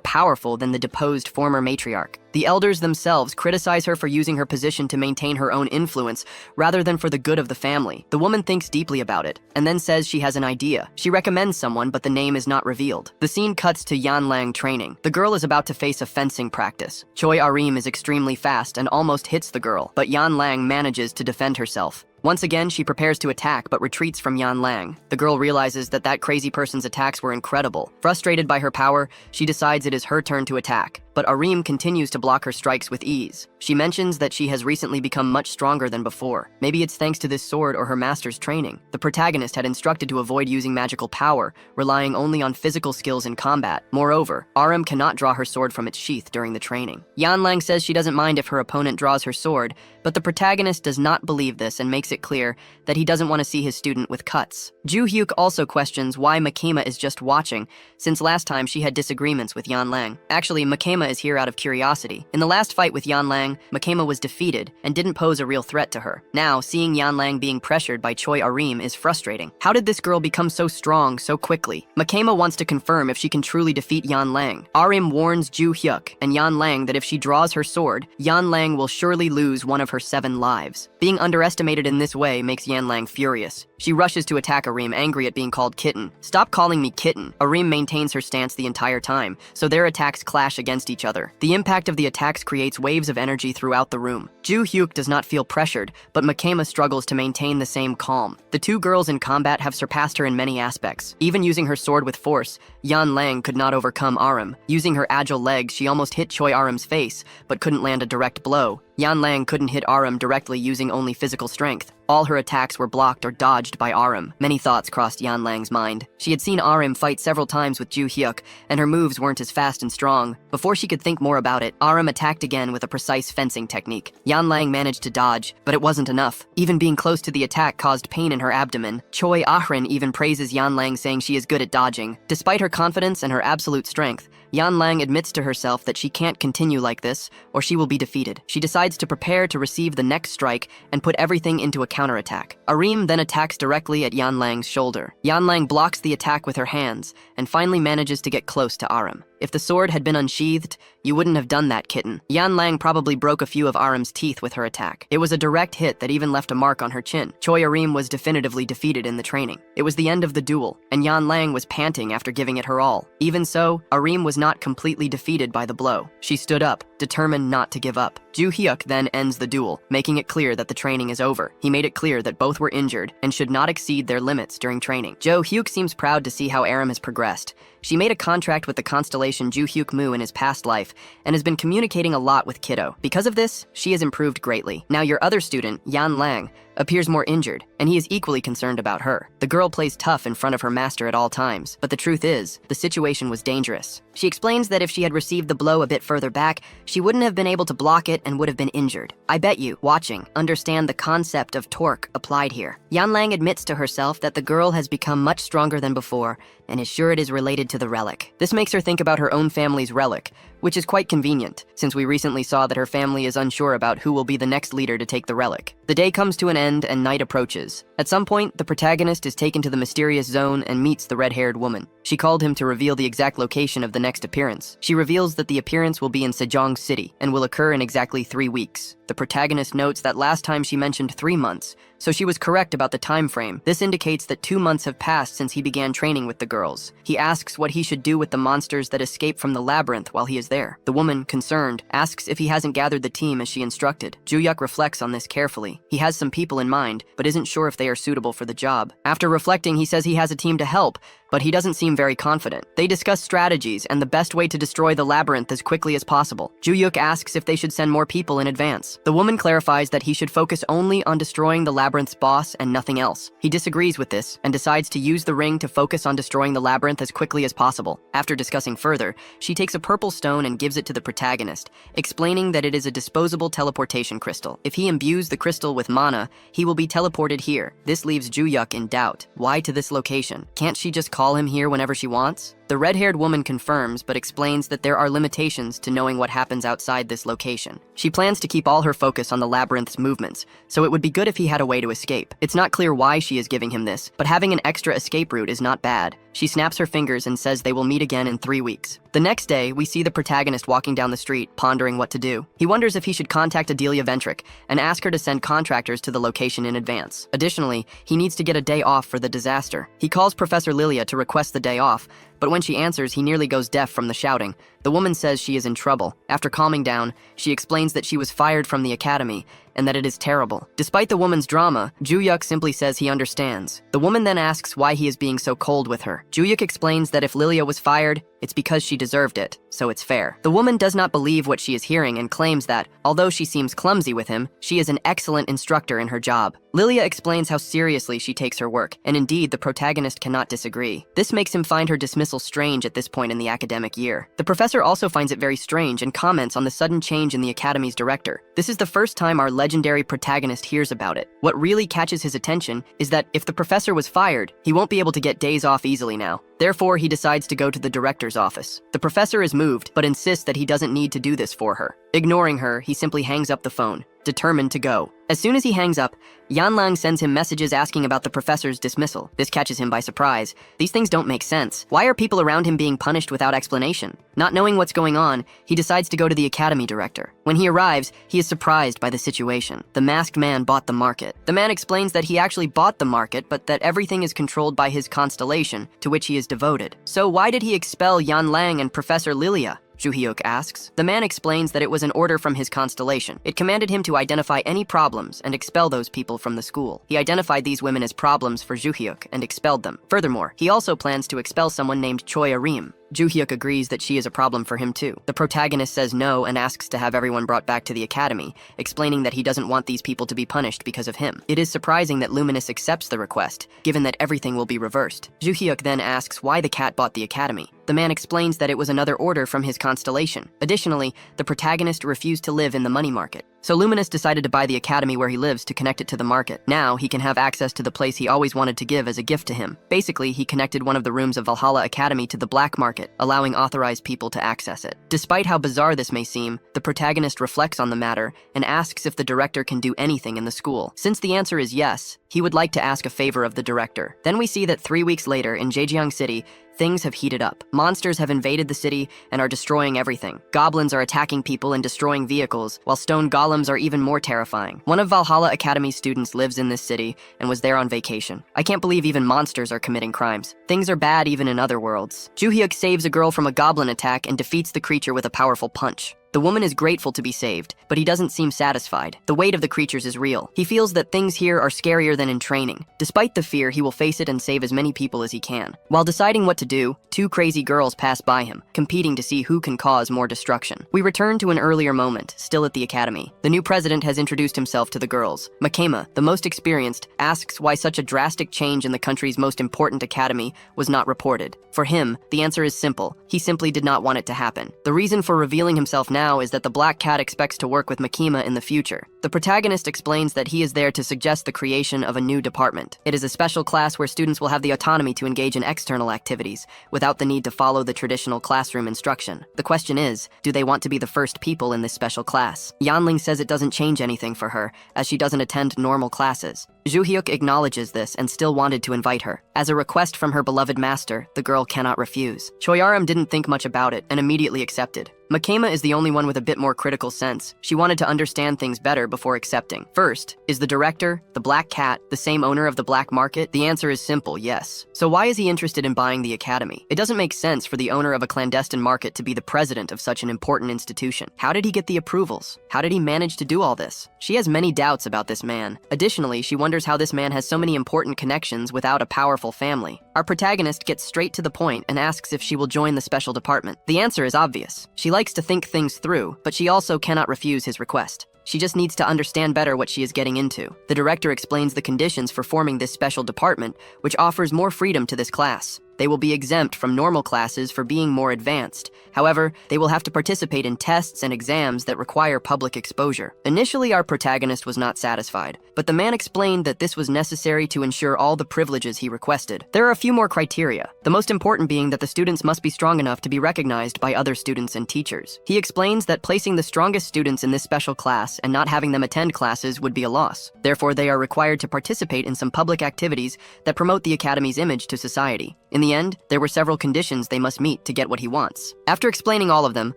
powerful than the deposed former matriarch. The elders themselves criticize her for using her position to maintain her own influence, rather than for the good of the family. The woman thinks deeply about it, and then says she has an idea. She recommends someone, but the name is not revealed. The scene cuts to Yan Lang training. The girl is about to face a fencing practice. Choi Arim is extremely fast and almost hits the girl, but Yan Lang manages to defend herself. Once again, she prepares to attack, but retreats from Yan Lang. The girl realizes that that crazy person's attacks were incredible. Frustrated by her power, she decides it is her turn to attack. But Arim continues to block her strikes with ease. She mentions that she has recently become much stronger than before. Maybe it's thanks to this sword or her master's training. The protagonist had instructed to avoid using magical power, relying only on physical skills in combat. Moreover, Arim cannot draw her sword from its sheath during the training. Yan Lang says she doesn't mind if her opponent draws her sword, but the protagonist does not believe this and makes it clear that he doesn't want to see his student with cuts. Ju Hyuk also questions why Makema is just watching, since last time she had disagreements with Yan Lang. Actually, Makema is here out of curiosity. In the last fight with Yan Lang, Makema was defeated and didn't pose a real threat to her. Now, seeing Yan Lang being pressured by Choi Arim is frustrating. How did this girl become so strong so quickly? Makema wants to confirm if she can truly defeat Yan Lang. Arim warns Ju Hyuk and Yan Lang that if she draws her sword, Yan Lang will surely lose one of her 7 lives. Being underestimated in this way makes Yan Lang furious. She rushes to attack Arim, angry at being called kitten. Stop calling me kitten. Arim maintains her stance the entire time, so their attacks clash against each other. The impact of the attacks creates waves of energy throughout the room. Ju Hyuk does not feel pressured, but Makema struggles to maintain the same calm. The two girls in combat have surpassed her in many aspects. Even using her sword with force, Yan Lang could not overcome Arim. Using her agile legs, she almost hit Choi Arim's face, but couldn't land a direct blow. Yan Lang couldn't hit Arim directly using only physical strength. All her attacks were blocked or dodged by Arim. Many thoughts crossed Yan Lang's mind. She had seen Arim fight several times with Ju Hyuk, and her moves weren't as fast and strong. Before she could think more about it, Arim attacked again with a precise fencing technique. Yan Lang managed to dodge, but it wasn't enough. Even being close to the attack caused pain in her abdomen. Choi Ahrin even praises Yan Lang, saying she is good at dodging. Despite her confidence and her absolute strength, Yan Lang admits to herself that she can't continue like this, or she will be defeated. She decides to prepare to receive the next strike and put everything into a counterattack. Arim then attacks directly at Yan Lang's shoulder. Yan Lang blocks the attack with her hands, and finally manages to get close to Arim. If the sword had been unsheathed, you wouldn't have done that, kitten. Yan Lang probably broke a few of Arim's teeth with her attack. It was a direct hit that even left a mark on her chin. Choi Arim was definitively defeated in the training. It was the end of the duel, and Yan Lang was panting after giving it her all. Even so, Arim was not completely defeated by the blow. She stood up, determined not to give up. Ju Hyuk then ends the duel, making it clear that the training is over. He made it clear that both were injured and should not exceed their limits during training. Jo Hyuk seems proud to see how Arim has progressed. She made a contract with the constellation Ju Hyuk Mu in his past life and has been communicating a lot with Kiddo. Because of this, she has improved greatly. Now your other student, Yan Lang, appears more injured, and he is equally concerned about her. The girl plays tough in front of her master at all times, but the truth is, the situation was dangerous. She explains that if she had received the blow a bit further back, she wouldn't have been able to block it and would have been injured. I bet you, watching, understand the concept of torque applied here. Yan Lang admits to herself that the girl has become much stronger than before, and is sure it is related to the relic. This makes her think about her own family's relic, which is quite convenient, since we recently saw that her family is unsure about who will be the next leader to take the relic. The day comes to an end and night approaches. At some point, the protagonist is taken to the mysterious zone and meets the red-haired woman. She called him to reveal the exact location of the next appearance. She reveals that the appearance will be in Sejong City and will occur in exactly 3 weeks. The protagonist notes that last time she mentioned 3 months, so she was correct about the time frame. This indicates that 2 months have passed since he began training with the girls. He asks what he should do with the monsters that escape from the labyrinth while he is there. The woman, concerned, asks if he hasn't gathered the team as she instructed. Ju Hyuk reflects on this carefully. He has some people in mind, but isn't sure if they are suitable for the job. After reflecting, he says he has a team to help, but he doesn't seem very confident. They discuss strategies and the best way to destroy the labyrinth as quickly as possible. Ju-hyuk asks if they should send more people in advance. The woman clarifies that he should focus only on destroying the labyrinth's boss and nothing else. He disagrees with this and decides to use the ring to focus on destroying the labyrinth as quickly as possible. After discussing further, she takes a purple stone and gives it to the protagonist, explaining that it is a disposable teleportation crystal. If he imbues the crystal with mana, he will be teleported here. This leaves Ju-hyuk in doubt. Why to this location? Can't she just call him here whenever she wants? The red-haired woman confirms but explains that there are limitations to knowing what happens outside this location. She plans to keep all her focus on the labyrinth's movements, so it would be good if he had a way to escape. It's not clear why she is giving him this, but having an extra escape route is not bad. She snaps her fingers and says they will meet again in 3 weeks. The next day, we see the protagonist walking down the street, pondering what to do. He wonders if he should contact Adelia Ventrick and ask her to send contractors to the location in advance. Additionally, he needs to get a day off for the disaster. He calls Professor Lilia to request the day off, but when she answers, he nearly goes deaf from the shouting. The woman says she is in trouble. After calming down, she explains that she was fired from the academy and that it is terrible. Despite the woman's drama, Ju-hyuk simply says he understands. The woman then asks why he is being so cold with her. Ju-hyuk explains that if Lilia was fired, it's because she deserved it, so it's fair. The woman does not believe what she is hearing and claims that, although she seems clumsy with him, she is an excellent instructor in her job. Lilia explains how seriously she takes her work, and indeed the protagonist cannot disagree. This makes him find her dismissal strange at this point in the academic year. The professor also finds it very strange and comments on the sudden change in the academy's director. This is the first time our legendary protagonist hears about it. What really catches his attention is that if the professor was fired, he won't be able to get days off easily now. Therefore, he decides to go to the director's office. The professor is moved, but insists that he doesn't need to do this for her. Ignoring her, he simply hangs up the phone, determined to go. As soon as he hangs up, Yanlang sends him messages asking about the professor's dismissal. This catches him by surprise. These things don't make sense. Why are people around him being punished without explanation? Not knowing what's going on, he decides to go to the academy director. When he arrives, he is surprised by the situation. The masked man bought the market. The man explains that he actually bought the market, but that everything is controlled by his constellation, to which he is devoted. So why did he expel Yanlang and Professor Lilia? Ju-hyuk asks. The man explains that it was an order from his constellation. It commanded him to identify any problems and expel those people from the school. He identified these women as problems for Ju-hyuk and expelled them. Furthermore, he also plans to expel someone named Choi Arim. Ju-hyuk agrees that she is a problem for him too. The protagonist says no and asks to have everyone brought back to the academy, explaining that he doesn't want these people to be punished because of him. It is surprising that Luminous accepts the request, given that everything will be reversed. Ju-hyuk then asks why the cat bought the academy. The man explains that it was another order from his constellation. Additionally, the protagonist refused to live in the money market. So Luminous decided to buy the academy where he lives to connect it to the market. Now, he can have access to the place he always wanted to give as a gift to him. Basically, he connected one of the rooms of Valhalla Academy to the black market, allowing authorized people to access it. Despite how bizarre this may seem, the protagonist reflects on the matter and asks if the director can do anything in the school. Since the answer is yes, he would like to ask a favor of the director. Then we see that 3 weeks later in Jejiang City, things have heated up. Monsters have invaded the city and are destroying everything. Goblins are attacking people and destroying vehicles, while stone golems are even more terrifying. One of Valhalla Academy's students lives in this city and was there on vacation. I can't believe even monsters are committing crimes. Things are bad even in other worlds. Ju-hyuk saves a girl from a goblin attack and defeats the creature with a powerful punch. The woman is grateful to be saved, but he doesn't seem satisfied. The weight of the creatures is real. He feels that things here are scarier than in training. Despite the fear, he will face it and save as many people as he can. While deciding what to do, 2 crazy girls pass by him, competing to see who can cause more destruction. We return to an earlier moment, still at the academy. The new president has introduced himself to the girls. Makema, the most experienced, asks why such a drastic change in the country's most important academy was not reported. For him, the answer is simple. He simply did not want it to happen. The reason for revealing himself now is that the Black Cat expects to work with Makema in the future. The protagonist explains that he is there to suggest the creation of a new department. It is a special class where students will have the autonomy to engage in external activities, without the need to follow the traditional classroom instruction. The question is, do they want to be the first people in this special class? Yanling says it doesn't change anything for her, as she doesn't attend normal classes. Ju-hyuk acknowledges this and still wanted to invite her. As a request from her beloved master, the girl cannot refuse. Choyaram didn't think much about it and immediately accepted. Makema is the only one with a bit more critical sense. She wanted to understand things better before accepting. First, is the director, the Black Cat, the same owner of the black market? The answer is simple, yes. So why is he interested in buying the academy? It doesn't make sense for the owner of a clandestine market to be the president of such an important institution. How did he get the approvals? How did he manage to do all this? She has many doubts about this man. Additionally, she wonders how this man has so many important connections without a powerful family. Our protagonist gets straight to the point and asks if she will join the special department. The answer is obvious. She likes to think things through, but she also cannot refuse his request. She just needs to understand better what she is getting into. The director explains the conditions for forming this special department, which offers more freedom to this class. They will be exempt from normal classes for being more advanced. However, they will have to participate in tests and exams that require public exposure. Initially, our protagonist was not satisfied, but the man explained that this was necessary to ensure all the privileges he requested. There are a few more criteria, the most important being that the students must be strong enough to be recognized by other students and teachers. He explains that placing the strongest students in this special class and not having them attend classes would be a loss. Therefore, they are required to participate in some public activities that promote the academy's image to society. In the end, there were several conditions they must meet to get what he wants. After explaining all of them,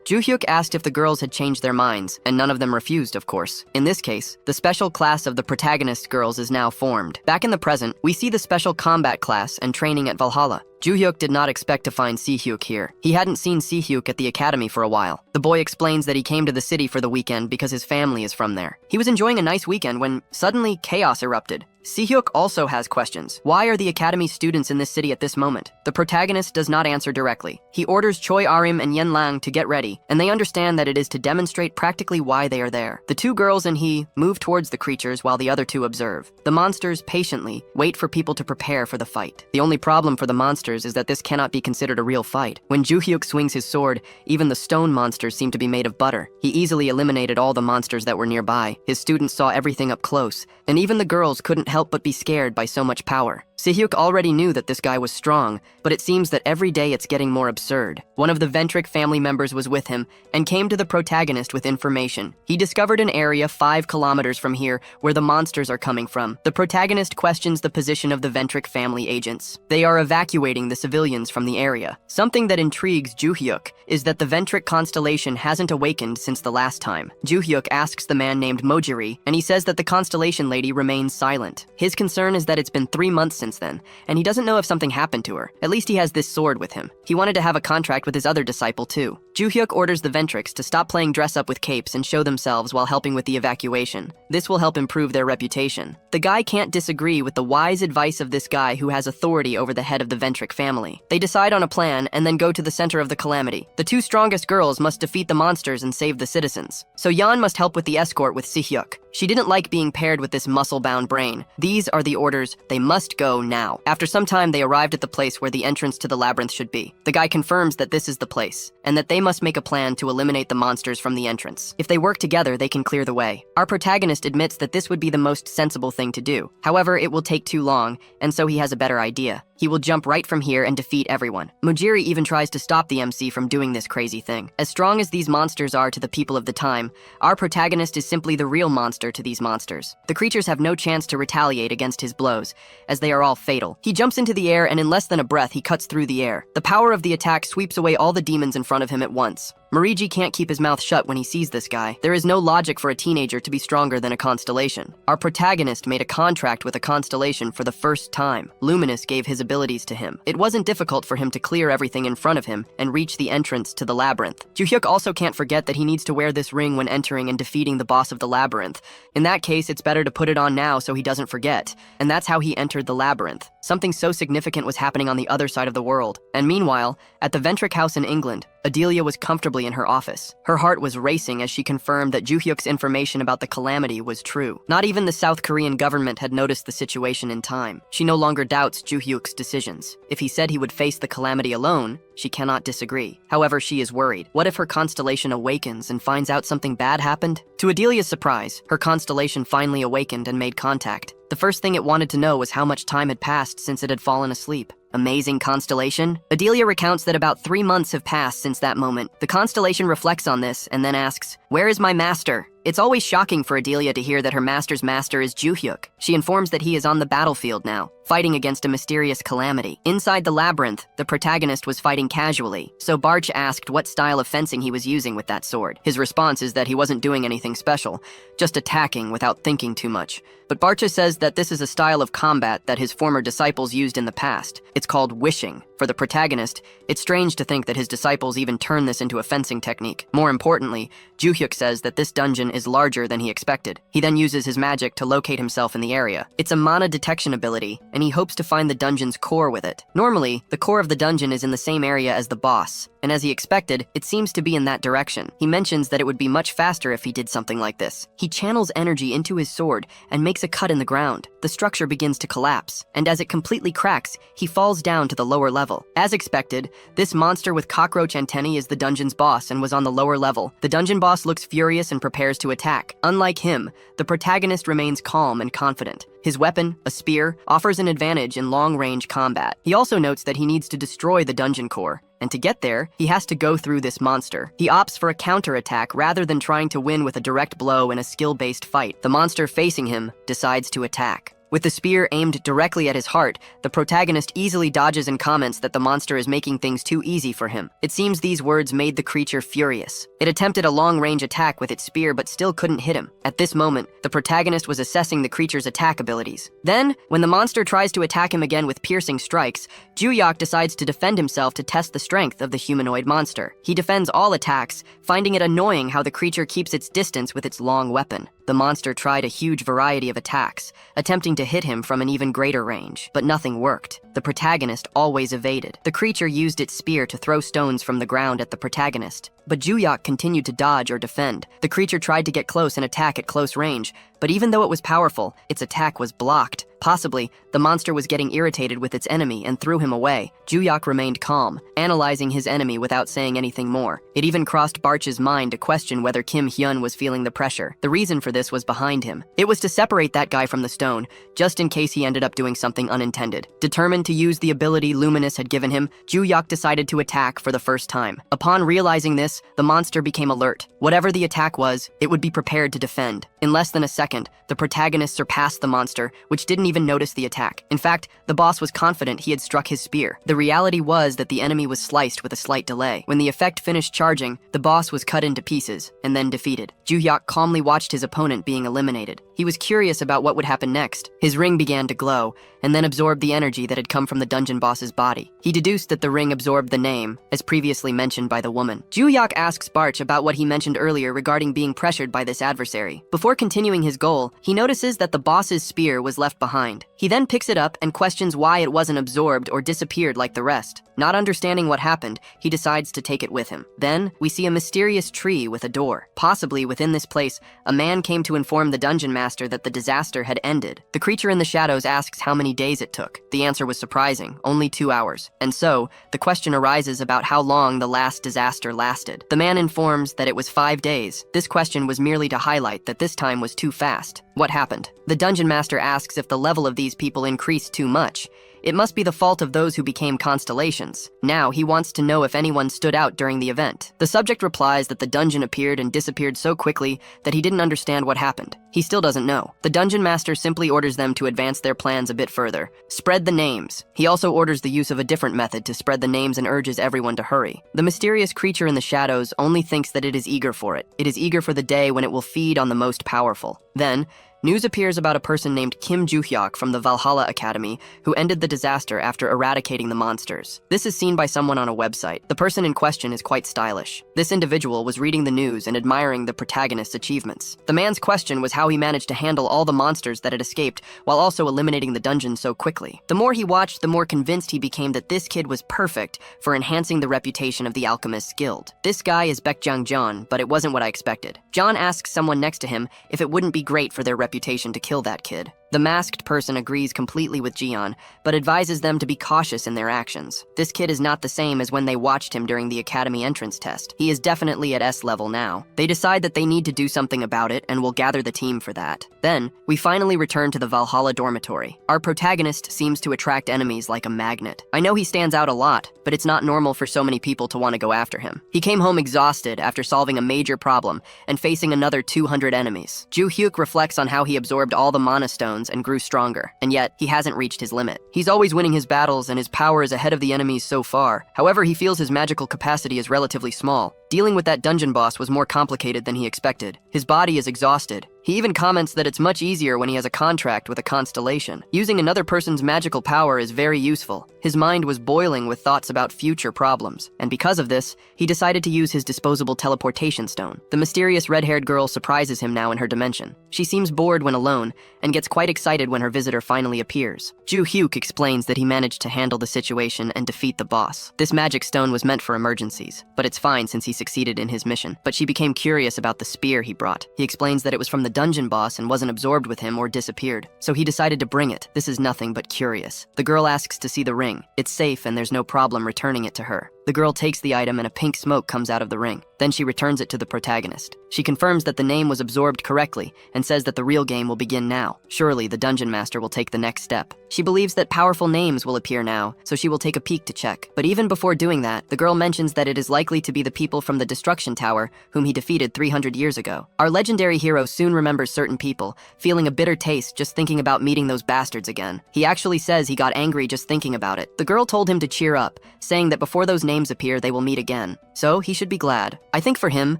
Joo-hyuk asked if the girls had changed their minds, and none of them refused, of course. In this case, the special class of the protagonist girls is now formed. Back in the present, we see the special combat class and training at Valhalla. Joo-hyuk did not expect to find Si-hyuk here. He hadn't seen Si-hyuk at the academy for a while. The boy explains that he came to the city for the weekend because his family is from there. He was enjoying a nice weekend when suddenly chaos erupted. Si-hyuk also has questions. Why are the academy students in this city at this moment? The protagonist does not answer directly. He orders Choi Arim and Yen Lang to get ready, and they understand that it is to demonstrate practically why they are there. The two girls and he move towards the creatures while the other two observe. The monsters patiently wait for people to prepare for the fight. The only problem for the monsters is that this cannot be considered a real fight. When Joo-hyuk swings his sword, even the stone monsters seem to be made of butter. He easily eliminated all the monsters that were nearby. His students saw everything up close, and even the girls couldn't help but be scared by so much power. Si-hyuk already knew that this guy was strong, but it seems that every day it's getting more absurd. One of the Ventric family members was with him and came to the protagonist with information. He discovered an area 5 kilometers from here where the monsters are coming from. The protagonist questions the position of the Ventric family agents. They are evacuating the civilians from the area. Something that intrigues Joo-hyuk is that the Ventric constellation hasn't awakened since the last time. Joo-hyuk asks the man named Mojiri, and he says that the constellation lady remains silent. His concern is that it's been 3 months since then, and he doesn't know if something happened to her. At least he has this sword with him. He wanted to have a contract with his other disciple too. Joo-hyuk orders the Ventrics to stop playing dress-up with capes and show themselves while helping with the evacuation. This will help improve their reputation. The guy can't disagree with the wise advice of this guy who has authority over the head of the Ventric family. They decide on a plan and then go to the center of the calamity. The 2 strongest girls must defeat the monsters and save the citizens. So Yan must help with the escort with Si-hyuk. She didn't like being paired with this muscle-bound brain. These are the orders. They must go now. After some time, they arrived at the place where the entrance to the labyrinth should be. The guy confirms that this is the place, and that they must make a plan to eliminate the monsters from the entrance. If they work together, they can clear the way. Our protagonist admits that this would be the most sensible thing to do. However, it will take too long, and so he has a better idea. He will jump right from here and defeat everyone. Mojiri even tries to stop the MC from doing this crazy thing. As strong as these monsters are to the people of the time, our protagonist is simply the real monster to these monsters. The creatures have no chance to retaliate against his blows, as they are all fatal. He jumps into the air and in less than a breath he cuts through the air. The power of the attack sweeps away all the demons in front of him at once. Moriji can't keep his mouth shut when he sees this guy. There is no logic for a teenager to be stronger than a constellation. Our protagonist made a contract with a constellation for the first time. Luminous gave his abilities to him. It wasn't difficult for him to clear everything in front of him and reach the entrance to the labyrinth. Joo-hyuk also can't forget that he needs to wear this ring when entering and defeating the boss of the labyrinth. In that case, it's better to put it on now so he doesn't forget. And that's how he entered the labyrinth. Something so significant was happening on the other side of the world. And meanwhile, at the Ventric house in England, Adelia was comfortably in her office. Her heart was racing as she confirmed that Joo-hyuk's information about the calamity was true. Not even the South Korean government had noticed the situation in time. She no longer doubts Joo-hyuk's decisions. If he said he would face the calamity alone, she cannot disagree. However, she is worried. What if her constellation awakens and finds out something bad happened? To Adelia's surprise, her constellation finally awakened and made contact. The first thing it wanted to know was how much time had passed since it had fallen asleep. Amazing constellation? Adelia recounts that about 3 months have passed since that moment. The constellation reflects on this and then asks, "Where is my master?" It's always shocking for Adelia to hear that her master's master is Juhyuk. She informs that he is on the battlefield now, fighting against a mysterious calamity. Inside the labyrinth, the protagonist was fighting casually, so Barch asked what style of fencing he was using with that sword. His response is that he wasn't doing anything special, just attacking without thinking too much. But Barcha says that this is a style of combat that his former disciples used in the past. It's called wishing. For the protagonist, it's strange to think that his disciples even turn this into a fencing technique. More importantly, Juhyuk says that this dungeon is larger than he expected. He then uses his magic to locate himself in the area. It's a mana detection ability, and he hopes to find the dungeon's core with it. Normally, the core of the dungeon is in the same area as the boss, and as he expected, it seems to be in that direction. He mentions that it would be much faster if he did something like this. He channels energy into his sword and makes a cut in the ground. The structure begins to collapse, and as it completely cracks, he falls down to the lower level. As expected, this monster with cockroach antennae is the dungeon's boss and was on the lower level. The dungeon boss looks furious and prepares to attack. Unlike him, the protagonist remains calm and confident. His weapon, a spear, offers an advantage in long-range combat. He also notes that he needs to destroy the dungeon core, and to get there, he has to go through this monster. He opts for a counterattack rather than trying to win with a direct blow in a skill-based fight. The monster facing him decides to attack. With the spear aimed directly at his heart, the protagonist easily dodges and comments that the monster is making things too easy for him. It seems these words made the creature furious. It attempted a long-range attack with its spear but still couldn't hit him. At this moment, the protagonist was assessing the creature's attack abilities. Then, when the monster tries to attack him again with piercing strikes, Juhyuk decides to defend himself to test the strength of the humanoid monster. He defends all attacks, finding it annoying how the creature keeps its distance with its long weapon. The monster tried a huge variety of attacks, attempting to hit him from an even greater range, but nothing worked. The protagonist always evaded. The creature used its spear to throw stones from the ground at the protagonist, but Juhyuk continued to dodge or defend. The creature tried to get close and attack at close range, but even though it was powerful, its attack was blocked. Possibly, the monster was getting irritated with its enemy and threw him away. Juhyuk remained calm, analyzing his enemy without saying anything more. It even crossed Barch's mind to question whether Kim Hyun was feeling the pressure. The reason for this was behind him. It was to separate that guy from the stone, just in case he ended up doing something unintended. Determined to use the ability Luminous had given him, Juhyuk decided to attack for the first time. Upon realizing this, the monster became alert. Whatever the attack was, it would be prepared to defend. In less than a second, the protagonist surpassed the monster, which didn't even notice the attack. In fact, the boss was confident he had struck his spear. The reality was that the enemy was sliced with a slight delay. When the effect finished charging, the boss was cut into pieces and then defeated. Juhyuk calmly watched his opponent being eliminated. He was curious about what would happen next. His ring began to glow, and then absorbed the energy that had come from the dungeon boss's body. He deduced that the ring absorbed the name, as previously mentioned by the woman. Juhyuk asks Barch about what he mentioned earlier regarding being pressured by this adversary. Before continuing his goal, he notices that the boss's spear was left behind. He then picks it up and questions why it wasn't absorbed or disappeared like the rest. Not understanding what happened, he decides to take it with him. Then, we see a mysterious tree with a door. Possibly within this place, a man came to inform the dungeon master that the disaster had ended. The creature in the shadows asks how many days it took. The answer was surprising, only 2 hours. And so, the question arises about how long the last disaster lasted. The man informs that it was 5 days. This question was merely to highlight that this time was too fast. What happened? The dungeon master asks if the level of these people increased too much. It must be the fault of those who became constellations. Now, he wants to know if anyone stood out during the event. The subject replies that the dungeon appeared and disappeared so quickly that he didn't understand what happened. He still doesn't know. The dungeon master simply orders them to advance their plans a bit further. Spread the names. He also orders the use of a different method to spread the names and urges everyone to hurry. The mysterious creature in the shadows only thinks that it is eager for it. It is eager for the day when it will feed on the most powerful. Then, news appears about a person named Kim Juhyuk from the Valhalla Academy who ended the disaster after eradicating the monsters. This is seen by someone on a website. The person in question is quite stylish. This individual was reading the news and admiring the protagonist's achievements. The man's question was how he managed to handle all the monsters that had escaped while also eliminating the dungeon so quickly. The more he watched, the more convinced he became that this kid was perfect for enhancing the reputation of the Alchemist's Guild. This guy is Baekjang John, but it wasn't what I expected. John asks someone next to him if it wouldn't be great for their reputation to kill that kid. The masked person agrees completely with Jian, but advises them to be cautious in their actions. This kid is not the same as when they watched him during the academy entrance test. He is definitely at S level now. They decide that they need to do something about it and will gather the team for that. Then, we finally return to the Valhalla dormitory. Our protagonist seems to attract enemies like a magnet. I know he stands out a lot, but it's not normal for so many people to want to go after him. He came home exhausted after solving a major problem and facing another 200 enemies. Ju Hyuk reflects on how he absorbed all the mana stones and grew stronger, and yet he hasn't reached his limit. He's always winning his battles and his power is ahead of the enemies so far. However, he feels his magical capacity is relatively small. Dealing with that dungeon boss was more complicated than he expected. His body is exhausted. He even comments that it's much easier when he has a contract with a constellation. Using another person's magical power is very useful. His mind was boiling with thoughts about future problems, and because of this, he decided to use his disposable teleportation stone. The mysterious red-haired girl surprises him now in her dimension. She seems bored when alone, and gets quite excited when her visitor finally appears. Ju Hyuk explains that he managed to handle the situation and defeat the boss. This magic stone was meant for emergencies, but it's fine since he succeeded in his mission. But she became curious about the spear he brought. He explains that it was from the dungeon boss and wasn't absorbed with him or disappeared, so he decided to bring it. This is nothing but curious. The girl asks to see the ring. It's safe and there's no problem returning it to her. The girl takes the item and a pink smoke comes out of the ring. Then she returns it to the protagonist. She confirms that the name was absorbed correctly and says that the real game will begin now. Surely the dungeon master will take the next step. She believes that powerful names will appear now, so she will take a peek to check. But even before doing that, the girl mentions that it is likely to be the people from the Destruction Tower whom he defeated 300 years ago. Our legendary hero soon remembers certain people, feeling a bitter taste just thinking about meeting those bastards again. He actually says he got angry just thinking about it. The girl told him to cheer up, saying that before those names appear, they will meet again. So he should be glad. I think for him,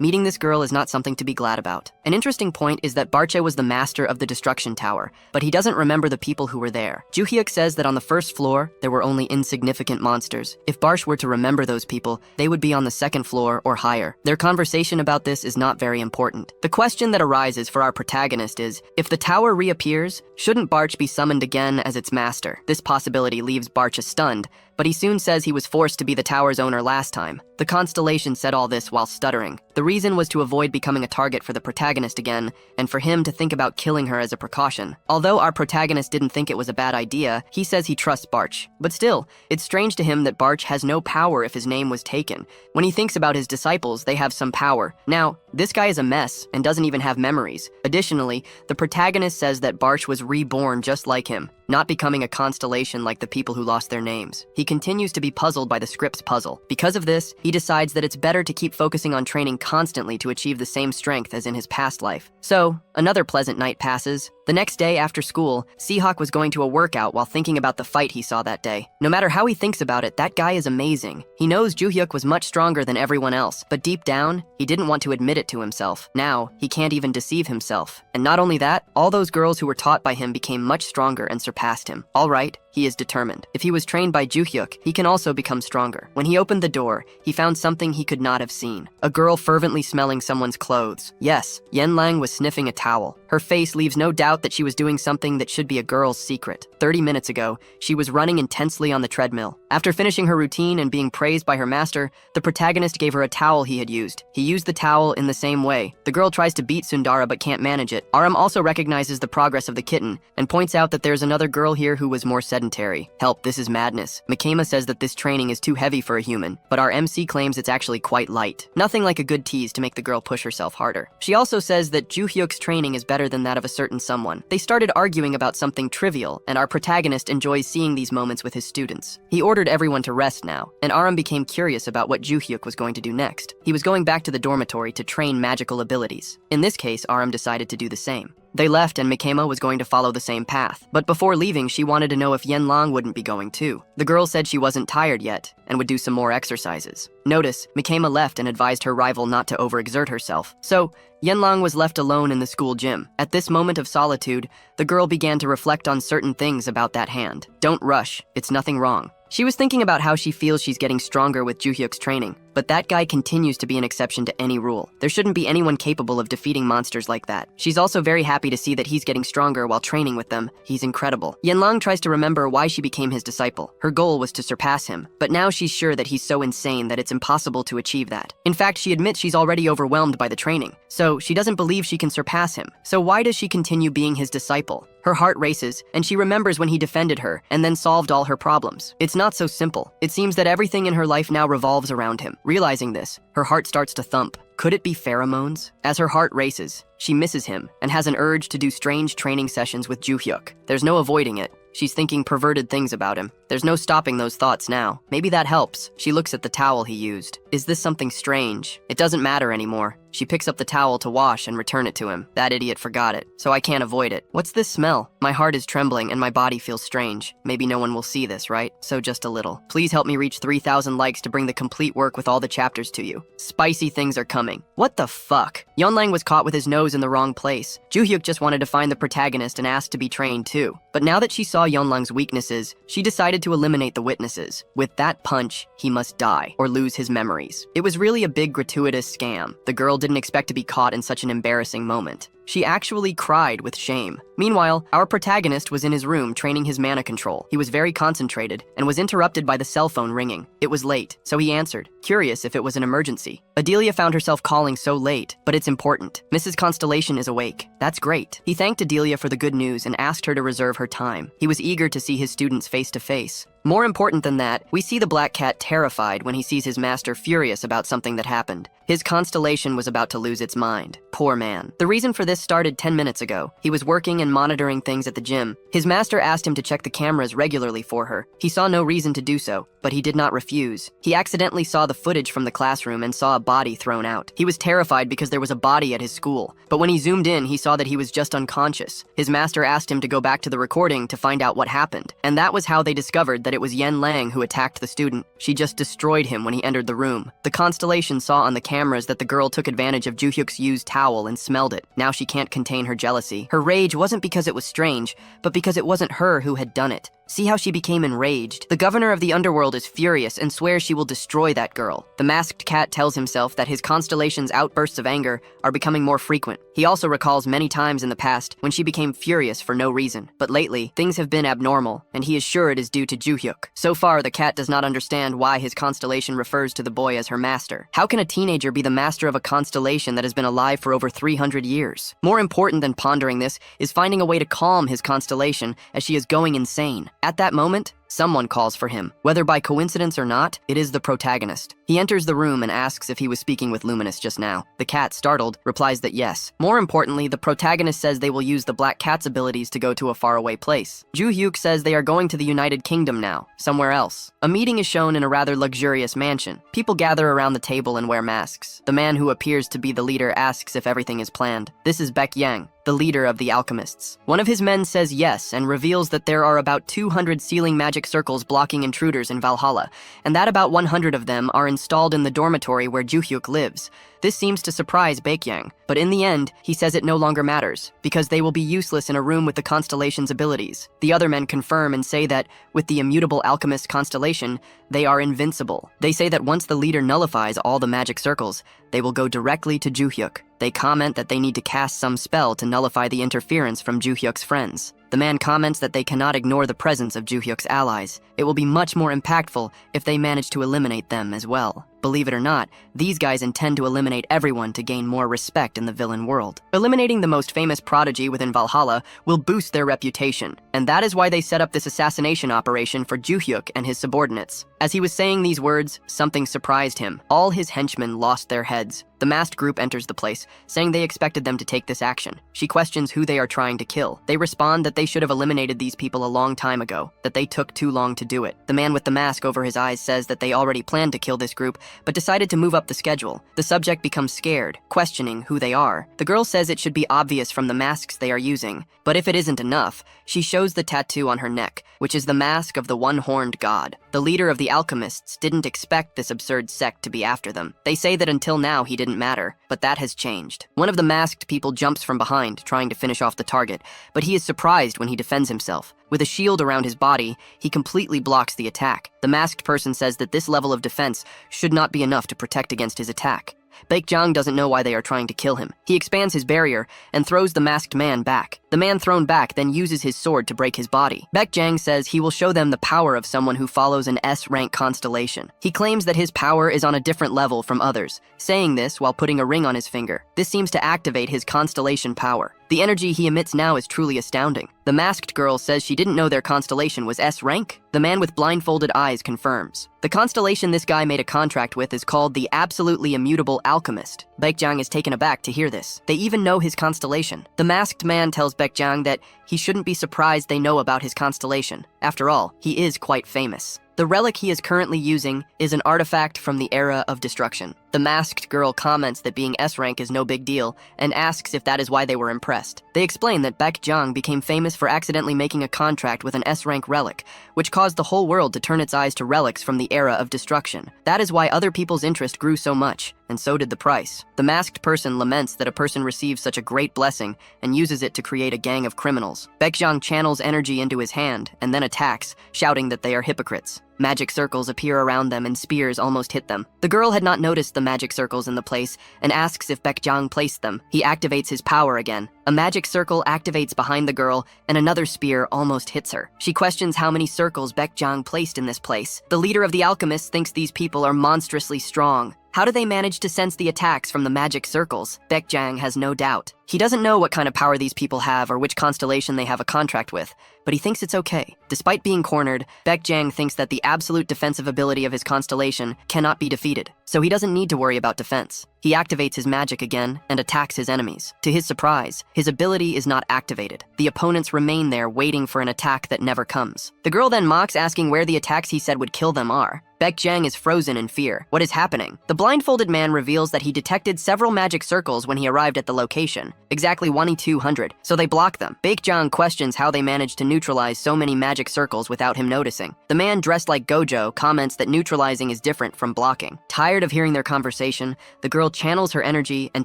meeting this girl is not something to be glad about. An interesting point is that Barche was the master of the Destruction Tower, but he doesn't remember the people who were there. Ju Hyuk says that on the first floor, there were only insignificant monsters. If Barche were to remember those people, they would be on the second floor or higher. Their conversation about this is not very important. The question that arises for our protagonist is, if the tower reappears, shouldn't Barche be summoned again as its master? This possibility leaves Barche stunned, but he soon says he was forced to be the tower's owner last time. The constellation said all this while stuttering. The reason was to avoid becoming a target for the protagonist again, and for him to think about killing her as a precaution. Although our protagonist didn't think it was a bad idea, he says he trusts Barche. But still, it's strange to him that Barche has no power if his name was taken. When he thinks about his disciples, they have some power. Now, this guy is a mess and doesn't even have memories. Additionally, the protagonist says that Barche was reborn just like him, not becoming a constellation like the people who lost their names. He continues to be puzzled by the script's puzzle. Because of this, he decides that it's better to keep focusing on training constantly to achieve the same strength as in his past life. So, another pleasant night passes. The next day after school, Seahawk was going to a workout while thinking about the fight he saw that day. No matter how he thinks about it, that guy is amazing. He knows Ju Hyuk was much stronger than everyone else, but deep down, he didn't want to admit it to himself. Now, he can't even deceive himself. And not only that, all those girls who were taught by him became much stronger and surpassed him. All right, he is determined. If he was trained by Ju Hyuk, he can also become stronger. When he opened the door, he found something he could not have seen. A girl fervently smelling someone's clothes. Yes, Yen Lang was sniffing a towel. Her face leaves no doubt that she was doing something that should be a girl's secret. 30 minutes ago, she was running intensely on the treadmill. After finishing her routine and being praised by her master, the protagonist gave her a towel he had used. He used the towel in the same way. The girl tries to beat Sundara but can't manage it. Aram also recognizes the progress of the kitten and points out that there's another girl here who was more sedentary. Help, this is madness. Makema says that this training is too heavy for a human, but our MC claims it's actually quite light. Nothing like a good tease to make the girl push herself harder. She also says that Ju Hyuk's training is better than that of a certain someone. They started arguing about something trivial, and our protagonist enjoys seeing these moments with his students. He ordered everyone to rest now, and Aram became curious about what Ju Hyuk was going to do next. He was going back to the dormitory to train magical abilities. In this case, Aram decided to do the same. They left and Makema was going to follow the same path. But before leaving, she wanted to know if Yen Lang wouldn't be going too. The girl said she wasn't tired yet and would do some more exercises. Notice, Makema left and advised her rival not to overexert herself. So, Yen Lang was left alone in the school gym. At this moment of solitude, the girl began to reflect on certain things about that hand. Don't rush, it's nothing wrong. She was thinking about how she feels she's getting stronger with Ju Hyuk's training. But that guy continues to be an exception to any rule. There shouldn't be anyone capable of defeating monsters like that. She's also very happy to see that he's getting stronger while training with them. He's incredible. Yanlang tries to remember why she became his disciple. Her goal was to surpass him, but now she's sure that he's so insane that it's impossible to achieve that. In fact, she admits she's already overwhelmed by the training, so she doesn't believe she can surpass him. So why does she continue being his disciple? Her heart races, and she remembers when he defended her and then solved all her problems. It's not so simple. It seems that everything in her life now revolves around him. Realizing this, her heart starts to thump. Could it be pheromones? As her heart races, she misses him and has an urge to do strange training sessions with Ju-hyuk. There's no avoiding it. She's thinking perverted things about him. There's no stopping those thoughts now. Maybe that helps. She looks at the towel he used. Is this something strange? It doesn't matter anymore. She picks up the towel to wash and return it to him. That idiot forgot it, so I can't avoid it. What's this smell? My heart is trembling and my body feels strange. Maybe no one will see this, right? So just a little. Please help me reach 3,000 likes to bring the complete work with all the chapters to you. Spicy things are coming. What the fuck? Yeonlang was caught with his nose in the wrong place. Ju-hyuk just wanted to find the protagonist and asked to be trained too. But now that she saw Yeonlang's weaknesses, she decided to eliminate the witnesses. With that punch, he must die or lose his memories. It was really a big gratuitous scam. The girl didn't expect to be caught in such an embarrassing moment. She actually cried with shame. Meanwhile, our protagonist was in his room training his mana control. He was very concentrated and was interrupted by the cell phone ringing. It was late, so he answered, curious if it was an emergency. Adelia found herself calling so late, but it's important. Mrs. Constellation is awake. That's great. He thanked Adelia for the good news and asked her to reserve her time. He was eager to see his students face to face. More important than that, we see the black cat terrified when he sees his master furious about something that happened. His constellation was about to lose its mind. Poor man. The reason for this started 10 minutes ago. He was working and monitoring things at the gym. His master asked him to check the cameras regularly for her. He saw no reason to do so, but he did not refuse. He accidentally saw the footage from the classroom and saw a body thrown out. He was terrified because there was a body at his school, but when he zoomed in, he saw that he was just unconscious. His master asked him to go back to the recording to find out what happened, and that was how they discovered that it was Yanlang who attacked the student. She just destroyed him when he entered the room. The constellation saw on the cameras that the girl took advantage of Ju-hyuk's used towel and smelled it. Now she can't contain her jealousy. Her rage wasn't because it was strange, but because it wasn't her who had done it. See how she became enraged? The governor of the underworld is furious and swears she will destroy that girl. The masked cat tells himself that his constellation's outbursts of anger are becoming more frequent. He also recalls many times in the past when she became furious for no reason. But lately, things have been abnormal, and he is sure it is due to Ju-hyuk. So far, the cat does not understand why his constellation refers to the boy as her master. How can a teenager be the master of a constellation that has been alive for over 300 years? More important than pondering this is finding a way to calm his constellation as she is going insane. At that moment, someone calls for him. Whether by coincidence or not, it is the protagonist. He enters the room and asks if he was speaking with Luminous just now. The cat, startled, replies that yes. More importantly, the protagonist says they will use the black cat's abilities to go to a faraway place. Ju-hyuk says they are going to the United Kingdom now, somewhere else. A meeting is shown in a rather luxurious mansion. People gather around the table and wear masks. The man who appears to be the leader asks if everything is planned. This is Baek Yang, the leader of the alchemists. One of his men says yes and reveals that there are about 200 sealing magic circles blocking intruders in Valhalla, and that about 100 of them are installed in the dormitory where Ju-hyuk lives. This seems to surprise Baek Yang, but in the end, he says it no longer matters, because they will be useless in a room with the constellation's abilities. The other men confirm and say that, with the immutable alchemist constellation, they are invincible. They say that once the leader nullifies all the magic circles, they will go directly to Ju-hyuk. They comment that they need to cast some spell to nullify the interference from Ju-hyuk's friends. The man comments that they cannot ignore the presence of Ju-hyuk's allies. It will be much more impactful if they manage to eliminate them as well. Believe it or not, these guys intend to eliminate everyone to gain more respect in the villain world. Eliminating the most famous prodigy within Valhalla will boost their reputation, and that is why they set up this assassination operation for Ju-hyuk and his subordinates. As he was saying these words, something surprised him. All his henchmen lost their heads. The masked group enters the place, saying they expected them to take this action. She questions who they are trying to kill. They respond that they should have eliminated these people a long time ago, that they took too long to do it. The man with the mask over his eyes says that they already planned to kill this group, but decided to move up the schedule. The subject becomes scared, questioning who they are. The girl says it should be obvious from the masks they are using, but if it isn't enough, she shows the tattoo on her neck, which is the mask of the one-horned god. The leader of the alchemists didn't expect this absurd sect to be after them. They say that until now he didn't matter, but that has changed. One of the masked people jumps from behind, trying to finish off the target, but he is surprised when he defends himself. With a shield around his body, he completely blocks the attack. The masked person says that this level of defense should not be enough to protect against his attack. Baekjang doesn't know why they are trying to kill him. He expands his barrier and throws the masked man back. The man thrown back then uses his sword to break his body. Baekjang says he will show them the power of someone who follows an S-rank constellation. He claims that his power is on a different level from others, saying this while putting a ring on his finger. This seems to activate his constellation power. The energy he emits now is truly astounding. The masked girl says she didn't know their constellation was S-rank. The man with blindfolded eyes confirms. The constellation this guy made a contract with is called the Absolutely Immutable Alchemist. Baekjang is taken aback to hear this. They even know his constellation. The masked man tells Baekjang that he shouldn't be surprised they know about his constellation. After all, he is quite famous. The relic he is currently using is an artifact from the Era of Destruction. The masked girl comments that being S-rank is no big deal and asks if that is why they were impressed. They explain that Baekjang became famous for accidentally making a contract with an S-rank relic, which caused the whole world to turn its eyes to relics from the Era of Destruction. That is why other people's interest grew so much, and so did the price. The masked person laments that a person receives such a great blessing and uses it to create a gang of criminals. Baekjang channels energy into his hand and then attacks, shouting that they are hypocrites. Magic circles appear around them and spears almost hit them. The girl had not noticed the magic circles in the place and asks if Baekjang placed them. He activates his power again. A magic circle activates behind the girl and another spear almost hits her. She questions how many circles Baekjang placed in this place. The leader of the alchemists thinks these people are monstrously strong. How do they manage to sense the attacks from the magic circles? Baekjang has no doubt. He doesn't know what kind of power these people have or which constellation they have a contract with, but he thinks it's okay. Despite being cornered, Baekjang thinks that the absolute defensive ability of his constellation cannot be defeated, so he doesn't need to worry about defense. He activates his magic again and attacks his enemies. To his surprise, his ability is not activated. The opponents remain there waiting for an attack that never comes. The girl then mocks, asking where the attacks he said would kill them are. Baekjang is frozen in fear. What is happening? The blindfolded man reveals that he detected several magic circles when he arrived at the location, exactly 1,200, so they block them. Baekjang questions how they managed to neutralize so many magic circles without him noticing. The man dressed like Gojo comments that neutralizing is different from blocking. Tired of hearing their conversation, the girl channels her energy and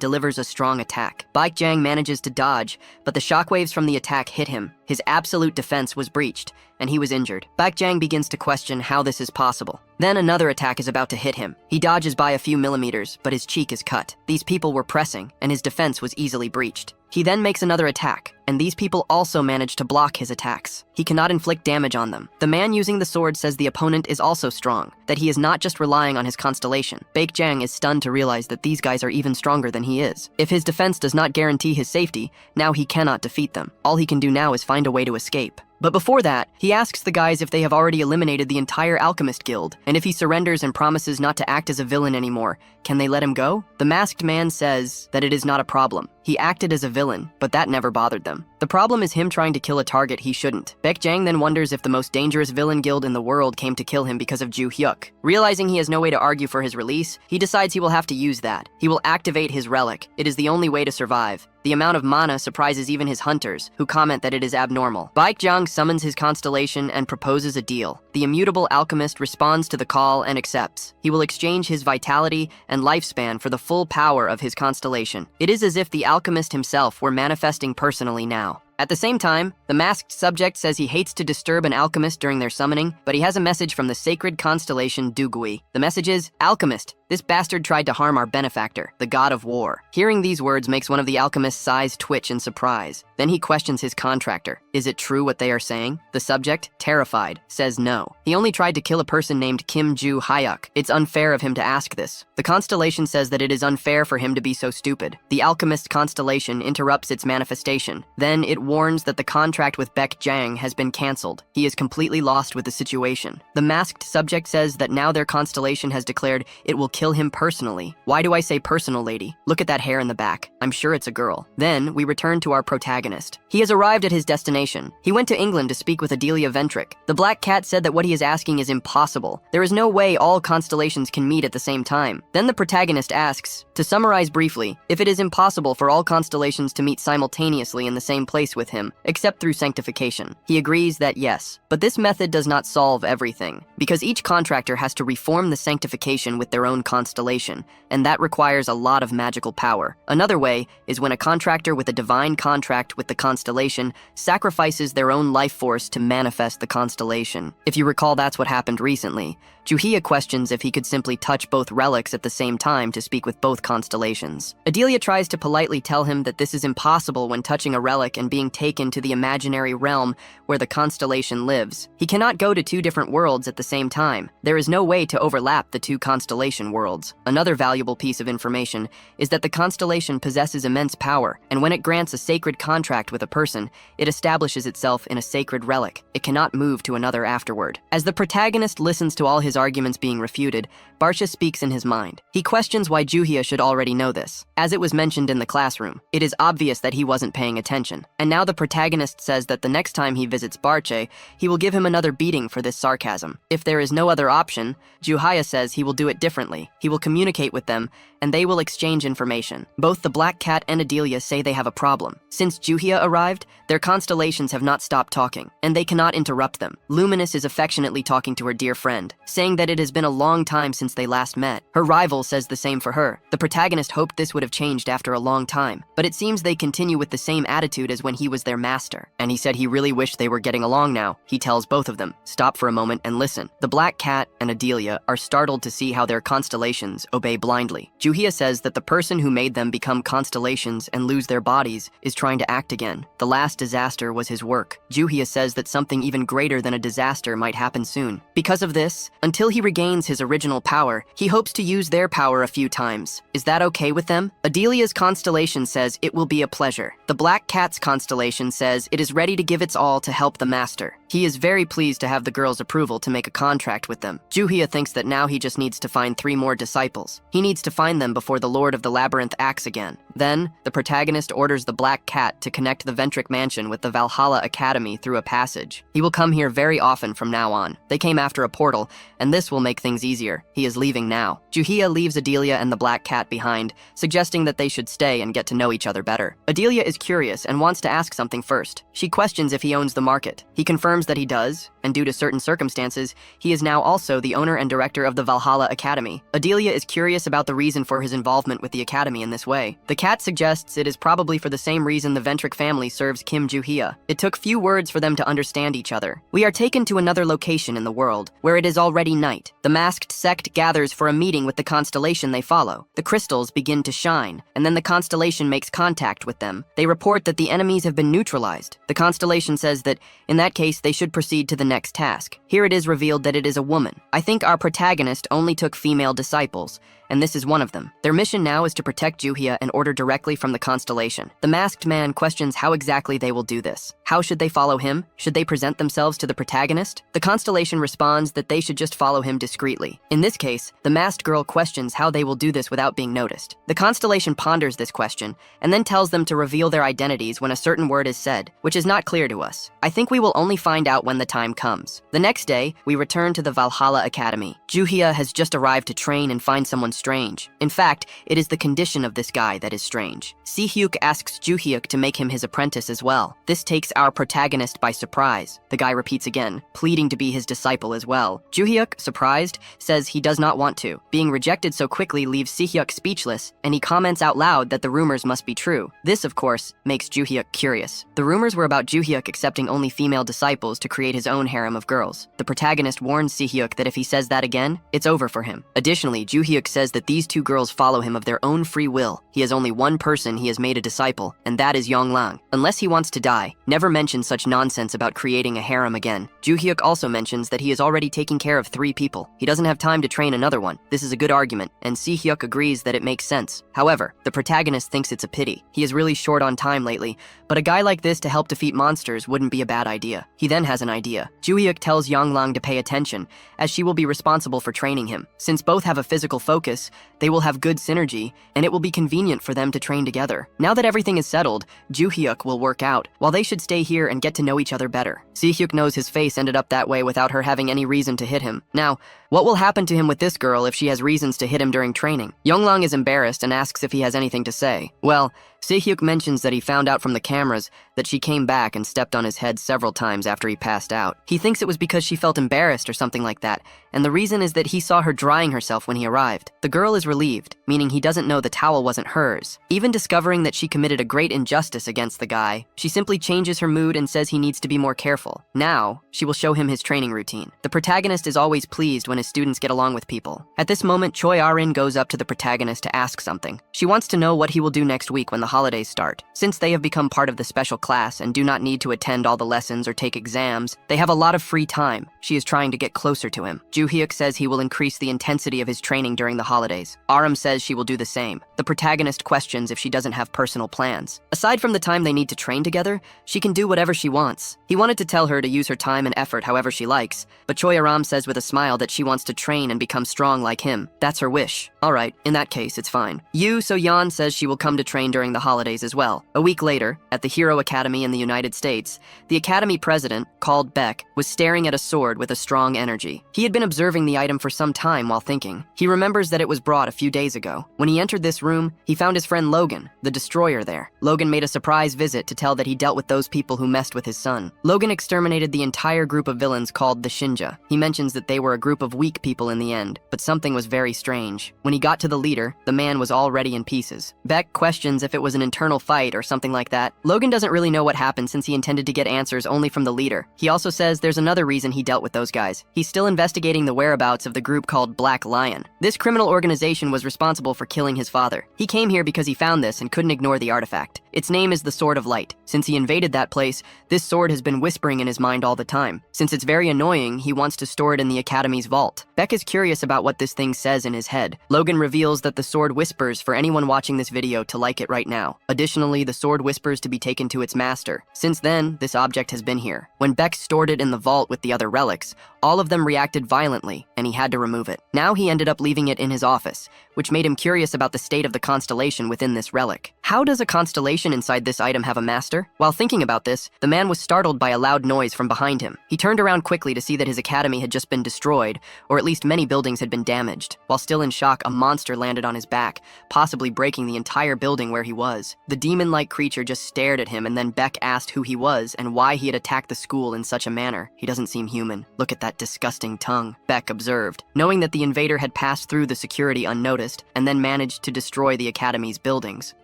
delivers a strong attack. Baekjang manages to dodge, but the shockwaves from the attack hit him. His absolute defense was breached, and he was injured. Baekjang begins to question how this is possible. Then another attack is about to hit him. He dodges by a few millimeters, but his cheek is cut. These people were pressing, and his defense was easily breached. He then makes another attack, and these people also manage to block his attacks. He cannot inflict damage on them. The man using the sword says the opponent is also strong, that he is not just relying on his constellation. Baekjang is stunned to realize that these guys are even stronger than he is. If his defense does not guarantee his safety, now he cannot defeat them. All he can do now is find a way to escape. But before that, he asks the guys if they have already eliminated the entire Alchemist Guild, and if he surrenders and promises not to act as a villain anymore, can they let him go? The masked man says that it is not a problem. He acted as a villain, but that never bothered them. The problem is him trying to kill a target he shouldn't. Baekjang then wonders if the most dangerous villain guild in the world came to kill him because of Ju Hyuk. Realizing he has no way to argue for his release, he decides he will have to use that. He will activate his relic. It is the only way to survive. The amount of mana surprises even his hunters, who comment that it is abnormal. Baekjang summons his constellation and proposes a deal. The immutable alchemist responds to the call and accepts. He will exchange his vitality and lifespan for the full power of his constellation. It is as if the alchemist himself were manifesting personally now. At the same time, the masked subject says he hates to disturb an alchemist during their summoning, but he has a message from the sacred constellation Dugui. The message is, "Alchemist, this bastard tried to harm our benefactor, the god of war." Hearing these words makes one of the alchemist's eyes twitch in surprise. Then he questions his contractor. Is it true what they are saying? The subject, terrified, says no. He only tried to kill a person named Kim Ju Hyuk. It's unfair of him to ask this. The constellation says that it is unfair for him to be so stupid. The alchemist constellation interrupts its manifestation. Then it warns that the contract with Baekjang has been cancelled. He is completely lost with the situation. The masked subject says that now their constellation has declared it will kill him personally. Why do I say personal, lady? Look at that hair in the back. I'm sure it's a girl. Then we return to our protagonist. He has arrived at his destination. He went to England to speak with Adelia Ventric. The black cat said that what he is asking is impossible. There is no way all constellations can meet at the same time. Then the protagonist asks, to summarize briefly, if it is impossible for all constellations to meet simultaneously in the same place with him, except through sanctification. He agrees that yes, but this method does not solve everything, because each contractor has to reform the sanctification with their own constellation, and that requires a lot of magical power. Another way is when a contractor with a divine contract with the constellation, sacrifices their own life force to manifest the constellation. If you recall, that's what happened recently. Juhia questions if he could simply touch both relics at the same time to speak with both constellations. Adelia tries to politely tell him that this is impossible when touching a relic and being taken to the imaginary realm where the constellation lives. He cannot go to two different worlds at the same time. There is no way to overlap the two constellation worlds. Another valuable piece of information is that the constellation possesses immense power, and when it grants a sacred contract with a person, it establishes itself in a sacred relic. It cannot move to another afterward. As the protagonist listens to all his arguments being refuted, Barsha speaks in his mind. He questions why Juhia should already know this. As it was mentioned in the classroom, it is obvious that he wasn't paying attention. And now the protagonist says that the next time he visits Barche, he will give him another beating for this sarcasm. If there is no other option, Juhia says he will do it differently. He will communicate with them, and they will exchange information. Both the Black Cat and Adelia say they have a problem. Since Juhia arrived, their constellations have not stopped talking, and they cannot interrupt them. Luminous is affectionately talking to her dear friend, saying that it has been a long time since they last met. Her rival says the same for her. The protagonist hoped this would have changed after a long time, but it seems they continue with the same attitude as when he was their master. And he said he really wished they were getting along now. He tells both of them, stop for a moment and listen. The Black Cat and Adelia are startled to see how their constellations obey blindly. Juhia says that the person who made them become constellations and lose their bodies is trying to act again. The last disaster was his work. Juhia says that something even greater than a disaster might happen soon. Because of this, until he regains his original power, he hopes to use their power a few times. Is that okay with them? Adelia's constellation says it will be a pleasure. The Black Cat's constellation says it is ready to give its all to help the master. He is very pleased to have the girl's approval to make a contract with them. Juhia thinks that now he just needs to find 3 more disciples. He needs to find them before the Lord of the Labyrinth acts again. Then, the protagonist orders the Black Cat to connect the Ventric Mansion with the Valhalla Academy through a passage. He will come here very often from now on. They came after a portal, and this will make things easier. He is leaving now. Juhia leaves Adelia and the Black Cat behind, suggesting that they should stay and get to know each other better. Adelia is curious and wants to ask something first. She questions if he owns the market. He confirms that he does, and due to certain circumstances, he is now also the owner and director of the Valhalla Academy. Adelia is curious about the reason for his involvement with the academy in this way. The cat suggests it is probably for the same reason the Ventric family serves Kim Juhia. It took few words for them to understand each other. We are taken to another location in the world, where it is already night. The masked sect gathers for a meeting with the constellation they follow. The crystals begin to shine, and then the constellation makes contact with them. They report that the enemies have been neutralized. The constellation says that, in that case, they should proceed to the next task. Here it is revealed that it is a woman. I think our protagonist only took female disciples, and this is one of them. Their mission now is to protect Juhia and order directly from the constellation. The masked man questions how exactly they will do this. How should they follow him? Should they present themselves to the protagonist? The constellation responds that they should just follow him discreetly. In this case, the masked girl questions how they will do this without being noticed. The constellation ponders this question, and then tells them to reveal their identities when a certain word is said, which is not clear to us. I think we will only find out when the time comes. The next day, we return to the Valhalla Academy. Juhia has just arrived to train and find someone strange. In fact, it is the condition of this guy that is strange. Si-hyuk asks Juhyuk to make him his apprentice as well. This takes our protagonist by surprise. The guy repeats again, pleading to be his disciple as well. Juhyuk, surprised, says he does not want to. Being rejected so quickly leaves Si-hyuk speechless, and he comments out loud that the rumors must be true. This, of course, makes Juhyuk curious. The rumors were about Juhyuk accepting only female disciples to create his own harem of girls. The protagonist warns Si-hyuk that if he says that again, it's over for him. Additionally, Juhyuk says that these 2 girls follow him of their own free will. He has only one person he has made a disciple, and that is Yonglang. Unless he wants to die, never mention such nonsense about creating a harem again. Juhyuk also mentions that he is already taking care of 3 people. He doesn't have time to train another one. This is a good argument, and Si-hyuk agrees that it makes sense. However, the protagonist thinks it's a pity. He is really short on time lately, but a guy like this to help defeat monsters wouldn't be a bad idea. He then has an idea. Juhyuk tells Yonglang to pay attention, as she will be responsible for training him. Since both have a physical focus, they will have good synergy, and it will be convenient for them to train together. Now that everything is settled, Juhyuk will work out, while they should stay here and get to know each other better. Si-hyuk knows his face ended up that way without her having any reason to hit him. Now, What will happen to him with this girl if she has reasons to hit him during training? Younglang is embarrassed and asks if he has anything to say. Well, Se-hyuk mentions that he found out from the cameras that she came back and stepped on his head several times after he passed out. He thinks it was because she felt embarrassed or something like that, and the reason is that he saw her drying herself when he arrived. The girl is relieved, meaning he doesn't know the towel wasn't hers. Even discovering that she committed a great injustice against the guy, she simply changes her mood and says he needs to be more careful. Now, she will show him his training routine. The protagonist is always pleased when his students get along with people. At this moment, Choi Arin goes up to the protagonist to ask something. She wants to know what he will do next week when the holidays start. Since they have become part of the special class and do not need to attend all the lessons or take exams, they have a lot of free time. She is trying to get closer to him. Joo-hyuk says he will increase the intensity of his training during the holidays. Aram says she will do the same. The protagonist questions if she doesn't have personal plans. Aside from the time they need to train together, she can do whatever she wants. He wanted to tell her to use her time and effort however she likes, but Choi Aram says with a smile that she wants to train and become strong like him. That's her wish. Alright, in that case, it's fine. Yoo So-yeon says she will come to train during the holidays as well. A week later, at the Hero Academy in the United States, the Academy president, called Beck, was staring at a sword with a strong energy. He had been observing the item for some time while thinking. He remembers that it was brought a few days ago. When he entered this room, he found his friend Logan, the destroyer, there. Logan made a surprise visit to tell that he dealt with those people who messed with his son. Logan exterminated the entire group of villains called the Shinja. He mentions that they were a group of weak people in the end, but something was very strange. When he got to the leader, the man was already in pieces. Beck questions if it was an internal fight or something like that. Logan doesn't really know what happened since he intended to get answers only from the leader. He also says there's another reason he dealt with those guys. He's still investigating the whereabouts of the group called Black Lion. This criminal organization was responsible for killing his father. He came here because he found this and couldn't ignore the artifact. Its name is the Sword of Light. Since he invaded that place, this sword has been whispering in his mind all the time. Since it's very annoying, he wants to store it in the Academy's vault. Beck is curious about what this thing says in his head. Logan reveals that the sword whispers for anyone watching this video to like it right now. Additionally, the sword whispers to be taken to its master. Since then, this object has been here. When Beck stored it in the vault with the other relics, all of them reacted violently, and he had to remove it. Now he ended up leaving it in his office, which made him curious about the state of the constellation within this relic. How does a constellation inside this item have a master? While thinking about this, the man was startled by a loud noise from behind him. He turned around quickly to see that his academy had just been destroyed, or at least many buildings had been damaged. While still in shock, a monster landed on his back, possibly breaking the entire building where he was. The demon-like creature just stared at him, and then Beck asked who he was and why he had attacked the school in such a manner. He doesn't seem human. Look at that disgusting tongue, Beck observed. Knowing that the invader had passed through the security unnoticed, and then managed to destroy the academy's buildings.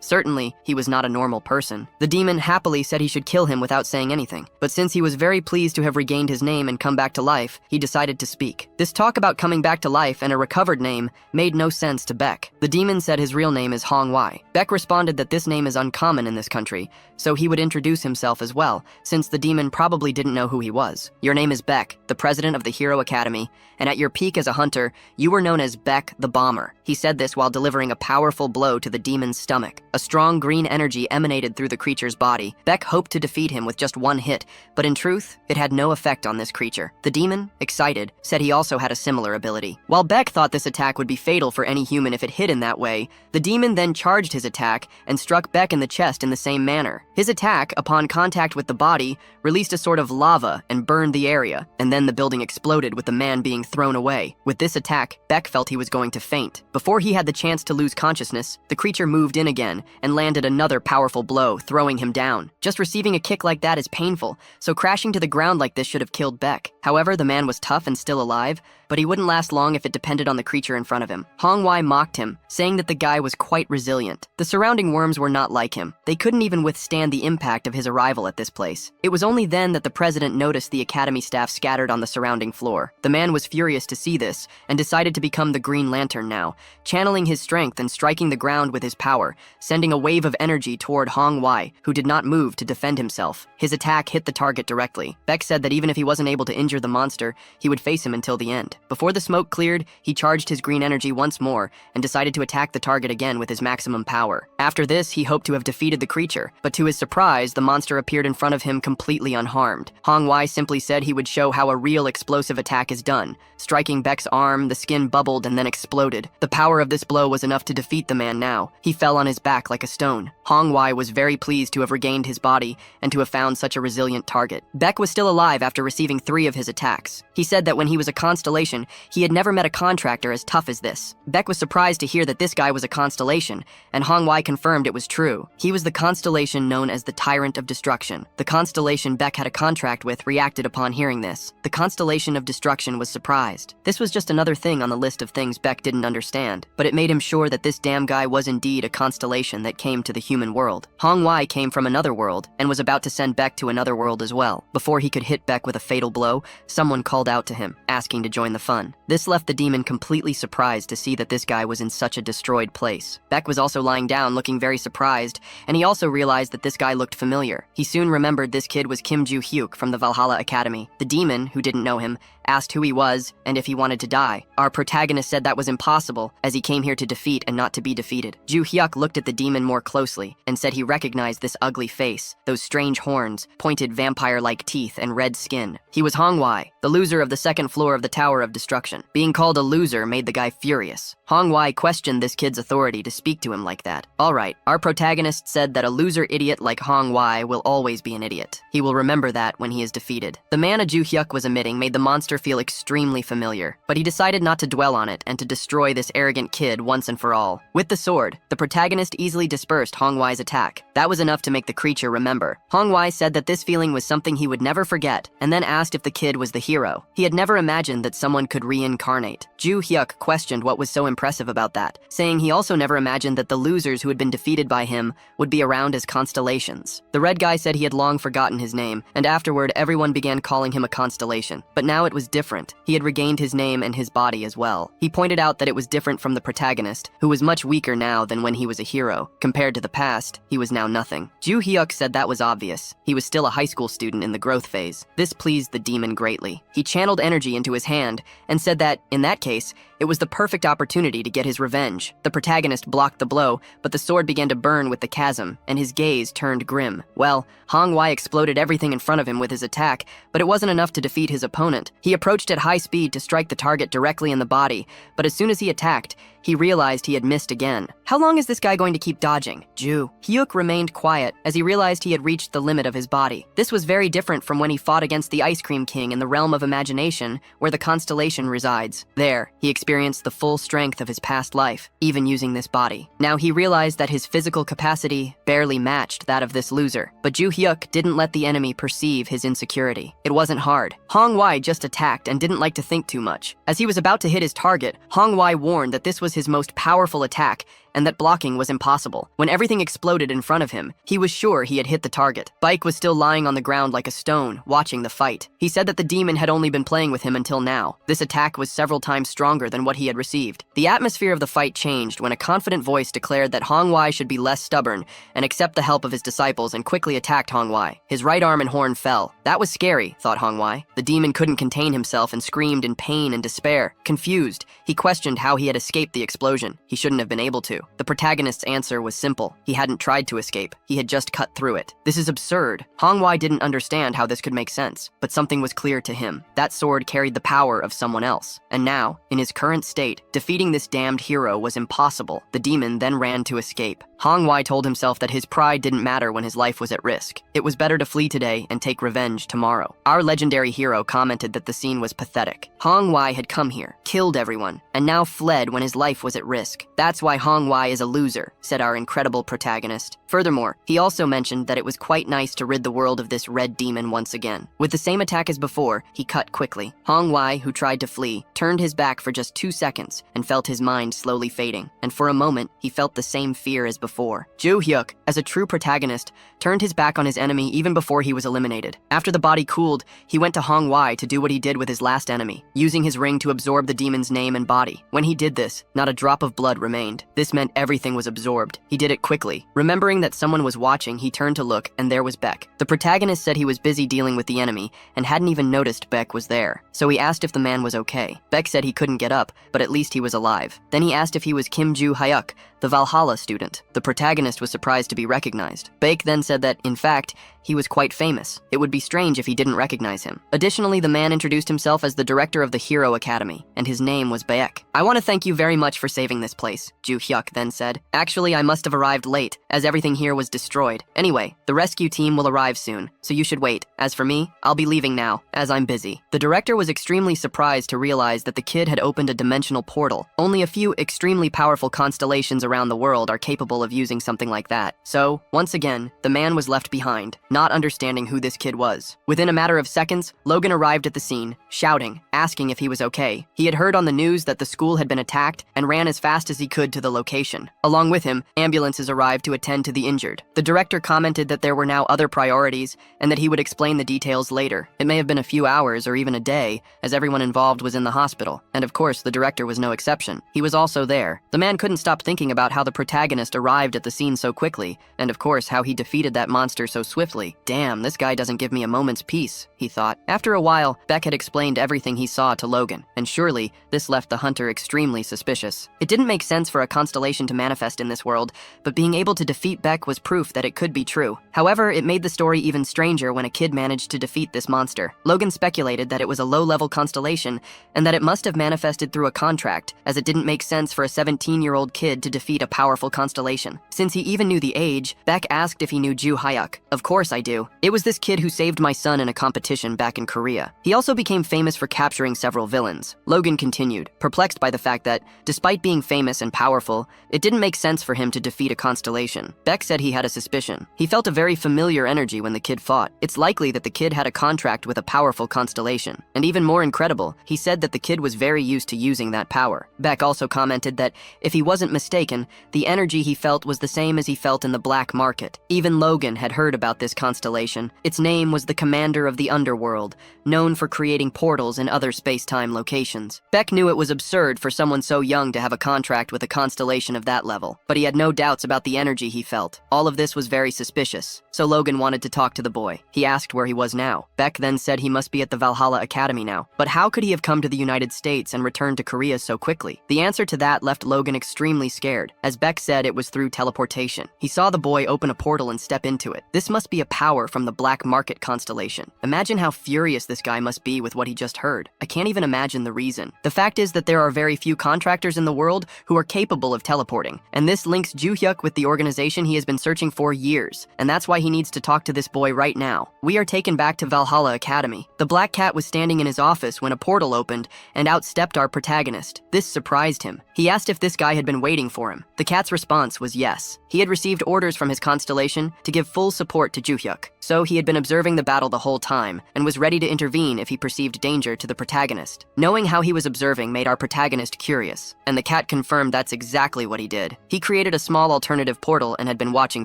Certainly, he was not a normal person. The demon happily said he should kill him without saying anything, but since he was very pleased to have regained his name and come back to life, he decided to speak. This talk about coming back to life and a recovered name made no sense to Beck. The demon said his real name is Hong Wai. Beck responded that this name is uncommon in this country, so he would introduce himself as well, since the demon probably didn't know who he was. Your name is Beck, the president of the Hero Academy, and at your peak as a hunter, you were known as Beck the Bomber. He said this while delivering a powerful blow to the demon's stomach. A strong green energy emanated through the creature's body. Beck hoped to defeat him with just one hit, but in truth, it had no effect on this creature. The demon, excited, said he also had a similar ability. While Beck thought this attack would be fatal for any human if it hit in that way, the demon then charged his attack and struck Beck in the chest in the same manner. His attack, upon contact with the body, released a sort of lava and burned the area, and then the building exploded with the man being thrown away. With this attack, Beck felt he was going to faint. Before he had the chance to lose consciousness, the creature moved in again and landed another powerful blow, throwing him down. Just receiving a kick like that is painful, so crashing to the ground like this should have killed Beck. However, the man was tough and still alive, but he wouldn't last long if it depended on the creature in front of him. Hong Wai mocked him, saying that the guy was quite resilient. The surrounding worms were not like him. They couldn't even withstand the impact of his arrival at this place. It was only then that the president noticed the academy staff scattered on the surrounding floor. The man was furious to see this, and decided to become the Green Lantern now, channeling his strength and striking the ground with his power, sending a wave of energy toward Hong Wai, who did not move to defend himself. His attack hit the target directly. Beck said that even if he wasn't able to injure the monster, he would face him until the end. Before the smoke cleared, he charged his green energy once more and decided to attack the target again with his maximum power. After this, he hoped to have defeated the creature, but to his surprise, the monster appeared in front of him completely unharmed. Hong Wai simply said he would show how a real explosive attack is done. Striking Beck's arm, the skin bubbled and then exploded. The power of this blow was enough to defeat the man now. He fell on his back like a stone. Hong Wai was very pleased to have regained his body and to have found such a resilient target. Beck was still alive after receiving 3 of his attacks. He said that when he was a constellation constellation, he had never met a contractor as tough as this. Beck was surprised to hear that this guy was a constellation, and Hongwei confirmed it was true. He was the constellation known as the Tyrant of Destruction. The constellation Beck had a contract with reacted upon hearing this. The constellation of Destruction was surprised. This was just another thing on the list of things Beck didn't understand, but it made him sure that this damn guy was indeed a constellation that came to the human world. Hongwei came from another world and was about to send Beck to another world as well. Before he could hit Beck with a fatal blow, someone called out to him, asking to join the fun. This left the demon completely surprised to see that this guy was in such a destroyed place. Beck was also lying down looking very surprised, and he also realized that this guy looked familiar. He soon remembered this kid was Kim Ju-hyuk from the Valhalla Academy. The demon, who didn't know him, asked who he was and if he wanted to die. Our protagonist said that was impossible, as he came here to defeat and not to be defeated. Ju-hyuk looked at the demon more closely and said he recognized this ugly face, those strange horns, pointed vampire-like teeth, and red skin. He was Hongwei, the loser of the second floor of the Tower of Destruction. Being called a loser made the guy furious. Hongwei questioned this kid's authority to speak to him like that. Alright, our protagonist said that a loser idiot like Hongwei will always be an idiot. He will remember that when he is defeated. The mana Ju-hyuk was emitting made the monster feel extremely familiar, but he decided not to dwell on it and to destroy this arrogant kid once and for all. With the sword, the protagonist easily dispersed Hongwei's attack. That was enough to make the creature remember. Hongwei said that this feeling was something he would never forget, and then asked if the kid was the hero. He had never imagined that someone could reincarnate. Ju-hyuk questioned what was so impressive about that, saying he also never imagined that the losers who had been defeated by him would be around as constellations. The red guy said he had long forgotten his name, and afterward everyone began calling him a constellation. But now it was different. He had regained his name and his body as well. He pointed out that it was different from the protagonist, who was much weaker now than when he was a hero. Compared to the past, he was now nothing. Ju-hyuk said that was obvious. He was still a high school student in the growth phase. This pleased the demon greatly. He channeled energy into his hand and said that, in that case, it was the perfect opportunity to get his revenge. The protagonist blocked the blow, but the sword began to burn with the chasm, and his gaze turned grim. Well, Hongwei exploded everything in front of him with his attack, but it wasn't enough to defeat his opponent. He approached at high speed to strike the target directly in the body, but as soon as he attacked, he realized he had missed again. How long is this guy going to keep dodging? Ju-hyuk remained quiet as he realized he had reached the limit of his body. This was very different from when he fought against the Ice Cream King in the realm of imagination, where the constellation resides. There, he experienced the full strength of his past life, even using this body. Now he realized that his physical capacity barely matched that of this loser, but Ju-hyuk didn't let the enemy perceive his insecurity. It wasn't hard. Hongwei just attacked and didn't like to think too much. As he was about to hit his target, Hongwei warned that this was his most powerful attack and that blocking was impossible. When everything exploded in front of him, he was sure he had hit the target. Bike was still lying on the ground like a stone, watching the fight. He said that the demon had only been playing with him until now. This attack was several times stronger than what he had received. The atmosphere of the fight changed when a confident voice declared that Hongwei should be less stubborn and accept the help of his disciples, and quickly attacked Hongwei. His right arm and horn fell. That was scary, thought Hongwei. The demon couldn't contain himself and screamed in pain and despair. Confused, he questioned how he had escaped the explosion. He shouldn't have been able to. The protagonist's answer was simple. He hadn't tried to escape. He had just cut through it. This is absurd. Hongwei didn't understand how this could make sense, but something was clear to him. That sword carried the power of someone else. And now, in his current state, defeating this damned hero was impossible. The demon then ran to escape. Hongwei told himself that his pride didn't matter when his life was at risk. It was better to flee today and take revenge tomorrow. Our legendary hero commented that the scene was pathetic. Hongwei had come here, killed everyone, and now fled when his life was at risk. That's why Hongwei is a loser, said our incredible protagonist. Furthermore, he also mentioned that it was quite nice to rid the world of this red demon once again. With the same attack as before, he cut quickly. Hongwei, who tried to flee, turned his back for just 2 seconds and felt his mind slowly fading. And for a moment, he felt the same fear as before. Ju-hyuk, as a true protagonist, turned his back on his enemy even before he was eliminated. After the body cooled, he went to Hongwei to do what he did with his last enemy, using his ring to absorb the demon's name and body. When he did this, not a drop of blood remained. This meant everything was absorbed. He did it quickly. Remembering that someone was watching, he turned to look, and there was Beck. The protagonist said he was busy dealing with the enemy and hadn't even noticed Beck was there. So he asked if the man was okay. Beck said he couldn't get up, but at least he was alive. Then he asked if he was Kim Ju-hyuk, the Valhalla student. The protagonist was surprised to be recognized. Baek then said that, in fact, he was quite famous. It would be strange if he didn't recognize him. Additionally, the man introduced himself as the director of the Hero Academy, and his name was Baek. "I want to thank you very much for saving this place," Ju Hyuk then said. "Actually, I must have arrived late, as everything here was destroyed. Anyway, the rescue team will arrive soon, so you should wait. As for me, I'll be leaving now, as I'm busy." The director was extremely surprised to realize that the kid had opened a dimensional portal. Only a few extremely powerful constellations around the world are capable of using something like that. So, once again, the man was left behind, not understanding who this kid was. Within a matter of seconds, Logan arrived at the scene, shouting, asking if he was okay. He had heard on the news that the school had been attacked and ran as fast as he could to the location. Along with him, ambulances arrived to attend to the injured. The director commented that there were now other priorities and that he would explain the details later. It may have been a few hours or even a day, as everyone involved was in the hospital. And of course, the director was no exception. He was also there. The man couldn't stop thinking about how the protagonist arrived at the scene so quickly, and of course, how he defeated that monster so swiftly. Damn, this guy doesn't give me a moment's peace, he thought. After a while, Baek had explained everything he saw to Logan, and surely, this left the hunter extremely suspicious. It didn't make sense for a constellation to manifest in this world, but being able to defeat Baek was proof that it could be true. However, it made the story even stranger when a kid managed to defeat this monster. Logan speculated that it was a low-level constellation, and that it must have manifested through a contract, as it didn't make sense for a 17-year-old kid to defeat a powerful constellation. Since he even knew the age, Baek asked if he knew Ju Hyuk. "Of course I do. It was this kid who saved my son in a competition back in Korea." He also became famous for capturing several villains. Logan continued, perplexed by the fact that, despite being famous and powerful, it didn't make sense for him to defeat a constellation. Baek said he had a suspicion. He felt a very familiar energy when the kid fought. It's likely that the kid had a contract with a powerful constellation. And even more incredible, he said that the kid was very used to using that power. Baek also commented that, if he wasn't mistaken, the energy he felt was the same as he felt in the black market. Even Logan had heard about this constellation. Its name was the Commander of the Underworld, known for creating portals in other space-time locations. Baek knew it was absurd for someone so young to have a contract with a constellation of that level, but he had no doubts about the energy he felt. All of this was very suspicious, so Logan wanted to talk to the boy. He asked where he was now. Baek then said he must be at the Valhalla Academy now. But how could he have come to the United States and returned to Korea so quickly? The answer to that left Logan extremely scared. As Baek said, it was through teleportation. He saw the boy open a portal and step into it. This must be a power from the black market constellation. Imagine how furious this guy must be with what he just heard. I can't even imagine the reason. The fact is that there are very few contractors in the world who are capable of teleporting, and this links Ju Hyuk with the organization he has been searching for years, and that's why he needs to talk to this boy right now. We are taken back to Valhalla Academy. The black cat was standing in his office when a portal opened, and out stepped our protagonist. This surprised him. He asked if this guy had been waiting for him. The cat's response was yes. He had received orders from his constellation to give full support to Ju Hyuk, so he had been observing the battle the whole time, and was ready to intervene if he perceived danger to the protagonist. Knowing how he was observing made our protagonist curious, and the cat confirmed that's exactly what he did. He created a small alternative portal and had been watching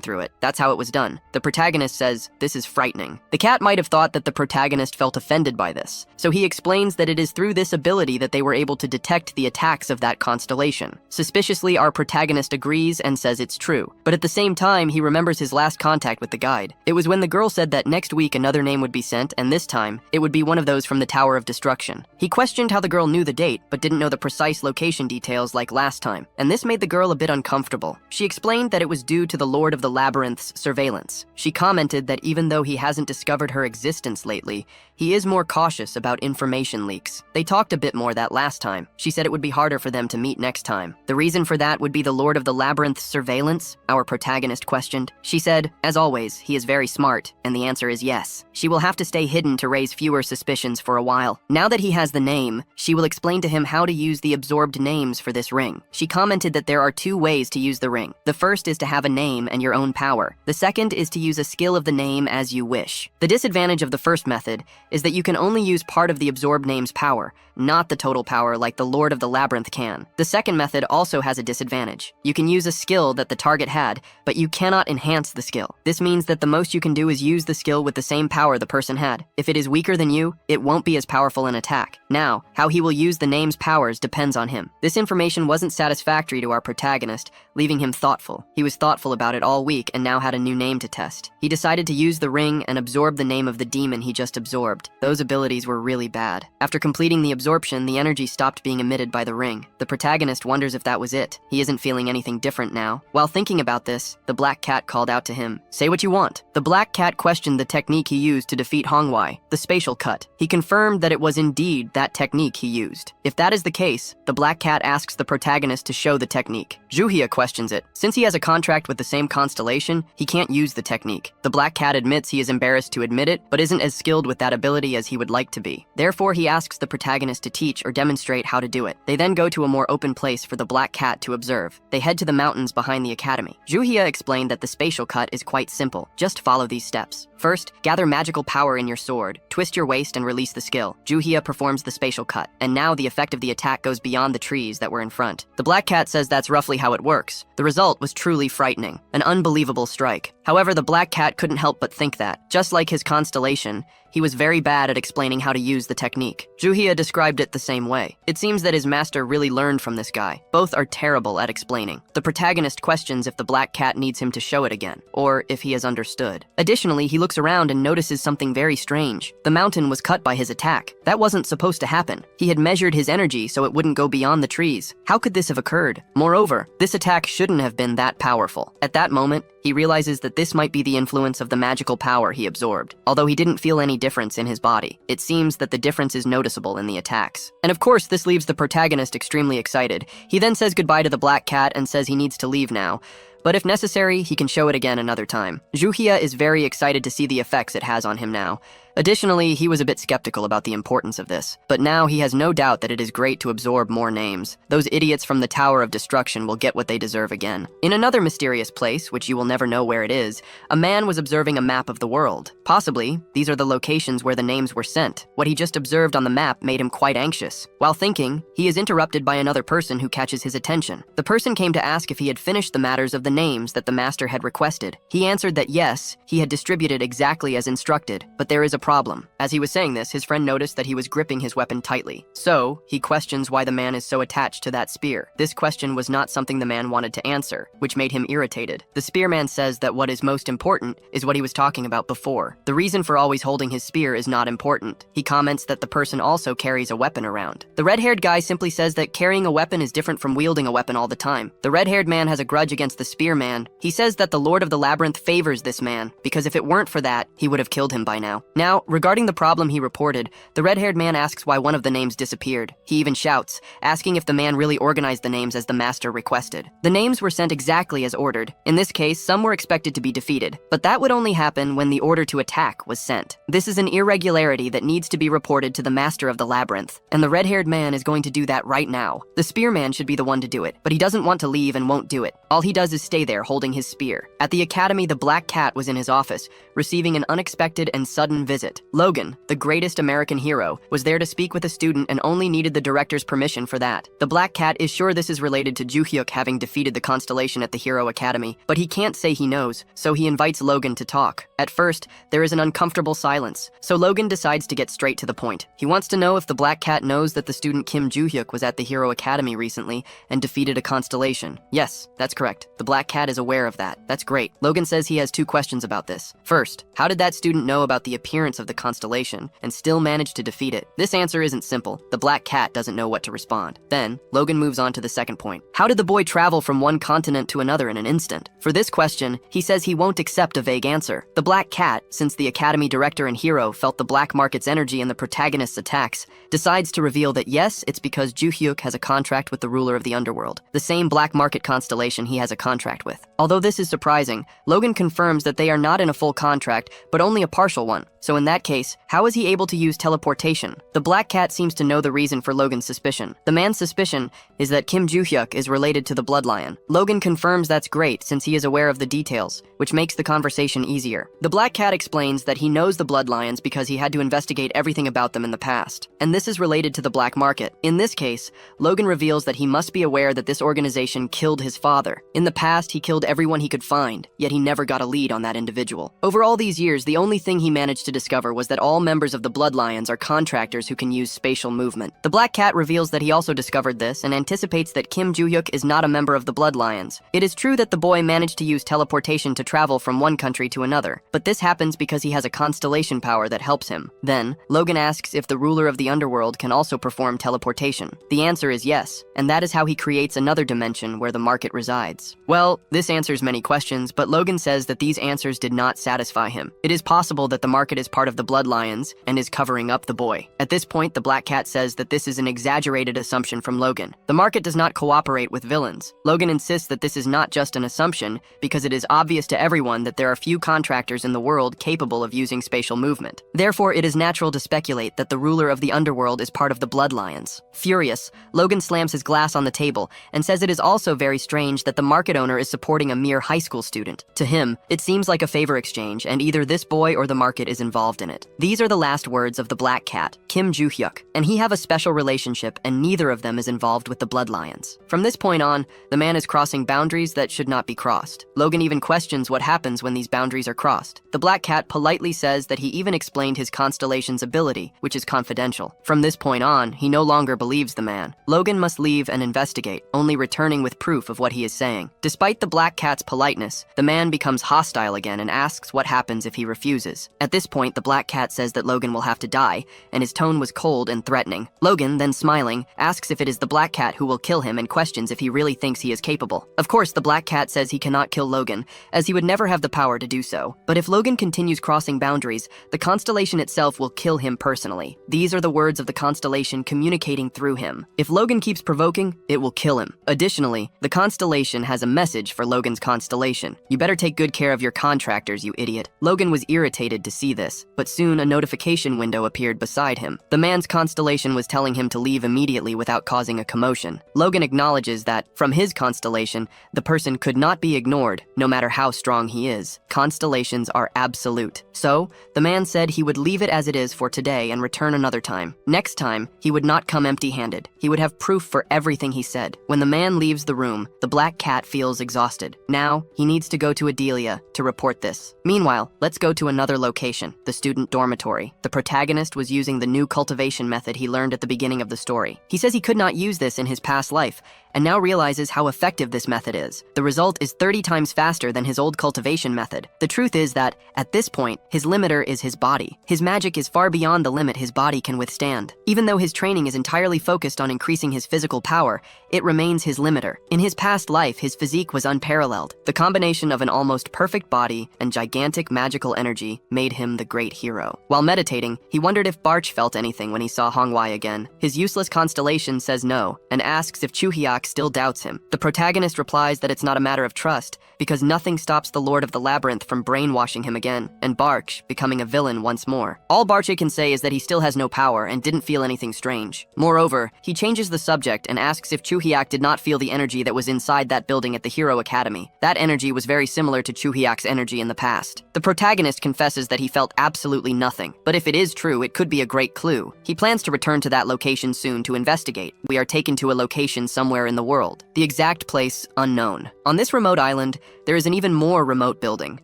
through it. That's how it was done. The protagonist says, "This is frightening." The cat might have thought that the protagonist felt offended by this, so he explains that it is through this ability that they were able to detect the attacks of that constellation. Suspiciously, our protagonist agrees and says it's true, but at the same time, he remembers his last contact with the guide. It was when the girl said that next week another name would be sent, and this time, it would be one of those from the Tower of Destruction. He questioned how the girl knew the date, but didn't know the precise location details like last time, and this made the girl a bit uncomfortable. She explained that it was due to the Lord of the Labyrinth's surveillance. She commented that even though he hasn't discovered her existence lately, he is more cautious about information leaks. They talked a bit more that last time. She said it would be harder for them to meet next time. The reason for that would be the Lord of the Labyrinth's surveillance? Our protagonist questioned. She said, as always, he is very smart, and the answer is yes. She will have to stay hidden to raise fewer suspicions for a while. Now that he has the name, she will explain to him how to use the absorbed names for this ring. She commented that there are two ways to use the ring. The first is to have a name and your own power. The second is to use a skill of the name as you wish. The disadvantage of the first method is that you can only use part of the absorbed name's power, not the total power like the Lord of the Labyrinth can. The second method also has a disadvantage. You can use a skill that the target had, but you cannot enhance the skill. This means that the most you can do is use the skill with the same power the person had. If it is weaker than you, it won't be as powerful an attack. Now, how he will use the name's powers depends on him. This information wasn't satisfactory to our protagonist, leaving him thoughtful. He was thoughtful about it all week and now had a new name to test. He decided to use the ring and absorb the name of the demon he just absorbed. Those abilities were really bad. After completing the absorption, the energy stopped being emitted by the ring. The protagonist wonders if that was it. He isn't feeling anything different now. While thinking about this, the black cat called out to him, "Say what you want." The black cat questioned the technique he used to defeat Hongwei, the spatial cut. He confirmed that it was indeed that technique he used. If that is the case, the black cat asks the protagonist to show the technique. Juhia questions it. Since he has a contract with the same constellation, he can't use the technique. The black cat admits he is embarrassed to admit it, but isn't as skilled with that ability as he would like to be. Therefore, he asks the protagonist to teach or demonstrate how to do it. They then go to a more open place for the black cat to observe. They head to the mountains behind the academy. Juhia explained that the spatial cut is quite simple. Just follow these steps. First, gather magical power in your sword, twist your waist and release the skill. Juhia performs the spatial cut, and now the effect of the attack goes beyond the trees that were in front. The black cat says that's roughly how it works. The result was truly frightening, an unbelievable strike. However, the black cat couldn't help but think that, just like his constellation, he was very bad at explaining how to use the technique. Juhia described it the same way. It seems that his master really learned from this guy. Both are terrible at explaining. The protagonist questions if the black cat needs him to show it again, or if he has understood. Additionally, he looks around and notices something very strange. The mountain was cut by his attack. That wasn't supposed to happen. He had measured his energy so it wouldn't go beyond the trees. How could this have occurred? Moreover, this attack shouldn't have been that powerful. At that moment, he realizes that this might be the influence of the magical power he absorbed. Although he didn't feel any difference in his body, it seems that the difference is noticeable in the attacks. And of course, this leaves the protagonist extremely excited. He then says goodbye to the black cat and says he needs to leave now. But if necessary, he can show it again another time. Juhia is very excited to see the effects it has on him now. Additionally, he was a bit skeptical about the importance of this, but now he has no doubt that it is great to absorb more names. Those idiots from the Tower of Destruction will get what they deserve again. In another mysterious place, which you will never know where it is, a man was observing a map of the world. Possibly, these are the locations where the names were sent. What he just observed on the map made him quite anxious. While thinking, he is interrupted by another person who catches his attention. The person came to ask if he had finished the matters of the names that the master had requested. He answered that yes, he had distributed exactly as instructed, but there is a problem. As he was saying this, his friend noticed that he was gripping his weapon tightly. So, he questions why the man is so attached to that spear. This question was not something the man wanted to answer, which made him irritated. The spearman says that what is most important is what he was talking about before. The reason for always holding his spear is not important. He comments that the person also carries a weapon around. The red-haired guy simply says that carrying a weapon is different from wielding a weapon all the time. The red-haired man has a grudge against the spearman. He says that the Lord of the Labyrinth favors this man, because if it weren't for that, he would have killed him by now. Now, regarding the problem he reported, the red-haired man asks why one of the names disappeared. He even shouts, asking if the man really organized the names as the master requested. The names were sent exactly as ordered. In this case, some were expected to be defeated, but that would only happen when the order to attack was sent. This is an irregularity that needs to be reported to the master of the labyrinth, and the red-haired man is going to do that right now. The spearman should be the one to do it, but he doesn't want to leave and won't do it. All he does is stay there holding his spear. At the academy, the black cat was in his office, receiving an unexpected and sudden visit. Logan, the greatest American hero, was there to speak with a student and only needed the director's permission for that. The black cat is sure this is related to Juhyuk having defeated the constellation at the Hero Academy, but he can't say he knows, so he invites Logan to talk. At first, there is an uncomfortable silence, so Logan decides to get straight to the point. He wants to know if the black cat knows that the student Kim Juhyuk was at the Hero Academy recently and defeated a constellation. Yes, that's correct. The black cat is aware of that. That's great. Logan says he has two questions about this. First, how did that student know about the appearance of the constellation and still manage to defeat it? This answer isn't simple. The black cat doesn't know what to respond. Then, Logan moves on to the second point. How did the boy travel from one continent to another in an instant? For this question, he says he won't accept a vague answer. The black cat, since the academy director and hero felt the black market's energy in the protagonist's attacks, decides to reveal that yes, it's because Juhyuk has a contract with the ruler of the underworld, the same black market constellation he has a contract with. Although this is surprising, Logan confirms that they are not in a full contract, but only a partial one. So in that case, how is he able to use teleportation? The black cat seems to know the reason for Logan's suspicion. The man's suspicion is that Kim Juhyuk is related to the Blood Lion. Logan confirms that's great since he is aware of the details, which makes the conversation easier. The black cat explains that he knows the Blood Lions because he had to investigate everything about them in the past, and this is related to the black market. In this case, Logan reveals that he must be aware that this organization killed his father. In the past, he killed everyone he could find, yet he never got a lead on that individual. Over all these years, the only thing he managed to to discover was that all members of the Blood Lions are contractors who can use spatial movement. The Black Cat reveals that he also discovered this and anticipates that Kim Joo-hyuk is not a member of the Blood Lions. It is true that the boy managed to use teleportation to travel from one country to another, but this happens because he has a constellation power that helps him. Then, Logan asks if the ruler of the underworld can also perform teleportation. The answer is yes, and that is how he creates another dimension where the market resides. Well, this answers many questions, but Logan says that these answers did not satisfy him. It is possible that the market is part of the Blood Lions and is covering up the boy. At this point, the Black Cat says that this is an exaggerated assumption from Logan. The market does not cooperate with villains. Logan insists that this is not just an assumption because it is obvious to everyone that there are few contractors in the world capable of using spatial movement. Therefore, it is natural to speculate that the ruler of the underworld is part of the Blood Lions. Furious, Logan slams his glass on the table and says it is also very strange that the market owner is supporting a mere high school student. To him, it seems like a favor exchange, and either this boy or the market is involved in it. These are the last words of the Black Cat, Kim Joo-hyuk, and he have a special relationship, and neither of them is involved with the Blood Lions. From this point on, the man is crossing boundaries that should not be crossed. Logan even questions what happens when these boundaries are crossed. The Black Cat politely says that he even explained his constellation's ability, which is confidential. From this point on, he no longer believes the man. Logan must leave and investigate, only returning with proof of what he is saying. Despite the Black Cat's politeness, the man becomes hostile again and asks what happens if he refuses. At this point, the Black Cat says that Logan will have to die, and his tone was cold and threatening. Logan, then smiling, asks if it is the Black Cat who will kill him and questions if he really thinks he is capable. Of course, the Black Cat says he cannot kill Logan, as he would never have the power to do so. But if Logan continues crossing boundaries, the constellation itself will kill him personally. These are the words of the constellation communicating through him. If Logan keeps provoking, it will kill him. Additionally, the constellation has a message for Logan's constellation. You better take good care of your contractors, you idiot. Logan was irritated to see this, but soon a notification window appeared beside him. The man's constellation was telling him to leave immediately without causing a commotion. Logan acknowledges that, from his constellation, the person could not be ignored, no matter how strong he is. Constellations are absolute. So, the man said he would leave it as it is for today and return another time. Next time, he would not come empty-handed. He would have proof for everything he said. When the man leaves the room, the Black Cat feels exhausted. Now, he needs to go to Adelia to report this. Meanwhile, let's go to another location, the student dormitory. The protagonist was using the new cultivation method he learned at the beginning of the story. He says he could not use this in his past life, and now realizes how effective this method is. The result is 30 times faster than his old cultivation method. The truth is that, at this point, his limiter is his body. His magic is far beyond the limit his body can withstand. Even though his training is entirely focused on increasing his physical power, it remains his limiter. In his past life, his physique was unparalleled. The combination of an almost perfect body and gigantic magical energy made him the great hero. While meditating, he wondered if Barch felt anything when he saw Hongwei again. His useless constellation says no, and asks if Chuhyuk still doubts him. The protagonist replies that it's not a matter of trust, because nothing stops the Lord of the Labyrinth from brainwashing him again, and Barch becoming a villain once more. All Barch can say is that he still has no power and didn't feel anything strange. Moreover, he changes the subject and asks if Chuhyuk did not feel the energy that was inside that building at the Hero Academy. That energy was very similar to Chuhyuk's energy in the past. The protagonist confesses that he felt absolutely nothing, but if it is true, it could be a great clue. He plans to return to that location soon to investigate. We are taken to a location somewhere in the world. The exact place, unknown. On this remote island, there is an even more remote building.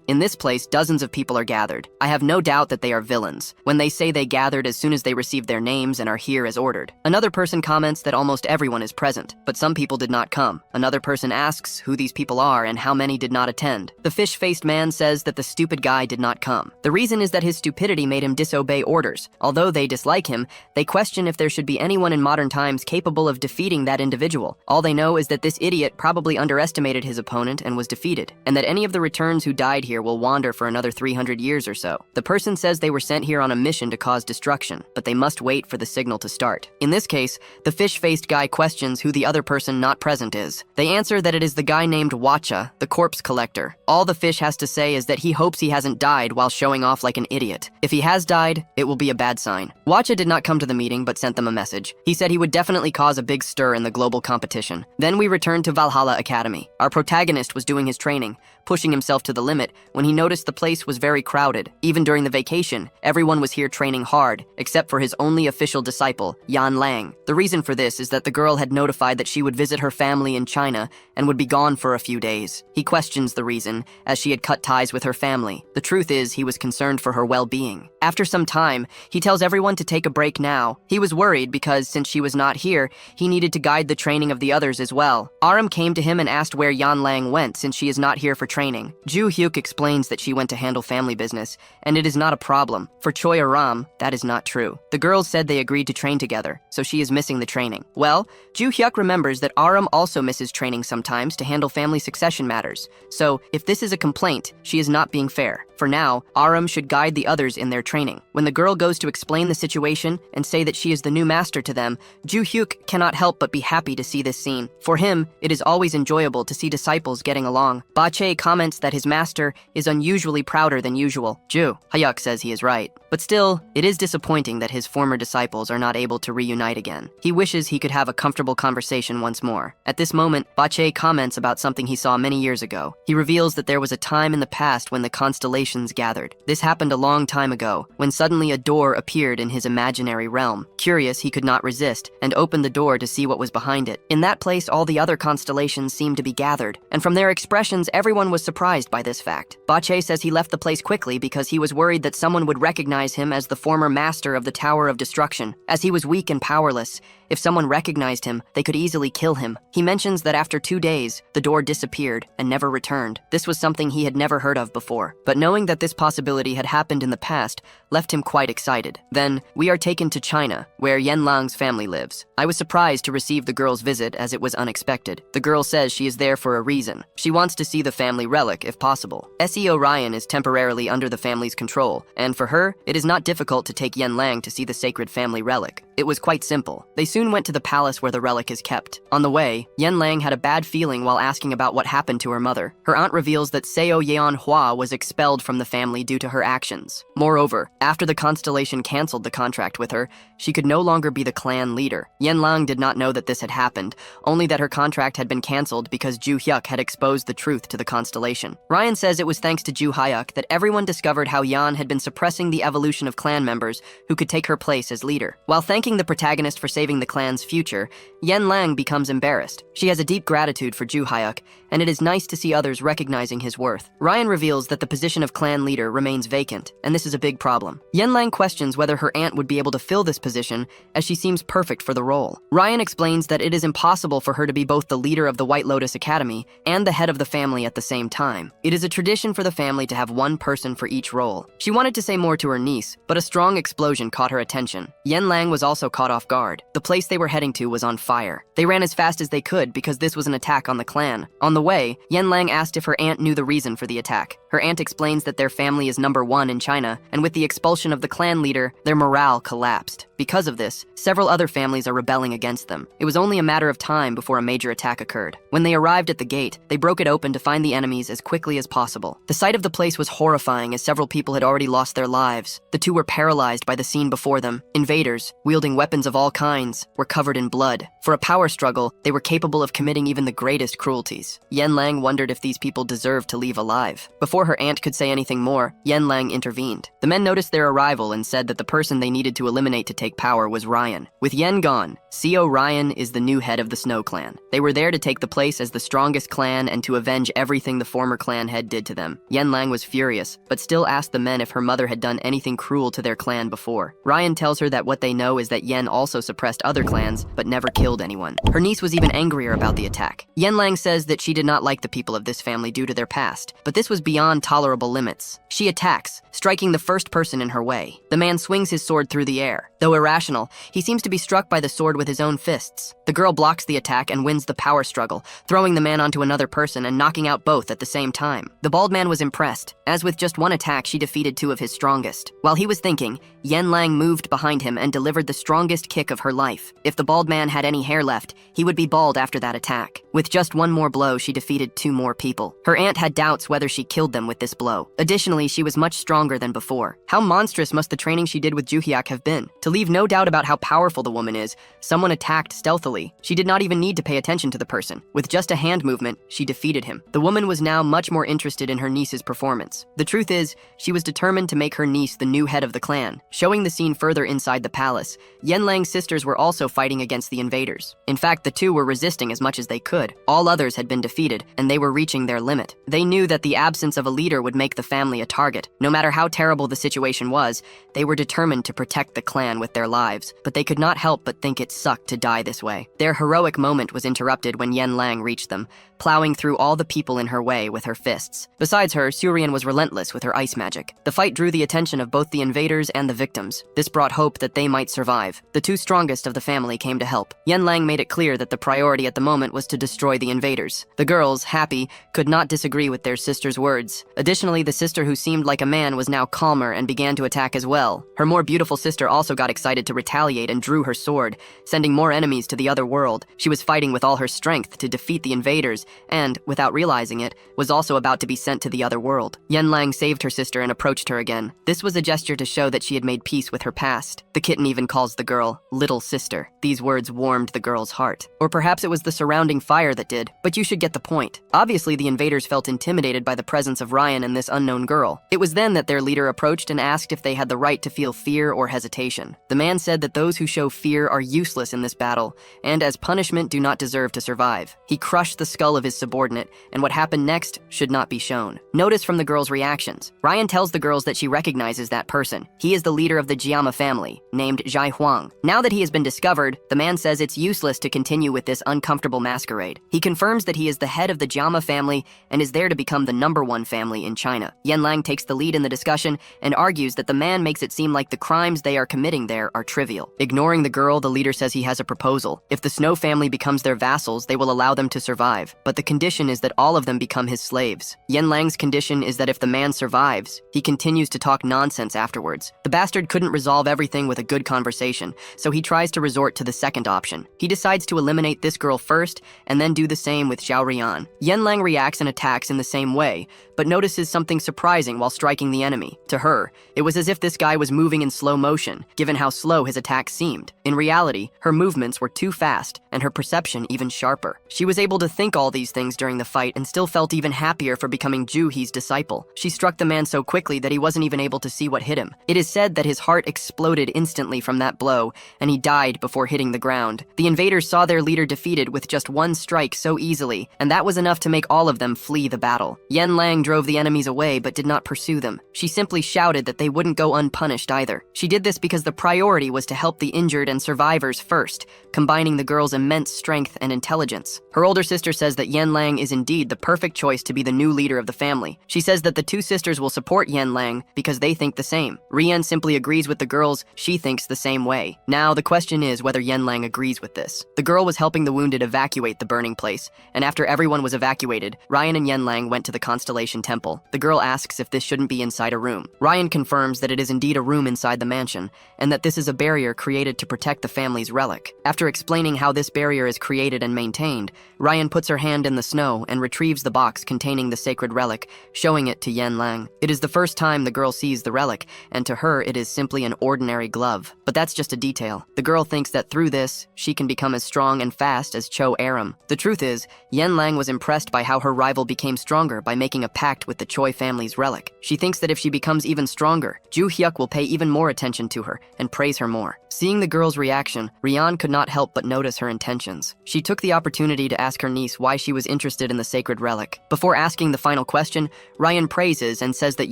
In this place, dozens of people are gathered. I have no doubt that they are villains, when they say they gathered as soon as they received their names and are here as ordered. Another person comments that almost everyone is present, but some people did not come. Another person asks who these people are and how many did not attend. The fish-faced man says that the stupid guy did not come. The reason is that his stupidity made him disobey orders. Although they dislike him, they question if there should be anyone in modern times capable of defeating that individual. All they know is that this idiot probably underestimated his opponent and was defeated, and that any of the returns who died here will wander for another 300 years or so. The person says they were sent here on a mission to cause destruction, but they must wait for the signal to start. In this case, the fish-faced guy questions who the other person not present is. They answer that it is the guy named Watcha, the corpse collector. All the fish has to say is that he hopes he hasn't died while showing off like an idiot. If he has died, it will be a bad sign. Watcha did not come to the meeting but sent them a message. He said he would definitely cause a big stir in the global competition. Then we returned to Valhalla Academy. Our protagonist was doing his training, pushing himself to the limit when he noticed the place was very crowded. Even during the vacation, everyone was here training hard, except for his only official disciple, Yan Lang. The reason for this is that the girl had notified that she would visit her family in China and would be gone for a few days. He questions the reason, as she had cut ties with her family. The truth is, he was concerned for her well-being. After some time, he tells everyone to take a break now. He was worried because, since she was not here, he needed to guide the training of the others as well. Aram came to him and asked where Yan Lang went since she is not here for training. Ju Hyuk explains that she went to handle family business, and it is not a problem. For Choi Aram, that is not true. The girls said they agreed to train together, so she is missing the training. Well, Ju Hyuk remembers that Aram also misses training sometimes to handle family succession matters. So, if this is a complaint, she is not being fair. For now, Aram should guide the others in their training. When the girl goes to explain the situation and say that she is the new master to them, Ju Hyuk cannot help but be happy to see this scene. For him, it is always enjoyable to see disciples getting along. Ba Che comments that his master is unusually prouder than usual. Ju Hyuk says he is right. But still, it is disappointing that his former disciples are not able to reunite again. He wishes he could have a comfortable conversation once more. At this moment, Ba Che comments about something he saw many years ago. He reveals that there was a time in the past when the constellations gathered. This happened a long time ago, when suddenly a door appeared in his imaginary realm. Curious, he could not resist, and opened the door to see what was behind it. In that place, all the other constellations seemed to be gathered, and from their expressions, everyone was surprised by this fact. Ba Che says he left the place quickly because he was worried that someone would recognize him as the former master of the Tower of Destruction. As he was weak and powerless, if someone recognized him, they could easily kill him. He mentions that after 2 days, the door disappeared and never returned. This was something he had never heard of before, but knowing that this possibility had happened in the past left him quite excited. Then, we are taken to China, where Yen Lang's family lives. I was surprised to receive the girl's visit as it was unexpected. The girl says she is there for a reason. She wants to see the family relic if possible. S.E. Orion is temporarily under the family's control, and for her, it is not difficult to take Yen Lang to see the sacred family relic. It was quite simple. They soon went to the palace where the relic is kept. On the way, Yen Lang had a bad feeling while asking about what happened to her mother. Her aunt reveals that Seo Yeon Hua was expelled from the family due to her actions. Moreover, after the constellation canceled the contract with her, she could no longer be the clan leader. Yen Lang did not know that this had happened, only that her contract had been canceled because Ju Hyuk had exposed the truth to the constellation. Ryan says it was thanks to Ju Hyuk that everyone discovered how Yan had been suppressing the evolution of clan members who could take her place as leader. While thanking the protagonist for saving the clan's future, Yen Lang becomes embarrassed. She has a deep gratitude for Ju Hyuk, and it is nice to see others recognizing his worth. Ryan reveals that the position of clan leader remains vacant, and this is a big problem. Yen Lang questions whether her aunt would be able to fill this position, as she seems perfect for the role. Ryan explains that it is impossible for her to be both the leader of the White Lotus Academy and the head of the family at the same time. It is a tradition for the family to have one person for each role. She wanted to say more to her niece, but a strong explosion caught her attention. Yen Lang was also caught off guard. The place they were heading to was on fire. They ran as fast as they could because this was an attack on the clan. On the way, Yen Lang asked if her aunt knew the reason for the attack. Her aunt explains that their family is #1 in China, and with the expulsion of the clan leader, their morale collapsed. Because of this, several other families are rebelling against them. It was only a matter of time before a major attack occurred. When they arrived at the gate, they broke it open to find the enemies as quickly as possible. The sight of the place was horrifying as several people had already lost their lives. The two were paralyzed by the scene before them. Invaders, wielding weapons of all kinds, were covered in blood. For a power struggle, they were capable of committing even the greatest cruelties. Yen Lang wondered if these people deserved to leave alive. Before her aunt could say anything more, Yen Lang intervened. The men noticed their arrival and said that the person they needed to eliminate to take power was Ryan. With Yen gone, Seo Ryan is the new head of the Snow Clan. They were there to take the place as the strongest clan and to avenge everything the former clan head did to them. Yen Lang was furious, but still asked the men if her mother had done anything cruel to their clan before. Ryan tells her that what they know is that Yen also suppressed other clans, but never killed anyone. Her niece was even angrier about the attack. Yen Lang says that she did not like the people of this family due to their past, but this was beyond tolerable limits. She attacks, striking the first person in her way. The man swings his sword through the air. Though irrational, he seems to be struck by the sword with his own fists. The girl blocks the attack and wins the power struggle, throwing the man onto another person and knocking out both at the same time. The bald man was impressed, as with just one attack she defeated two of his strongest. While he was thinking, Yen Lang moved behind him and delivered the strongest kick of her life. If the bald man had any hair left, he would be bald after that attack. With just one more blow, she defeated two more people. Her aunt had doubts whether she killed them with this blow. Additionally, she was much stronger than before. How monstrous must the training she did with Ju Hyuk have been? To leave no doubt about how powerful the woman is, someone Someone attacked stealthily. She did not even need to pay attention to the person. With just a hand movement, she defeated him. The woman was now much more interested in her niece's performance. The truth is, she was determined to make her niece the new head of the clan. Showing the scene further inside the palace, Yanlang's sisters were also fighting against the invaders. In fact, the two were resisting as much as they could. All others had been defeated, and they were reaching their limit. They knew that the absence of a leader would make the family a target. No matter how terrible the situation was, they were determined to protect the clan with their lives, but they could not help but think it sucked to die this way. Their heroic moment was interrupted when Yanlang reached them, plowing through all the people in her way with her fists. Besides her, Surian was relentless with her ice magic. The fight drew the attention of both the invaders and the victims. This brought hope that they might survive. The two strongest of the family came to help. Yanlang made it clear that the priority at the moment was to destroy the invaders. The girls, happy, could not disagree with their sister's words. Additionally, the sister who seemed like a man was now calmer and began to attack as well. Her more beautiful sister also got excited to retaliate and drew her sword, sending more enemies to the other world. She was fighting with all her strength to defeat the invaders and, without realizing it, was also about to be sent to the other world. Yanlang saved her sister and approached her again. This was a gesture to show that she had made peace with her past. The kitten even calls the girl little sister. These words warmed the girl's heart. Or perhaps it was the surrounding fire that did, but you should get the point. Obviously, the invaders felt intimidated by the presence of Ryan and this unknown girl. It was then that their leader approached and asked if they had the right to feel fear or hesitation. The man said that those who show fear are useless in this battle, and as punishment do not deserve to survive. He crushed the skull of his subordinate, and what happened next should not be shown. Notice from the girls' reactions. Ryan tells the girls that she recognizes that person. He is the leader of the Jiama family, named Zhai Huang. Now that he has been discovered, the man says it's useless to continue with this uncomfortable masquerade. He confirms that he is the head of the Jiama family and is there to become the #1 family in China. Yanlang takes the lead in the discussion and argues that the man makes it seem like the crimes they are committing there are trivial. Ignoring the girl, the leader says he has a proposal. If the Snow family becomes their vassals, they will allow them to survive, but the condition is that all of them become his slaves. Yanlang's condition is that if the man survives, he continues to talk nonsense afterwards. The bastard couldn't resolve everything with a good conversation, so he tries to resort to the second option. He decides to eliminate this girl first, and then do the same with Zhao Rian. Yanlang reacts and attacks in the same way, but notices something surprising while striking the enemy. To her, it was as if this guy was moving in slow motion, given how slow his attacks seemed. In reality, her movements were too fast, and her perception even sharper. She was able to think all these things during the fight and still felt even happier for becoming Ju He's disciple. She struck the man so quickly that he wasn't even able to see what hit him. It is said that his heart exploded instantly from that blow, and he died before hitting the ground. The invaders saw their leader defeated with just one strike so easily, and that was enough to make all of them flee the battle. Yanlang drove the enemies away but did not pursue them. She simply shouted that they wouldn't go unpunished either. She did this because the priority was to help the injured and survivors first, combining the girl's immense strength and intelligence. Her older sister says that Yanlang is indeed the perfect choice to be the new leader of the family. She says that the two sisters will support Yanlang because they think the same. Rian simply agrees with the girls. She thinks the same way. Now, the question is whether Yanlang agrees with this. The girl was helping the wounded evacuate the burning place, and after everyone was evacuated, Ryan and Yanlang went to the Constellation Temple. The girl asks if this shouldn't be inside a room. Ryan confirms that it is indeed a room inside the mansion, and that this is a barrier created to protect the family's relic. After explaining how this barrier is created and maintained, Ryan puts her hand in the snow and retrieves the box containing the sacred relic, showing it to Yanlang. It is the first time the girl sees the relic, and to her it is simply an ordinary glove. But that's just a detail. The girl thinks that through this, she can become as strong and fast as Cho Aram. The truth is, Yanlang was impressed by how her rival became stronger by making a pact with the Choi family's relic. She thinks that if she becomes even stronger, Ju Hyuk will pay even more attention to her and praise her more. Seeing the girl's reaction, Rian could not help but notice her intentions. She took the opportunity to ask her niece why she was interested in the sacred relic. Before asking the final question, Ryan praises and says that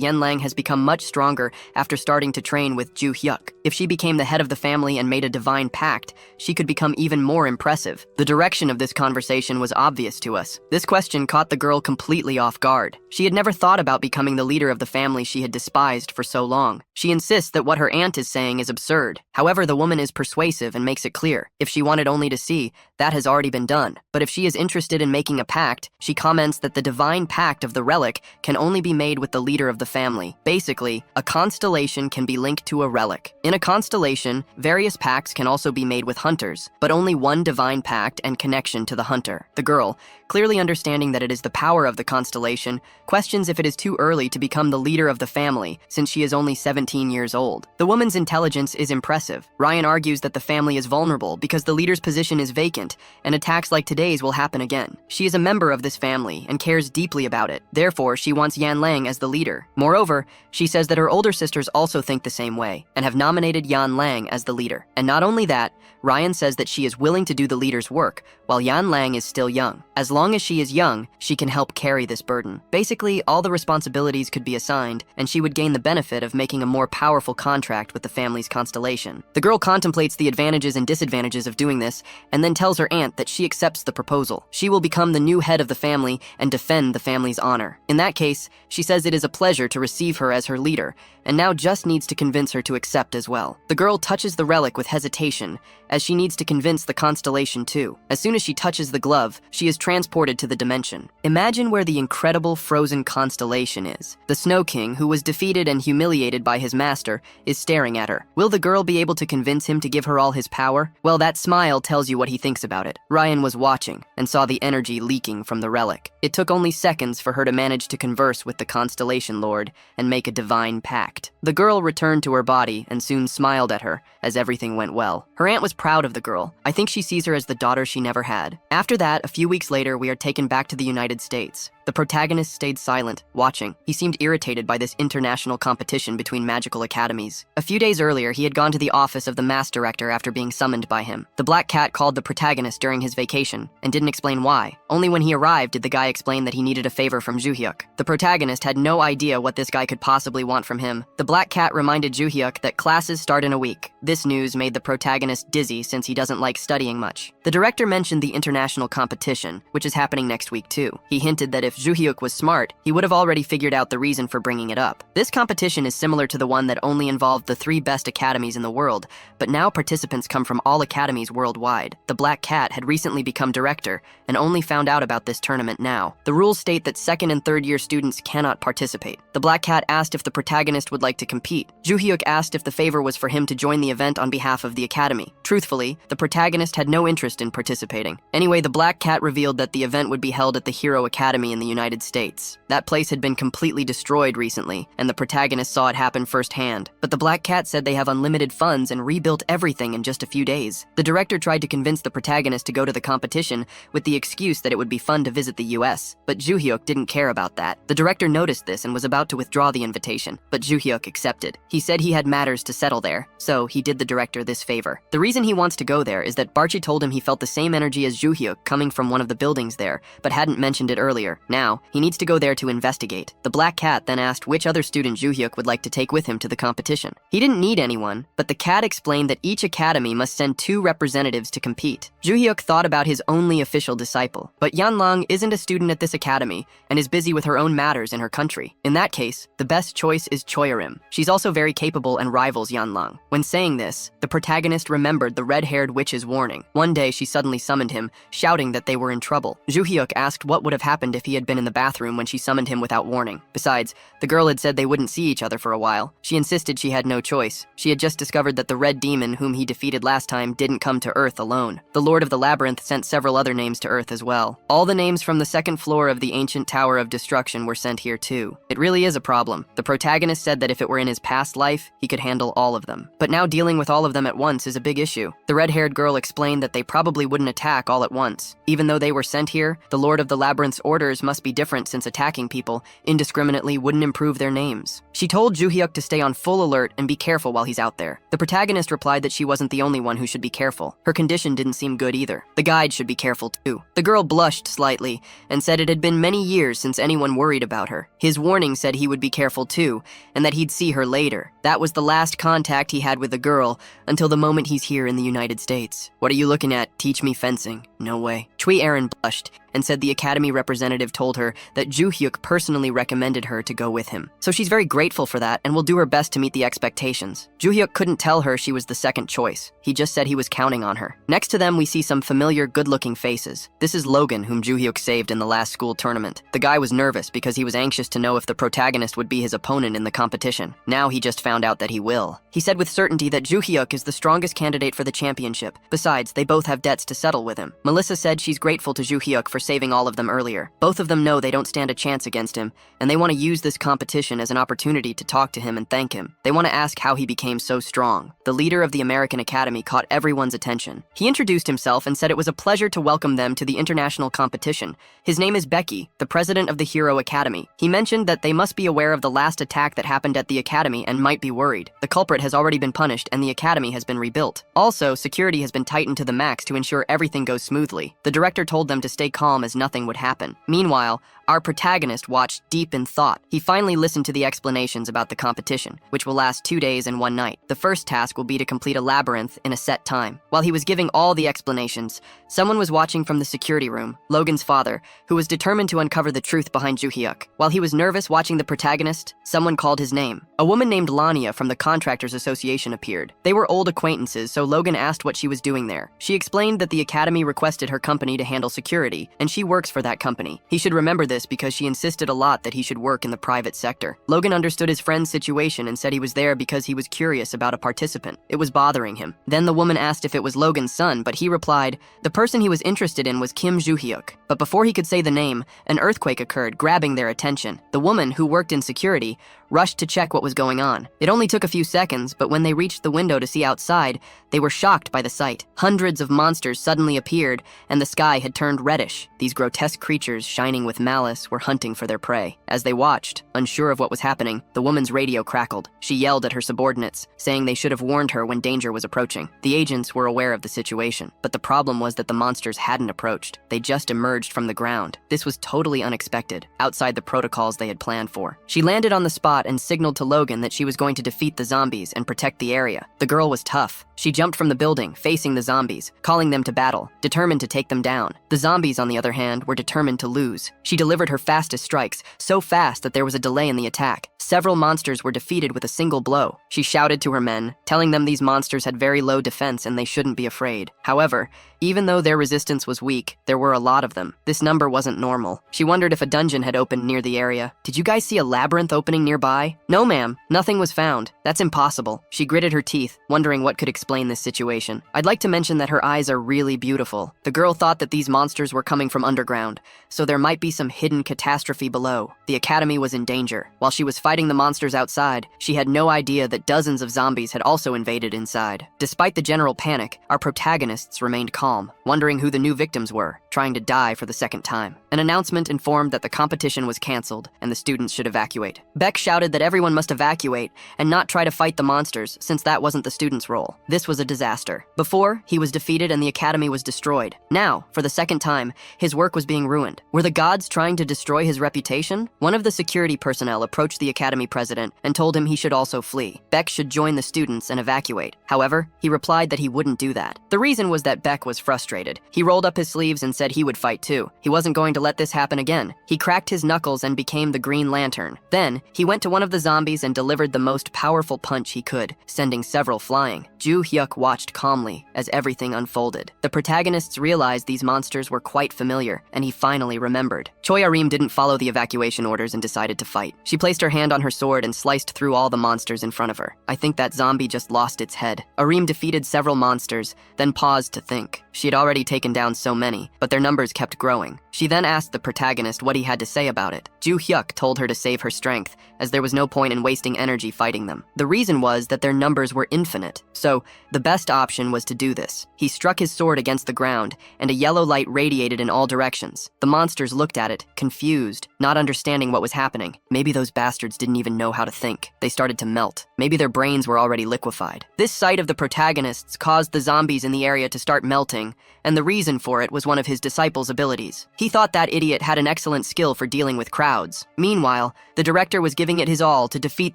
Yanlang has become much stronger after starting to train with Ju Hyuk. If she became the head of the family and made a divine pact, she could become even more impressive. The direction of this conversation was obvious to us. This question caught the girl completely off guard. She had never thought about becoming the leader of the family she had despised for so long. She insists that what her aunt is saying is absurd. However, the woman is persuasive and makes it clear. If she wanted only to see, that has already been done. But if she is interested in making a pact, she comments that the divine pact of the relic can only be made with the leader of the family. Basically, a constellation can be linked to a relic. In In a constellation, various pacts can also be made with hunters, but only one divine pact and connection to the hunter. The girl, clearly understanding that it is the power of the constellation, questions if it is too early to become the leader of the family since she is only 17 years old. The woman's intelligence is impressive. Ryan argues that the family is vulnerable because the leader's position is vacant and attacks like today's will happen again. She is a member of this family and cares deeply about it. Therefore, she wants Yan Lang as the leader. Moreover, she says that her older sisters also think the same way and have nominated Yan Lang as the leader. And not only that, Ryan says that she is willing to do the leader's work while Yan Lang is still young. As long as she is young, she can help carry this burden. Basically, all the responsibilities could be assigned, and she would gain the benefit of making a more powerful contract with the family's constellation. The girl contemplates the advantages and disadvantages of doing this, and then tells her aunt that she accepts the proposal. She will become the new head of the family and defend the family's honor. In that case, she says it is a pleasure to receive her as her leader, and now just needs to convince her to accept as well. The girl touches the relic with hesitation, as she needs to convince the constellation too. As soon as she touches the glove, she is transported to the dimension. Imagine where the incredible frozen constellation is. The Snow King, who was defeated and humiliated by his master, is staring at her. Will the girl be able to convince him to give her all his power? Well, that smile tells you what he thinks about it. Ryan was watching and saw the energy leaking from the relic. It took only seconds for her to manage to converse with the Constellation Lord and make a divine pact. The girl returned to her body and soon smiled at her as everything went well. Her aunt was proud of the girl. I think she sees her as the daughter she never had. After that, a few weeks later, we are taken back to the United States. The protagonist stayed silent, watching. He seemed irritated by this international competition between magical academies. A few days earlier, he had gone to the office of the mass director after being summoned by him. The Black Cat called the protagonist during his vacation and didn't explain why. Only when he arrived did the guy explain that he needed a favor from Juhyuk. The protagonist had no idea what this guy could possibly want from him. The Black Cat reminded Juhyuk that classes start in a week. This news made the protagonist dizzy since he doesn't like studying much. The director mentioned the international competition, which is happening next week too. He hinted that if Juhyuk was smart, he would have already figured out the reason for bringing it up. This competition is similar to the one that only involved the 3 best academies in the world, but now participants come from all academies worldwide. The Black Cat had recently become director and only found out about this tournament now. The rules state that 2nd and 3rd year students cannot participate. The Black Cat asked if the protagonist would like to compete. Juhyuk asked if the favor was for him to join the event on behalf of the academy. Truthfully, the protagonist had no interest in participating. Anyway, the Black Cat revealed that the event would be held at the Hero Academy in the United States. That place had been completely destroyed recently, and the protagonist saw it happen firsthand. But the Black Cat said they have unlimited funds and rebuilt everything in just a few days. The director tried to convince the protagonist to go to the competition with the excuse that it would be fun to visit the US, but Juhyuk didn't care about that. The director noticed this and was about to withdraw the invitation, but Juhyuk accepted. He said he had matters to settle there, so he did the director this favor. The reason he wants to go there is that Barchi told him he felt the same energy as Juhyuk coming from one of the buildings there, but hadn't mentioned it earlier. Now, he needs to go there to investigate. The Black Cat then asked which other student Juhyuk would like to take with him to the competition. He didn't need anyone, but the cat explained that each academy must send 2 representatives to compete. Juhyuk thought about his only official disciple, but Yan Lang isn't a student at this academy and is busy with her own matters in her country. In that case, the best choice is Choyarim. She's also very capable and rivals Yan Lang. When saying this, the protagonist remembered the red-haired witch's warning. One day, she suddenly summoned him, shouting that they were in trouble. Juhyuk asked what would have happened if he had been in the bathroom when she summoned him without warning. Besides, the girl had said they wouldn't see each other for a while. She insisted she had no choice. She had just discovered that the red demon whom he defeated last time didn't come to Earth alone. The Lord of the Labyrinth sent several other names to Earth as well. All the names from the 2nd floor of the ancient Tower of Destruction were sent here too. It really is a problem. The protagonist said that if it were in his past life, he could handle all of them. But now dealing with all of them at once is a big issue. The red-haired girl explained that they probably wouldn't attack all at once. Even though they were sent here, the Lord of the Labyrinth's orders must be different since attacking people indiscriminately wouldn't improve their names. She told Juhyuk to stay on full alert and be careful while he's out there. The protagonist replied that she wasn't the only one who should be careful. Her condition didn't seem good either. The guide should be careful too. The girl blushed slightly and said it had been many years since anyone worried about her. His warning said he would be careful too, and that he'd see her later. That was the last contact he had with the girl until the moment he's here in the United States. What are you looking at? Teach me fencing. No way. Chui Aaron blushed and said the academy representative told her that Ju Hyuk personally recommended her to go with him. So she's very grateful for that and will do her best to meet the expectations. Ju Hyuk couldn't tell her she was the second choice. He just said he was counting on her. Next to them, we see some familiar, good-looking faces. This is Logan, whom Ju Hyuk saved in the last school tournament. The guy was nervous because he was anxious to know if the protagonist would be his opponent in the competition. Now he just found out that he will. He said with certainty that Ju Hyuk is the strongest candidate for the championship. Besides, they both have debts to settle with him. Melissa said she's grateful to Ju Hyuk for saving all of them earlier. Both of them know they don't stand a chance against him, and they want to use this competition as an opportunity to talk to him and thank him. They want to ask how he became so strong. The leader of the American Academy caught everyone's attention. He introduced himself and said it was a pleasure to welcome them to the international competition. His name is Becky, the president of the Hero Academy. He mentioned that they must be aware of the last attack that happened at the academy and might be worried. The culprit has already been punished and the academy has been rebuilt. Also, security has been tightened to the max to ensure everything goes smoothly. The director told them to stay calm as nothing would happen. Meanwhile, our protagonist watched deep in thought. He finally listened to the explanations about the competition, which will last 2 days and 1 night. The first task will be to complete a labyrinth in a set time. While he was giving all the explanations, someone was watching from the security room, Logan's father, who was determined to uncover the truth behind Ju Hyuk. While he was nervous watching the protagonist, someone called his name. A woman named Lania from the Contractors Association appeared. They were old acquaintances, so Logan asked what she was doing there. She explained that the academy requested her company to handle security, and she works for that company. He should remember this because she insisted a lot that he should work in the private sector. Logan understood his friend's situation and said he was there because he was curious about a participant. It was bothering him. Then the woman asked if it was Logan's son, but he replied, the person he was interested in was Kim Ju Hyuk. But before he could say the name, an earthquake occurred, grabbing their attention. The woman, who worked in security, rushed to check what was going on. It only took a few seconds, but when they reached the window to see outside, they were shocked by the sight. Hundreds of monsters suddenly appeared, and the sky had turned reddish. These grotesque creatures, shining with malice, were hunting for their prey. As they watched, unsure of what was happening, the woman's radio crackled. She yelled at her subordinates, saying they should have warned her when danger was approaching. The agents were aware of the situation, but the problem was that the monsters hadn't approached. They just emerged from the ground. This was totally unexpected, outside the protocols they had planned for. She landed on the spot and signaled to Logan that she was going to defeat the zombies and protect the area. The girl was tough. She jumped from the building, facing the zombies, calling them to battle, determined to take them down. The zombies, on the other hand, were determined to lose. She delivered her fastest strikes, so fast that there was a delay in the attack. Several monsters were defeated with a single blow. She shouted to her men, telling them these monsters had very low defense and they shouldn't be afraid. However, even though their resistance was weak, there were a lot of them. This number wasn't normal. She wondered if a dungeon had opened near the area. Did you guys see a labyrinth opening nearby? No, ma'am. Nothing was found. That's impossible. She gritted her teeth, wondering what could explain this situation. I'd like to mention that her eyes are really beautiful. The girl thought that these monsters were coming from underground, so there might be some hidden catastrophe below. The academy was in danger. While she was fighting the monsters outside, she had no idea that dozens of zombies had also invaded inside. Despite the general panic, our protagonists remained calm, wondering who the new victims were, trying to die for the second time. An announcement informed that the competition was canceled and the students should evacuate. Beck shouted that everyone must evacuate and not try to fight the monsters, since that wasn't the students' role. This was a disaster. Before, he was defeated and the academy was destroyed. Now, for the second time, his work was being ruined. Were the gods trying to destroy his reputation? One of the security personnel approached the academy president and told him he should also flee. Beck should join the students and evacuate. However, he replied that he wouldn't do that. The reason was that Beck was frustrated. He rolled up his sleeves and said he would fight too. He wasn't going to let this happen again. He cracked his knuckles and became the Green Lantern. Then, he went to one of the zombies and delivered the most powerful punch he could, sending several flying. Ju Hyuk watched calmly as everything unfolded. The protagonists realized these monsters were quite familiar, and he finally remembered. Choi Arim didn't follow the evacuation orders and decided to fight. She placed her hand on her sword and sliced through all the monsters in front of her. I think that zombie just lost its head. Arim defeated several monsters, then paused to think. She had already taken down so many, but their numbers kept growing. She then asked the protagonist what he had to say about it. Ju Hyuk told her to save her strength, as there was no point in wasting energy fighting them. The reason was that their numbers were infinite, so the best option was to do this. He struck his sword against the ground, and a yellow light radiated in all directions. The monsters looked at it, confused, not understanding what was happening. Maybe those bastards didn't didn't even know how to think. They started to melt. Maybe their brains were already liquefied. This sight of the protagonists caused the zombies in the area to start melting, and the reason for it was one of his disciples' abilities. He thought that idiot had an excellent skill for dealing with crowds. Meanwhile, the director was giving it his all to defeat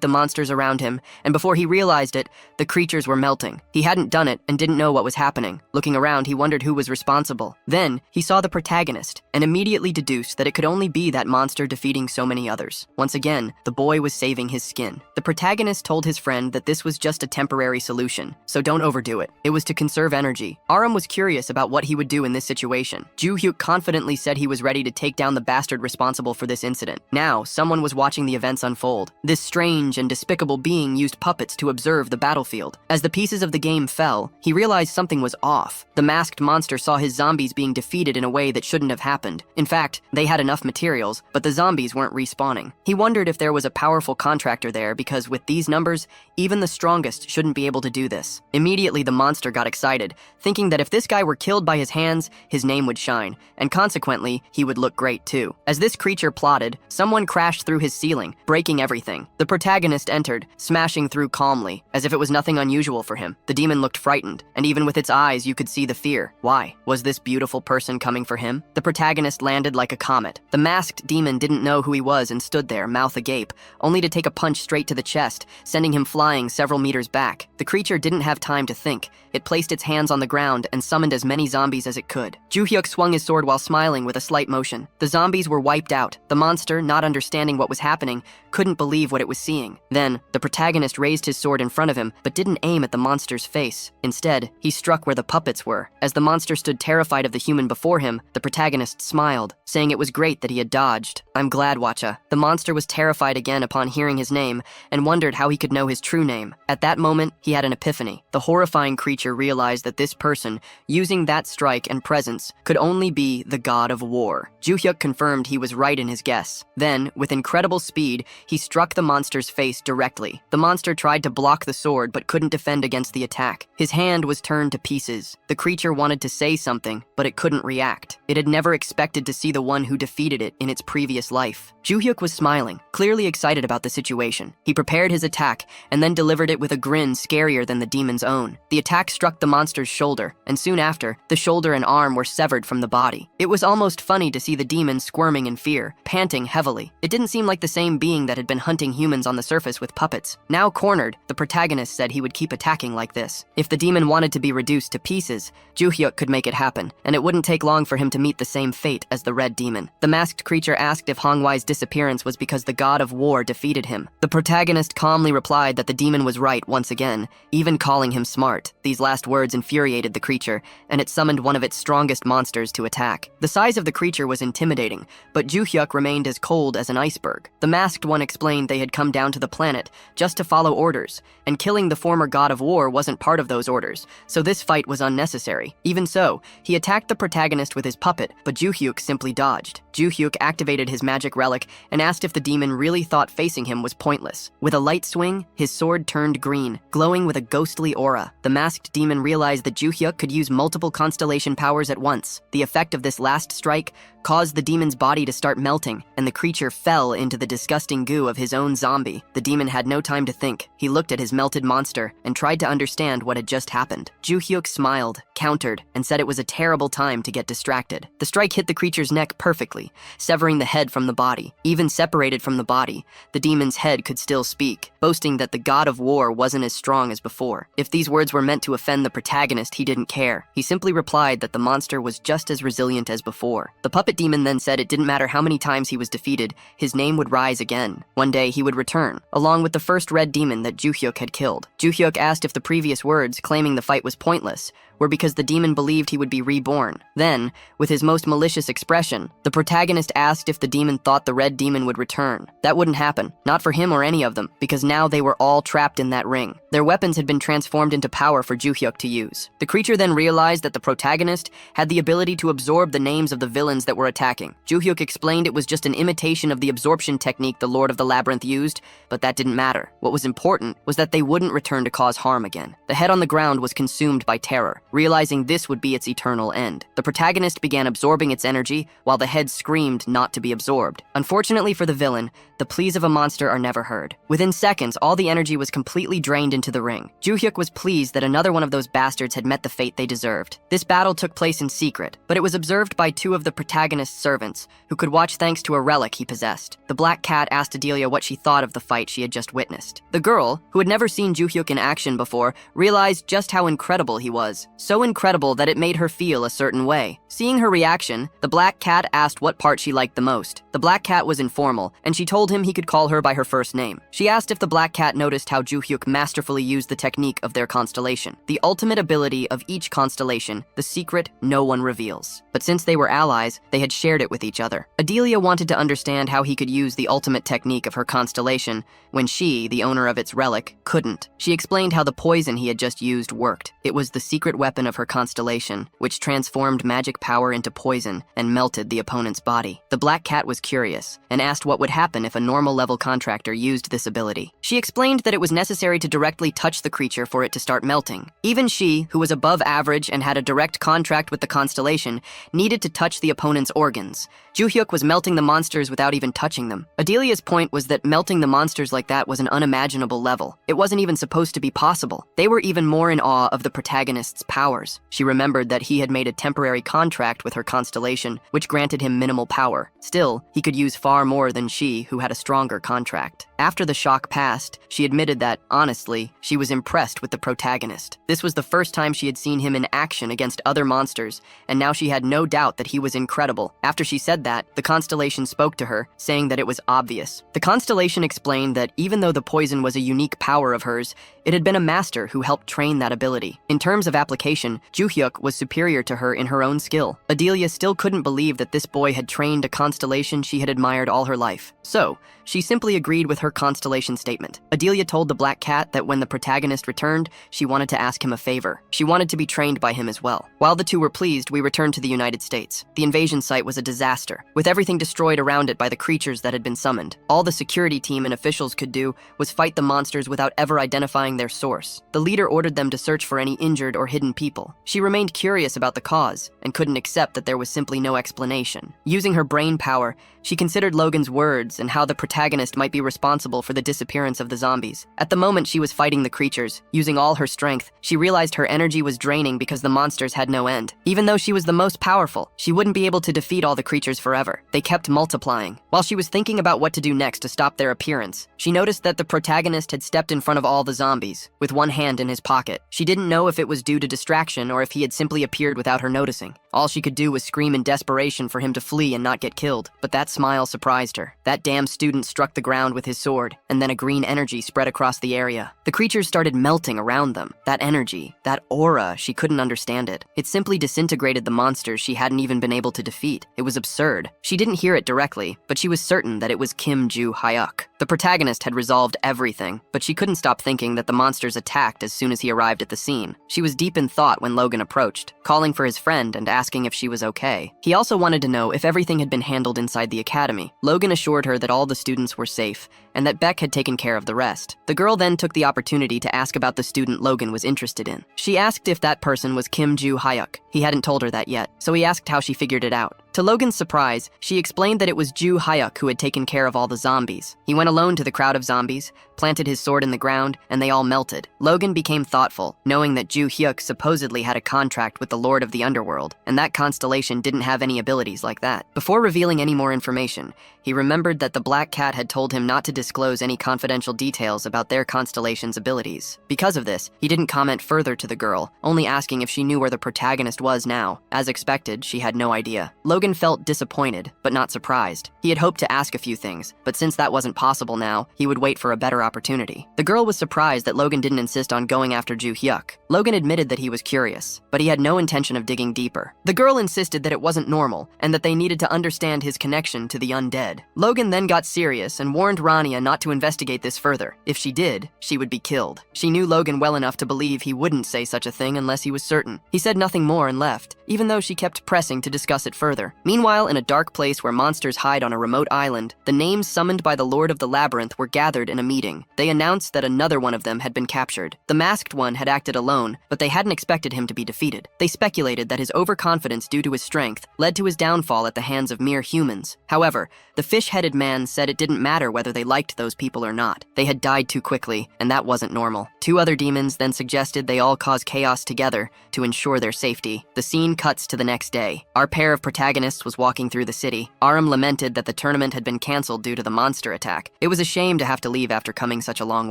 the monsters around him, and before he realized it, the creatures were melting. He hadn't done it and didn't know what was happening. Looking around, he wondered who was responsible. Then, he saw the protagonist, and immediately deduced that it could only be that monster defeating so many others. Once again, the boy was saving his skin. The protagonist told his friend that this was just a temporary solution, so don't overdo it. It was to conserve energy. Aram was curious about what he would do in this situation. Joo-hyuk confidently said he was ready to take down the bastard responsible for this incident. Now, someone was watching the events unfold. This strange and despicable being used puppets to observe the battlefield. As the pieces of the game fell, he realized something was off. The masked monster saw his zombies being defeated in a way that shouldn't have happened. In fact, they had enough materials, but the zombies weren't respawning. He wondered if there was a powerful contractor there because with these numbers, even the strongest shouldn't be able to do this. Immediately, the monster got excited, thinking that if this guy were killed by his hands, his name would shine, and consequently, he would look great too. As this creature plotted, someone crashed through his ceiling, breaking everything. The protagonist entered, smashing through calmly, as if it was nothing unusual for him. The demon looked frightened, and even with its eyes, you could see the fear. Why? Was this beautiful person coming for him? The protagonist landed like a comet. The masked demon didn't know who he was and stood there, mouth agape, only to take a punch straight to the chest, sending him flying several meters back. The creature didn't have time to think. It placed its hands on the ground and summoned as many zombies as it could. Joo-hyuk swung his sword while smiling with a slight motion. The zombies were wiped out. The monster, not understanding what was happening, couldn't believe what it was seeing. Then, the protagonist raised his sword in front of him, but didn't aim at the monster's face. Instead, he struck where the puppets were. As the monster stood terrified of the human before him, the protagonist smiled, saying it was great that he had dodged. "I'm glad, Watcha." The monster was terrified again upon hearing his name, and wondered how he could know his true name. At that moment, he had an epiphany. The horrifying creature realized that this person, using that strike and presence, could only be the god of war. Joo-hyuk confirmed he was right in his guess. Then, with incredible speed, he struck the monster's face directly. The monster tried to block the sword but couldn't defend against the attack. His hand was turned to pieces. The creature wanted to say something, but it couldn't react. It had never expected to see the one who defeated it in its previous life. Joo-hyuk was smiling, clearly excited about the situation. He prepared his attack and then delivered it with a grin scarier than the demon's own. The attack struck the monster's shoulder, and soon after, the shoulder and arm were severed from the body. It was almost funny to see the demon squirming in fear, panting heavily. It didn't seem like the same being that had been hunting humans on the surface with puppets. Now cornered, the protagonist said he would keep attacking like this. If the demon wanted to be reduced to pieces, Joo-hyuk could make it happen, and it wouldn't take long for him to meet the same fate as the red demon. The masked creature asked if Hongwai's disappearance was because the god of war defeated him. The protagonist calmly replied that the demon was right once again, even calling him smart. These last words infuriated the creature, and it summoned one of its strongest monsters to attack. The size of the creature was intimidating, but Joo-hyuk remained as cold as an iceberg. The masked one explained they had come down to the planet just to follow orders, and killing the former god of war wasn't part of those orders, so this fight was unnecessary. Even so, he attacked the protagonist with his puppet, but Joo-hyuk simply dodged. Joo-hyuk activated his magic relic and asked if the demon really thought facing him was pointless. With a light swing, his sword turned green, glowing with a ghostly aura. The masked demon realized that Joo-hyuk could use multiple constellation powers at once. The effect of this last strike caused the demon's body to start melting, and the creature fell into the disgusting goo of his own zombie. The demon had no time to think. He looked at his melted monster and tried to understand what had just happened. Joo-hyuk smiled, countered, and said it was a terrible time to get distracted. The strike hit the creature's neck perfectly, severing the head from the body. Even separated from the body, the demon's head could still speak, boasting that the god of war wasn't as strong as before. If these words were meant to offend the protagonist, he didn't care. He simply replied that the monster was just as resilient as before. The puppet demon then said it didn't matter how many times he was defeated, his name would rise again. One day he would return, along with the first red demon that Joo-hyuk had killed. Joo-hyuk asked if the previous words, claiming the fight was pointless, were because the demon believed he would be reborn. Then, with his most malicious expression, the protagonist asked if the demon thought the red demon would return. That wouldn't happen, not for him or any of them, because now they were all trapped in that ring. Their weapons had been transformed into power for Joo-hyuk to use. The creature then realized that the protagonist had the ability to absorb the names of the villains that were attacking. Joo-hyuk explained it was just an imitation of the absorption technique the Lord of the Labyrinth used, but that didn't matter. What was important was that they wouldn't return to cause harm again. The head on the ground was consumed by terror. realizing this would be its eternal end. The protagonist began absorbing its energy, while the head screamed not to be absorbed. Unfortunately for the villain, the pleas of a monster are never heard. Within seconds, all the energy was completely drained into the ring. Joo-hyuk was pleased that another one of those bastards had met the fate they deserved. This battle took place in secret, but it was observed by two of the protagonist's servants, who could watch thanks to a relic he possessed. The black cat asked Adelia what she thought of the fight she had just witnessed. The girl, who had never seen Joo-hyuk in action before, realized just how incredible he was. So incredible that it made her feel a certain way. Seeing her reaction, the black cat asked what part she liked the most. The black cat was informal, and she told him he could call her by her first name. She asked if the black cat noticed how Joo-hyuk masterfully used the technique of their constellation. The ultimate ability of each constellation, the secret no one reveals. But since they were allies, they had shared it with each other. Adelia wanted to understand how he could use the ultimate technique of her constellation when she, the owner of its relic, couldn't. She explained how the poison he had just used worked. It was the secret weapon of her constellation, which transformed magic power into poison and melted the opponent's body. The black cat was curious and asked what would happen if a normal level contractor used this ability. She explained that it was necessary to directly touch the creature for it to start melting. Even she, who was above average and had a direct contract with the constellation, needed to touch the opponent's organs. Joo-hyuk was melting the monsters without even touching them. Adelia's point was that melting the monsters like that was an unimaginable level. It wasn't even supposed to be possible. They were even more in awe of the protagonist's powers. She remembered that he had made a temporary contract with her constellation, which granted him minimal power. Still, he could use far more than she, who had a stronger contract. After the shock passed, she admitted that, honestly, she was impressed with the protagonist. This was the first time she had seen him in action against other monsters, and now she had no doubt that he was incredible. After she said that, the constellation spoke to her, saying that it was obvious. The constellation explained that even though the poison was a unique power of hers, it had been a master who helped train that ability. In terms of application, Joo-hyuk was superior to her in her own skill. Adelia still couldn't believe that this boy had trained a constellation she had admired all her life. So, she simply agreed with her constellation statement. Adelia told the black cat that when the protagonist returned, she wanted to ask him a favor. She wanted to be trained by him as well. While the two were pleased, we returned to the United States. The invasion site was a disaster, with everything destroyed around it by the creatures that had been summoned. All the security team and officials could do was fight the monsters without ever identifying their source. The leader ordered them to search for any injured or hidden people. She remained curious about the cause and couldn't accept that there was simply no explanation. Using her brain power, she considered Logan's words and how the protagonist might be responsible for the disappearance of the zombies. At the moment she was fighting the creatures, using all her strength, she realized her energy was draining because the monsters had no end. Even though she was the most powerful, she wouldn't be able to defeat all the creatures forever. They kept multiplying. While she was thinking about what to do next to stop their appearance, she noticed that the protagonist had stepped in front of all the zombies, with one hand in his pocket. She didn't know if it was due to distraction or if he had simply appeared without her noticing. All she could do was scream in desperation for him to flee and not get killed, but that smile surprised her. That damn student struck the ground with his sword, and then a green energy spread across the area. The creatures started melting around them. That energy, that aura, she couldn't understand it. It simply disintegrated the monsters she hadn't even been able to defeat. It was absurd. She didn't hear it directly, but she was certain that it was Kim Joo-hyuk. The protagonist had resolved everything, but she couldn't stop thinking that the monsters attacked as soon as he arrived at the scene. She was deep in thought when Logan approached, calling for his friend and asking if she was okay. He also wanted to know if everything had been handled inside the academy. Logan assured her that all the students were safe, and that Beck had taken care of the rest. The girl then took the opportunity to ask about the student Logan was interested in. She asked if that person was Kim Joo-hyuk. He hadn't told her that yet, so he asked how she figured it out. To Logan's surprise, she explained that it was Joo-hyuk who had taken care of all the zombies. He went alone to the crowd of zombies, planted his sword in the ground, and they all melted. Logan became thoughtful, knowing that Joo-hyuk supposedly had a contract with the Lord of the Underworld, and that constellation didn't have any abilities like that. Before revealing any more information, he remembered that the Black Cat had told him not to disclose any confidential details about their constellation's abilities. Because of this, he didn't comment further to the girl, only asking if she knew where the protagonist was now. As expected, she had no idea. Logan felt disappointed, but not surprised. He had hoped to ask a few things, but since that wasn't possible now, he would wait for a better opportunity. The girl was surprised that Logan didn't insist on going after Joo-hyuk. Logan admitted that he was curious, but he had no intention of digging deeper. The girl insisted that it wasn't normal, and that they needed to understand his connection to the undead. Logan then got serious and warned Rania not to investigate this further. If she did, she would be killed. She knew Logan well enough to believe he wouldn't say such a thing unless he was certain. He said nothing more and left, even though she kept pressing to discuss it further. there. Meanwhile, in a dark place where monsters hide on a remote island, the names summoned by the Lord of the Labyrinth were gathered in a meeting. They announced that another one of them had been captured. The masked one had acted alone, but they hadn't expected him to be defeated. They speculated that his overconfidence due to his strength led to his downfall at the hands of mere humans. However, the fish-headed man said it didn't matter whether they liked those people or not. They had died too quickly, and that wasn't normal. Two other demons then suggested they all cause chaos together to ensure their safety. The scene cuts to the next day. Our pair of protagonists was walking through the city. Aram lamented that the tournament had been cancelled due to the monster attack. It was a shame to have to leave after coming such a long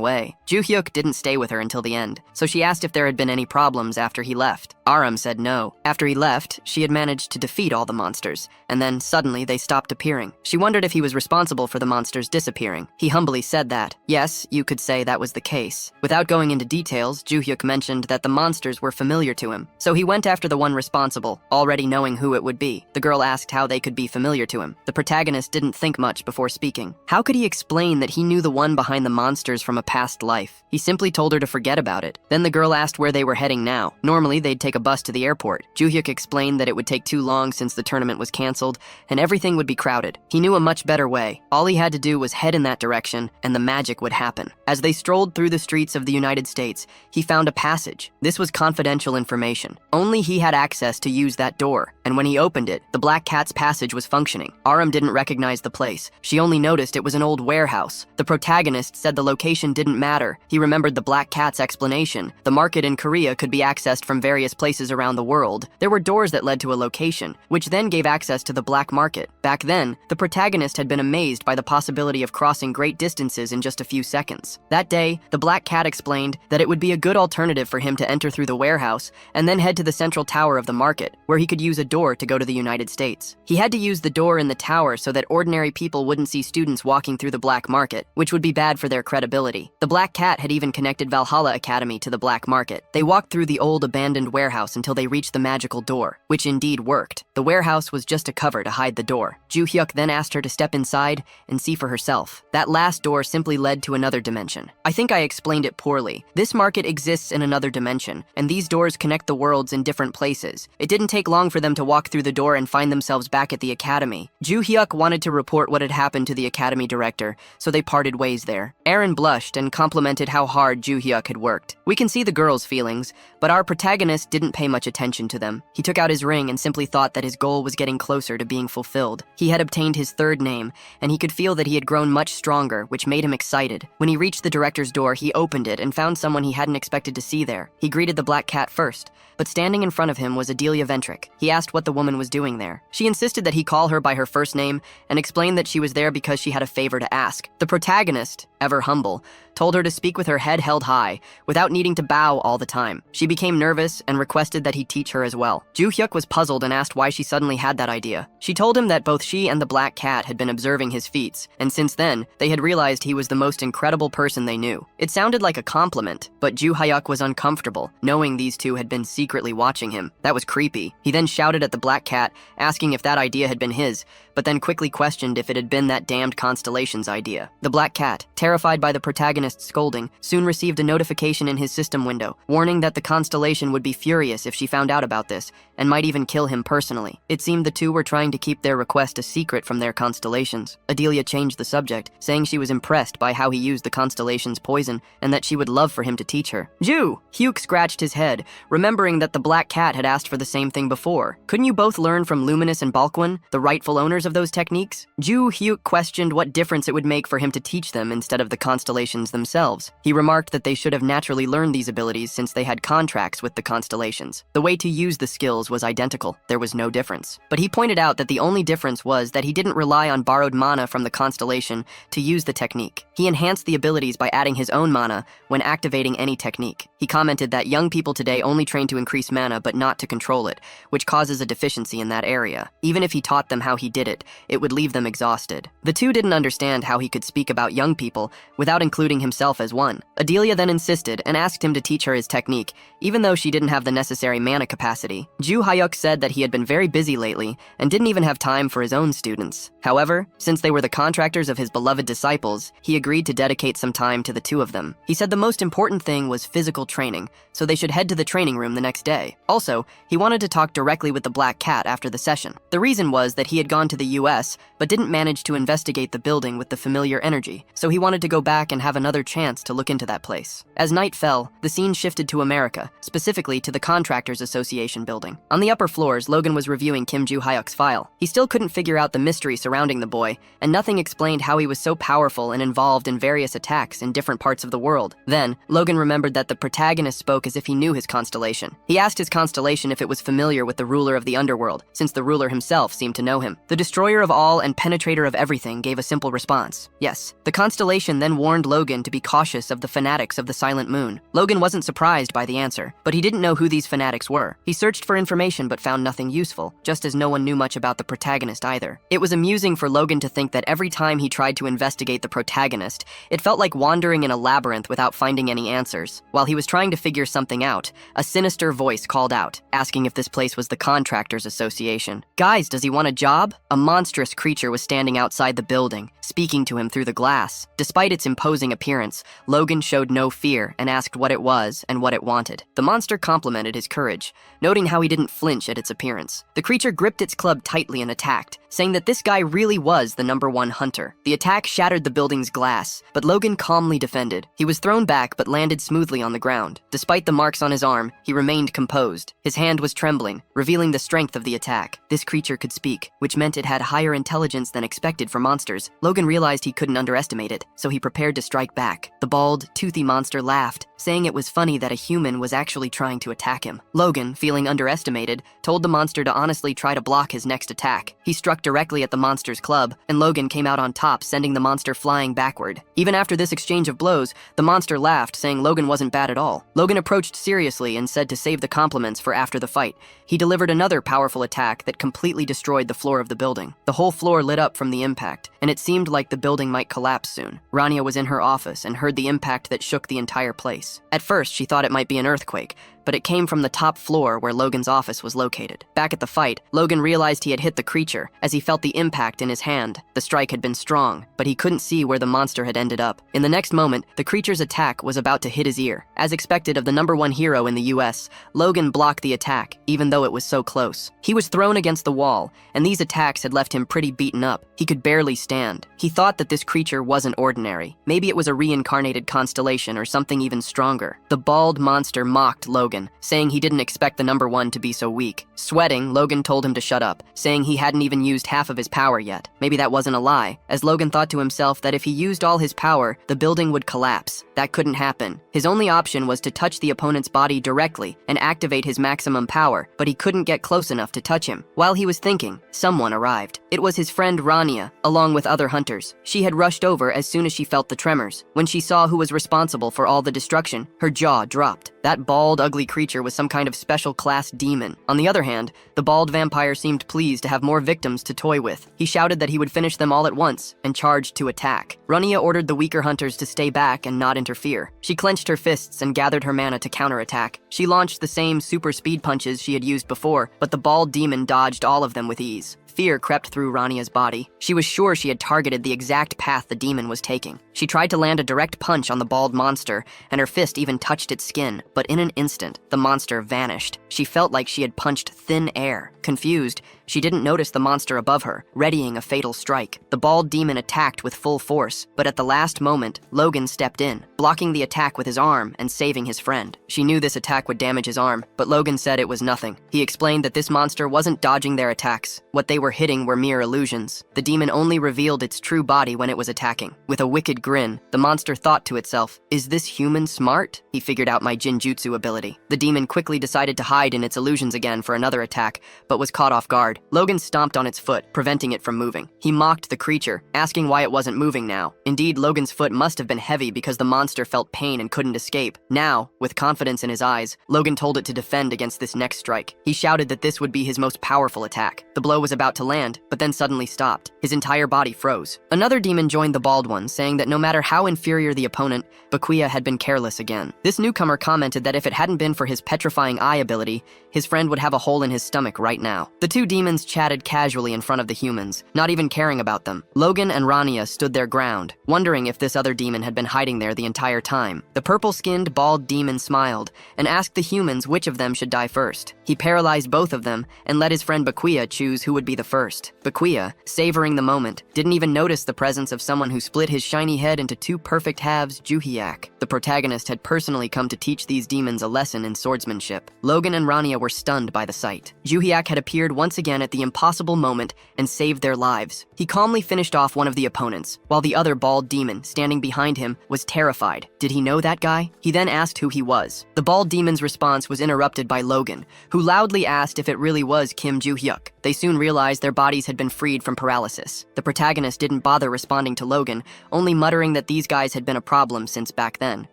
way. Joo-hyuk didn't stay with her until the end, so she asked if there had been any problems after he left. Aram said no. After he left, she had managed to defeat all the monsters, and then suddenly they stopped appearing. She wondered if he was responsible for the monsters disappearing. He humbly said that. Yes, you could say that was the case. Without going into details, Joo-hyuk mentioned that the monsters were familiar to him, so he went after the one responsible, already knowing who it would be. The girl asked how they could be familiar to him. The protagonist didn't think much before speaking. How could he explain that he knew the one behind the monsters from a past life? He simply told her to forget about it. Then the girl asked where they were heading now. Normally, they'd take a bus to the airport. Joo-hyuk explained that it would take too long since the tournament was canceled, and everything would be crowded. He knew a much better way. All he had to do was head in that direction, and the magic would happen. As they strolled through the streets of the United States, he found a passage. This was confidential information. Only he had access to use that door, and when he opened it, the Black Cat's passage was functioning. Aram didn't recognize the place. She only noticed it was an old warehouse. The protagonist said the location didn't matter. He remembered the Black Cat's explanation. The market in Korea could be accessed from various places around the world. There were doors that led to a location, which then gave access to the black market. Back then, the protagonist had been amazed by the possibility of crossing great distances in just a few seconds. That day, the Black Cat explained that it would be a good alternative for him to enter through the warehouse and then head to the central tower of the market, where he could use a door to go to the United States. He had to use the door in the tower so that ordinary people wouldn't see students walking through the black market, which would be bad for their credibility. The Black Cat had even connected Valhalla Academy to the black market. They walked through the old abandoned warehouse until they reached the magical door, which indeed worked. The warehouse was just a cover to hide the door. Joo-hyuk then asked her to step inside and see for herself. That last door simply led to another dimension. I think I explained it poorly. This market exists in another dimension, and these doors connect the worlds in different places. It didn't take long for them to walk through the door and find themselves back at the academy. Joo-hyuk wanted to report what had happened to the academy director, so they parted ways there. Aaron blushed and complimented how hard Joo-hyuk had worked. We can see the girl's feelings, but our protagonist didn't pay much attention to them. He took out his ring and simply thought that his goal was getting closer to being fulfilled. He had obtained his third name, and he could feel that he had grown much stronger, which made him excited. When he reached the director's door, he opened it and found someone he hadn't expected to see there. He greeted the Black Cat first, but standing in front of him was Adelia Ventrick. He asked what the woman was doing there. She insisted that he call her by her first name and explained that she was there because she had a favor to ask. The protagonist, ever humble, told her to speak with her head held high, without needing to bow all the time. She became nervous and requested that he teach her as well. Joo-hyuk was puzzled and asked why she suddenly had that idea. She told him that both she and the Black Cat had been observing his feats, and since then, they had realized he was the most incredible person they knew. It sounded like a compliment, but Joo-hyuk was uncomfortable, knowing these two had been secretly watching him. That was creepy. He then shouted at the Black Cat, asking if that idea had been his, but then quickly questioned if it had been that damned Constellation's idea. The Black Cat, terrified by the protagonist's scolding, soon received a notification in his system window, warning that the Constellation would be furious if she found out about this, and might even kill him personally. It seemed the two were trying to keep their request a secret from their constellations. Adelia changed the subject, saying she was impressed by how he used the Constellation's poison, and that she would love for him to teach her. Joo-hyuk scratched his head, remembering that the Black Cat had asked for the same thing before. Couldn't you both learn from Luminous and Balkwon, the rightful owners of those techniques? Joo-hyuk questioned what difference it would make for him to teach them instead of the constellations themselves. He remarked that they should have naturally learned these abilities since they had contracts with the constellations. The way to use the skills was identical. There was no difference. But he pointed out that the only difference was that he didn't rely on borrowed mana from the constellation to use the technique. He enhanced the abilities by adding his own mana when activating any technique. He commented that young people today only train to increase mana but not to control it, which causes a deficiency in that area. Even if he taught them how he did it, it would leave them exhausted. The two didn't understand how he could speak about young people without including himself as one. Adelia then insisted and asked him to teach her his technique, even though she didn't have the necessary mana capacity. Joo-hyuk said that he had been very busy lately and didn't even have time for his own students. However, since they were the contractors of his beloved disciples, he agreed to dedicate some time to the two of them. He said the most important thing was physical training, so they should head to the training room the next day. Also, he wanted to talk directly with the Black Cat after the session. The reason was that he had gone to the US, but didn't manage to investigate the building with the familiar energy, so he wanted to go back and have another chance to look into that place. As night fell, the scene shifted to America, specifically to the Contractors Association building. On the upper floors, Logan was reviewing Kim Joo-hyuk's file. He still couldn't figure out the mystery surrounding the boy, and nothing explained how he was so powerful and involved in various attacks in different parts of the world. Then, Logan remembered that the protagonist spoke as if he knew his constellation. He asked his constellation if it was familiar with the ruler of the underworld, since the ruler himself seemed to know him. The destroyer of all and penetrator of everything gave a simple response: yes. The constellation then warned Logan to be cautious of the fanatics of the Silent Moon. Logan wasn't surprised by the answer, but he didn't know who these fanatics were. He searched for information but found nothing useful, just as no one knew much about the protagonist either. It was amusing for Logan to think that every time he tried to investigate the protagonist, it felt like wandering in a labyrinth without finding any answers. While he was trying to figure something out, a sinister voice called out, asking if this place was the Contractors Association. "Guys, does he want a job?" A monstrous creature was standing outside the building, speaking to him through the glass. Despite its imposing appearance, Logan showed no fear and asked what it was and what it wanted. The monster complimented his courage, noting how he didn't flinch at its appearance. The creature gripped its club tightly and attacked, saying that this guy really was the #1 hunter. The attack shattered the building's glass, but Logan calmly defended. He was thrown back but landed smoothly on the ground. Despite the marks on his arm, he remained composed. His hand was trembling, revealing the strength of the attack. This creature could speak, which meant it had higher intelligence than expected for monsters. Logan realized he couldn't underestimate it, so he prepared to strike back. The bald, toothy monster laughed, saying it was funny that a human was actually trying to attack him. Logan, feeling underestimated, told the monster to honestly try to block his next attack. He struck directly at the monster's club, and Logan came out on top, sending the monster flying backward. Even after this exchange of blows, the monster laughed, saying Logan wasn't bad at all. Logan approached seriously and said to save the compliments for after the fight. He delivered another powerful attack that completely destroyed the floor of the building. The whole floor lit up from the impact, and it seemed like the building might collapse soon. Rania was in her office and heard the impact that shook the entire place. At first, she thought it might be an earthquake, but it came from the top floor where Logan's office was located. Back at the fight, Logan realized he had hit the creature as he felt the impact in his hand. The strike had been strong, but he couldn't see where the monster had ended up. In the next moment, the creature's attack was about to hit his ear. As expected of the #1 hero in the US, Logan blocked the attack, even though it was so close. He was thrown against the wall, and these attacks had left him pretty beaten up. He could barely stand. He thought that this creature wasn't ordinary. Maybe it was a reincarnated constellation or something even stronger. The bald monster mocked Logan, saying he didn't expect the #1 to be so weak. Sweating, Logan told him to shut up, saying he hadn't even used half of his power yet. Maybe that wasn't a lie, as Logan thought to himself that if he used all his power, the building would collapse. That couldn't happen. His only option was to touch the opponent's body directly and activate his maximum power, but he couldn't get close enough to touch him. While he was thinking, someone arrived. It was his friend Rania, along with other hunters. She had rushed over as soon as she felt the tremors. When she saw who was responsible for all the destruction, her jaw dropped. That bald, ugly creature was some kind of special class demon. On the other hand, the bald vampire seemed pleased to have more victims to toy with. He shouted that he would finish them all at once and charged to attack. Rania ordered the weaker hunters to stay back and not interfere. She clenched her fists and gathered her mana to counterattack. She launched the same super speed punches she had used before, but the bald demon dodged all of them with ease. Fear crept through Rania's body. She was sure she had targeted the exact path the demon was taking. She tried to land a direct punch on the bald monster, and her fist even touched its skin, but in an instant, the monster vanished. She felt like she had punched thin air. Confused, she didn't notice the monster above her, readying a fatal strike. The bald demon attacked with full force, but at the last moment, Logan stepped in, blocking the attack with his arm and saving his friend. She knew this attack would damage his arm, but Logan said it was nothing. He explained that this monster wasn't dodging their attacks. What they were hitting were mere illusions. The demon only revealed its true body when it was attacking. With a wicked grin, the monster thought to itself, "Is this human smart? He figured out my Jinjutsu ability." The demon quickly decided to hide in its illusions again for another attack, but was caught off guard. Logan stomped on its foot, preventing it from moving. He mocked the creature, asking why it wasn't moving now. Indeed, Logan's foot must have been heavy because the monster felt pain and couldn't escape. Now, with confidence in his eyes, Logan told it to defend against this next strike. He shouted that this would be his most powerful attack. The blow was about to land, but then suddenly stopped. His entire body froze. Another demon joined the bald one, saying that no matter how inferior the opponent, Bakuya had been careless again. This newcomer commented that if it hadn't been for his petrifying eye ability, his friend would have a hole in his stomach right right now. The two demons chatted casually in front of the humans, not even caring about them. Logan and Rania stood their ground, wondering if this other demon had been hiding there the entire time. The purple-skinned, bald demon smiled and asked the humans which of them should die first. He paralyzed both of them and let his friend Bakuya choose who would be the first. Bakuya, savoring the moment, didn't even notice the presence of someone who split his shiny head into two perfect halves, Juhiak. The protagonist had personally come to teach these demons a lesson in swordsmanship. Logan and Rania were stunned by the sight. Juhiak had appeared once again at the impossible moment and saved their lives. He calmly finished off one of the opponents, while the other bald demon, standing behind him, was terrified. Did he know that guy? He then asked who he was. The bald demon's response was interrupted by Logan, who loudly asked if it really was Kim Juhyuk. They soon realized their bodies had been freed from paralysis. The protagonist didn't bother responding to Logan, only muttering that these guys had been a problem since back then.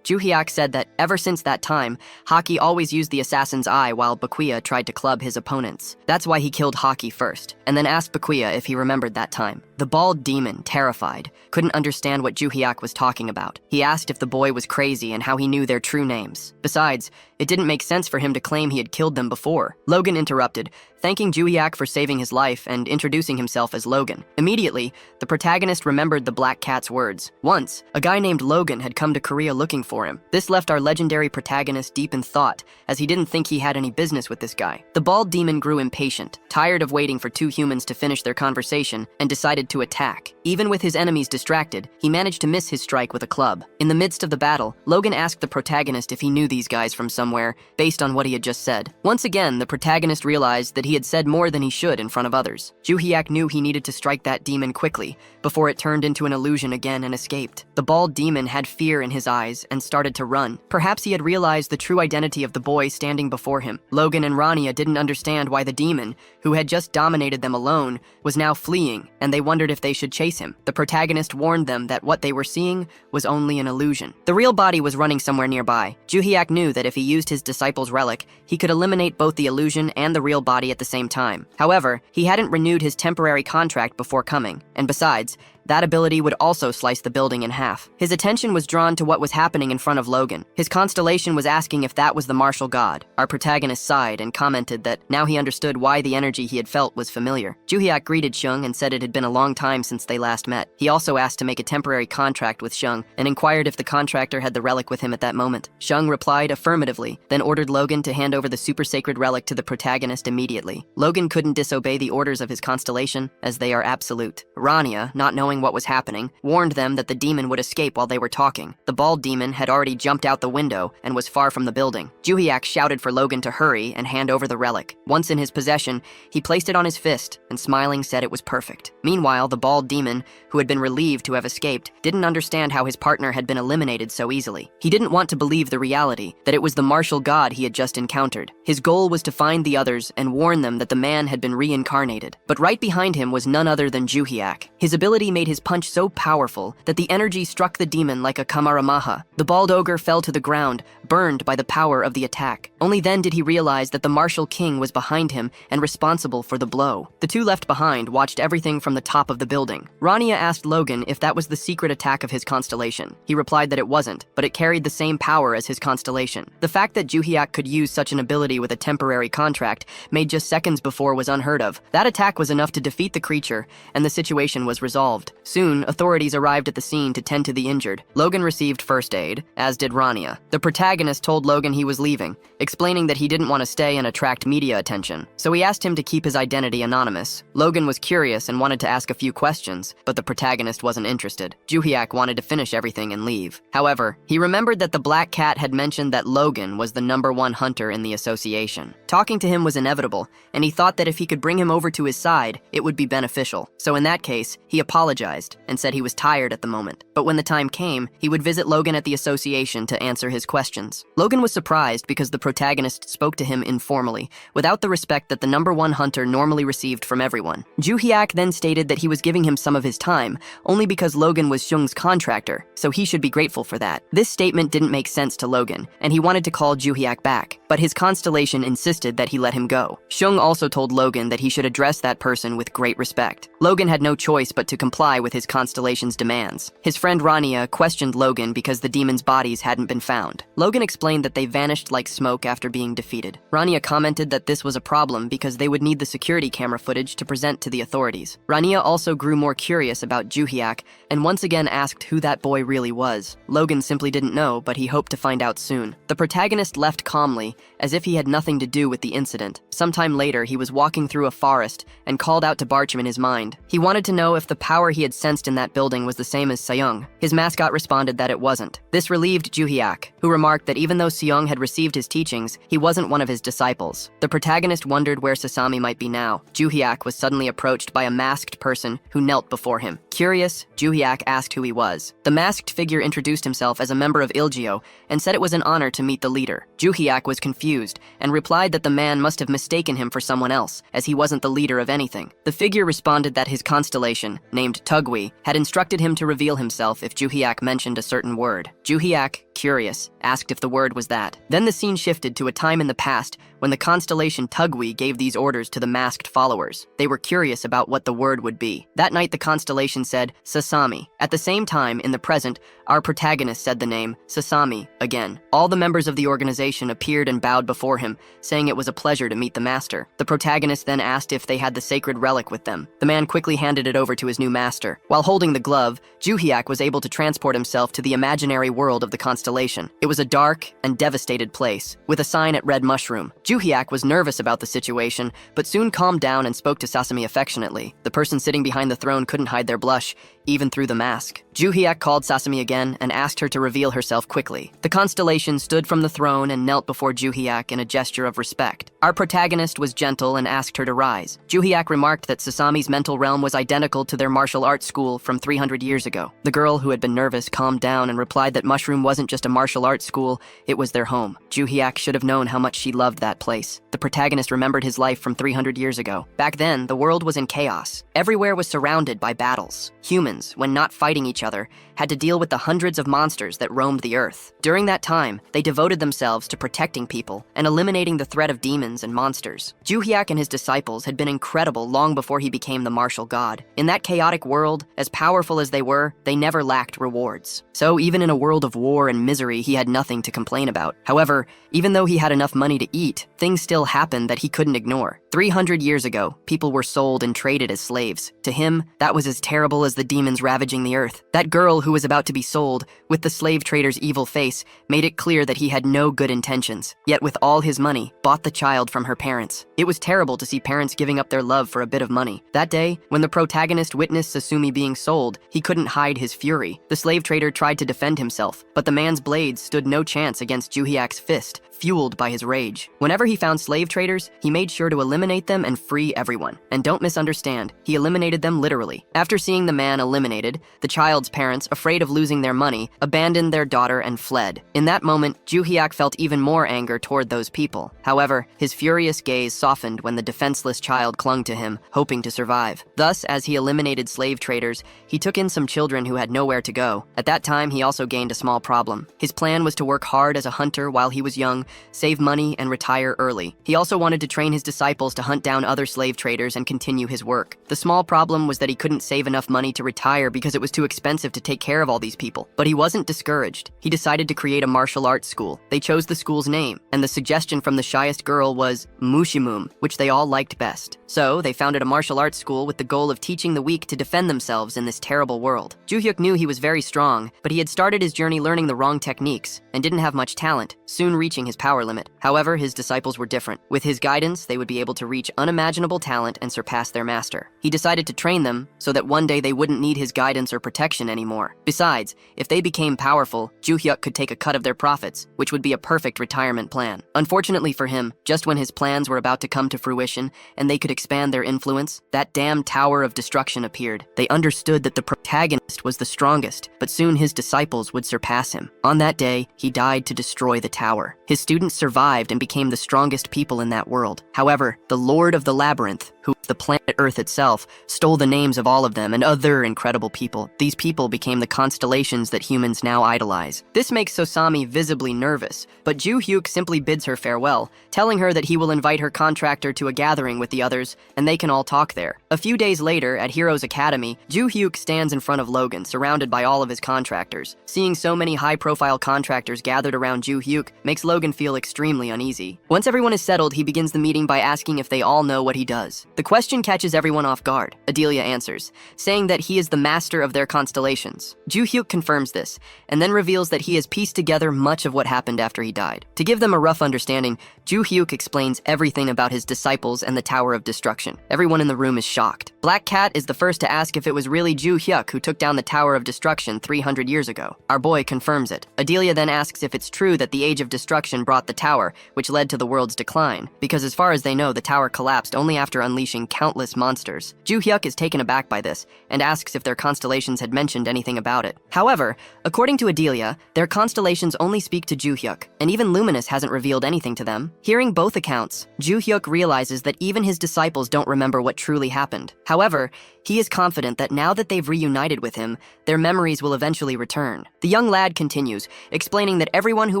Juhyuk said that ever since that time, Haki always used the assassin's eye while Bakuya tried to club his opponents. That's why he killed Haki first, and then asked Bakuya if he remembered that time. The bald demon, terrified, couldn't understand what Juhyuk was talking about. He asked if the boy was crazy and how he knew their true names. Besides, it didn't make sense for him to claim he had killed them before. Logan interrupted, thanking Juhyuk for saving his life and introducing himself as Logan. Immediately, the protagonist remembered the Black Cat's words. Once, a guy named Logan had come to Korea looking for him. This left our legendary protagonist deep in thought, as he didn't think he had any business with this guy. The bald demon grew impatient, tired of waiting for two humans to finish their conversation, and decided to attack. Even with his enemies distracted, he managed to miss his strike with a club. In the midst of the battle, Logan asked the protagonist if he knew these guys from somewhere, based on what he had just said. Once again, the protagonist realized that he had said more than he should in front of others. Juhyuk knew he needed to strike that demon quickly, before it turned into an illusion again and escaped. The bald demon had fear in his eyes and started to run. Perhaps he had realized the true identity of the boy standing before him. Logan and Rania didn't understand why the demon, who had just dominated them alone, was now fleeing, and they wondered if they should chase him. The protagonist warned them that what they were seeing was only an illusion. The real body was running somewhere nearby. Juhyuk knew that if he used his disciple's relic, he could eliminate both the illusion and the real body at the same time. However, he hadn't renewed his temporary contract before coming, and besides, that ability would also slice the building in half. His attention was drawn to what was happening in front of Logan. His constellation was asking if that was the martial god. Our protagonist sighed and commented that now he understood why the energy he had felt was familiar. Juhyuk greeted Shung and said it had been a long time since they last met. He also asked to make a temporary contract with Shung and inquired if the contractor had the relic with him at that moment. Shung replied affirmatively, then ordered Logan to hand over the super sacred relic to the protagonist immediately. Logan couldn't disobey the orders of his constellation, as they are absolute. Rania, not knowing what was happening, warned them that the demon would escape while they were talking. The bald demon had already jumped out the window and was far from the building. Juhyuk shouted for Logan to hurry and hand over the relic. Once in his possession, he placed it on his fist and smiling said it was perfect. Meanwhile, the bald demon, who had been relieved to have escaped, didn't understand how his partner had been eliminated so easily. He didn't want to believe the reality that it was the martial god he had just encountered. His goal was to find the others and warn them that the man had been reincarnated. But right behind him was none other than Juhyuk. His ability made his punch so powerful that the energy struck the demon like a Kamehameha. The bald ogre fell to the ground, burned by the power of the attack. Only then did he realize that the martial king was behind him and responsible for the blow. The two left behind watched everything from the top of the building. Rania asked Logan if that was the secret attack of his constellation. He replied that it wasn't, but it carried the same power as his constellation. The fact that Juhyuk could use such an ability with a temporary contract made just seconds before was unheard of. That attack was enough to defeat the creature, and the situation was resolved. Soon, authorities arrived at the scene to tend to the injured. Logan received first aid, as did Rania. The protagonist told Logan he was leaving, explaining that he didn't want to stay and attract media attention, so he asked him to keep his identity anonymous. Logan was curious and wanted to ask a few questions, but the protagonist wasn't interested. Juhyuk wanted to finish everything and leave. However, he remembered that the Black Cat had mentioned that Logan was the #1 hunter in the association. Talking to him was inevitable, and he thought that if he could bring him over to his side, it would be beneficial. So in that case, he apologized and said he was tired at the moment. But when the time came, he would visit Logan at the association to answer his questions. Logan was surprised because the protagonist spoke to him informally, without the respect that the #1 hunter normally received from everyone. Juhyuk then stated that he was giving him some of his time, only because Logan was Shung's contractor, so he should be grateful for that. This statement didn't make sense to Logan, and he wanted to call Juhyuk back, but his constellation insisted that he let him go. Shung also told Logan that he should address that person with great respect. Logan had no choice but to comply comply with his constellation's demands. His friend Rania questioned Logan because the demons' bodies hadn't been found. Logan explained that they vanished like smoke after being defeated. Rania commented that this was a problem because they would need the security camera footage to present to the authorities. Rania also grew more curious about Juhiak and once again asked who that boy really was. Logan simply didn't know, but he hoped to find out soon. The protagonist left calmly, as if he had nothing to do with the incident. Sometime later, he was walking through a forest and called out to Barchim in his mind. He wanted to know if the power he had sensed in that building was the same as Seong. His mascot responded that it wasn't. This relieved Juhiak, who remarked that even though Seong had received his teachings, he wasn't one of his disciples. The protagonist wondered where Sasami might be now. Juhiak was suddenly approached by a masked person who knelt before him. Curious, Juhiak asked who he was. The masked figure introduced himself as a member of Ilgio and said it was an honor to meet the leader. Juhiak was confused and replied that the man must have mistaken him for someone else, as he wasn't the leader of anything. The figure responded that his constellation, named Tugwi, had instructed him to reveal himself if Juhiak mentioned a certain word. Juhiak, curious, asked if the word was that. Then the scene shifted to a time in the past when the constellation Tugwi gave these orders to the masked followers. They were curious about what the word would be. That night the constellation said, Sasami. At the same time, in the present, our protagonist said the name, Sasami, again. All the members of the organization appeared and bowed before him, saying it was a pleasure to meet the master. The protagonist then asked if they had the sacred relic with them. The man quickly handed it over to his new master. While holding the glove, Juhiak was able to transport himself to the imaginary world of the constellation. It was a dark and devastated place, with a sign at Red Mushroom. Juhiak was nervous about the situation, but soon calmed down and spoke to Sasami affectionately. The person sitting behind the throne couldn't hide their blush, even through the mask. Juhiak called Sasami again and asked her to reveal herself quickly. The constellation stood from the throne and knelt before Juhiak in a gesture of respect. Our protagonist was gentle and asked her to rise. Juhiak remarked that Sasami's mental realm was identical to their martial arts school from 300 years ago. The girl, who had been nervous, calmed down and replied that Mushroom wasn't just a martial arts school, it was their home. Juhiak should have known how much she loved that place. The protagonist remembered his life from 300 years ago. Back then, the world was in chaos. Everywhere was surrounded by battles. Humans, when not fighting each other, had to deal with the hundreds of monsters that roamed the earth. During that time, they devoted themselves to protecting people and eliminating the threat of demons and monsters. Juhiak and his disciples had been incredible long before he became the martial god. In that chaotic world, as powerful as they were, they never lacked rewards. So even in a world of war and misery, he had nothing to complain about. However, even though he had enough money to eat, things still happened that he couldn't ignore. 300 years ago, people were sold and traded as slaves. To him, that was as terrible as the demons ravaging the earth. That girl who was about to be sold, with the slave trader's evil face, made it clear that he had no good intentions. Yet with all his money, bought the child from her parents. It was terrible to see parents giving up their love for a bit of money. That day, when the protagonist witnessed Sasumi being sold, he couldn't hide his fury. The slave trader tried to defend himself, but the man's blades stood no chance against Juhiak's fist, fueled by his rage. Whenever he found slave traders, he made sure to eliminate them and free everyone. And don't misunderstand, he eliminated them literally. After seeing the man eliminated, the child's parents, afraid of losing their money, abandoned their daughter and fled. In that moment, Juhiak felt even more anger toward those people. However, his furious gaze softened when the defenseless child clung to him, hoping to survive. Thus, as he eliminated slave traders, he took in some children who had nowhere to go. At that time, he also gained a small problem. His plan was to work hard as a hunter while he was young, save money, and retire early. He also wanted to train his disciples to hunt down other slave traders and continue his work. The small problem was that he couldn't save enough money to retire because it was too expensive to take care of all these people. But he wasn't discouraged. He decided to create a martial arts school. They chose the school's name, and the suggestion from the shyest girl was Mushimum, which they all liked best. So, they founded a martial arts school with the goal of teaching the weak to defend themselves in this terrible world. Juhyuk knew he was very strong, but he had started his journey learning the wrong techniques and didn't have much talent, soon reaching his power limit. However, his disciples were different. With his guidance, they would be able to reach unimaginable talent and surpass their master. He decided to train them so that one day they wouldn't need his guidance or protection anymore. Besides, if they became powerful, Juhyuk could take a cut of their profits, which would be a perfect retirement plan. Unfortunately for him, just when his plans were about to come to fruition and they could expand their influence, that damn tower of destruction appeared. They understood that the protagonist was the strongest, but soon his disciples would surpass him. On that day, he died to destroy the tower. His students survived and became the strongest people in that world. However, the Lord of the Labyrinth, who the planet Earth itself, stole the names of all of them and other incredible people. These people became the constellations that humans now idolize. This makes Sosami visibly nervous, but Ju Hyuk simply bids her farewell, telling her that he will invite her contractor to a gathering with the others, and they can all talk there. A few days later, at Heroes Academy, Ju Hyuk stands in front of Logan, surrounded by all of his contractors. Seeing so many high-profile contractors gathered around Ju Hyuk makes Logan feel extremely uneasy. Once everyone is settled, he begins the meeting by asking if they all know what he does. The question catches everyone off guard. Adelia answers, saying that he is the master of their constellations. Ju Hyuk confirms this, and then reveals that he has pieced together much of what happened after he died. To give them a rough understanding, Ju Hyuk explains everything about his disciples and the Tower of Destruction. Everyone in the room is shocked. Black Cat is the first to ask if it was really Ju Hyuk who took down the Tower of Destruction 300 years ago. Our boy confirms it. Adelia then asks if it's true that the Age of Destruction brought the tower, which led to the world's decline, because as far as they know, the tower collapsed only after unleashing countless monsters. Ju Hyuk is taken aback by this, and asks if their constellations had mentioned anything about it. However, according to Adelia, their constellations only speak to Ju Hyuk, and even Luminous hasn't revealed anything to them. Hearing both accounts, Ju Hyuk realizes that even his disciples don't remember what truly happened. However, he is confident that now that they've reunited with him, their memories will eventually return. The young lad continues, explaining that everyone who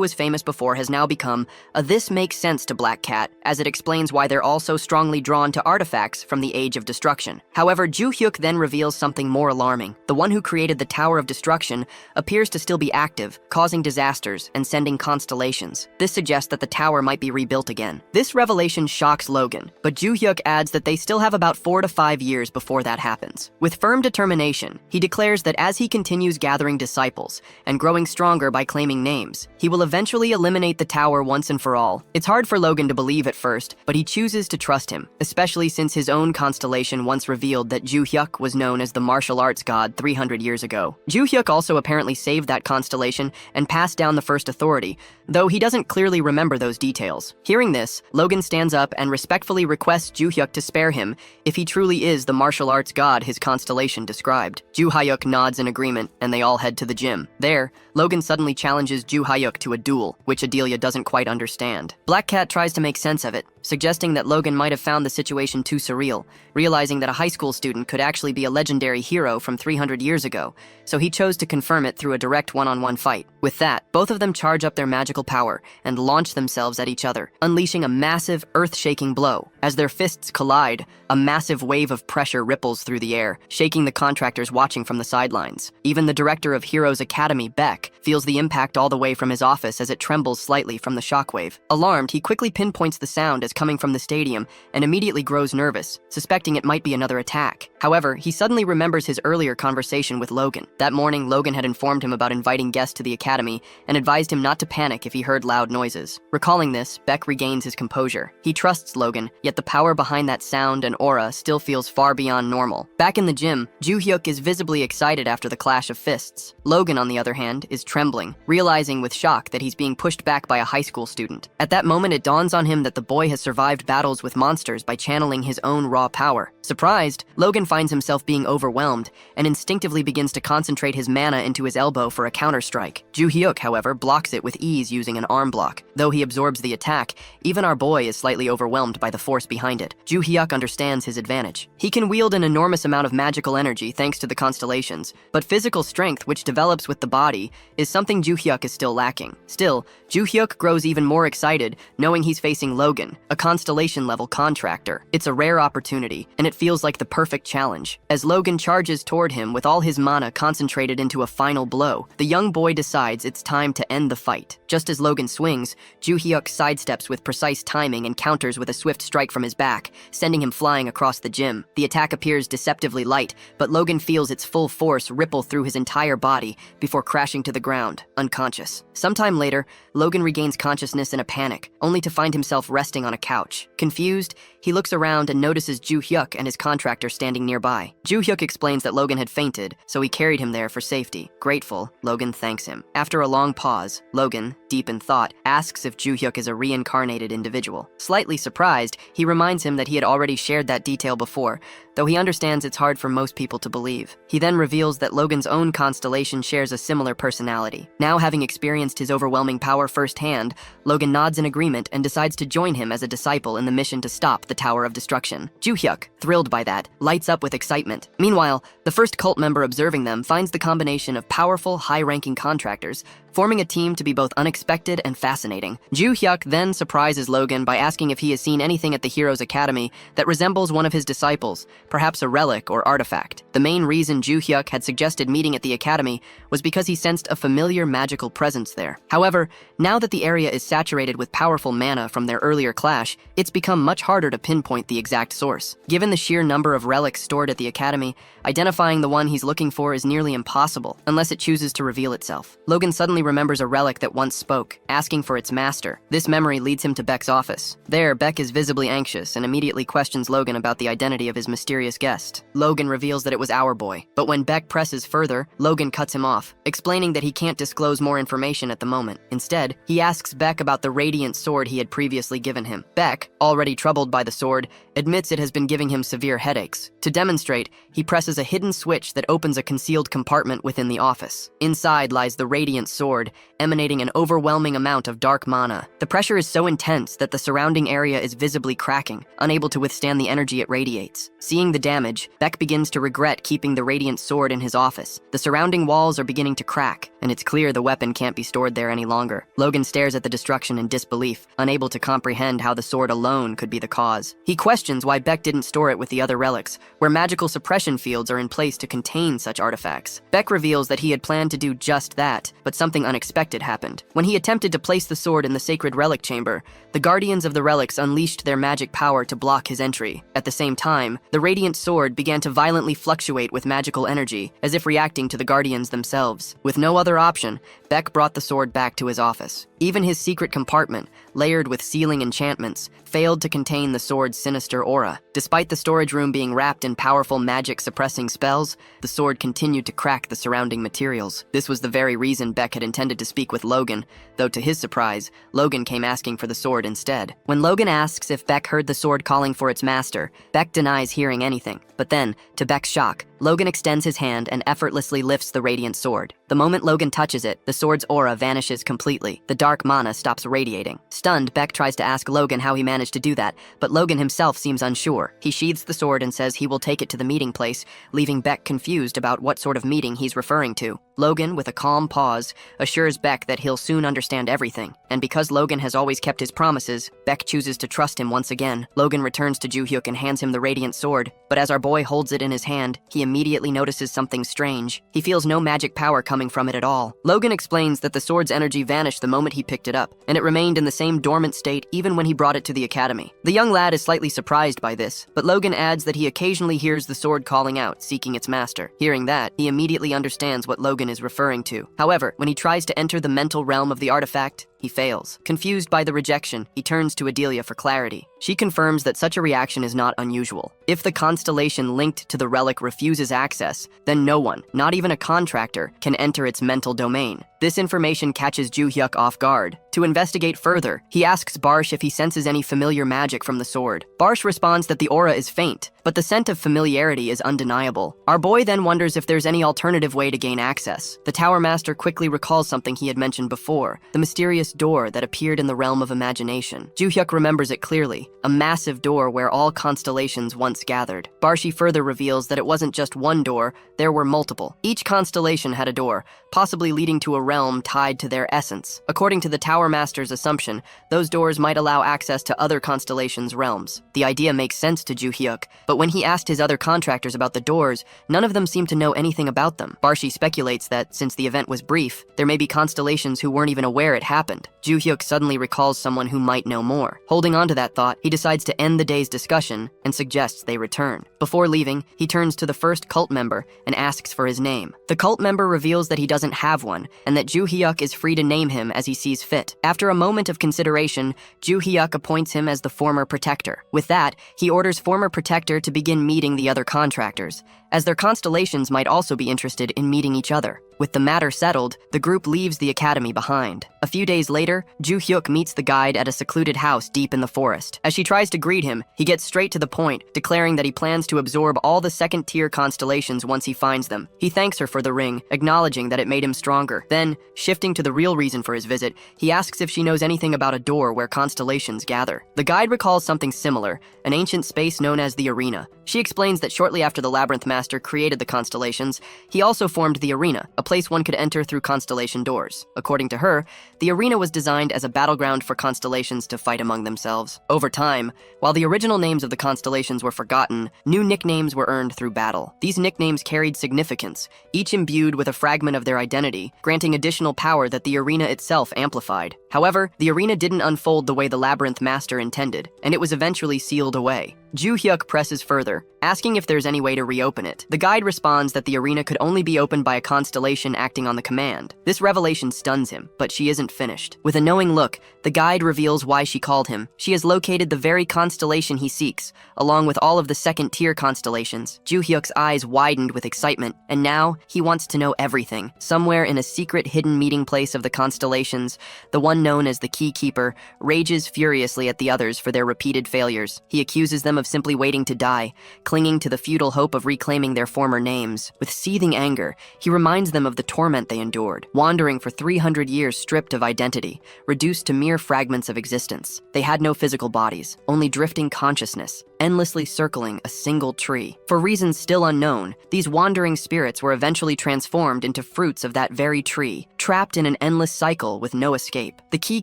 was famous before has now become a "this makes sense" to Black Cat, as it explains why they're all so strongly drawn to artifacts from the Age of Destruction. However, Ju Hyuk then reveals something more alarming. The one who created the Tower of Destruction appears to still be active, causing disasters and sending constellations. This suggests that the tower might be rebuilt again. This revelation shocks Logan, but Ju Hyuk adds that they still have about 4 to 5 years before that happens. With firm determination, he declares that as he continues gathering disciples and growing stronger by claiming names, he will eventually eliminate the tower once and for all. It's hard for Logan to believe at first, but he chooses to trust him, especially since his own constellation once revealed that Ju Hyuk was known as the martial arts god 300 years ago. Ju Hyuk also apparently saved that constellation and passed down the first authority, though he doesn't clearly remember those details. Hearing this, Logan stands up and respectfully requests Ju Hyuk to spare him if he truly is the martial arts god his constellation described. Ju Hyuk nods in agreement, and they all head to the gym. There, Logan suddenly challenges Ju Hyuk to a duel, which Adelia doesn't quite understand. Black Cat tries to make sense of it, suggesting that Logan might have found the situation too surreal, realizing that a high school student could actually be a legendary hero from 300 years ago, so he chose to confirm it through a direct one-on-one fight. With that, both of them charge up their magical power and launch themselves at each other, unleashing a massive, earth-shaking blow. As their fists collide, a massive wave of pressure ripples through the air, shaking the contractors watching from the sidelines. Even the director of Heroes Academy, Beck, feels the impact all the way from his office as it trembles slightly from the shockwave. Alarmed, he quickly pinpoints the sound as coming from the stadium and immediately grows nervous, suspecting it might be another attack. However, he suddenly remembers his earlier conversation with Logan. That morning, Logan had informed him about inviting guests to the academy and advised him not to panic if he heard loud noises. Recalling this, Beck regains his composure. He trusts Logan, yet the power behind that sound and aura still feels far beyond normal. Back in the gym, Ju Hyuk is visibly excited after the clash of fists. Logan, on the other hand, is trembling, realizing with shock that he's being pushed back by a high school student. At that moment, it dawns on him that the boy has survived battles with monsters by channeling his own raw power. Surprised, Logan finds himself being overwhelmed and instinctively begins to concentrate his mana into his elbow for a counter-strike. Ju Hyuk, however, blocks it with ease using an arm block. Though he absorbs the attack, even our boy is slightly overwhelmed by the force behind it. Ju Hyuk understands his advantage. He can wield an enormous amount of magical energy thanks to the constellations, but physical strength, which develops with the body, is something Ju Hyuk is still lacking. Still, Ju Hyuk grows even more excited knowing he's facing Logan, a constellation-level contractor. It's a rare opportunity, and it feels like the perfect challenge. As Logan charges toward him with all his mana concentrated into a final blow, the young boy decides it's time to end the fight. Just as Logan swings, Ju Hyuk sidesteps with precise timing and counters with a swift strike from his back, sending him flying across the gym. The attack appears deceptively light, but Logan feels its full force ripple through his entire body before crashing to the ground, unconscious. Sometime later, Logan regains consciousness in a panic, only to find himself resting on a couch. Confused, he looks around and notices Ju Hyuk and his contractor standing nearby. Ju Hyuk explains that Logan had fainted, so he carried him there for safety. Grateful, Logan thanks him. After a long pause, Logan, deep in thought, asks if Ju-hyuk is a reincarnated individual. Slightly surprised, he reminds him that he had already shared that detail before, though he understands it's hard for most people to believe. He then reveals that Logan's own constellation shares a similar personality. Now, having experienced his overwhelming power firsthand, Logan nods in agreement and decides to join him as a disciple in the mission to stop the Tower of Destruction. Ju-hyuk, thrilled by that, lights up with excitement. Meanwhile, the first cult member observing them finds the combination of powerful, high-ranking contractors, forming a team to be both unexpected and fascinating. Ju-hyuk then surprises Logan by asking if he has seen anything at the Heroes Academy that resembles one of his disciples, perhaps a relic or artifact. The main reason Ju-hyuk had suggested meeting at the academy was because he sensed a familiar magical presence there. However, now that the area is saturated with powerful mana from their earlier clash, it's become much harder to pinpoint the exact source. Given the sheer number of relics stored at the academy, identifying the one he's looking for is nearly impossible, unless it chooses to reveal itself. Logan suddenly remembers a relic that once spoke, asking for its master. This memory leads him to Beck's office. There, Beck is visibly anxious and immediately questions Logan about the identity of his mysterious guest. Logan reveals that it was Our Boy, but when Beck presses further, Logan cuts him off, explaining that he can't disclose more information at the moment. Instead, he asks Beck about the radiant sword he had previously given him. Beck, already troubled by the sword, admits it has been giving him severe headaches. To demonstrate, he presses a hidden switch that opens a concealed compartment within the office. Inside lies the radiant sword, emanating an overwhelming amount of dark mana. The pressure is so intense that the surrounding area is visibly cracking, unable to withstand the energy it radiates. Seeing the damage, Beck begins to regret keeping the radiant sword in his office. The surrounding walls are beginning to crack, and it's clear the weapon can't be stored there any longer. Logan stares at the destruction in disbelief, unable to comprehend how the sword alone could be the cause. He questions why Beck didn't store it with the other relics, where magical suppression fields are in place to contain such artifacts. Beck reveals that he had planned to do just that, but something unexpected happened. When he attempted to place the sword in the sacred relic chamber, the guardians of the relics unleashed their magic power to block his entry. At the same time, the radiant sword began to violently fluctuate with magical energy, as if reacting to the guardians themselves. With no other option, Beck brought the sword back to his office. Even his secret compartment, layered with sealing enchantments, failed to contain the sword's sinister aura. Despite the storage room being wrapped in powerful magic-suppressing spells, the sword continued to crack the surrounding materials. This was the very reason Beck had intended to speak with Logan, though to his surprise, Logan came asking for the sword instead. When Logan asks if Beck heard the sword calling for its master, Beck denies hearing anything. But then, to Beck's shock, Logan extends his hand and effortlessly lifts the radiant sword. The moment Logan touches it, the sword's aura vanishes completely. The dark mana stops radiating. Stunned, Beck tries to ask Logan how he managed to do that, but Logan himself seems unsure. He sheathes the sword and says he will take it to the meeting place, leaving Beck confused about what sort of meeting he's referring to. Logan, with a calm pause, assures Beck that he'll soon understand everything. And because Logan has always kept his promises, Beck chooses to trust him once again. Logan returns to Ju-hyuk and hands him the radiant sword, but as our boy holds it in his hand, he immediately notices something strange. He feels no magic power coming from it at all. Logan explains that the sword's energy vanished the moment he picked it up, and it remained in the same dormant state even when he brought it to the academy. The young lad is slightly surprised by this, but Logan adds that he occasionally hears the sword calling out, seeking its master. Hearing that, he immediately understands what Logan is referring to. However, when he tries to enter the mental realm of the artifact, he fails. Confused by the rejection, he turns to Adelia for clarity. She confirms that such a reaction is not unusual. If the constellation linked to the relic refuses access, then no one, not even a contractor, can enter its mental domain. This information catches Ju-hyuk off guard. To investigate further, he asks Barsh if he senses any familiar magic from the sword. Barsh responds that the aura is faint, but the scent of familiarity is undeniable. Our boy then wonders if there's any alternative way to gain access. The Tower Master quickly recalls something he had mentioned before, the mysterious door that appeared in the realm of imagination. Ju-hyuk remembers it clearly, a massive door where all constellations once gathered. Barshi further reveals that it wasn't just one door, there were multiple. Each constellation had a door, possibly leading to a realm tied to their essence. According to the Tower Master's assumption, those doors might allow access to other constellations' realms. The idea makes sense to Ju-hyuk, but when he asked his other contractors about the doors, none of them seemed to know anything about them. Barshi speculates that, since the event was brief, there may be constellations who weren't even aware it happened. Ju-hyuk suddenly recalls someone who might know more. Holding on to that thought, he decides to end the day's discussion and suggests they return. Before leaving, he turns to the first cult member and asks for his name. The cult member reveals that he doesn't have one, and that Ju-hyuk is free to name him as he sees fit. After a moment of consideration, Ju-hyuk appoints him as the former protector. With that, he orders former protector to begin meeting the other contractors, as their constellations might also be interested in meeting each other. With the matter settled, the group leaves the academy behind. A few days later, Ju Hyuk meets the guide at a secluded house deep in the forest. As she tries to greet him, he gets straight to the point, declaring that he plans to absorb all the second-tier constellations once he finds them. He thanks her for the ring, acknowledging that it made him stronger. Then, shifting to the real reason for his visit, he asks if she knows anything about a door where constellations gather. The guide recalls something similar, an ancient space known as the arena. She explains that shortly after the Labyrinth Master created the constellations, he also formed the arena, a place one could enter through constellation doors. According to her, the arena was designed as a battleground for constellations to fight among themselves. Over time, while the original names of the constellations were forgotten, new nicknames were earned through battle. These nicknames carried significance, each imbued with a fragment of their identity, granting additional power that the arena itself amplified. However, the arena didn't unfold the way the Labyrinth Master intended, and it was eventually sealed away. Ju Hyuk presses further, asking if there's any way to reopen it. The guide responds that the arena could only be opened by a constellation acting on the command. This revelation stuns him, but she isn't finished. With a knowing look, the guide reveals why she called him. She has located the very constellation he seeks, along with all of the second-tier constellations. Ju Hyuk's eyes widened with excitement, and now he wants to know everything. Somewhere in a secret hidden meeting place of the constellations, the one known as the Key Keeper rages furiously at the others for their repeated failures. He accuses them of simply waiting to die, clinging to the futile hope of reclaiming their former names. With seething anger, he reminds them of the torment they endured, wandering for 300 years stripped of identity, reduced to mere fragments of existence. They had no physical bodies, only drifting consciousness, endlessly circling a single tree. For reasons still unknown, these wandering spirits were eventually transformed into fruits of that very tree, trapped in an endless cycle with no escape. The Key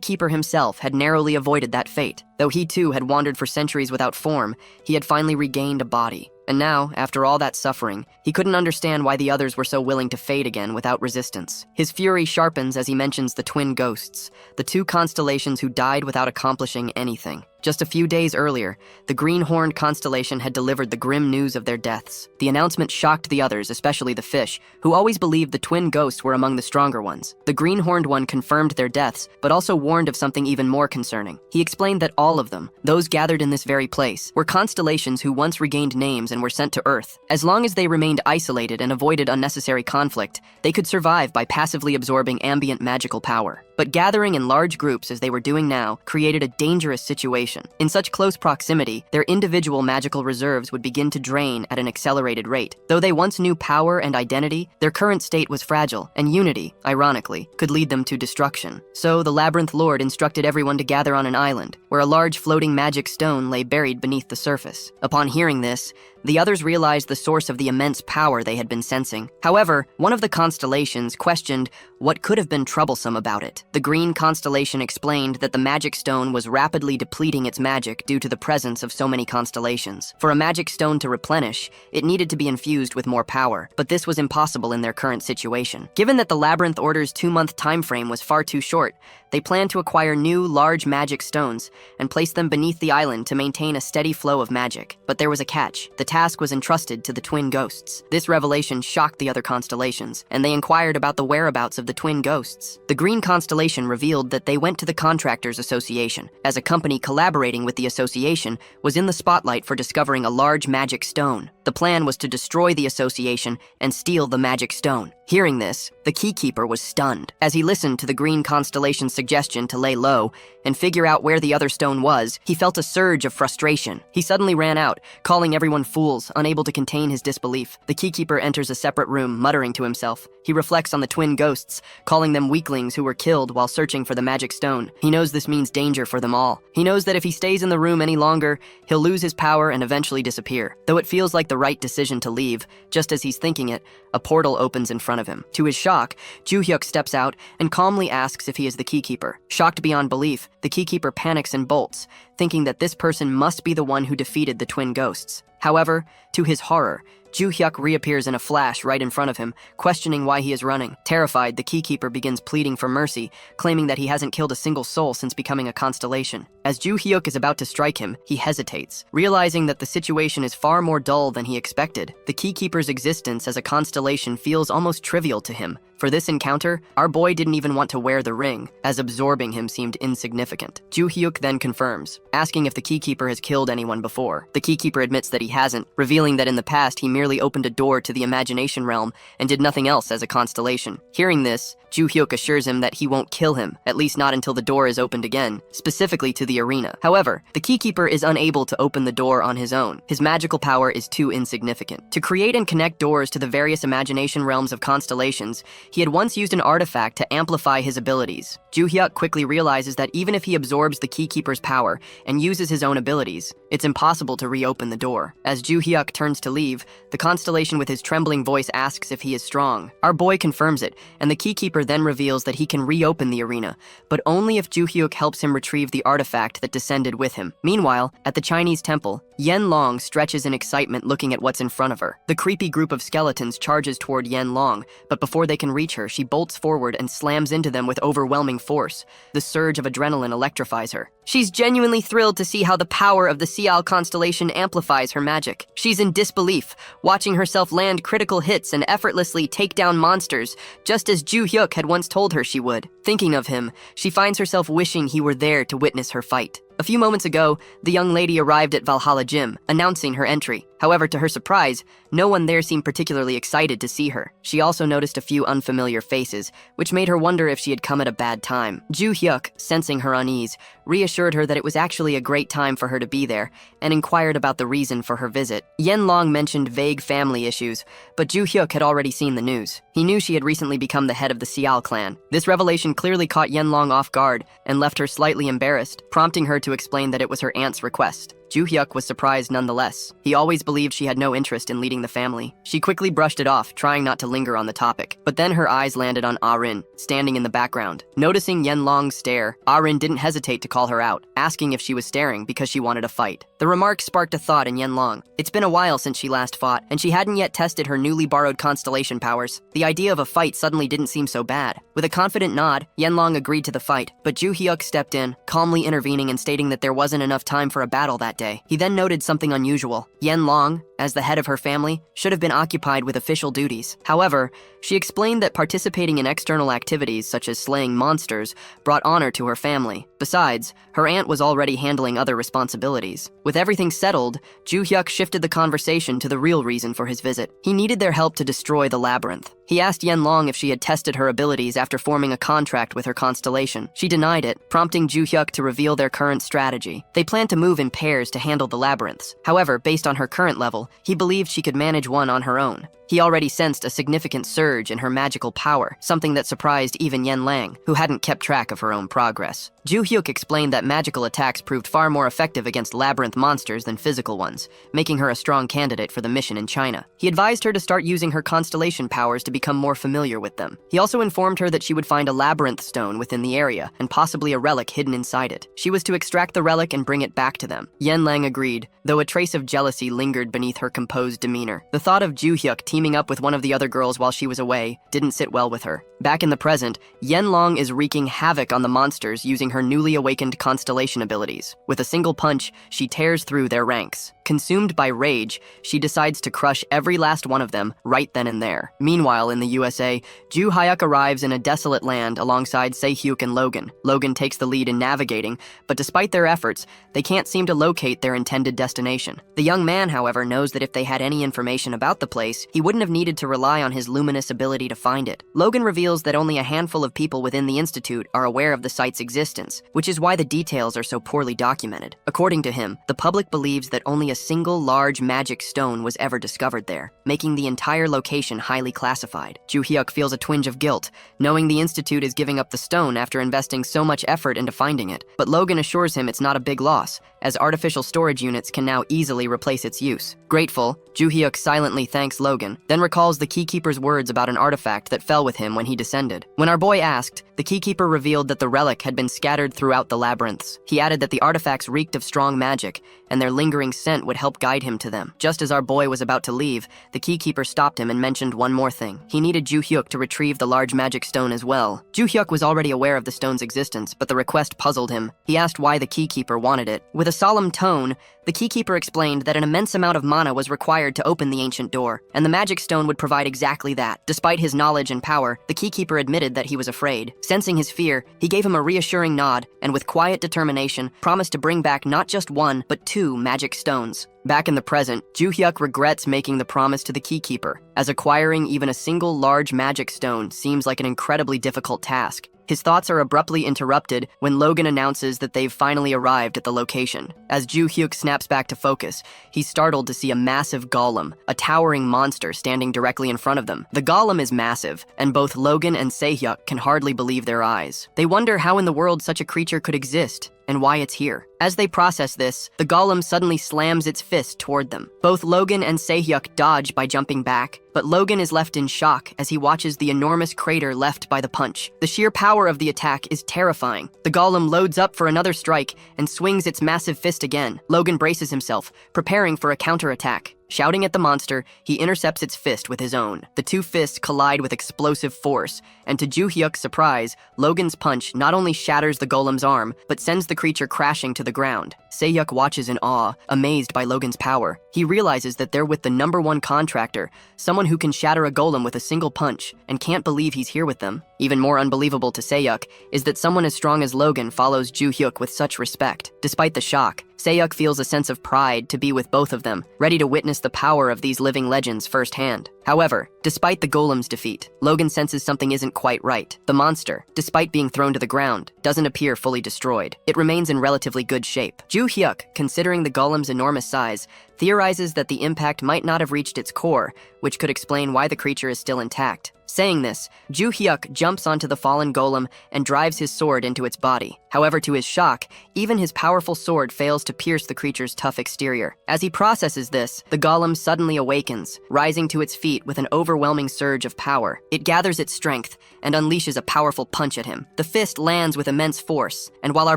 Keeper himself had narrowly avoided that fate. Though he too had wandered for centuries without form, he had finally regained a body. And now, after all that suffering, he couldn't understand why the others were so willing to fade again without resistance. His fury sharpens as he mentions the twin ghosts, the two constellations who died without accomplishing anything. Just a few days earlier, the green-horned constellation had delivered the grim news of their deaths. The announcement shocked the others, especially the fish, who always believed the twin ghosts were among the stronger ones. The green-horned one confirmed their deaths, but also warned of something even more concerning. He explained that all of them, those gathered in this very place, were constellations who once regained names and were sent to Earth. As long as they remained isolated and avoided unnecessary conflict, they could survive by passively absorbing ambient magical power. But gathering in large groups as they were doing now created a dangerous situation. In such close proximity, their individual magical reserves would begin to drain at an accelerated rate. Though they once knew power and identity, their current state was fragile, and unity, ironically, could lead them to destruction. So the Labyrinth Lord instructed everyone to gather on an island, where a large floating magic stone lay buried beneath the surface. Upon hearing this, the others realized the source of the immense power they had been sensing. However, one of the constellations questioned what could have been troublesome about it. The green constellation explained that the magic stone was rapidly depleting its magic due to the presence of so many constellations. For a magic stone to replenish, it needed to be infused with more power, but this was impossible in their current situation. Given that the Labyrinth Order's 2-month time frame was far too short, they planned to acquire new, large magic stones and place them beneath the island to maintain a steady flow of magic. But there was a catch. The task was entrusted to the twin ghosts. This revelation shocked the other constellations, and they inquired about the whereabouts of the twin ghosts. The green constellation revealed that they went to the Contractors Association, as a company collaborating with the association was in the spotlight for discovering a large magic stone. The plan was to destroy the association and steal the magic stone. Hearing this, the Key Keeper was stunned. As he listened to the green constellation's suggestion to lay low and figure out where the other stone was, he felt a surge of frustration. He suddenly ran out, calling everyone fools, unable to contain his disbelief. The Key Keeper enters a separate room, muttering to himself. He reflects on the twin ghosts, calling them weaklings who were killed while searching for the magic stone. He knows this means danger for them all. He knows that if he stays in the room any longer, he'll lose his power and eventually disappear. Though it feels like the right decision to leave, just as he's thinking it, a portal opens in front of him. To his shock, Ju Hyuk steps out and calmly asks if he is the Key Keeper. Shocked beyond belief, the Key Keeper panics and bolts, thinking that this person must be the one who defeated the twin ghosts. However, to his horror, Ju Hyuk reappears in a flash right in front of him, questioning why he is running. Terrified, the Key Keeper begins pleading for mercy, claiming that he hasn't killed a single soul since becoming a constellation. As Ju Hyuk is about to strike him, he hesitates, realizing that the situation is far more dull than he expected. The Key Keeper's existence as a constellation feels almost trivial to him. For this encounter, our boy didn't even want to wear the ring, as absorbing him seemed insignificant. Ju Hyuk then confirms, asking if the Keykeeper has killed anyone before. The Keykeeper admits that he hasn't, revealing that in the past he merely opened a door to the imagination realm and did nothing else as a constellation. Hearing this, Ju Hyuk assures him that he won't kill him, at least not until the door is opened again, specifically to the arena. However, the Keykeeper is unable to open the door on his own. His magical power is too insignificant. To create and connect doors to the various imagination realms of constellations, he had once used an artifact to amplify his abilities. Ju Hyuk quickly realizes that even if he absorbs the Keykeeper's power and uses his own abilities, it's impossible to reopen the door. As Ju Hyuk turns to leave, the constellation with his trembling voice asks if he is strong. Our boy confirms it, and the Keykeeper then reveals that he can reopen the arena, but only if Ju Hyuk helps him retrieve the artifact that descended with him. Meanwhile, at the Chinese temple, Yen Long stretches in excitement looking at what's in front of her. The creepy group of skeletons charges toward Yen Long, but before they can reach her, she bolts forward and slams into them with overwhelming force. The surge of adrenaline electrifies her. She's genuinely thrilled to see how the power of the Sial constellation amplifies her magic. She's in disbelief, watching herself land critical hits and effortlessly take down monsters, just as Ju Hyuk had once told her she would. Thinking of him, she finds herself wishing he were there to witness her fight. A few moments ago, the young lady arrived at Valhalla Gym, announcing her entry. However, to her surprise, no one there seemed particularly excited to see her. She also noticed a few unfamiliar faces, which made her wonder if she had come at a bad time. Ju Hyuk, sensing her unease, reassured her that it was actually a great time for her to be there, and inquired about the reason for her visit. Yen Long mentioned vague family issues, but Ju Hyuk had already seen the news. He knew she had recently become the head of the Sial clan. This revelation clearly caught Yen Long off guard and left her slightly embarrassed, prompting her to explain that it was her aunt's request. Ju Hyuk was surprised nonetheless. He always believed she had no interest in leading the family. She quickly brushed it off, trying not to linger on the topic. But then her eyes landed on Arin, standing in the background. Noticing Yen Long's stare, Arin didn't hesitate to call her out, asking if she was staring because she wanted a fight. The remark sparked a thought in Yen Long. It's been a while since she last fought, and she hadn't yet tested her newly borrowed constellation powers. The idea of a fight suddenly didn't seem so bad. With a confident nod, Yen Long agreed to the fight, but Ju Hyuk stepped in, calmly intervening and stating that there wasn't enough time for a battle that day. He then noted something unusual. Yen Long, as the head of her family, should have been occupied with official duties. However, she explained that participating in external activities such as slaying monsters brought honor to her family. Besides, her aunt was already handling other responsibilities. With everything settled, Ju Hyuk shifted the conversation to the real reason for his visit. He needed their help to destroy the labyrinth. He asked Yen Long if she had tested her abilities after forming a contract with her constellation. She denied it, prompting Ju Hyuk to reveal their current strategy. They planned to move in pairs to handle the labyrinths. However, based on her current level, he believed she could manage one on her own. He already sensed a significant surge in her magical power, something that surprised even Yen Lang, who hadn't kept track of her own progress. Ju Hyuk explained that magical attacks proved far more effective against labyrinth monsters than physical ones, making her a strong candidate for the mission in China. He advised her to start using her constellation powers to become more familiar with them. He also informed her that she would find a labyrinth stone within the area, and possibly a relic hidden inside it. She was to extract the relic and bring it back to them. Yen Lang agreed, though a trace of jealousy lingered beneath her composed demeanor. The thought of Ju Hyuk teaming up with one of the other girls while she was away didn't sit well with her. Back in the present, Yen Long is wreaking havoc on the monsters using her newly awakened constellation abilities. With a single punch, she tears through their ranks. Consumed by rage, she decides to crush every last one of them right then and there. Meanwhile, in the USA, Ju Hyuk arrives in a desolate land alongside Se-hyuk and Logan. Logan takes the lead in navigating, but despite their efforts, they can't seem to locate their intended destination. The young man, however, knows that if they had any information about the place, he wouldn't have needed to rely on his luminous ability to find it. Logan reveals that only a handful of people within the Institute are aware of the site's existence, which is why the details are so poorly documented. According to him, the public believes that only a single large magic stone was ever discovered there, making the entire location highly classified. Ju Hyuk feels a twinge of guilt, knowing the Institute is giving up the stone after investing so much effort into finding it. But Logan assures him it's not a big loss, as artificial storage units can now easily replace its use. Grateful, Ju Hyuk silently thanks Logan, then recalls the Keykeeper's words about an artifact that fell with him when he descended. When our boy asked, the Keykeeper revealed that the relic had been scattered throughout the labyrinths. He added that the artifacts reeked of strong magic, and their lingering scent talent would help guide him to them. Just as our boy was about to leave, the keykeeper stopped him and mentioned one more thing. He needed Ju-hyuk to retrieve the large magic stone as well. Ju-hyuk was already aware of the stone's existence, but the request puzzled him. He asked why the keykeeper wanted it. With a solemn tone, the keykeeper explained that an immense amount of mana was required to open the ancient door, and the magic stone would provide exactly that. Despite his knowledge and power, the keykeeper admitted that he was afraid. Sensing his fear, he gave him a reassuring nod, and with quiet determination, promised to bring back not just one, but 2 magic stones. Back in the present, Ju-hyuk regrets making the promise to the keykeeper, as acquiring even a single large magic stone seems like an incredibly difficult task. His thoughts are abruptly interrupted when Logan announces that they've finally arrived at the location. As Ju-hyuk snaps back to focus, he's startled to see a massive golem, a towering monster standing directly in front of them. The golem is massive, and both Logan and Se-hyuk can hardly believe their eyes. They wonder how in the world such a creature could exist, and why it's here. As they process this, the golem suddenly slams its fist toward them. Both Logan and Se-hyuk dodge by jumping back, but Logan is left in shock as he watches the enormous crater left by the punch. The sheer power of the attack is terrifying. The golem loads up for another strike and swings its massive fist again. Logan braces himself, preparing for a counterattack. Shouting at the monster, he intercepts its fist with his own. The 2 fists collide with explosive force, and to Ju-hyuk's surprise, Logan's punch not only shatters the golem's arm, but sends the creature crashing to the ground. Se-hyuk watches in awe, amazed by Logan's power. He realizes that they're with the #1 contractor, someone who can shatter a golem with a single punch, and can't believe he's here with them. Even more unbelievable to Se-hyuk is that someone as strong as Logan follows Ju-hyuk with such respect. Despite the shock, Se-hyuk feels a sense of pride to be with both of them, ready to witness the power of these living legends firsthand. However, despite the golem's defeat, Logan senses something isn't quite right. The monster, despite being thrown to the ground, doesn't appear fully destroyed. It remains in relatively good shape. Ju-hyuk, considering the golem's enormous size, theorizes that the impact might not have reached its core, which could explain why the creature is still intact. Saying this, Ju-hyuk jumps onto the fallen golem and drives his sword into its body. However, to his shock, even his powerful sword fails to pierce the creature's tough exterior. As he processes this, the golem suddenly awakens, rising to its feet with an overwhelming surge of power. It gathers its strength and unleashes a powerful punch at him. The fist lands with immense force, and while our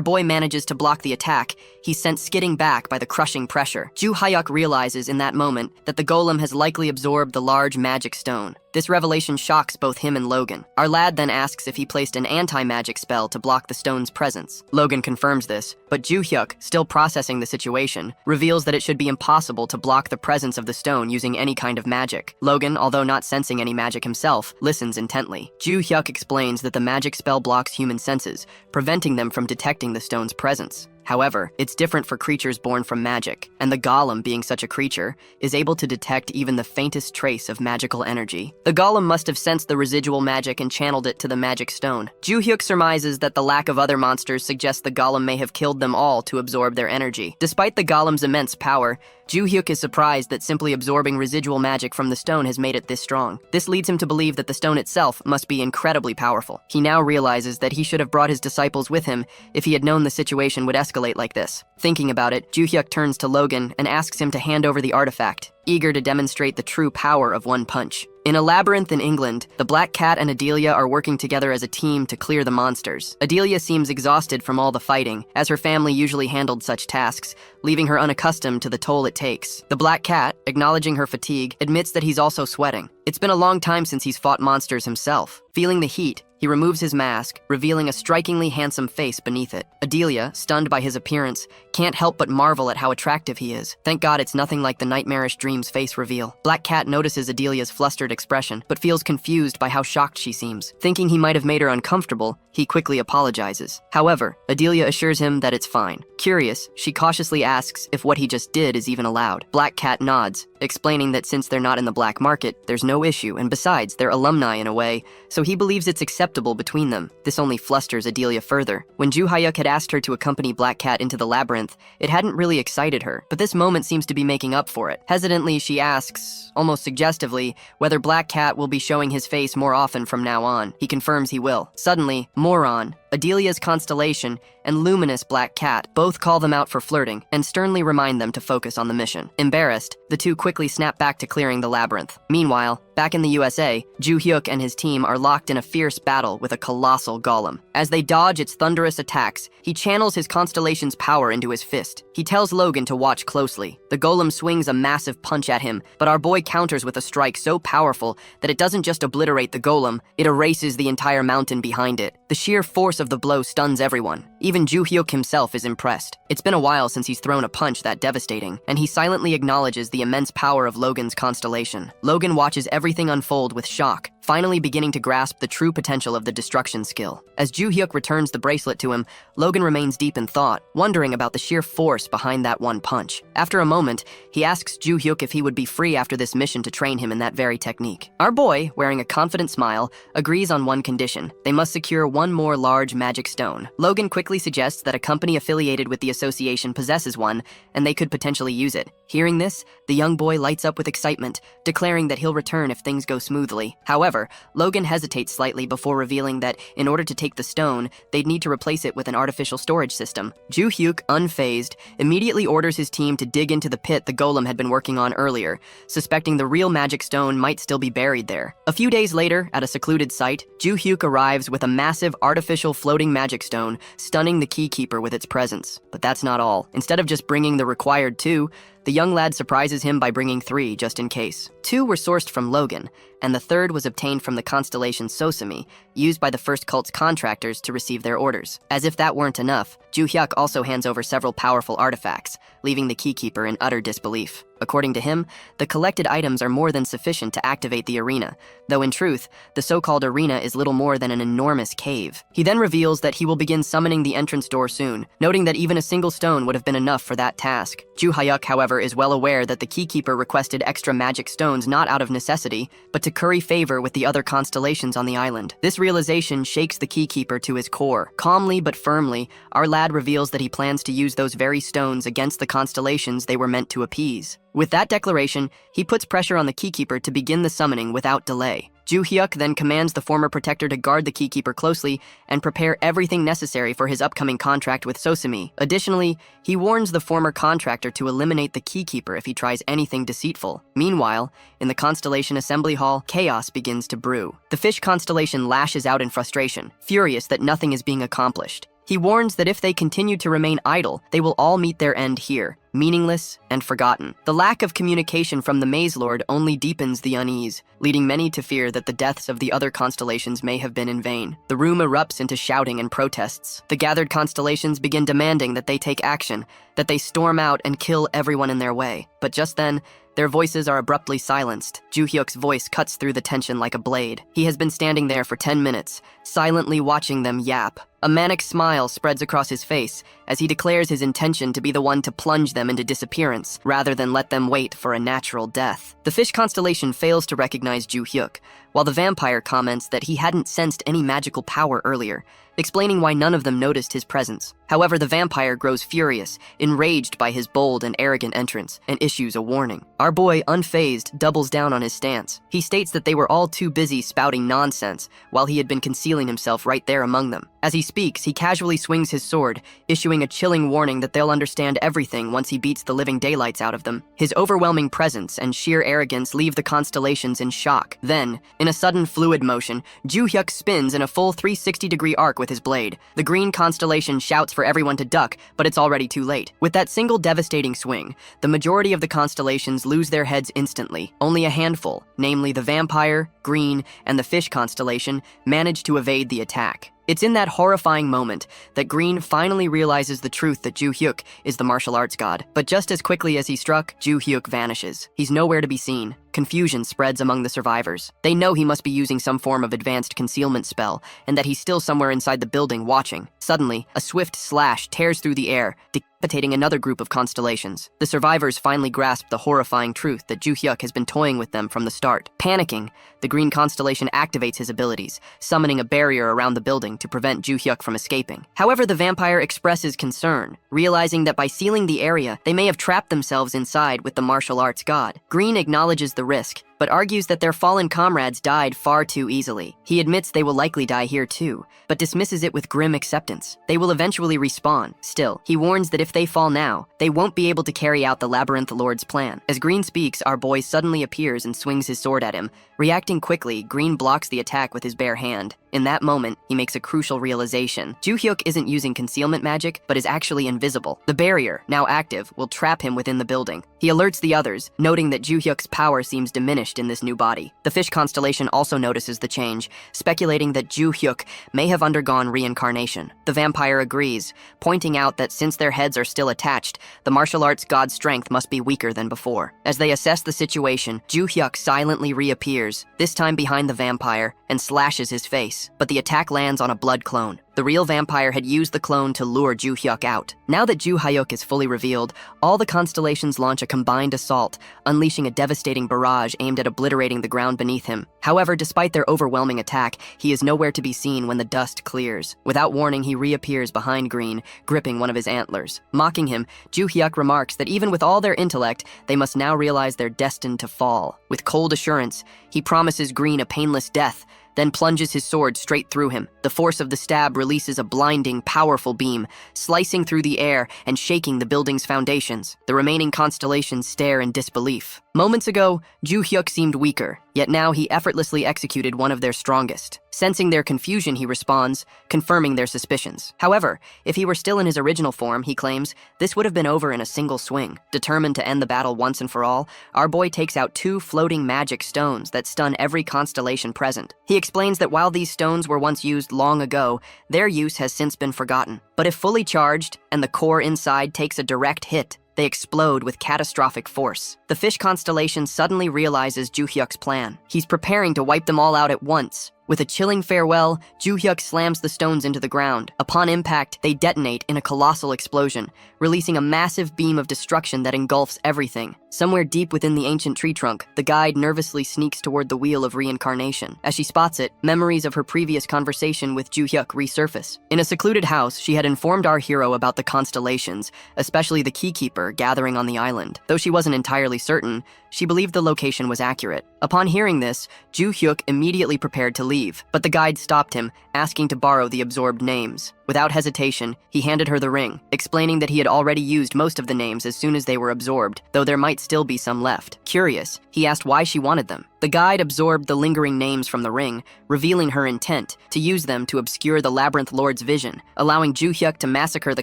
boy manages to block the attack, he's sent skidding back by the crushing pressure. Ju-hyuk realizes in that moment that the golem has likely absorbed the large magic stone. This revelation shocks both him and Logan. Our lad then asks if he placed an anti-magic spell to block the stone's presence. Logan confirms this, but Ju-hyuk, still processing the situation, reveals that it should be impossible to block the presence of the stone using any kind of magic. Logan, although not sensing any magic himself, listens intently. Ju-hyuk explains that the magic spell blocks human senses, preventing them from detecting the stone's presence. However, it's different for creatures born from magic, and the golem, being such a creature, is able to detect even the faintest trace of magical energy. The golem must have sensed the residual magic and channeled it to the magic stone. Ju-hyuk surmises that the lack of other monsters suggests the golem may have killed them all to absorb their energy. Despite the golem's immense power, Ju-hyuk is surprised that simply absorbing residual magic from the stone has made it this strong. This leads him to believe that the stone itself must be incredibly powerful. He now realizes that he should have brought his disciples with him if he had known the situation would escalate like this. Thinking about it, Ju-hyuk turns to Logan and asks him to hand over the artifact, eager to demonstrate the true power of one punch. In a labyrinth in England, the Black Cat and Adelia are working together as a team to clear the monsters. Adelia seems exhausted from all the fighting, as her family usually handled such tasks, leaving her unaccustomed to the toll it takes. The Black Cat, acknowledging her fatigue, admits that he's also sweating. It's been a long time since he's fought monsters himself. Feeling the heat, he removes his mask, revealing a strikingly handsome face beneath it. Adelia, stunned by his appearance, can't help but marvel at how attractive he is. Thank God it's nothing like the nightmarish dream's face reveal. Black Cat notices Adelia's flustered expression, but feels confused by how shocked she seems. Thinking he might have made her uncomfortable, he quickly apologizes. However, Adelia assures him that it's fine. Curious, she cautiously asks if what he just did is even allowed. Black Cat nods, explaining that since they're not in the black market, there's no issue, and besides, they're alumni in a way, so he believes it's acceptable between them. This only flusters Adelia further. When Ju-hyuk had asked her to accompany Black Cat into the labyrinth, it hadn't really excited her, but this moment seems to be making up for it. Hesitantly, she asks, almost suggestively, whether Black Cat will be showing his face more often from now on. He confirms he will. Suddenly, Moron, Adelia's constellation, and Luminous Black Cat both call them out for flirting and sternly remind them to focus on the mission. Embarrassed, the two quickly snap back to clearing the labyrinth. Meanwhile, back in the USA, Ju Hyuk and his team are locked in a fierce battle with a colossal golem. As they dodge its thunderous attacks, he channels his constellation's power into his fist. He tells Logan to watch closely. The golem swings a massive punch at him, but our boy counters with a strike so powerful that it doesn't just obliterate the golem, it erases the entire mountain behind it. The sheer force of the blow stuns everyone. Even Ju Hyuk himself is impressed. It's been a while since he's thrown a punch that devastating, and he silently acknowledges the immense power of Logan's constellation. Logan watches everything unfold with shock, finally beginning to grasp the true potential of the destruction skill. As Ju Hyuk returns the bracelet to him, Logan remains deep in thought, wondering about the sheer force behind that one punch. After a moment, he asks Ju Hyuk if he would be free after this mission to train him in that very technique. Our boy, wearing a confident smile, agrees on one condition. They must secure one more large magic stone. Logan quickly suggests that a company affiliated with the association possesses one, and they could potentially use it. Hearing this, the young boy lights up with excitement, declaring that he'll return if things go smoothly. However, Logan hesitates slightly before revealing that in order to take the stone, they'd need to replace it with an artificial storage system. Ju Hyuk, unfazed, immediately orders his team to dig into the pit the golem had been working on earlier, suspecting the real magic stone might still be buried there. A few days later, at a secluded site, Ju Hyuk arrives with a massive artificial floating magic stone, stunning the keykeeper with its presence. But that's not all. Instead of just bringing the required 2, the young lad surprises him by bringing 3 just in case. 2 were sourced from Logan, and the 3rd was obtained from the constellation Sosami, used by the first cult's contractors to receive their orders. As if that weren't enough, Ju Hyuk also hands over several powerful artifacts, leaving the keykeeper in utter disbelief. According to him, the collected items are more than sufficient to activate the arena, though in truth, the so-called arena is little more than an enormous cave. He then reveals that he will begin summoning the entrance door soon, noting that even a single stone would have been enough for that task. Ju Hyuk, however, is well aware that the keykeeper requested extra magic stones not out of necessity, but to curry favor with the other constellations on the island. This realization shakes the keykeeper to his core. Calmly but firmly, our lad reveals that he plans to use those very stones against the constellations they were meant to appease. With that declaration, he puts pressure on the keykeeper to begin the summoning without delay. Ju Hyuk then commands the former protector to guard the keykeeper closely and prepare everything necessary for his upcoming contract with Sosami. Additionally, he warns the former contractor to eliminate the keykeeper if he tries anything deceitful. Meanwhile, in the constellation assembly hall, chaos begins to brew. The fish constellation lashes out in frustration, furious that nothing is being accomplished. He warns that if they continue to remain idle, they will all meet their end here, meaningless and forgotten. The lack of communication from the Maze Lord only deepens the unease, leading many to fear that the deaths of the other constellations may have been in vain. The room erupts into shouting and protests. The gathered constellations begin demanding that they take action, that they storm out and kill everyone in their way. But just then, their voices are abruptly silenced. Ju Hyuk's voice cuts through the tension like a blade. He has been standing there for 10 minutes, silently watching them yap. A manic smile spreads across his face as he declares his intention to be the one to plunge them into disappearance, rather than let them wait for a natural death. The fish constellation fails to recognize Ju Hyuk, while the vampire comments that he hadn't sensed any magical power earlier, explaining why none of them noticed his presence. However, the vampire grows furious, enraged by his bold and arrogant entrance, and issues a warning. Our boy, unfazed, doubles down on his stance. He states that they were all too busy spouting nonsense, while he had been concealing himself right there among them. As he speaks, he casually swings his sword, issuing a chilling warning that they'll understand everything once he beats the living daylights out of them. His overwhelming presence and sheer arrogance leave the constellations in shock. Then, in a sudden fluid motion, Ju Hyuk spins in a full 360-degree arc with his blade. The green constellation shouts for everyone to duck, but it's already too late. With that single devastating swing, the majority of the constellations lose their heads instantly. Only a handful, namely the vampire, green, and the fish constellation, manage to evade the attack. It's in that horrifying moment that Green finally realizes the truth that Ju Hyuk is the martial arts god. But just as quickly as he struck, Ju Hyuk vanishes. He's nowhere to be seen. Confusion spreads among the survivors. They know he must be using some form of advanced concealment spell, and that he's still somewhere inside the building watching. Suddenly, a swift slash tears through the air, decapitating another group of constellations. The survivors finally grasp the horrifying truth that Ju Hyuk has been toying with them from the start. Panicking, the green constellation activates his abilities, summoning a barrier around the building to prevent Ju Hyuk from escaping. However, the vampire expresses concern, realizing that by sealing the area, they may have trapped themselves inside with the martial arts god. Green acknowledges the risk, but argues that their fallen comrades died far too easily. He admits they will likely die here too, but dismisses it with grim acceptance. They will eventually respawn. Still, he warns that if they fall now, they won't be able to carry out the Labyrinth Lord's plan. As Green speaks, our boy suddenly appears and swings his sword at him. Reacting quickly, Green blocks the attack with his bare hand. In that moment, he makes a crucial realization. Joo-hyuk isn't using concealment magic, but is actually invisible. The barrier, now active, will trap him within the building. He alerts the others, noting that Joo-hyuk's power seems diminished in this new body. The fish constellation also notices the change, speculating that Joo-hyuk may have undergone reincarnation. The vampire agrees, pointing out that since their heads are still attached, the martial arts god's strength must be weaker than before. As they assess the situation, Joo-hyuk silently reappears, this time behind the vampire, and slashes his face. But the attack lands on a blood clone. The real vampire had used the clone to lure Joo-hyuk out. Now that Joo-hyuk is fully revealed, all the constellations launch a combined assault, unleashing a devastating barrage aimed at obliterating the ground beneath him. However, despite their overwhelming attack, he is nowhere to be seen when the dust clears. Without warning, he reappears behind Green, gripping one of his antlers. Mocking him, Joo-hyuk remarks that even with all their intellect, they must now realize they're destined to fall. With cold assurance, he promises Green a painless death, then plunges his sword straight through him. The force of the stab releases a blinding, powerful beam, slicing through the air and shaking the building's foundations. The remaining constellations stare in disbelief. Moments ago, Joo-hyuk seemed weaker, yet now he effortlessly executed one of their strongest. Sensing their confusion, he responds, confirming their suspicions. However, if he were still in his original form, he claims, this would have been over in a single swing. Determined to end the battle once and for all, our boy takes out 2 floating magic stones that stun every constellation present. He explains that while these stones were once used long ago, their use has since been forgotten. But if fully charged, and the core inside takes a direct hit, they explode with catastrophic force. The fish constellation suddenly realizes Joo-hyuk's plan. He's preparing to wipe them all out at once. With a chilling farewell, Joo-hyuk slams the stones into the ground. Upon impact, they detonate in a colossal explosion, releasing a massive beam of destruction that engulfs everything. Somewhere deep within the ancient tree trunk, the guide nervously sneaks toward the wheel of reincarnation. As she spots it, memories of her previous conversation with Joo-hyuk resurface. In a secluded house, she had informed our hero about the constellations, especially the keykeeper gathering on the island. Though she wasn't entirely certain, she believed the location was accurate. Upon hearing this, Joo-hyuk immediately prepared to leave, but the guide stopped him, asking to borrow the absorbed names. Without hesitation, he handed her the ring, explaining that he had already used most of the names as soon as they were absorbed, though there might still be some left. Curious, he asked why she wanted them. The guide absorbed the lingering names from the ring, revealing her intent to use them to obscure the Labyrinth Lord's vision, allowing Joo-hyuk to massacre the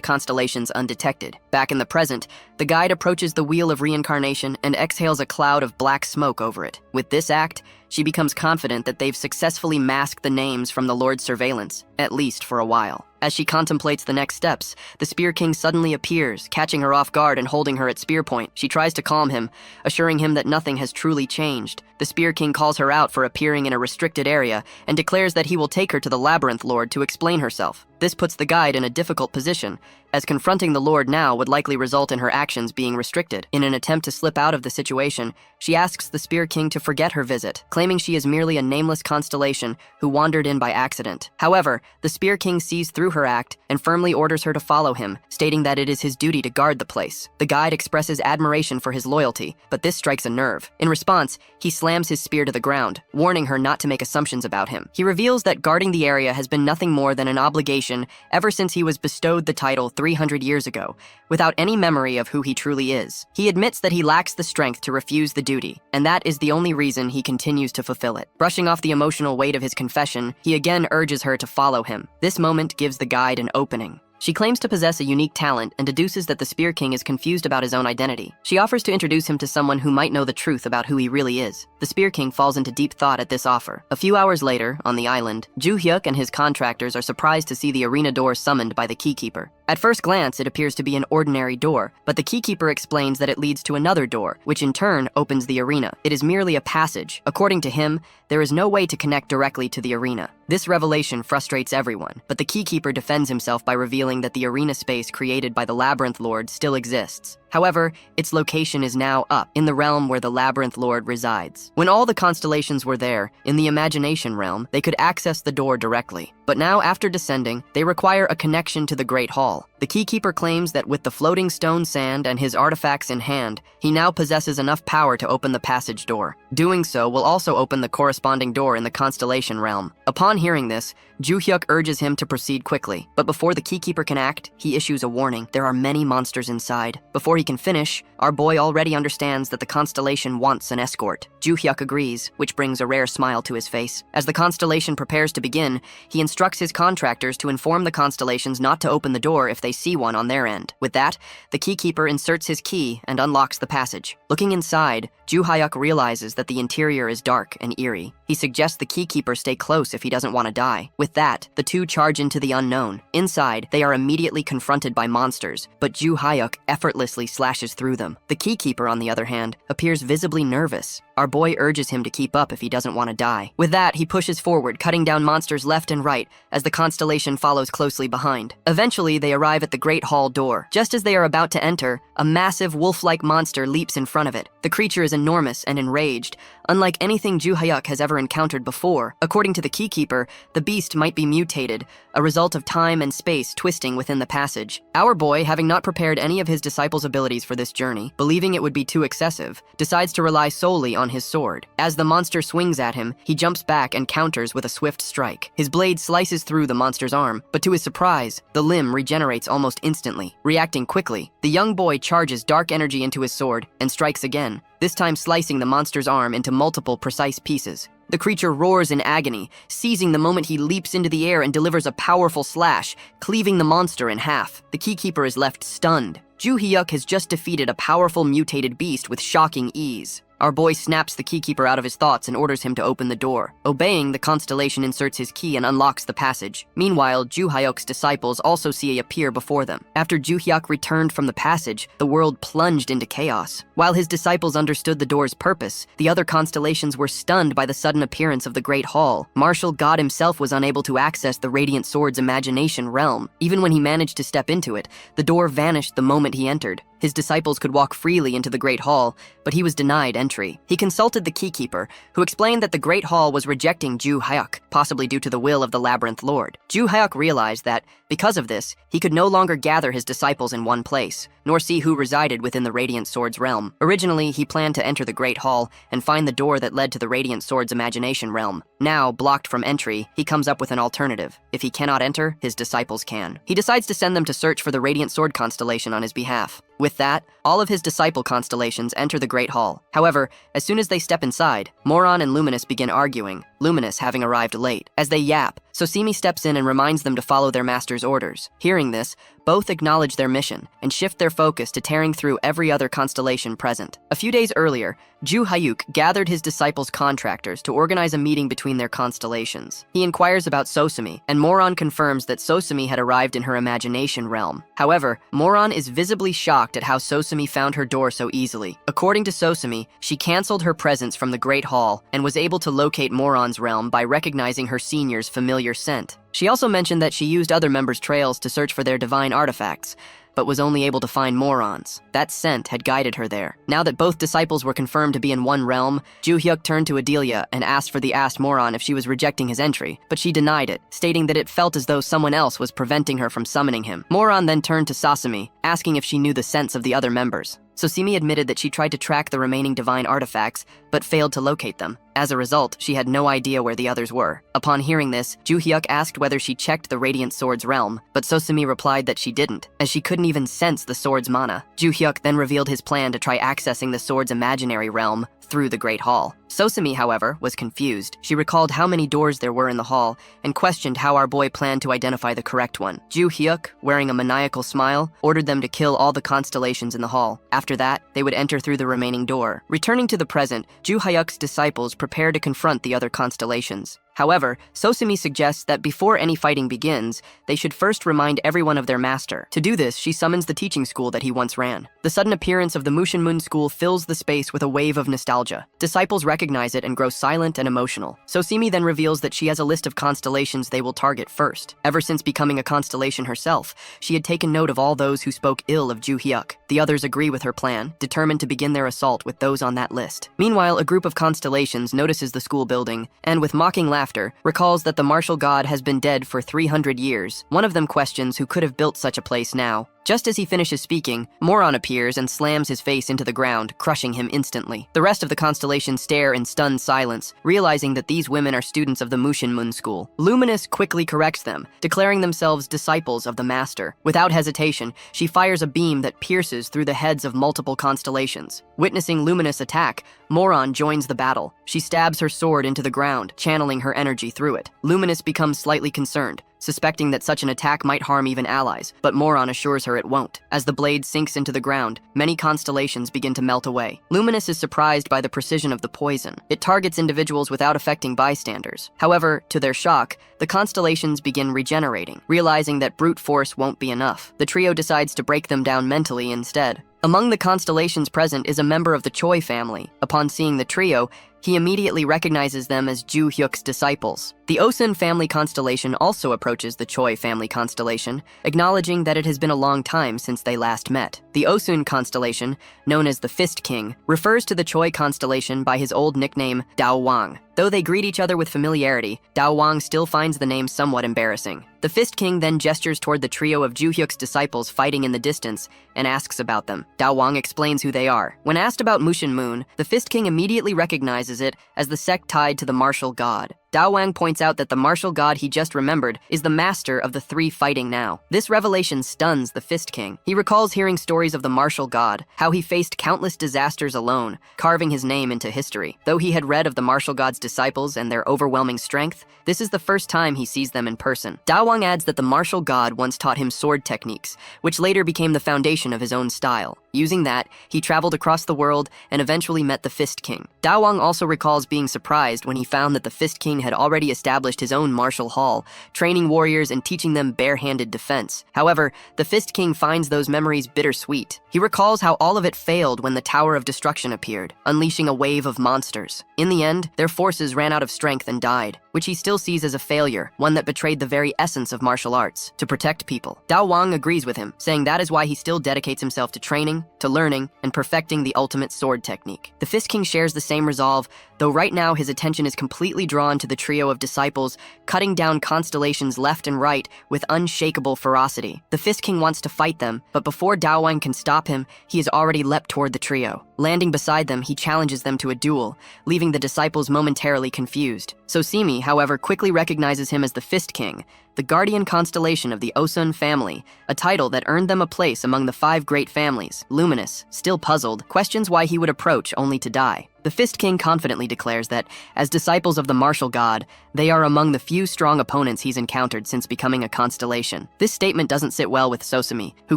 constellations undetected. Back in the present, the guide approaches the wheel of reincarnation and exhales a cloud of black smoke over it. With this act, she becomes confident that they've successfully masked the names from the Lord's surveillance, at least for a while. As she contemplates the next steps, the Spear King suddenly appears, catching her off guard and holding her at spear point. She tries to calm him, assuring him that nothing has truly changed. The Spear King calls her out for appearing in a restricted area and declares that he will take her to the Labyrinth Lord to explain herself. This puts the guide in a difficult position, as confronting the Lord now would likely result in her actions being restricted. In an attempt to slip out of the situation, she asks the Spear King to forget her visit, claiming she is merely a nameless constellation who wandered in by accident. However, the Spear King sees through her act and firmly orders her to follow him, stating that it is his duty to guard the place. The guide expresses admiration for his loyalty, but this strikes a nerve. In response, he slams his spear to the ground, warning her not to make assumptions about him. He reveals that guarding the area has been nothing more than an obligation ever since he was bestowed the title 300 years ago, without any memory of who he truly is. He admits that he lacks the strength to refuse the duty, and that is the only reason he continues to fulfill it. Brushing off the emotional weight of his confession, he again urges her to follow him. This moment gives the guide an opening. She claims to possess a unique talent and deduces that the Spear King is confused about his own identity. She offers to introduce him to someone who might know the truth about who he really is. The Spear King falls into deep thought at this offer. A few hours later, on the island, Joo-hyuk and his contractors are surprised to see the arena door summoned by the keykeeper. At first glance, it appears to be an ordinary door, but the keykeeper explains that it leads to another door, which in turn opens the arena. It is merely a passage. According to him, there is no way to connect directly to the arena. This revelation frustrates everyone, but the keykeeper defends himself by revealing that the arena space created by the Labyrinth Lord still exists. However, its location is now up, in the realm where the Labyrinth Lord resides. When all the constellations were there, in the imagination realm, they could access the door directly. But now, after descending, they require a connection to the Great Hall. The Keykeeper claims that with the floating stone sand and his artifacts in hand, he now possesses enough power to open the passage door. Doing so will also open the corresponding door in the constellation realm. Upon hearing this, Ju-hyuk urges him to proceed quickly. But before the Keykeeper can act, he issues a warning. There are many monsters inside. Before he can finish, our boy already understands that the constellation wants an escort. Ju-hyuk agrees, which brings a rare smile to his face. As the constellation prepares to begin, he instructs his contractors to inform the constellations not to open the door if they see one on their end. With that, the Keykeeper inserts his key and unlocks the passage. Looking inside, Ju-hyuk realizes that the interior is dark and eerie. He suggests the Keykeeper stay close if he doesn't want to die. With that, the two charge into the unknown. Inside, they are immediately confronted by monsters, but Ju-hyuk effortlessly slashes through them. The Keykeeper, on the other hand, appears visibly nervous. Our boy urges him to keep up if he doesn't want to die. With that, he pushes forward, cutting down monsters left and right, as the constellation follows closely behind. Eventually, they arrive at the Great Hall door. Just as they are about to enter, a massive wolf-like monster leaps in front of it. The creature is enormous and enraged, unlike anything Ju-hyuk has ever encountered before. According to the Keykeeper, the beast might be mutated, a result of time and space twisting within the passage. Our boy, having not prepared any of his disciples' abilities for this journey, believing it would be too excessive, decides to rely solely on his sword. As the monster swings at him, he jumps back and counters with a swift strike. His blade slices through the monster's arm, but to his surprise, the limb regenerates almost instantly. Reacting quickly, the young boy charges dark energy into his sword and strikes again, this time slicing the monster's arm into multiple precise pieces. The creature roars in agony, seizing the moment he leaps into the air and delivers a powerful slash, cleaving the monster in half. The Keykeeper is left stunned. Ju-hyuk has just defeated a powerful mutated beast with shocking ease. Our boy snaps the Keykeeper out of his thoughts and orders him to open the door. Obeying, the constellation inserts his key and unlocks the passage. Meanwhile, Ju-hyuk's disciples also see appear before them. After Ju-hyuk returned from the passage, the world plunged into chaos. While his disciples understood the door's purpose, the other constellations were stunned by the sudden appearance of the Great Hall. Martial God himself was unable to access the Radiant Sword's imagination realm. Even when he managed to step into it, the door vanished the moment he entered. His disciples could walk freely into the Great Hall, but he was denied entry. He consulted the Keykeeper, who explained that the Great Hall was rejecting Ju-hyuk, possibly due to the will of the Labyrinth Lord. Ju-hyuk realized that, because of this, he could no longer gather his disciples in one place, nor see who resided within the Radiant Sword's realm. Originally, he planned to enter the Great Hall and find the door that led to the Radiant Sword's imagination realm. Now, blocked from entry, he comes up with an alternative. If he cannot enter, his disciples can. He decides to send them to search for the Radiant Sword constellation on his behalf. With that, all of his disciple constellations enter the Great Hall. However, as soon as they step inside, Moron and Luminous begin arguing, Luminous having arrived late. As they yap, Sosimi steps in and reminds them to follow their master's orders. Hearing this, both acknowledge their mission and shift their focus to tearing through every other constellation present. A few days earlier, Ju-hyuk gathered his disciples' contractors to organize a meeting between their constellations. He inquires about Sosimi, and Moron confirms that Sosimi had arrived in her imagination realm. However, Moron is visibly shocked at how Sosimi found her door so easily. According to Sosimi, she canceled her presence from the Great Hall and was able to locate Moron's realm by recognizing her senior's familiar scent. She also mentioned that she used other members' trails to search for their divine artifacts, but was only able to find Moron's. That scent had guided her there. Now that both disciples were confirmed to be in one realm, Ju-hyuk turned to Adelia and asked for the asked Moron if she was rejecting his entry, but she denied it, stating that it felt as though someone else was preventing her from summoning him. Moron then turned to Sasami, asking if she knew the scents of the other members. Sosimi admitted that she tried to track the remaining divine artifacts, but failed to locate them. As a result, she had no idea where the others were. Upon hearing this, Ju-hyuk asked whether she checked the Radiant Sword's realm, but Sosimi replied that she didn't, as she couldn't even sense the sword's mana. Ju-hyuk then revealed his plan to try accessing the sword's imaginary realm through the Great Hall. Sosimi, however, was confused. She recalled how many doors there were in the hall and questioned how our boy planned to identify the correct one. Ju-hyuk, wearing a maniacal smile, ordered them to kill all the constellations in the hall. After that, they would enter through the remaining door. Returning to the present, Ju-hyuk's disciples prepare to confront the other constellations. However, Sosimi suggests that before any fighting begins, they should first remind everyone of their master. To do this, she summons the teaching school that he once ran. The sudden appearance of the Mushinmun school fills the space with a wave of nostalgia. Disciples recognize it and grow silent and emotional. Sosimi then reveals that she has a list of constellations they will target first. Ever since becoming a constellation herself, she had taken note of all those who spoke ill of Ju-hyuk. The The others agree with her plan, determined to begin their assault with those on that list. Meanwhile, a group of constellations notices the school building and, with mocking laughter, recalls that the martial god has been dead for 300 years. One of them questions who could have built such a place now. Just as he finishes speaking, Moron appears and slams his face into the ground, crushing him instantly. The rest of the constellation stare in stunned silence, realizing that these women are students of the Mushinmun school. Luminous quickly corrects them, declaring themselves disciples of the master. Without hesitation, she fires a beam that pierces through the heads of multiple constellations. Witnessing Luminous attack, Moron joins the battle. She stabs her sword into the ground, channeling her energy through it. Luminous becomes slightly concerned, suspecting that such an attack might harm even allies, but Moron assures her it won't. As the blade sinks into the ground, many constellations begin to melt away. Luminous is surprised by the precision of the poison. It targets individuals without affecting bystanders. However, to their shock, the constellations begin regenerating, realizing that brute force won't be enough. The trio decides to break them down mentally instead. Among the constellations present is a member of the Choi family. Upon seeing the trio, he immediately recognizes them as Ju Hyuk's disciples. The Osun family constellation also approaches the Choi family constellation, acknowledging that it has been a long time since they last met. The Osun constellation, known as the Fist King, refers to the Choi constellation by his old nickname, Dao Wang. Though they greet each other with familiarity, Dao Wang still finds the name somewhat embarrassing. The Fist King then gestures toward the trio of Ju Hyuk's disciples fighting in the distance and asks about them. Dao Wang explains who they are. When asked about Mushin Moon, the Fist King immediately recognizes it as the sect tied to the martial god. Dao Wang points out that the martial god he just remembered is the master of the three fighting now. This revelation stuns the Fist King. He recalls hearing stories of the martial god, how he faced countless disasters alone, carving his name into history. Though he had read of the martial god's disciples and their overwhelming strength, this is the first time he sees them in person. Dao Wang adds that the martial god once taught him sword techniques, which later became the foundation of his own style. Using that, he traveled across the world and eventually met the Fist King. Dao Wang also recalls being surprised when he found that the Fist King had already established his own martial hall, training warriors and teaching them bare-handed defense. However, the Fist King finds those memories bittersweet. He recalls how all of it failed when the Tower of Destruction appeared, unleashing a wave of monsters. In the end, their forces ran out of strength and died, which he still sees as a failure, one that betrayed the very essence of martial arts, to protect people. Dao Wang agrees with him, saying that is why he still dedicates himself to training, to learning, and perfecting the ultimate sword technique. The Fist King shares the same resolve, though right now his attention is completely drawn to the trio of disciples, cutting down constellations left and right with unshakable ferocity. The Fist King wants to fight them, but before Dao Wang can stop him, he has already leapt toward the trio. Landing beside them, he challenges them to a duel, leaving the disciples momentarily confused. Sosimi, however, quickly recognizes him as the Fist King, the guardian constellation of the Osun family, a title that earned them a place among the 5 great families. Luminous, still puzzled, questions why he would approach only to die. The Fist King confidently declares that, as disciples of the martial god, they are among the few strong opponents he's encountered since becoming a constellation. This statement doesn't sit well with Sosimi, who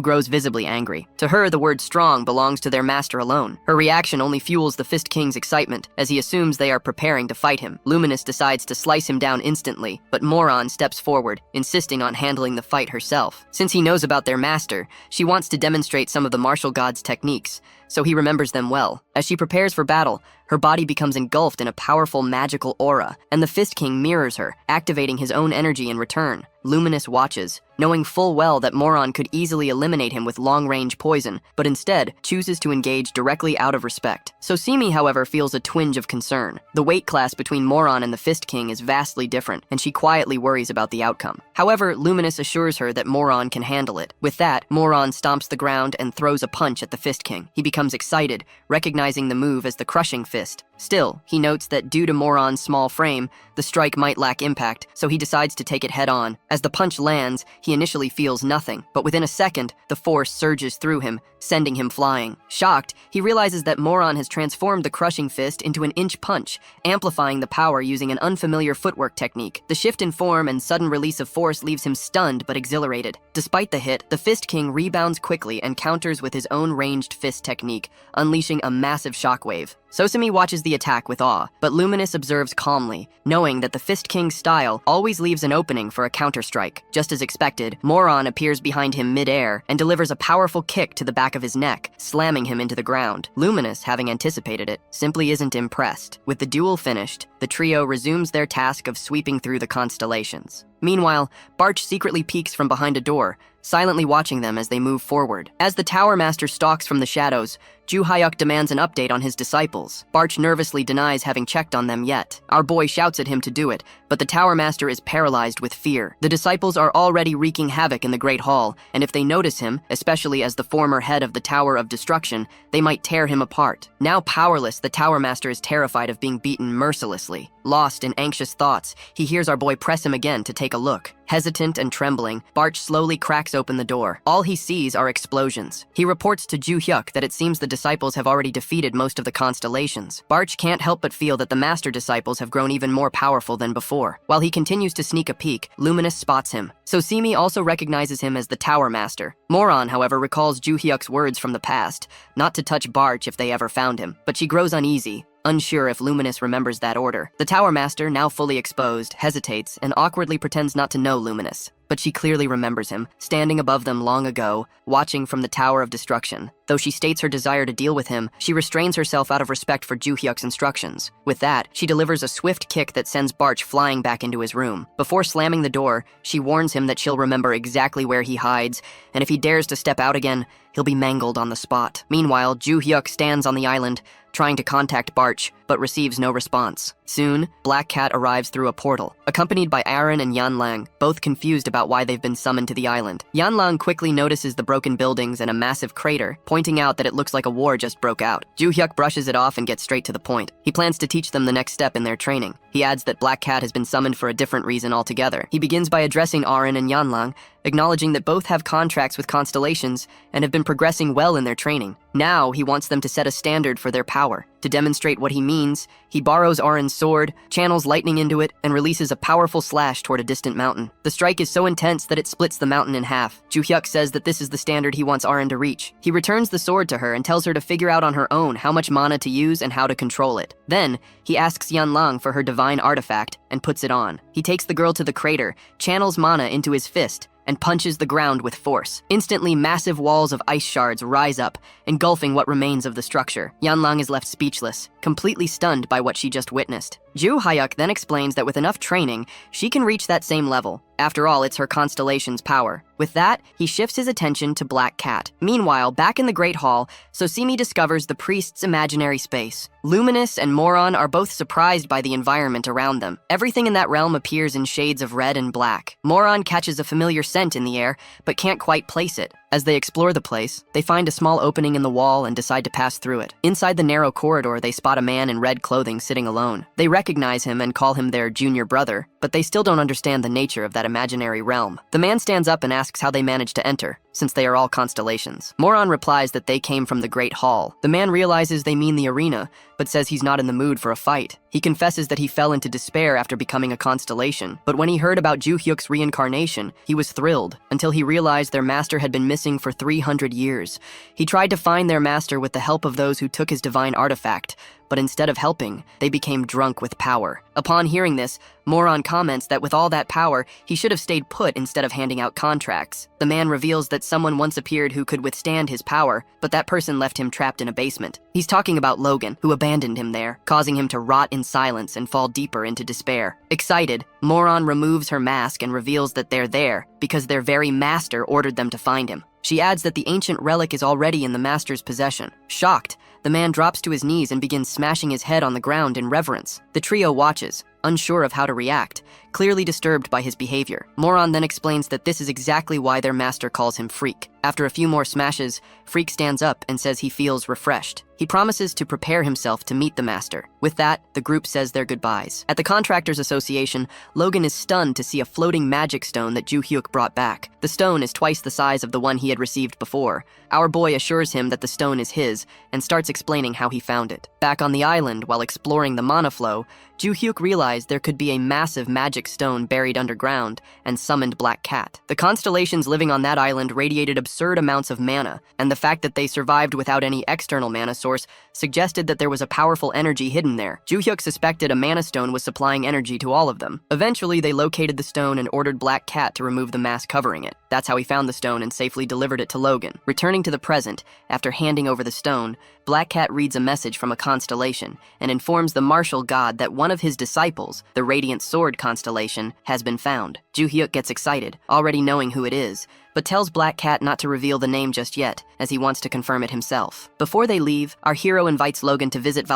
grows visibly angry. To her, the word strong belongs to their master alone. Her reaction only fuels the Fist King's excitement, as he assumes they are preparing to fight him. Luminous decides to slice him down instantly, but Moron steps forward, insisting on handling the fight herself. Since he knows about their master, she wants to demonstrate some of the martial god's techniques, so he remembers them well. As she prepares for battle, her body becomes engulfed in a powerful magical aura, and the Fist King mirrors her, activating his own energy in return. Luminous watches, knowing full well that Moron could easily eliminate him with long-range poison, but instead chooses to engage directly out of respect. Sosimi, however, feels a twinge of concern. The weight class between Moron and the Fist King is vastly different, and she quietly worries about the outcome. However, Luminous assures her that Moron can handle it. With that, Moron stomps the ground and throws a punch at the Fist King. He becomes excited, recognizing the move as the crushing fist. Still, he notes that due to Moron's small frame, the strike might lack impact, so he decides to take it head-on. As the punch lands, he initially feels nothing, but within a second, the force surges through him, sending him flying. Shocked, he realizes that Moron has transformed the crushing fist into an inch punch, amplifying the power using an unfamiliar footwork technique. The shift in form and sudden release of force leaves him stunned but exhilarated. Despite the hit, the Fist King rebounds quickly and counters with his own ranged fist technique, unleashing a massive shockwave. Sosimi watches the attack with awe, but Luminous observes calmly, knowing that the Fist King's style always leaves an opening for a counterstrike. Just as expected, Moron appears behind him mid-air and delivers a powerful kick to the back of his neck, slamming him into the ground. Luminous, having anticipated it, simply isn't impressed. With the duel finished, the trio resumes their task of sweeping through the constellations. Meanwhile, Barch secretly peeks from behind a door, silently watching them as they move forward. As the Tower Master stalks from the shadows, Ju Hyuk demands an update on his disciples. Barch nervously denies having checked on them yet. Our boy shouts at him to do it, but the Tower Master is paralyzed with fear. The disciples are already wreaking havoc in the Great Hall, and if they notice him, especially as the former head of the Tower of Destruction, they might tear him apart. Now powerless, the Tower Master is terrified of being beaten mercilessly. Lost in anxious thoughts, he hears our boy press him again to take a look. Hesitant and trembling, Barch slowly cracks open the door. All he sees are explosions. He reports to Ju Hyuk that it seems the disciples have already defeated most of the constellations. Barch can't help but feel that the master disciples have grown even more powerful than before. While he continues to sneak a peek, Luminous spots him. So Simi also recognizes him as the Tower Master. Moron, however, recalls Ju Hyuk's words from the past, not to touch Barch if they ever found him, but she grows uneasy, unsure if Luminous remembers that order. The Tower Master, now fully exposed, hesitates and awkwardly pretends not to know Luminous. But she clearly remembers him, standing above them long ago, watching from the Tower of Destruction. Though she states her desire to deal with him, she restrains herself out of respect for Ju Hyuk's instructions. With that, she delivers a swift kick that sends Barch flying back into his room. Before slamming the door, she warns him that she'll remember exactly where he hides, and if he dares to step out again, he'll be mangled on the spot. Meanwhile, Ju Hyuk stands on the island, trying to contact Barch, but receives no response. Soon, Black Cat arrives through a portal, accompanied by Aaron and Yan Lang, both confused about why they've been summoned to the island. Yan Lang quickly notices the broken buildings and a massive crater, pointing out that it looks like a war just broke out. Ju Hyuk brushes it off and gets straight to the point. He plans to teach them the next step in their training. He adds that Black Cat has been summoned for a different reason altogether. He begins by addressing Aaron and Yan Lang, acknowledging that both have contracts with constellations and have been progressing well in their training. Now, he wants them to set a standard for their power. To demonstrate what he means, he borrows Aaron's sword, channels lightning into it, and releases a powerful slash toward a distant mountain. The strike is so intense that it splits the mountain in half. Ju Hyuk says that this is the standard he wants Aaron to reach. He returns the sword to her and tells her to figure out on her own how much mana to use and how to control it. Then, he asks Yan Lang for her divine artifact and puts it on. He takes the girl to the crater, channels mana into his fist, and punches the ground with force. Instantly, massive walls of ice shards rise up, engulfing what remains of the structure. Yan Lang is left speechless, completely stunned by what she just witnessed. Ju Hyuk then explains that with enough training, she can reach that same level. After all, it's her constellation's power. With that, he shifts his attention to Black Cat. Meanwhile, back in the Great Hall, Sosimi discovers the priest's imaginary space. Luminous and Moron are both surprised by the environment around them. Everything in that realm appears in shades of red and black. Moron catches a familiar scent in the air, but can't quite place it. As they explore the place, they find a small opening in the wall and decide to pass through it. Inside the narrow corridor, they spot a man in red clothing sitting alone. They recognize him and call him their junior brother, but they still don't understand the nature of that imaginary realm. The man stands up and asks how they managed to enter, since they are all constellations. Moron replies that they came from the Great Hall. The man realizes they mean the arena, but says he's not in the mood for a fight. He confesses that he fell into despair after becoming a constellation, but when he heard about Ju Hyuk's reincarnation, he was thrilled, until he realized their master had been missing for 300 years. He tried to find their master with the help of those who took his divine artifact, but instead of helping, they became drunk with power. Upon hearing this, Moron comments that with all that power, he should have stayed put instead of handing out contracts. The man reveals that someone once appeared who could withstand his power, but that person left him trapped in a basement. He's talking about Logan, who abandoned him there, causing him to rot in silence and fall deeper into despair. Excited, Moron removes her mask and reveals that they're there because their very master ordered them to find him. She adds that the ancient relic is already in the master's possession. Shocked, the man drops to his knees and begins smashing his head on the ground in reverence. The trio watches, unsure of how to react, clearly disturbed by his behavior. Moron then explains that this is exactly why their master calls him Freak. After a few more smashes, Freak stands up and says he feels refreshed. He promises to prepare himself to meet the master. With that, the group says their goodbyes. At the Contractors Association, Logan is stunned to see a floating magic stone that Ju Hyuk brought back. The stone is twice the size of the one he had received before. Our boy assures him that the stone is his and starts explaining how he found it. Back on the island, while exploring the mana flow, Ju Hyuk realized there could be a massive magic stone buried underground and summoned Black Cat. The constellations living on that island radiated absurd amounts of mana, and the fact that they survived without any external mana source suggested that there was a powerful energy hidden there. Ju Hyuk suspected a mana stone was supplying energy to all of them. Eventually, they located the stone and ordered Black Cat to remove the mask covering it. That's how he found the stone and safely delivered it to Logan. Returning to the present, after handing over the stone, Black Cat reads a message from a constellation and informs the martial god that one of his disciples, the Radiant Sword constellation, has been found. Ju-hyuk gets excited, already knowing who it is, but tells Black Cat not to reveal the name just yet, as he wants to confirm it himself. Before they leave, our hero invites Logan to visit